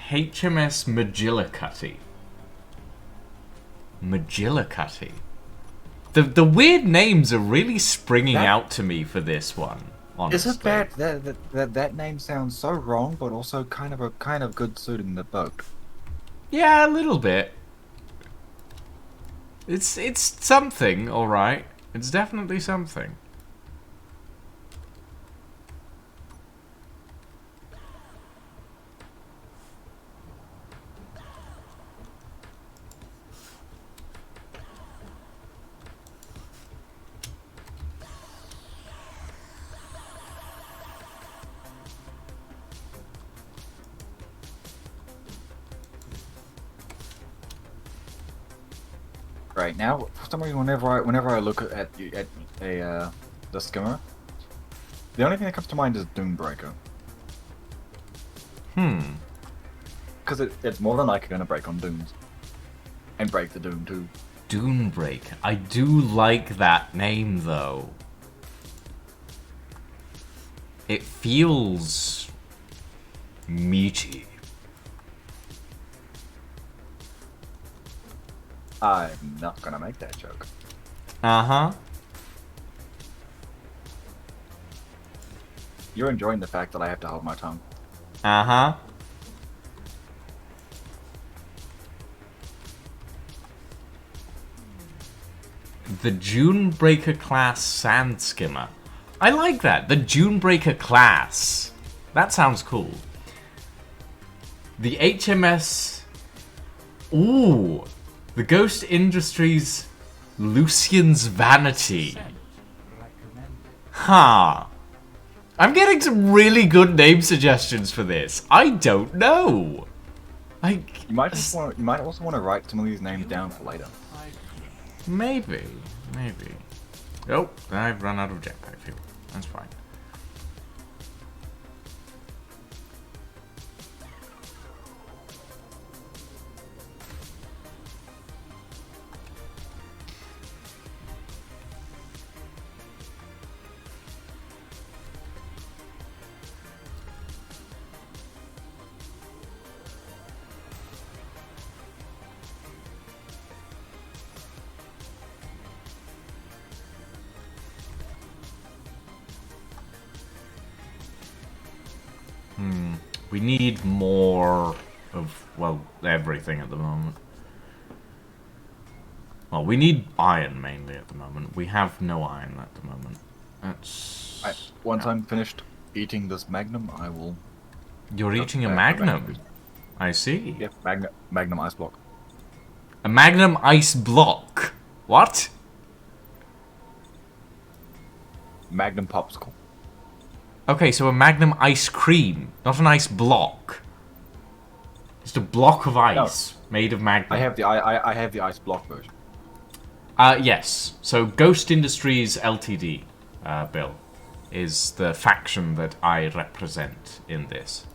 HMS Magillicuddy. Magillicuddy. The weird names are really springing out to me for this one. Honestly.
Isn't that name sounds so wrong, but also kind of good suiting the boat.
Yeah, a little bit. It's something, all right. It's definitely something.
Right now, for some reason, whenever I look at the skimmer, the only thing that comes to mind is Doombreaker. Because it's more than likely going to break on Dooms. And break the Doom too.
Dunebreak. I do like that name, though. It feels meaty.
I'm not going to make that joke.
Uh-huh.
You're enjoying the fact that I have to hold my tongue.
Uh-huh. The Junebreaker class sand skimmer. I like that. The Junebreaker class. That sounds cool. The HMS... Ooh. The Ghost Industries Lucian's Vanity. Huh. I'm getting some really good name suggestions for this. I don't know. Like,
You might also want to write some of these names down for later.
maybe. Oh, I've run out of jetpack fuel. That's fine. We need more of, well, everything at the moment. Well, we need iron mainly at the moment. We have no iron at the moment. That's...
Once I'm finished eating this Magnum, I will...
You're eating a
go back to
Magnum?
it.
I see.
Yep, Magnum Ice Block.
A Magnum Ice Block? What?
Magnum Popsicle.
Okay, so a Magnum Ice Cream, not an ice block. Just a block of ice made of Magnum.
I have the Ice Block version.
Yes. So Ghost Industries Ltd, Bill, is the faction that I represent in this.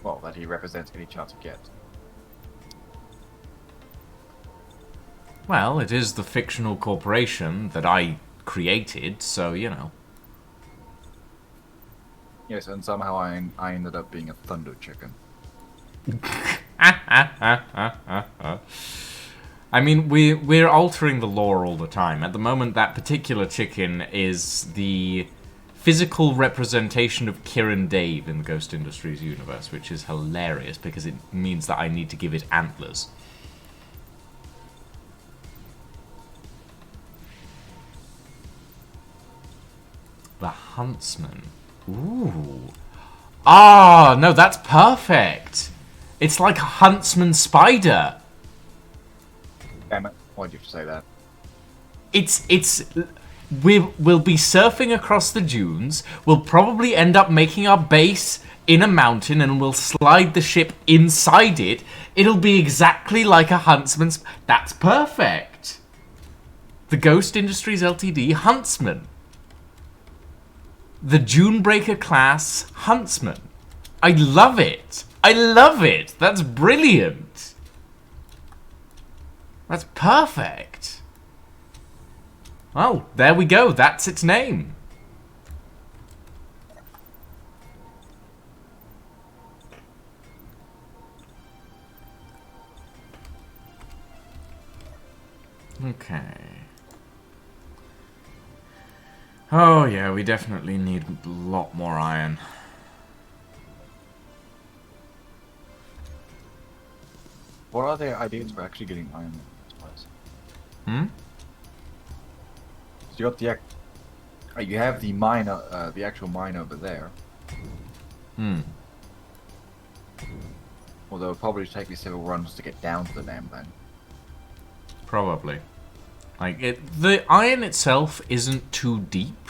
Well, that he represents any chance he gets.
Well, it is the fictional corporation that I created, so, you know.
Yes, and somehow I ended up being a Thunder Chicken.
I mean, we're altering the lore all the time. At the moment, that particular chicken is the physical representation of Kirin Dave in the Ghost Industries universe, which is hilarious because it means that I need to give it antlers. The Huntsman. Ooh. Ah, no, that's perfect. It's like a huntsman spider.
Damn it! Why'd you have to say that?
We'll be surfing across the dunes. We'll probably end up making our base in a mountain, and we'll slide the ship inside it. It'll be exactly like a huntsman's. That's perfect. The Ghost Industries Ltd. Huntsman. The Junebreaker class Huntsman. I love it. I love it. That's brilliant. That's perfect. Well, there we go. That's its name. Okay. Oh yeah, we definitely need a lot more iron.
What are the ideas for actually getting iron in this place?
Hmm?
So you got the you have the mine, the actual mine over there.
Hmm.
Although it'll probably take me several runs to get down to the damn thing.
Probably. Like, the iron itself isn't too deep.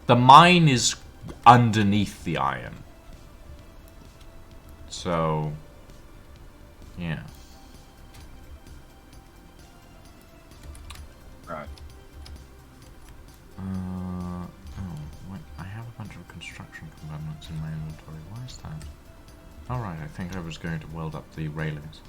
The mine is underneath the iron. So, yeah.
Right.
Oh, wait, I have a bunch of construction components in my inventory. Why is that? Alright, I think I was going to weld up the railings.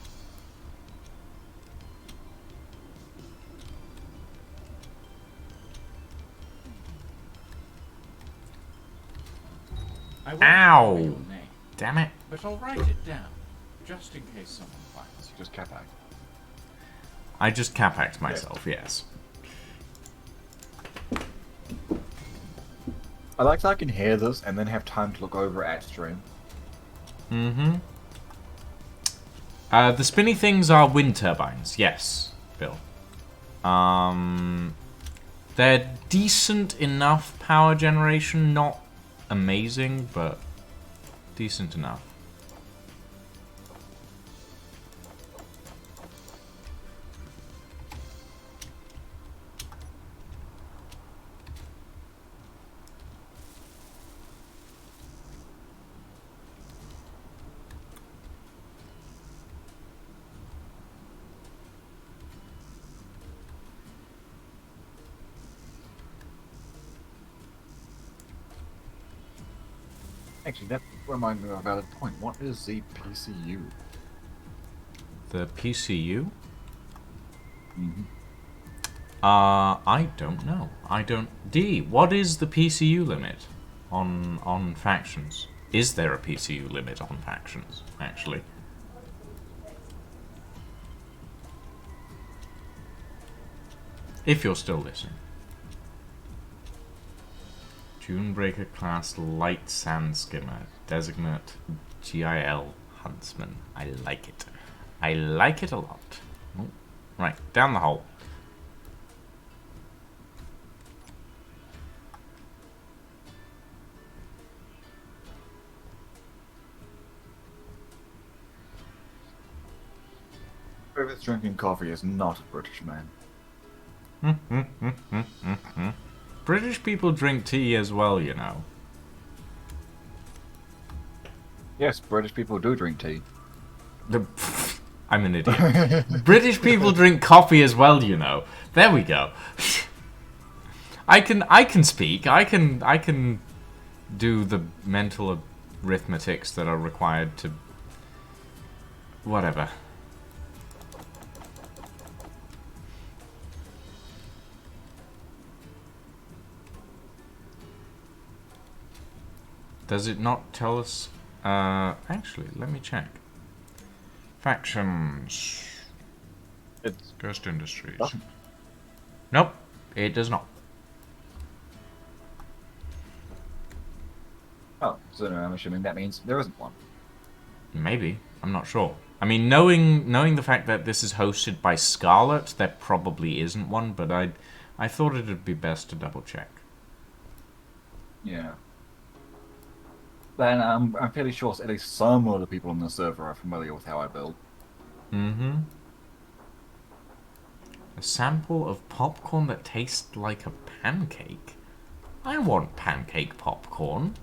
I won't
Ow!
remember your name,
Damn it.
but I'll write it down, just in case someone finds you.
Just Capac.
I just capaxed myself, yes.
I like that I can hear this and then have time to look over at stream.
Mm-hmm. The spinny things are wind turbines, yes, Bill. They're decent enough power generation, not amazing, but decent enough.
Actually, that reminds me of a valid point. What is the PCU?
The PCU?
Mm-hmm.
I don't know. I don't... D, what is the PCU limit on factions? Is there a PCU limit on factions, actually? If you're still listening. Junebreaker class light sand skimmer. Designate GIL huntsman. I like it. I like it a lot. Oh, right, down the hole.
Whoever's drinking coffee is not a British man.
British people drink tea as well, you know.
Yes, British people do drink tea.
I'm an idiot. British people drink coffee as well, you know. There we go. I can speak. I can do the mental arithmetics that are required to whatever. Does it not tell us? Actually, let me check. Factions.
It's
Ghost Industries.
doesn't.
Nope, it does not.
Oh, so I'm assuming that means there isn't one.
Maybe. I'm not sure. I mean, knowing the fact that this is hosted by Scarlet, there probably isn't one, but I thought it'd be best to double check.
Yeah. Then I'm fairly sure at least some of the people on the server are familiar with how I build.
Mm-hmm. A sample of popcorn that tastes like a pancake? I want pancake popcorn.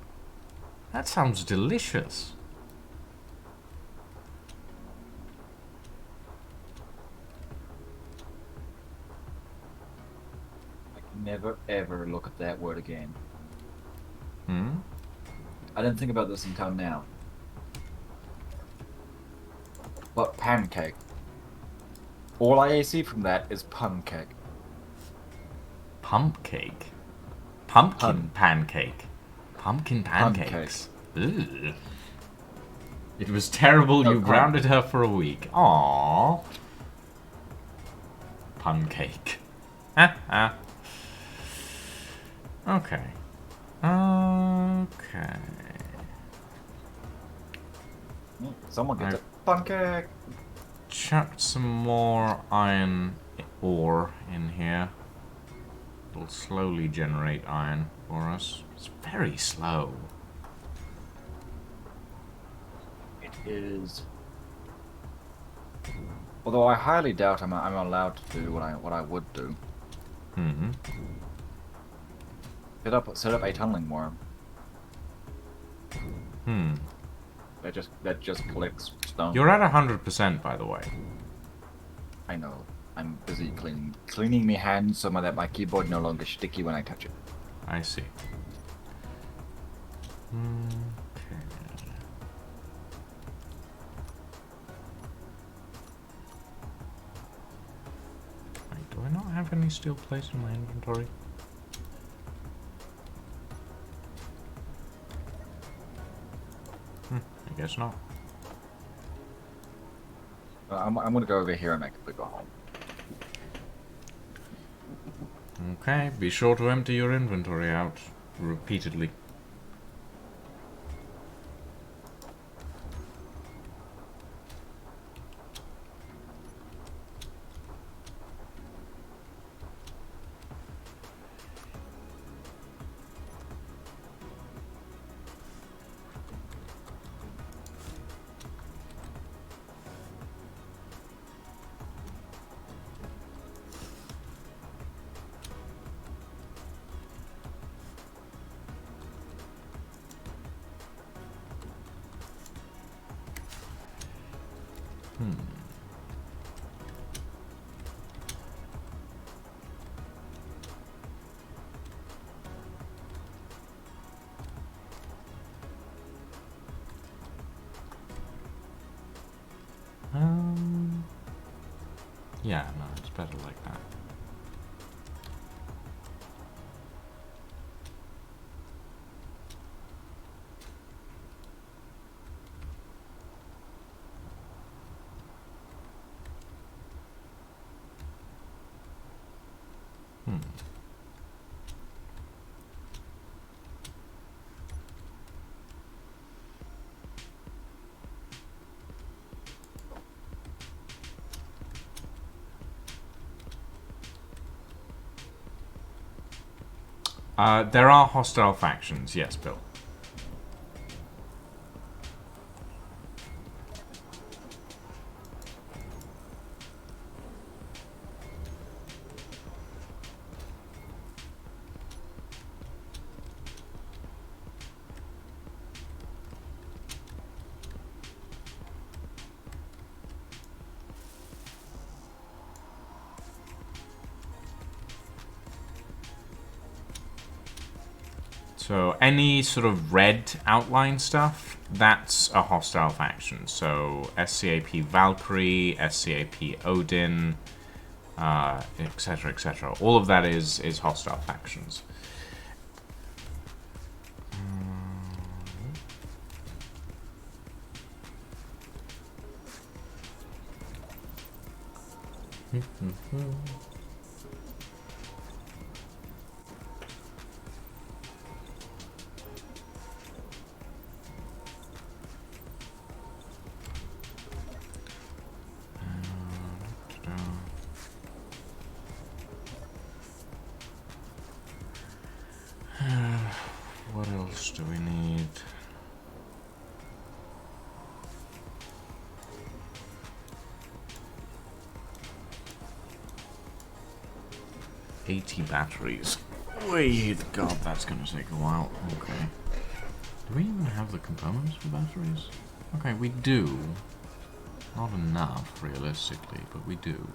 That sounds delicious.
I can never ever look at that word again.
Hmm?
I didn't think about this until now. But pancake. All I see from that is pancake.
Pump cake? Pumpkin
Pun.
pancake. Pumpkin
Pancake.
pancakes. Ugh. It was terrible.
No,
You
pun.
grounded her for a week. Aww. Pun cake. Ha. Okay. Okay.
Someone gets
I-
a pancake.
chucked some more iron ore in here. It'll slowly generate iron for us. It's very slow.
It is. Although I highly doubt I'm allowed to do what I would do.
Hmm.
Set up a tunneling worm.
Hmm.
That just collects stone.
You're at 100%, by the way.
I know. I'm busy cleaning my hands so that my keyboard no longer sticky when I touch it.
I see. Okay. Wait, do I not have any steel plates in my inventory? I guess not.
I'm gonna go over here and make a bigger hole.
Okay, be sure to empty your inventory out repeatedly. Yeah, no, it's better like that. There are hostile factions, yes, Bill. So any sort of red outline stuff, that's a hostile faction. So SCAP Valkyrie, SCAP Odin, etc., etc. All of that is hostile factions. What else do we need? $80 batteries. Wait, God, that's gonna take a while. Okay. Do we even have the components for batteries? Okay, we do. Not enough, realistically, but we do.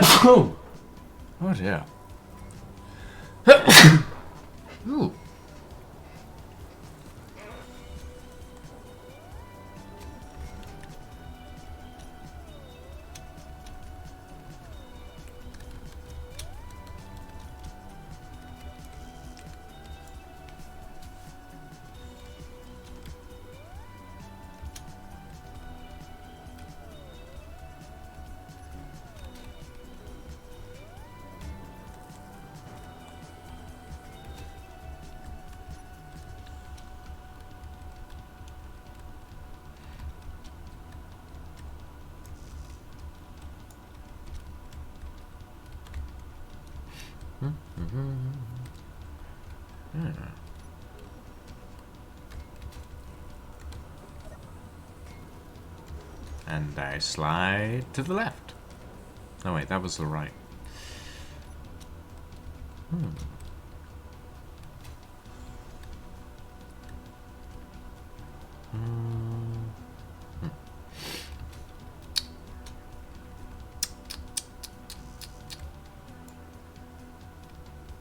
Oh! Oh dear. Ooh. And I slide to the left. Oh wait, that was the right.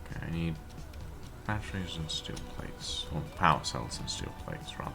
Okay, I need batteries and steel plates. Or power cells and steel plates, rather.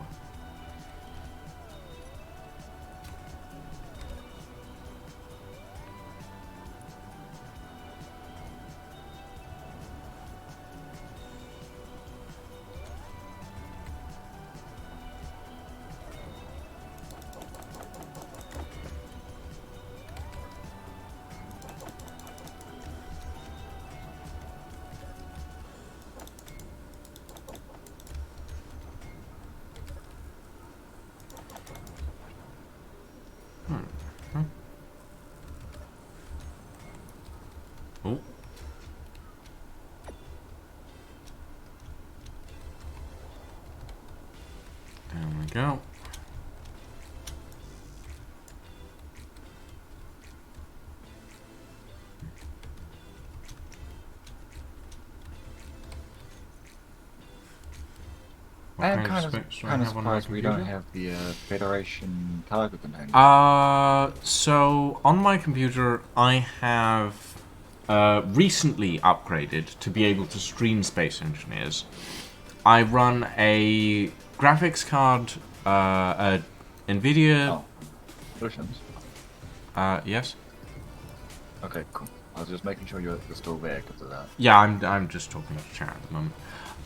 Oh. There we go. What
I am
kind
kind
of
of
specs do I
kind of
have on my
surprised we don't
computer?
have the Federation cargo container.
So on my computer, I have recently upgraded to be able to stream Space Engineers. I run a graphics card, a NVIDIA.
Oh, solutions.
Yes.
Okay, cool. I was just making sure you're still there because of that.
Yeah, I'm just talking to chat at the moment.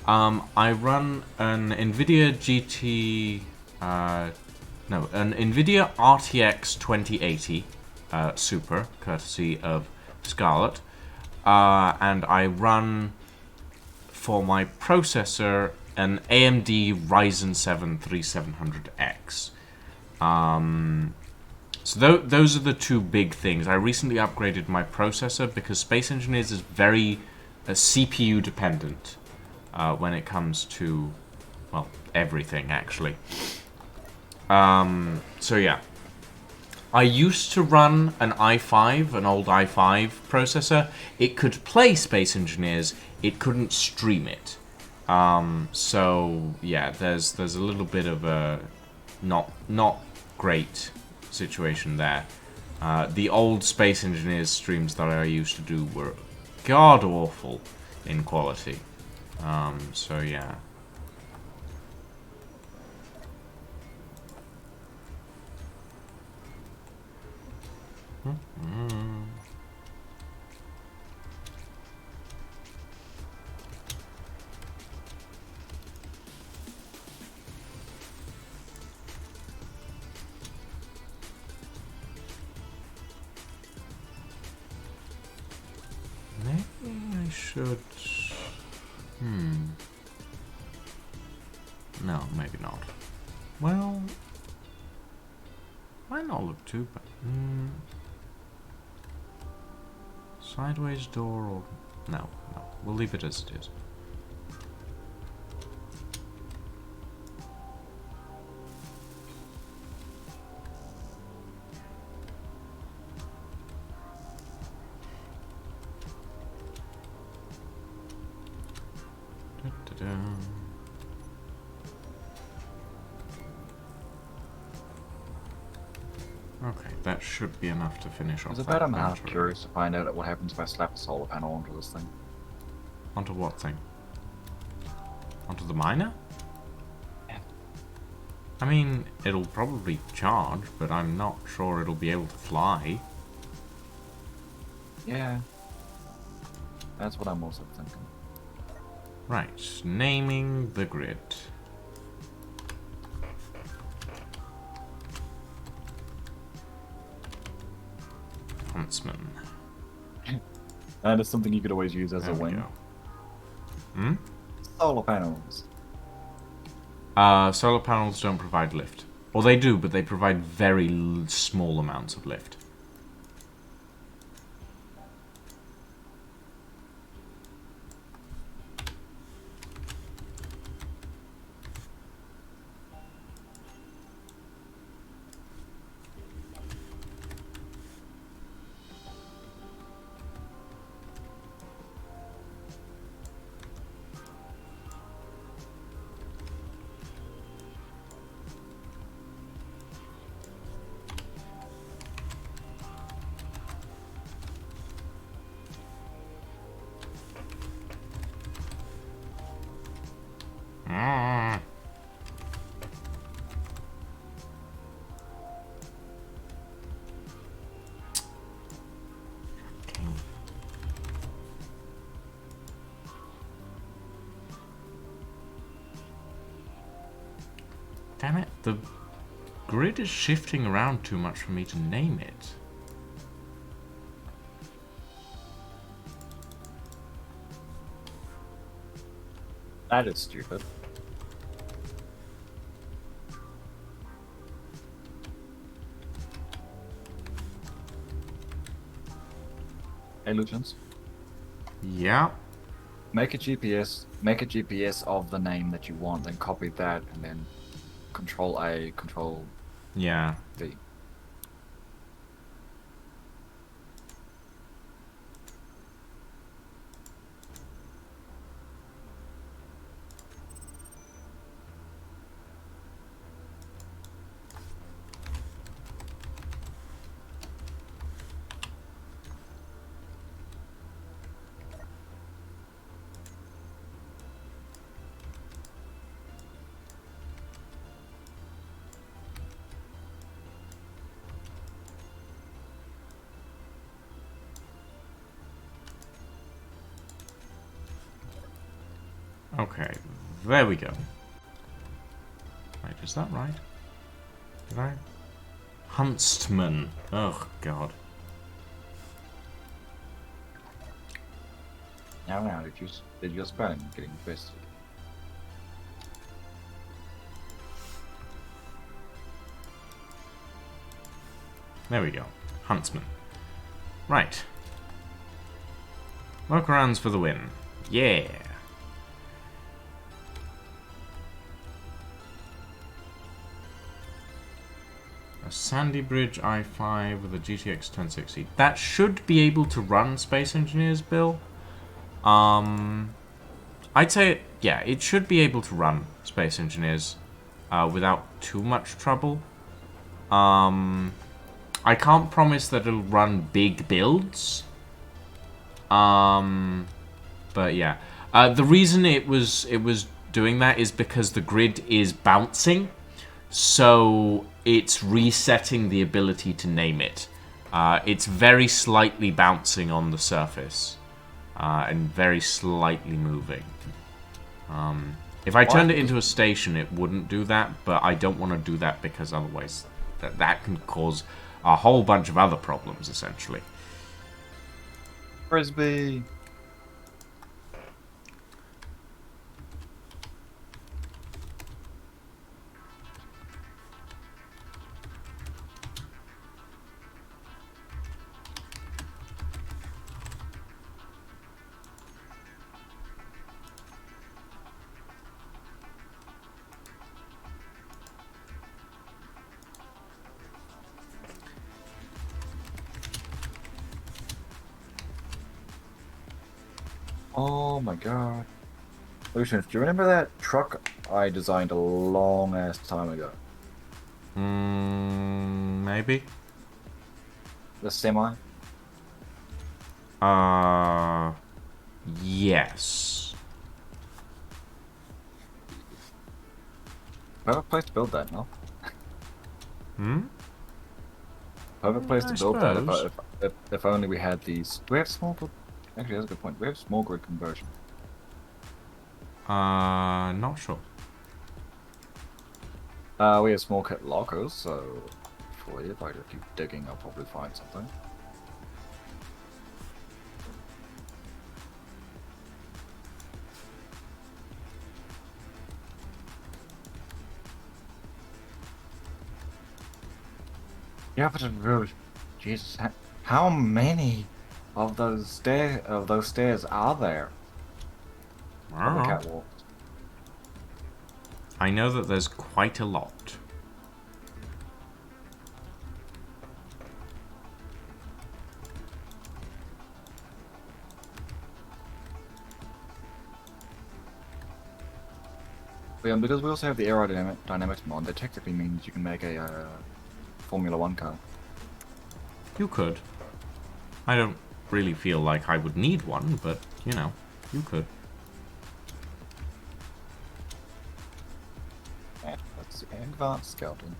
I run an NVIDIA GT. No, an NVIDIA RTX 2080 Super, courtesy of Scarlett. And I run, for my processor, an AMD Ryzen 7 3700X. So those are the two big things. I recently upgraded my processor because Space Engineers is very CPU dependent when it comes to, well, everything, actually. So yeah. I used to run an i5, an old i5 processor. It could play Space Engineers, it couldn't stream it. So yeah, there's a little bit of a not great situation there. The old Space Engineers streams that I used to do were god awful in quality. So yeah. Maybe I should... No, maybe not. Well... Might not look too bad. Sideways door or... No. We'll leave it as it is. Da-da-da. Okay, that should be enough to finish off
Because
that
about I'm half
battery.
curious to find out what happens if I slap a solar panel onto this thing.
Onto what thing? Onto the miner?
Yeah.
I mean, it'll probably charge, but I'm not sure it'll be able to fly.
Yeah. That's what I'm also thinking.
Right, naming the grid. Huntsman.
And it's something you could always use as
There
a
we
wing.
go. Hmm?
Solar panels.
Solar panels don't provide lift. Or they do, but they provide very small amounts of lift. Mm. Okay. Damn it, the grid is shifting around too much for me to name it.
That is stupid. Hey, Lucians.
Yeah.
Make a GPS of the name that you want, then copy that, and then Control A, Control
Yeah.
V.
Okay, there we go. Wait, is that right? Did I? Huntsman. Oh, God.
Now, did your spelling getting twisted?
There we go. Huntsman. Right. Workarounds for the win. Yeah. A Sandy Bridge i5 with a GTX 1060. That should be able to run Space Engineers, Bill. I'd say, yeah, it should be able to run Space Engineers without too much trouble. I can't promise that it'll run big builds. But yeah. The reason it was doing that is because the grid is bouncing. So it's resetting the ability to name it. It's very slightly bouncing on the surface. And very slightly moving. If I turned it into a station, it wouldn't do that. But I don't want to do that because otherwise that can cause a whole bunch of other problems, essentially.
Frisbee. Oh my god. Lucian, do you remember that truck I designed a long ass time ago?
Maybe.
the semi?
Yes.
Perfect place to build that, no?
Hmm?
Perfect place to
I
build that
suppose.
if only we had these. Do we have small grid? Actually, that's a good point. We have small grid conversion.
Not sure.
We have small kit lockers, so hopefully if I just keep digging, I'll probably find something. Yeah, but it really, Jesus, how many of those stairs are there? Of the catwalk.
I know that there's quite a lot.
Yeah, because we also have the aerodynamics mod, that technically means you can make a Formula One car.
You could. I don't really feel like I would need one, but, you know, you could.
Yeah, let's see, advanced scouting.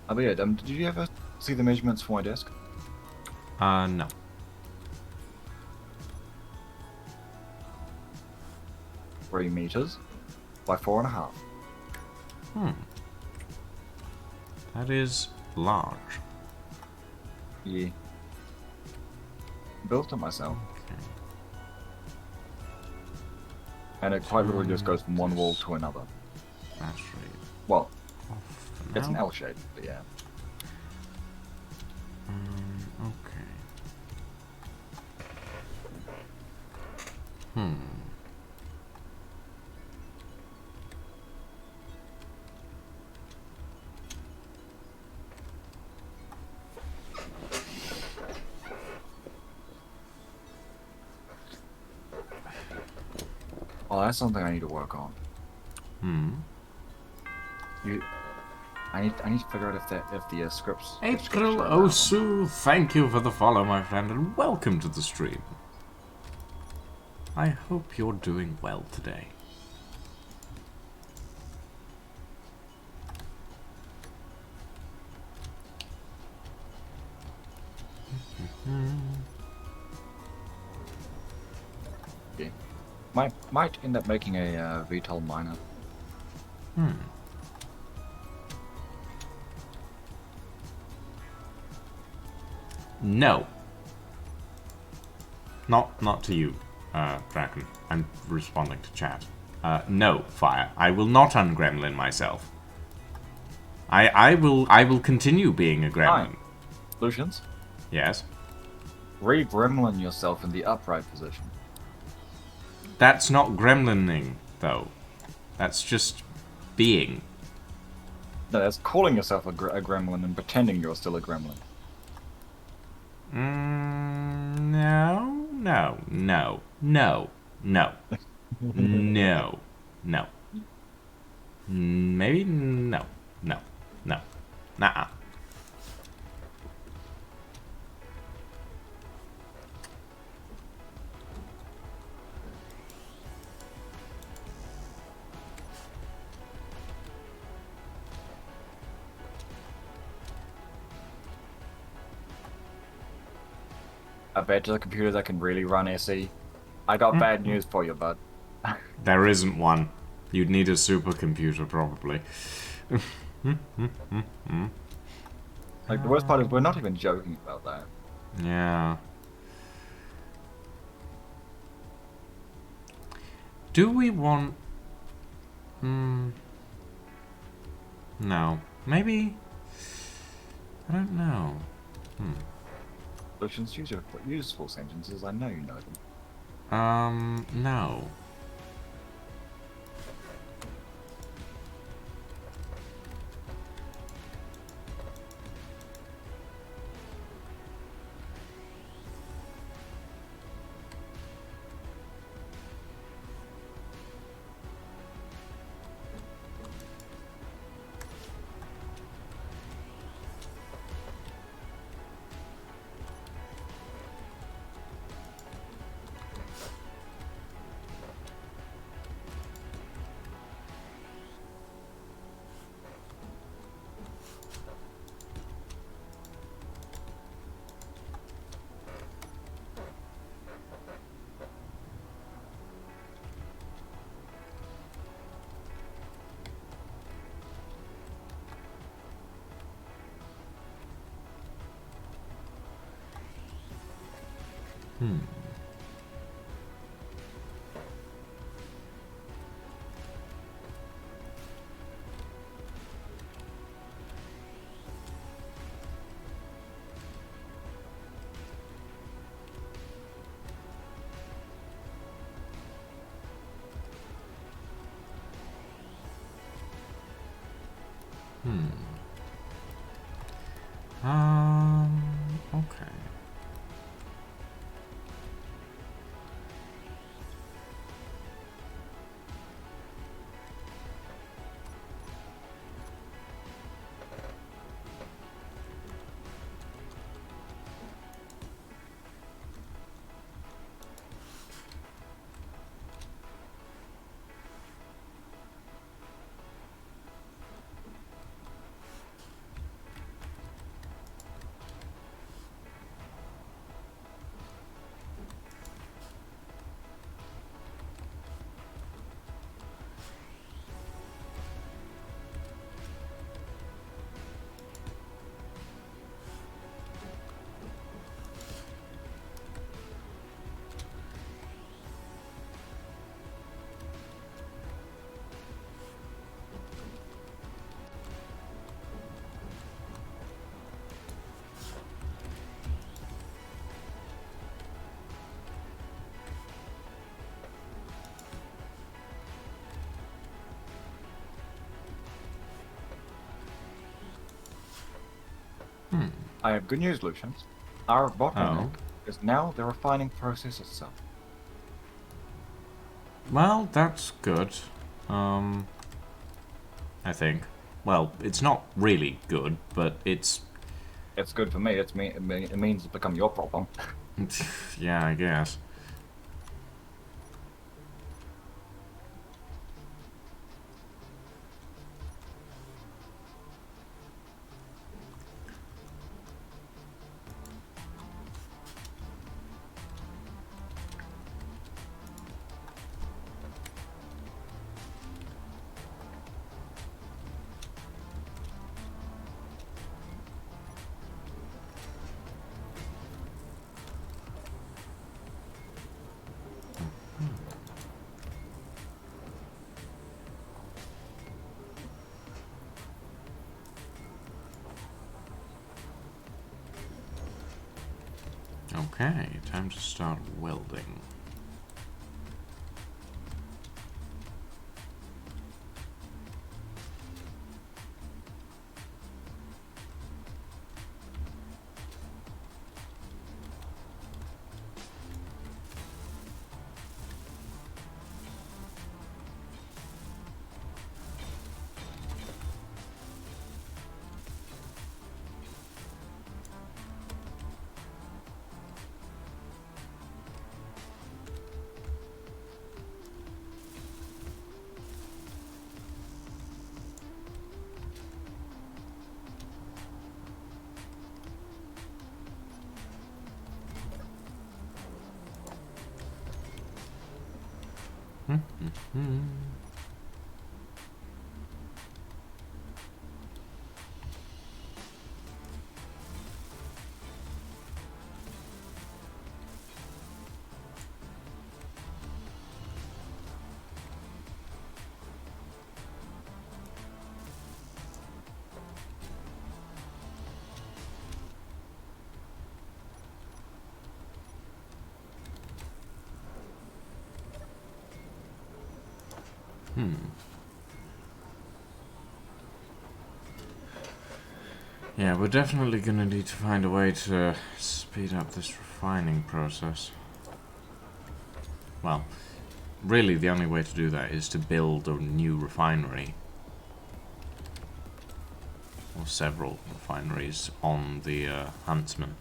But yeah, did you ever see the measurements for my desk?
No.
3 meters by 4.5.
That is large.
Yeah. Built it myself.
Okay.
And it quite literally just goes from one wall to another.
That's right.
Well,
Off for
it's an
now.
L shape, but yeah.
Okay.
Oh, that's something I need to work on. I need to figure out if the scripts.
April
are allowed.
Osu, thank you for the follow, my friend, and welcome to the stream. I hope you're doing well today.
Yeah. Might end up making a VTOL miner.
No. Not to you, Draken. I'm responding to chat. No, Fire. I will not ungremlin myself. I will continue being a gremlin.
Fine. Lucians,
Yes.
re-gremlin yourself in the upright position.
That's not gremlining, though. That's just being.
No, that's calling yourself a gremlin and pretending you're still a gremlin.
No, no, no, no, no, no, no. Maybe no, no, no, nah.
I bet to the computer that can really run SE. I got bad news for you, bud.
There isn't one. You'd need a supercomputer, probably.
Like, the worst part is we're not even joking about that.
Yeah. Do we want... No. Maybe... I don't know.
Lucians, use full sentences, I know you know them.
No. Hmm. Okay.
I have good news, Lucians. Our bottleneck
Oh.
is now the refining process itself.
Well, that's good. I think. Well, it's not really good, but it's...
It's good for me. It means it's become your problem.
yeah, I guess. Okay, time to start welding. Yeah, we're definitely gonna need to find a way to speed up this refining process. Well, really the only way to do that is to build a new refinery. Or several refineries on the Huntsman.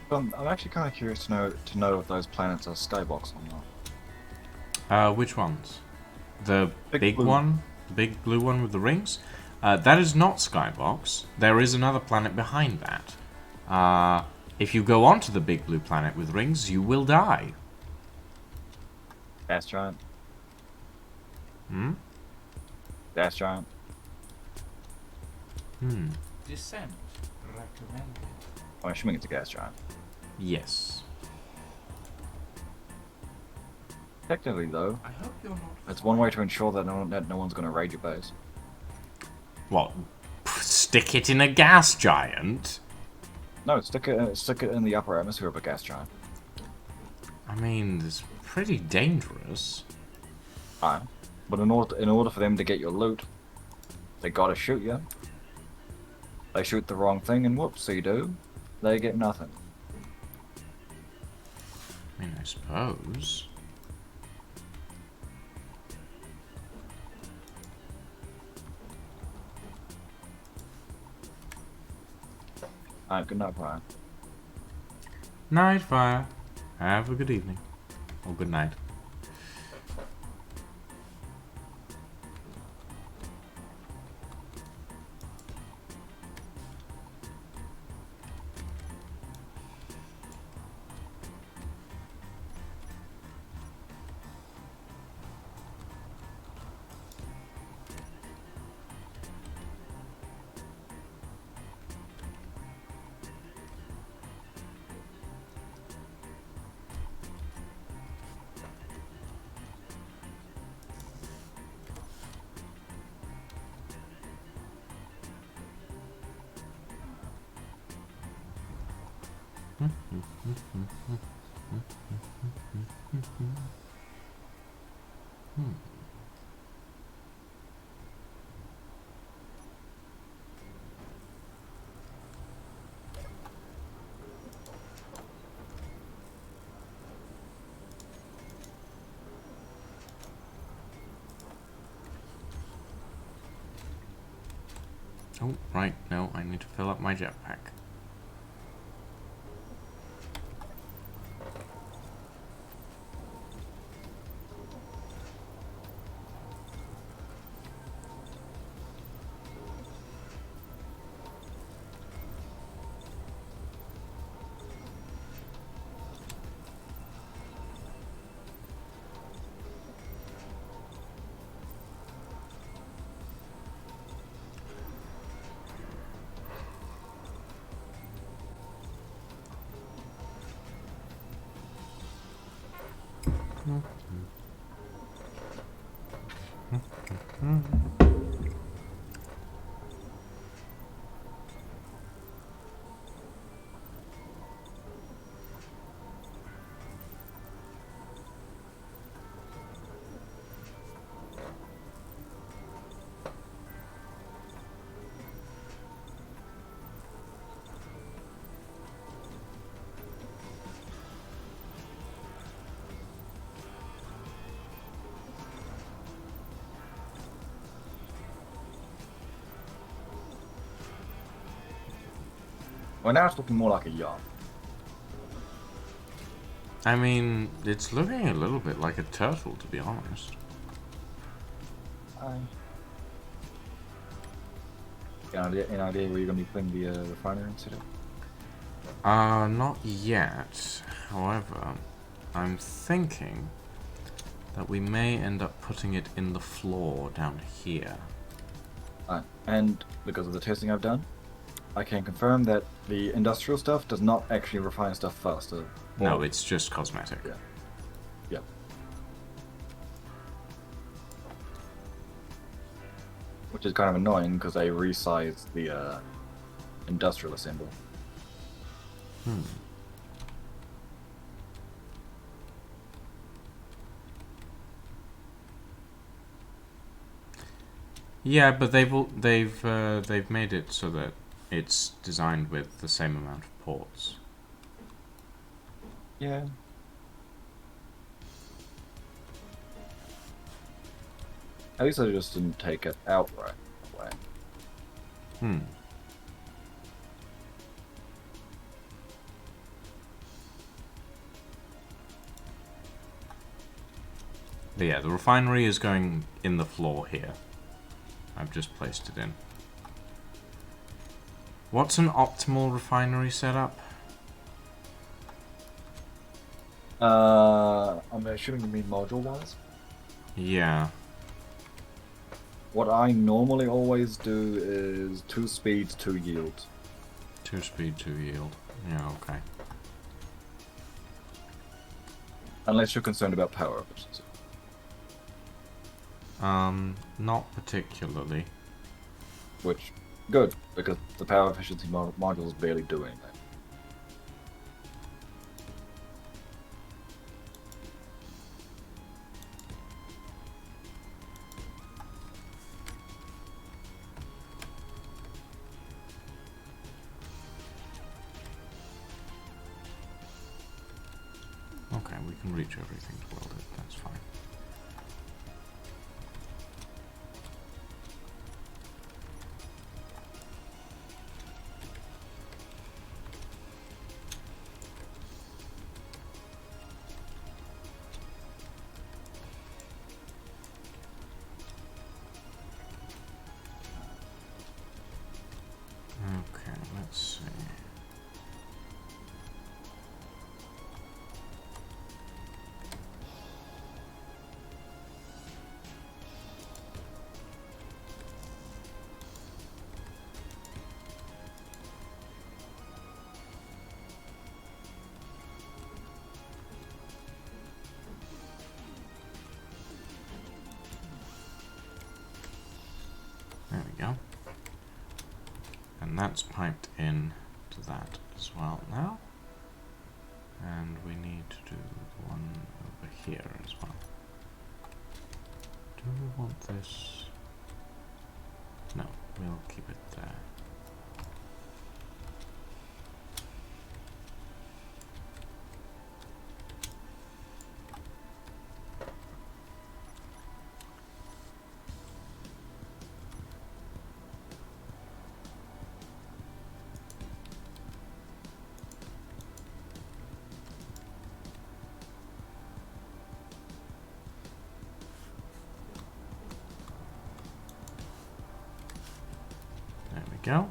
I'm actually kind of curious to know if those planets are skybox or not.
Which ones? The
Big
big
blue.
one? The big blue one with the rings? That is not Skybox. There is another planet behind that. If you go onto the big blue planet with rings, you will die.
Gas giant.
Hmm?
Gas giant.
Descent recommended.
I'm assuming it's a gas giant.
Yes.
Technically, though,
I hope you're not.
it's one way to ensure that no one's going to raid your base.
What? Stick it in a gas giant?
No, stick it in the upper atmosphere of a gas giant.
I mean, it's pretty dangerous.
Alright. But in order for them to get your loot, they gotta shoot you. They shoot the wrong thing, and whoopsie do, they get nothing.
I mean, I suppose.
Alright, good night, Brian.
Night, Fire. Have a good evening. Or good night. Oh, right. No, I need to fill up my jetpack.
Well, now it's looking more like a yacht.
I mean, it's looking a little bit like a turtle, to be honest.
Any idea where you're going to be putting the refinery in city?
Not yet. However, I'm thinking that we may end up putting it in the floor down here.
And because of the testing I've done, I can confirm that the industrial stuff does not actually refine stuff faster.
No, it's just cosmetic.
Yeah. Yeah. Which is kind of annoying because they resized the industrial assembly.
Yeah, but they've made it so that it's designed with the same amount of ports.
Yeah. At least I just didn't take it outright away.
But yeah, the refinery is going in the floor here. I've just placed it in. What's an optimal refinery setup?
I'm assuming you mean module-wise.
Yeah.
What I normally always do is 2 speed, 2 yield.
2 speed, 2 yield. Yeah, okay.
Unless you're concerned about power efficiency.
Not particularly.
Which, good, because the power efficiency modules barely do anything.
Okay, we can reach everything to weld it, that's fine. Okay, let's see. There we go. And that's piped in to that as well now. And we need to do the one over here as well. Do we want this? No, we'll keep it there. There we go.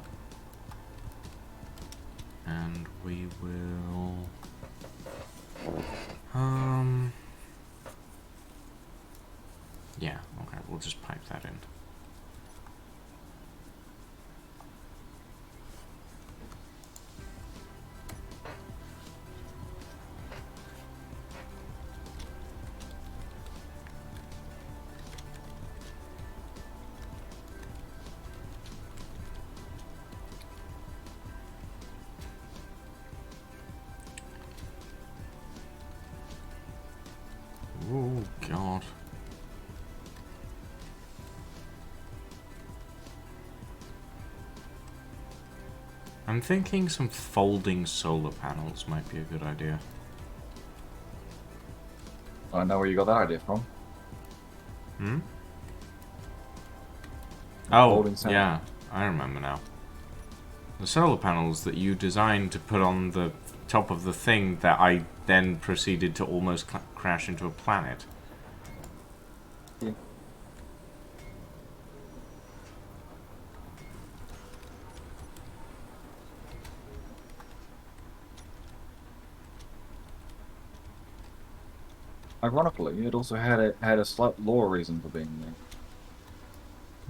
And we will yeah, okay, we'll just pipe that in. Oh god. I'm thinking some folding solar panels might be a good idea.
I know where you got that idea from.
Hmm? Oh,
Folding solar.
yeah, I remember now. The solar panels that you designed to put on the top of the thing that I then proceeded to almost crash into a planet.
Yeah. Ironically, it also had a slight lore reason for being there.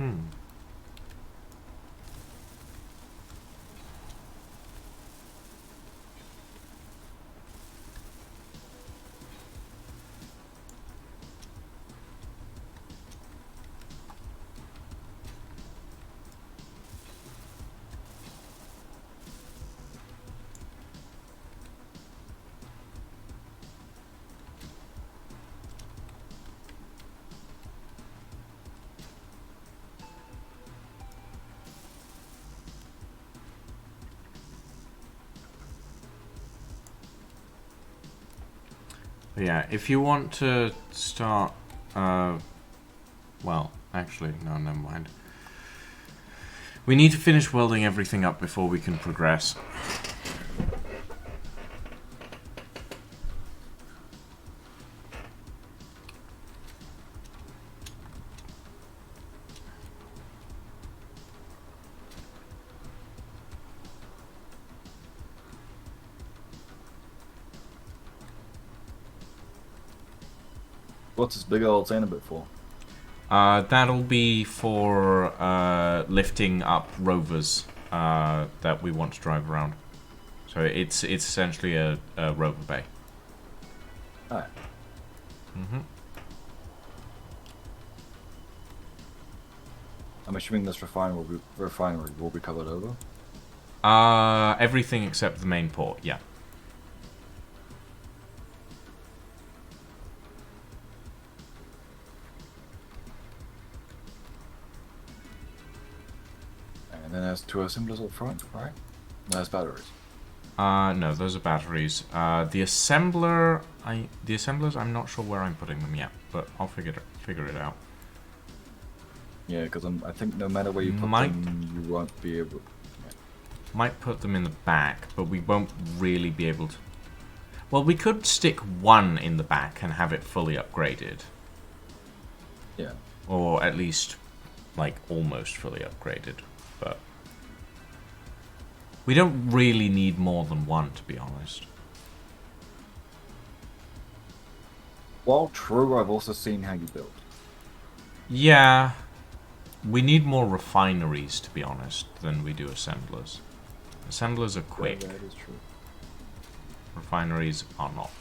Hmm. But yeah, if you want to start, well, actually, no, never mind. We need to finish welding everything up before we can progress.
What's this big old sand bit for?
That'll be for lifting up rovers that we want to drive around. So it's essentially a rover bay.
Alright.
Mm-hmm.
I'm assuming this refinery will be covered over.
Everything except the main port, yeah.
And then there's two assemblers up front, right? No, there's batteries.
No, those are batteries. The assemblers, I'm not sure where I'm putting them yet, but I'll figure it out.
Yeah, because I think no matter where you put them, you won't be able.
Might put them in the back, but we won't really be able to. Well, we could stick one in the back and have it fully upgraded.
Yeah.
Or at least, like, almost fully upgraded. But we don't really need more than one, to be honest.
While true, I've also seen how you build.
Yeah. We need more refineries, to be honest, than we do assemblers. Assemblers are quick.
Yeah, that is true.
Refineries are not.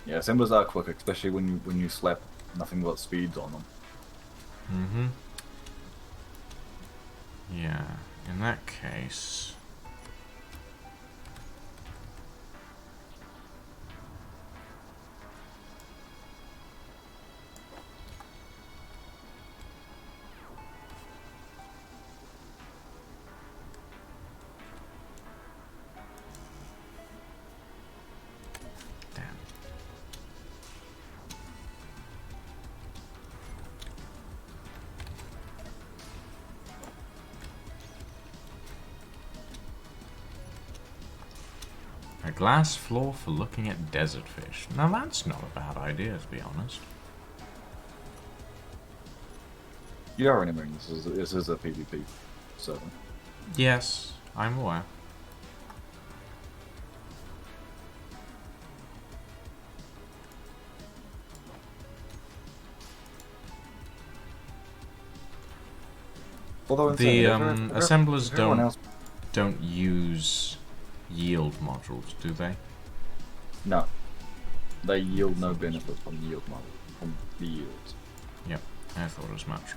Yeah, assemblers are quick, especially when you slap nothing but speeds on them.
Mm-hmm. Yeah, in that case... A glass floor for looking at desert fish. Now that's not a bad idea, to be honest.
You are remembering this is a PvP server.
Yes, I'm aware.
Although
The assemblers
everyone else...
don't use yield modules, do they?
No, they yield no benefit from the yields.
Yep, I thought as much.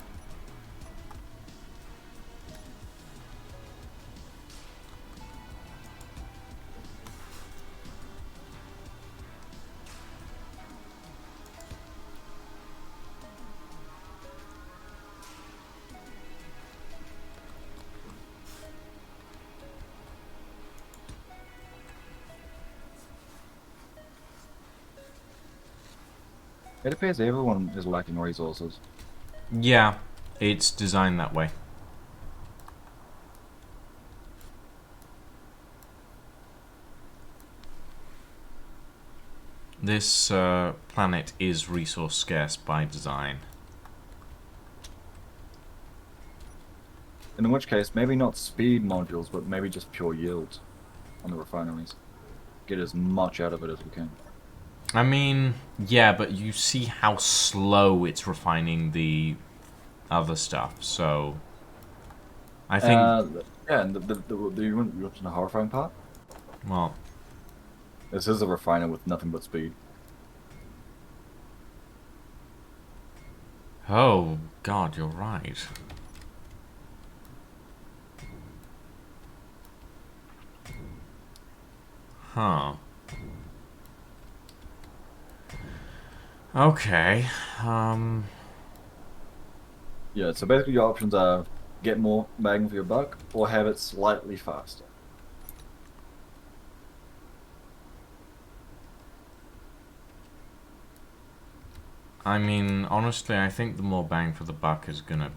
It appears everyone is lacking resources.
Yeah, it's designed that way. This planet is resource scarce by design.
In which case, maybe not speed modules, but maybe just pure yields on the refineries. Get as much out of it as we can.
I mean, yeah, but you see how slow it's refining the other stuff, so... I think...
yeah, and you want to know the horrifying part?
well...
This is a refiner with nothing but speed.
Oh, God, you're right. Huh. Okay,
Yeah, so basically your options are get more bang for your buck, or have it slightly faster.
I mean, honestly, I think the more bang for the buck is gonna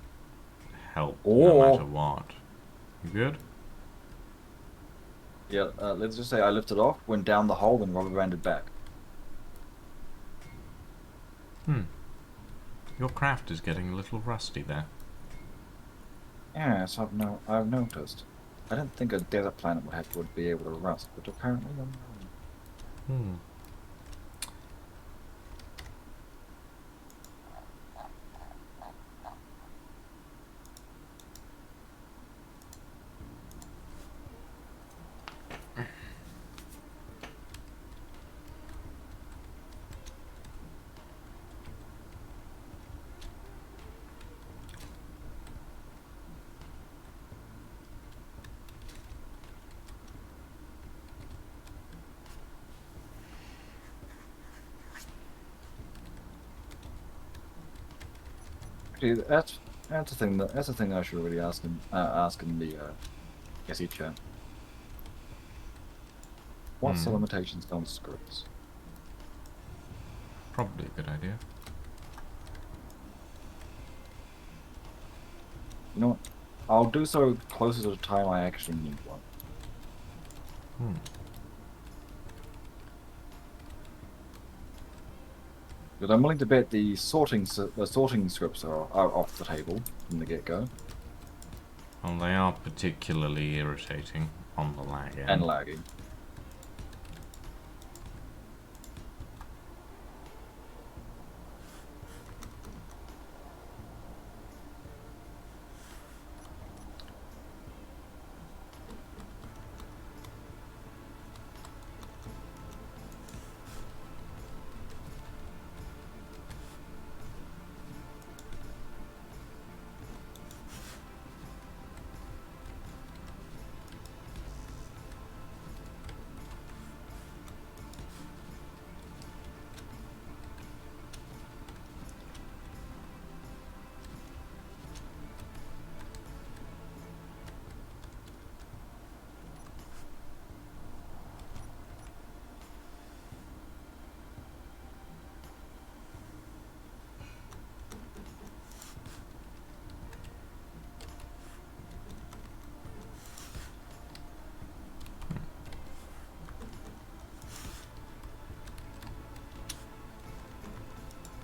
help no
Or-
matter what. You good?
Yeah, let's just say I lifted off, went down the hole, and rubber banded back.
Your craft is getting a little rusty there.
Yes, I've noticed. I didn't think a desert planet would be able to rust, but apparently I'm wrong. Actually, that's the thing I should really ask in the SE chat. What's the limitations on scripts?
Probably a good idea.
You know what? I'll do so closer to the time I actually need one. Because I'm willing to bet the sorting scripts are off the table from the get-go.
Well, they are particularly irritating on the lag end.
And lagging.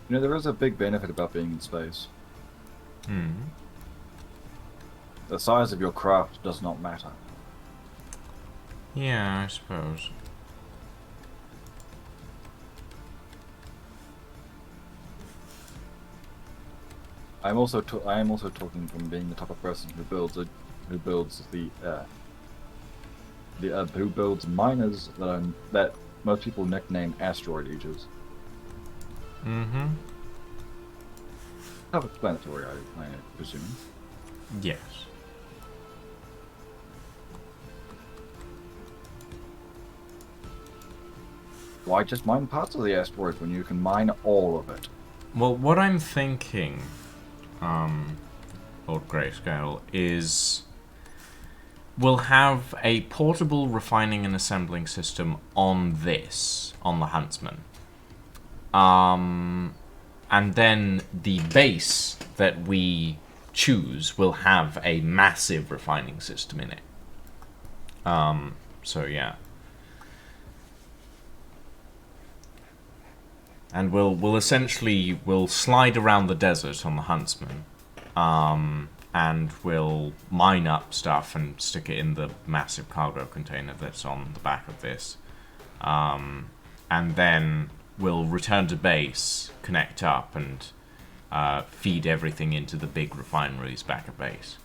You know, there is a big benefit about being in space. The size of your craft does not matter.
Yeah, I suppose.
I am also talking from being the type of person who builds miners that most people nickname asteroid eaters. Self-explanatory, I presume.
Yes.
Why just mine parts of the asteroid when you can mine all of it?
Well, what I'm thinking, Lord Grayscale, is we'll have a portable refining and assembling system on the Huntsman. And then the base that we choose will have a massive refining system in it. So yeah. And we'll essentially slide around the desert on the Huntsman, and we'll mine up stuff and stick it in the massive cargo container that's on the back of this, and then we'll return to base, connect up, and feed everything into the big refineries back at base.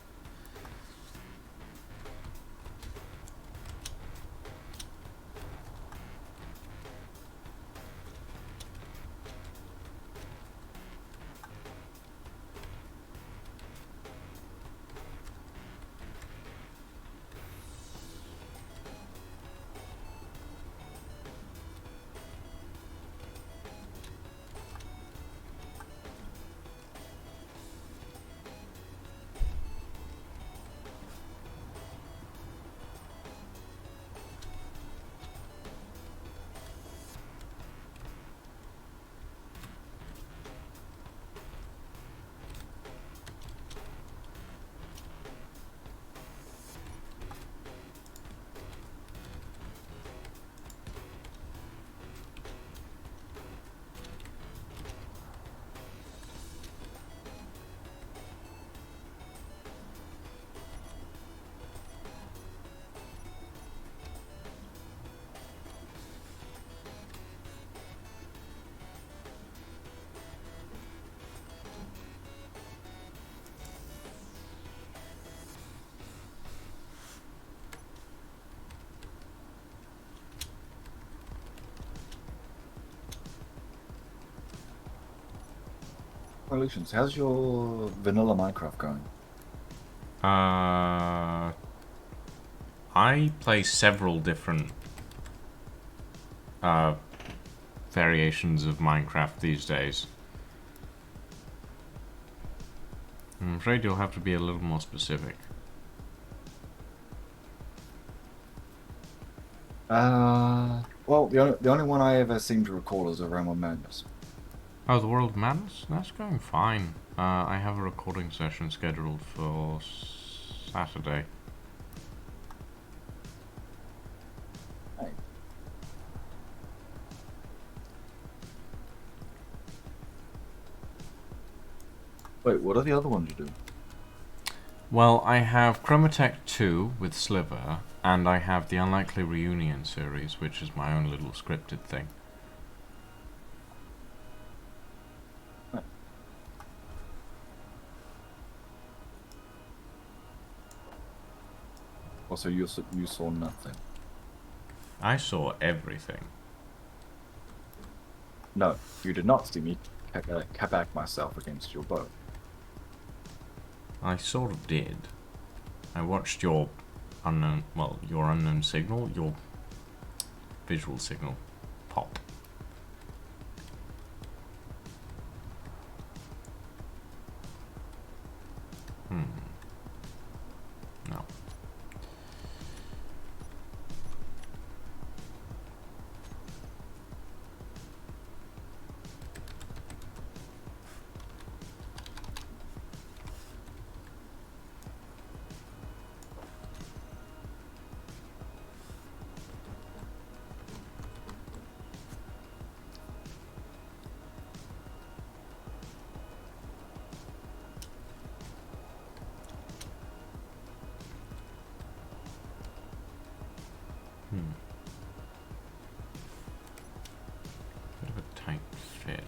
Evolutions, how's your vanilla Minecraft going?
I play several different variations of Minecraft these days. I'm afraid you'll have to be a little more specific.
Well, the only one I ever seem to recall is a Realm of Madness.
Oh, the World of Madness? That's going fine. I have a recording session scheduled for Saturday.
Hey. Wait, what are the other ones you do?
Well, I have Chromatech 2 with Sliver, and I have the Unlikely Reunion series, which is my own little scripted thing.
Also, you saw nothing.
I saw everything.
No, you did not see me back myself against your bow.
I sort of did. I watched your unknown signal, your visual signal pop. No. Bit of a tight fit.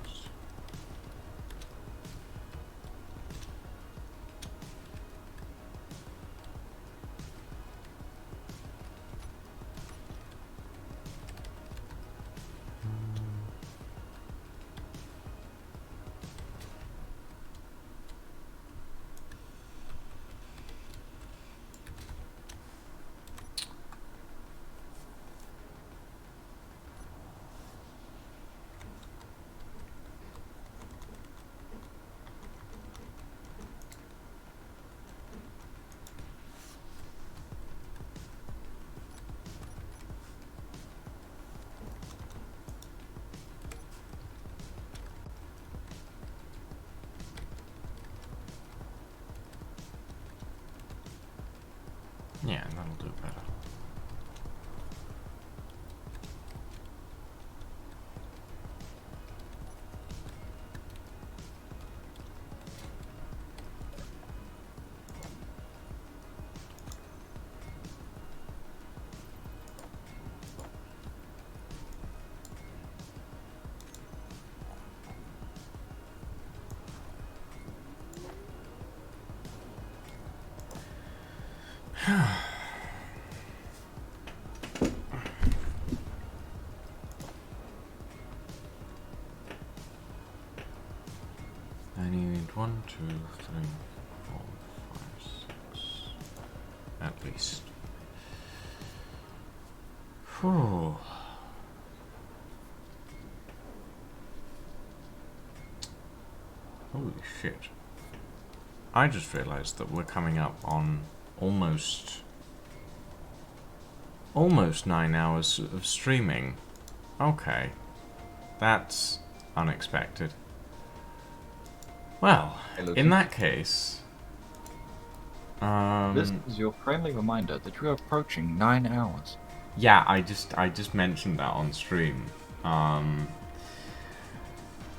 Yeah, that'll do better. I need 1, 2, 3, 4, 5, 6. At least. Whew. Holy shit. I just realized that we're coming up on almost 9 hours of streaming. Okay. That's unexpected. Well,
Hello,
in
Keith.
that case...
This is your friendly reminder that you are approaching 9 hours.
Yeah, I just mentioned that on stream.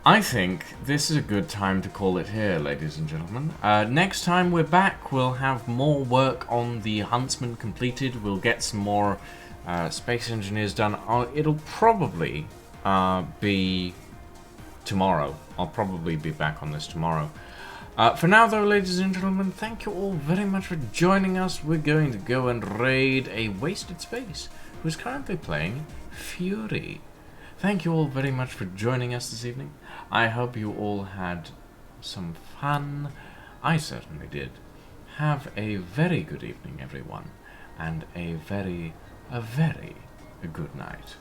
I think this is a good time to call it here, ladies and gentlemen. Next time we're back, we'll have more work on the Huntsman completed. We'll get some more Space Engineers done. It'll probably be tomorrow. I'll probably be back on this tomorrow. For now, though, ladies and gentlemen, thank you all very much for joining us. We're going to go and raid a Wasted Space, who's currently playing Fury. Thank you all very much for joining us this evening. I hope you all had some fun. I certainly did. Have a very good evening, everyone, and a very good night.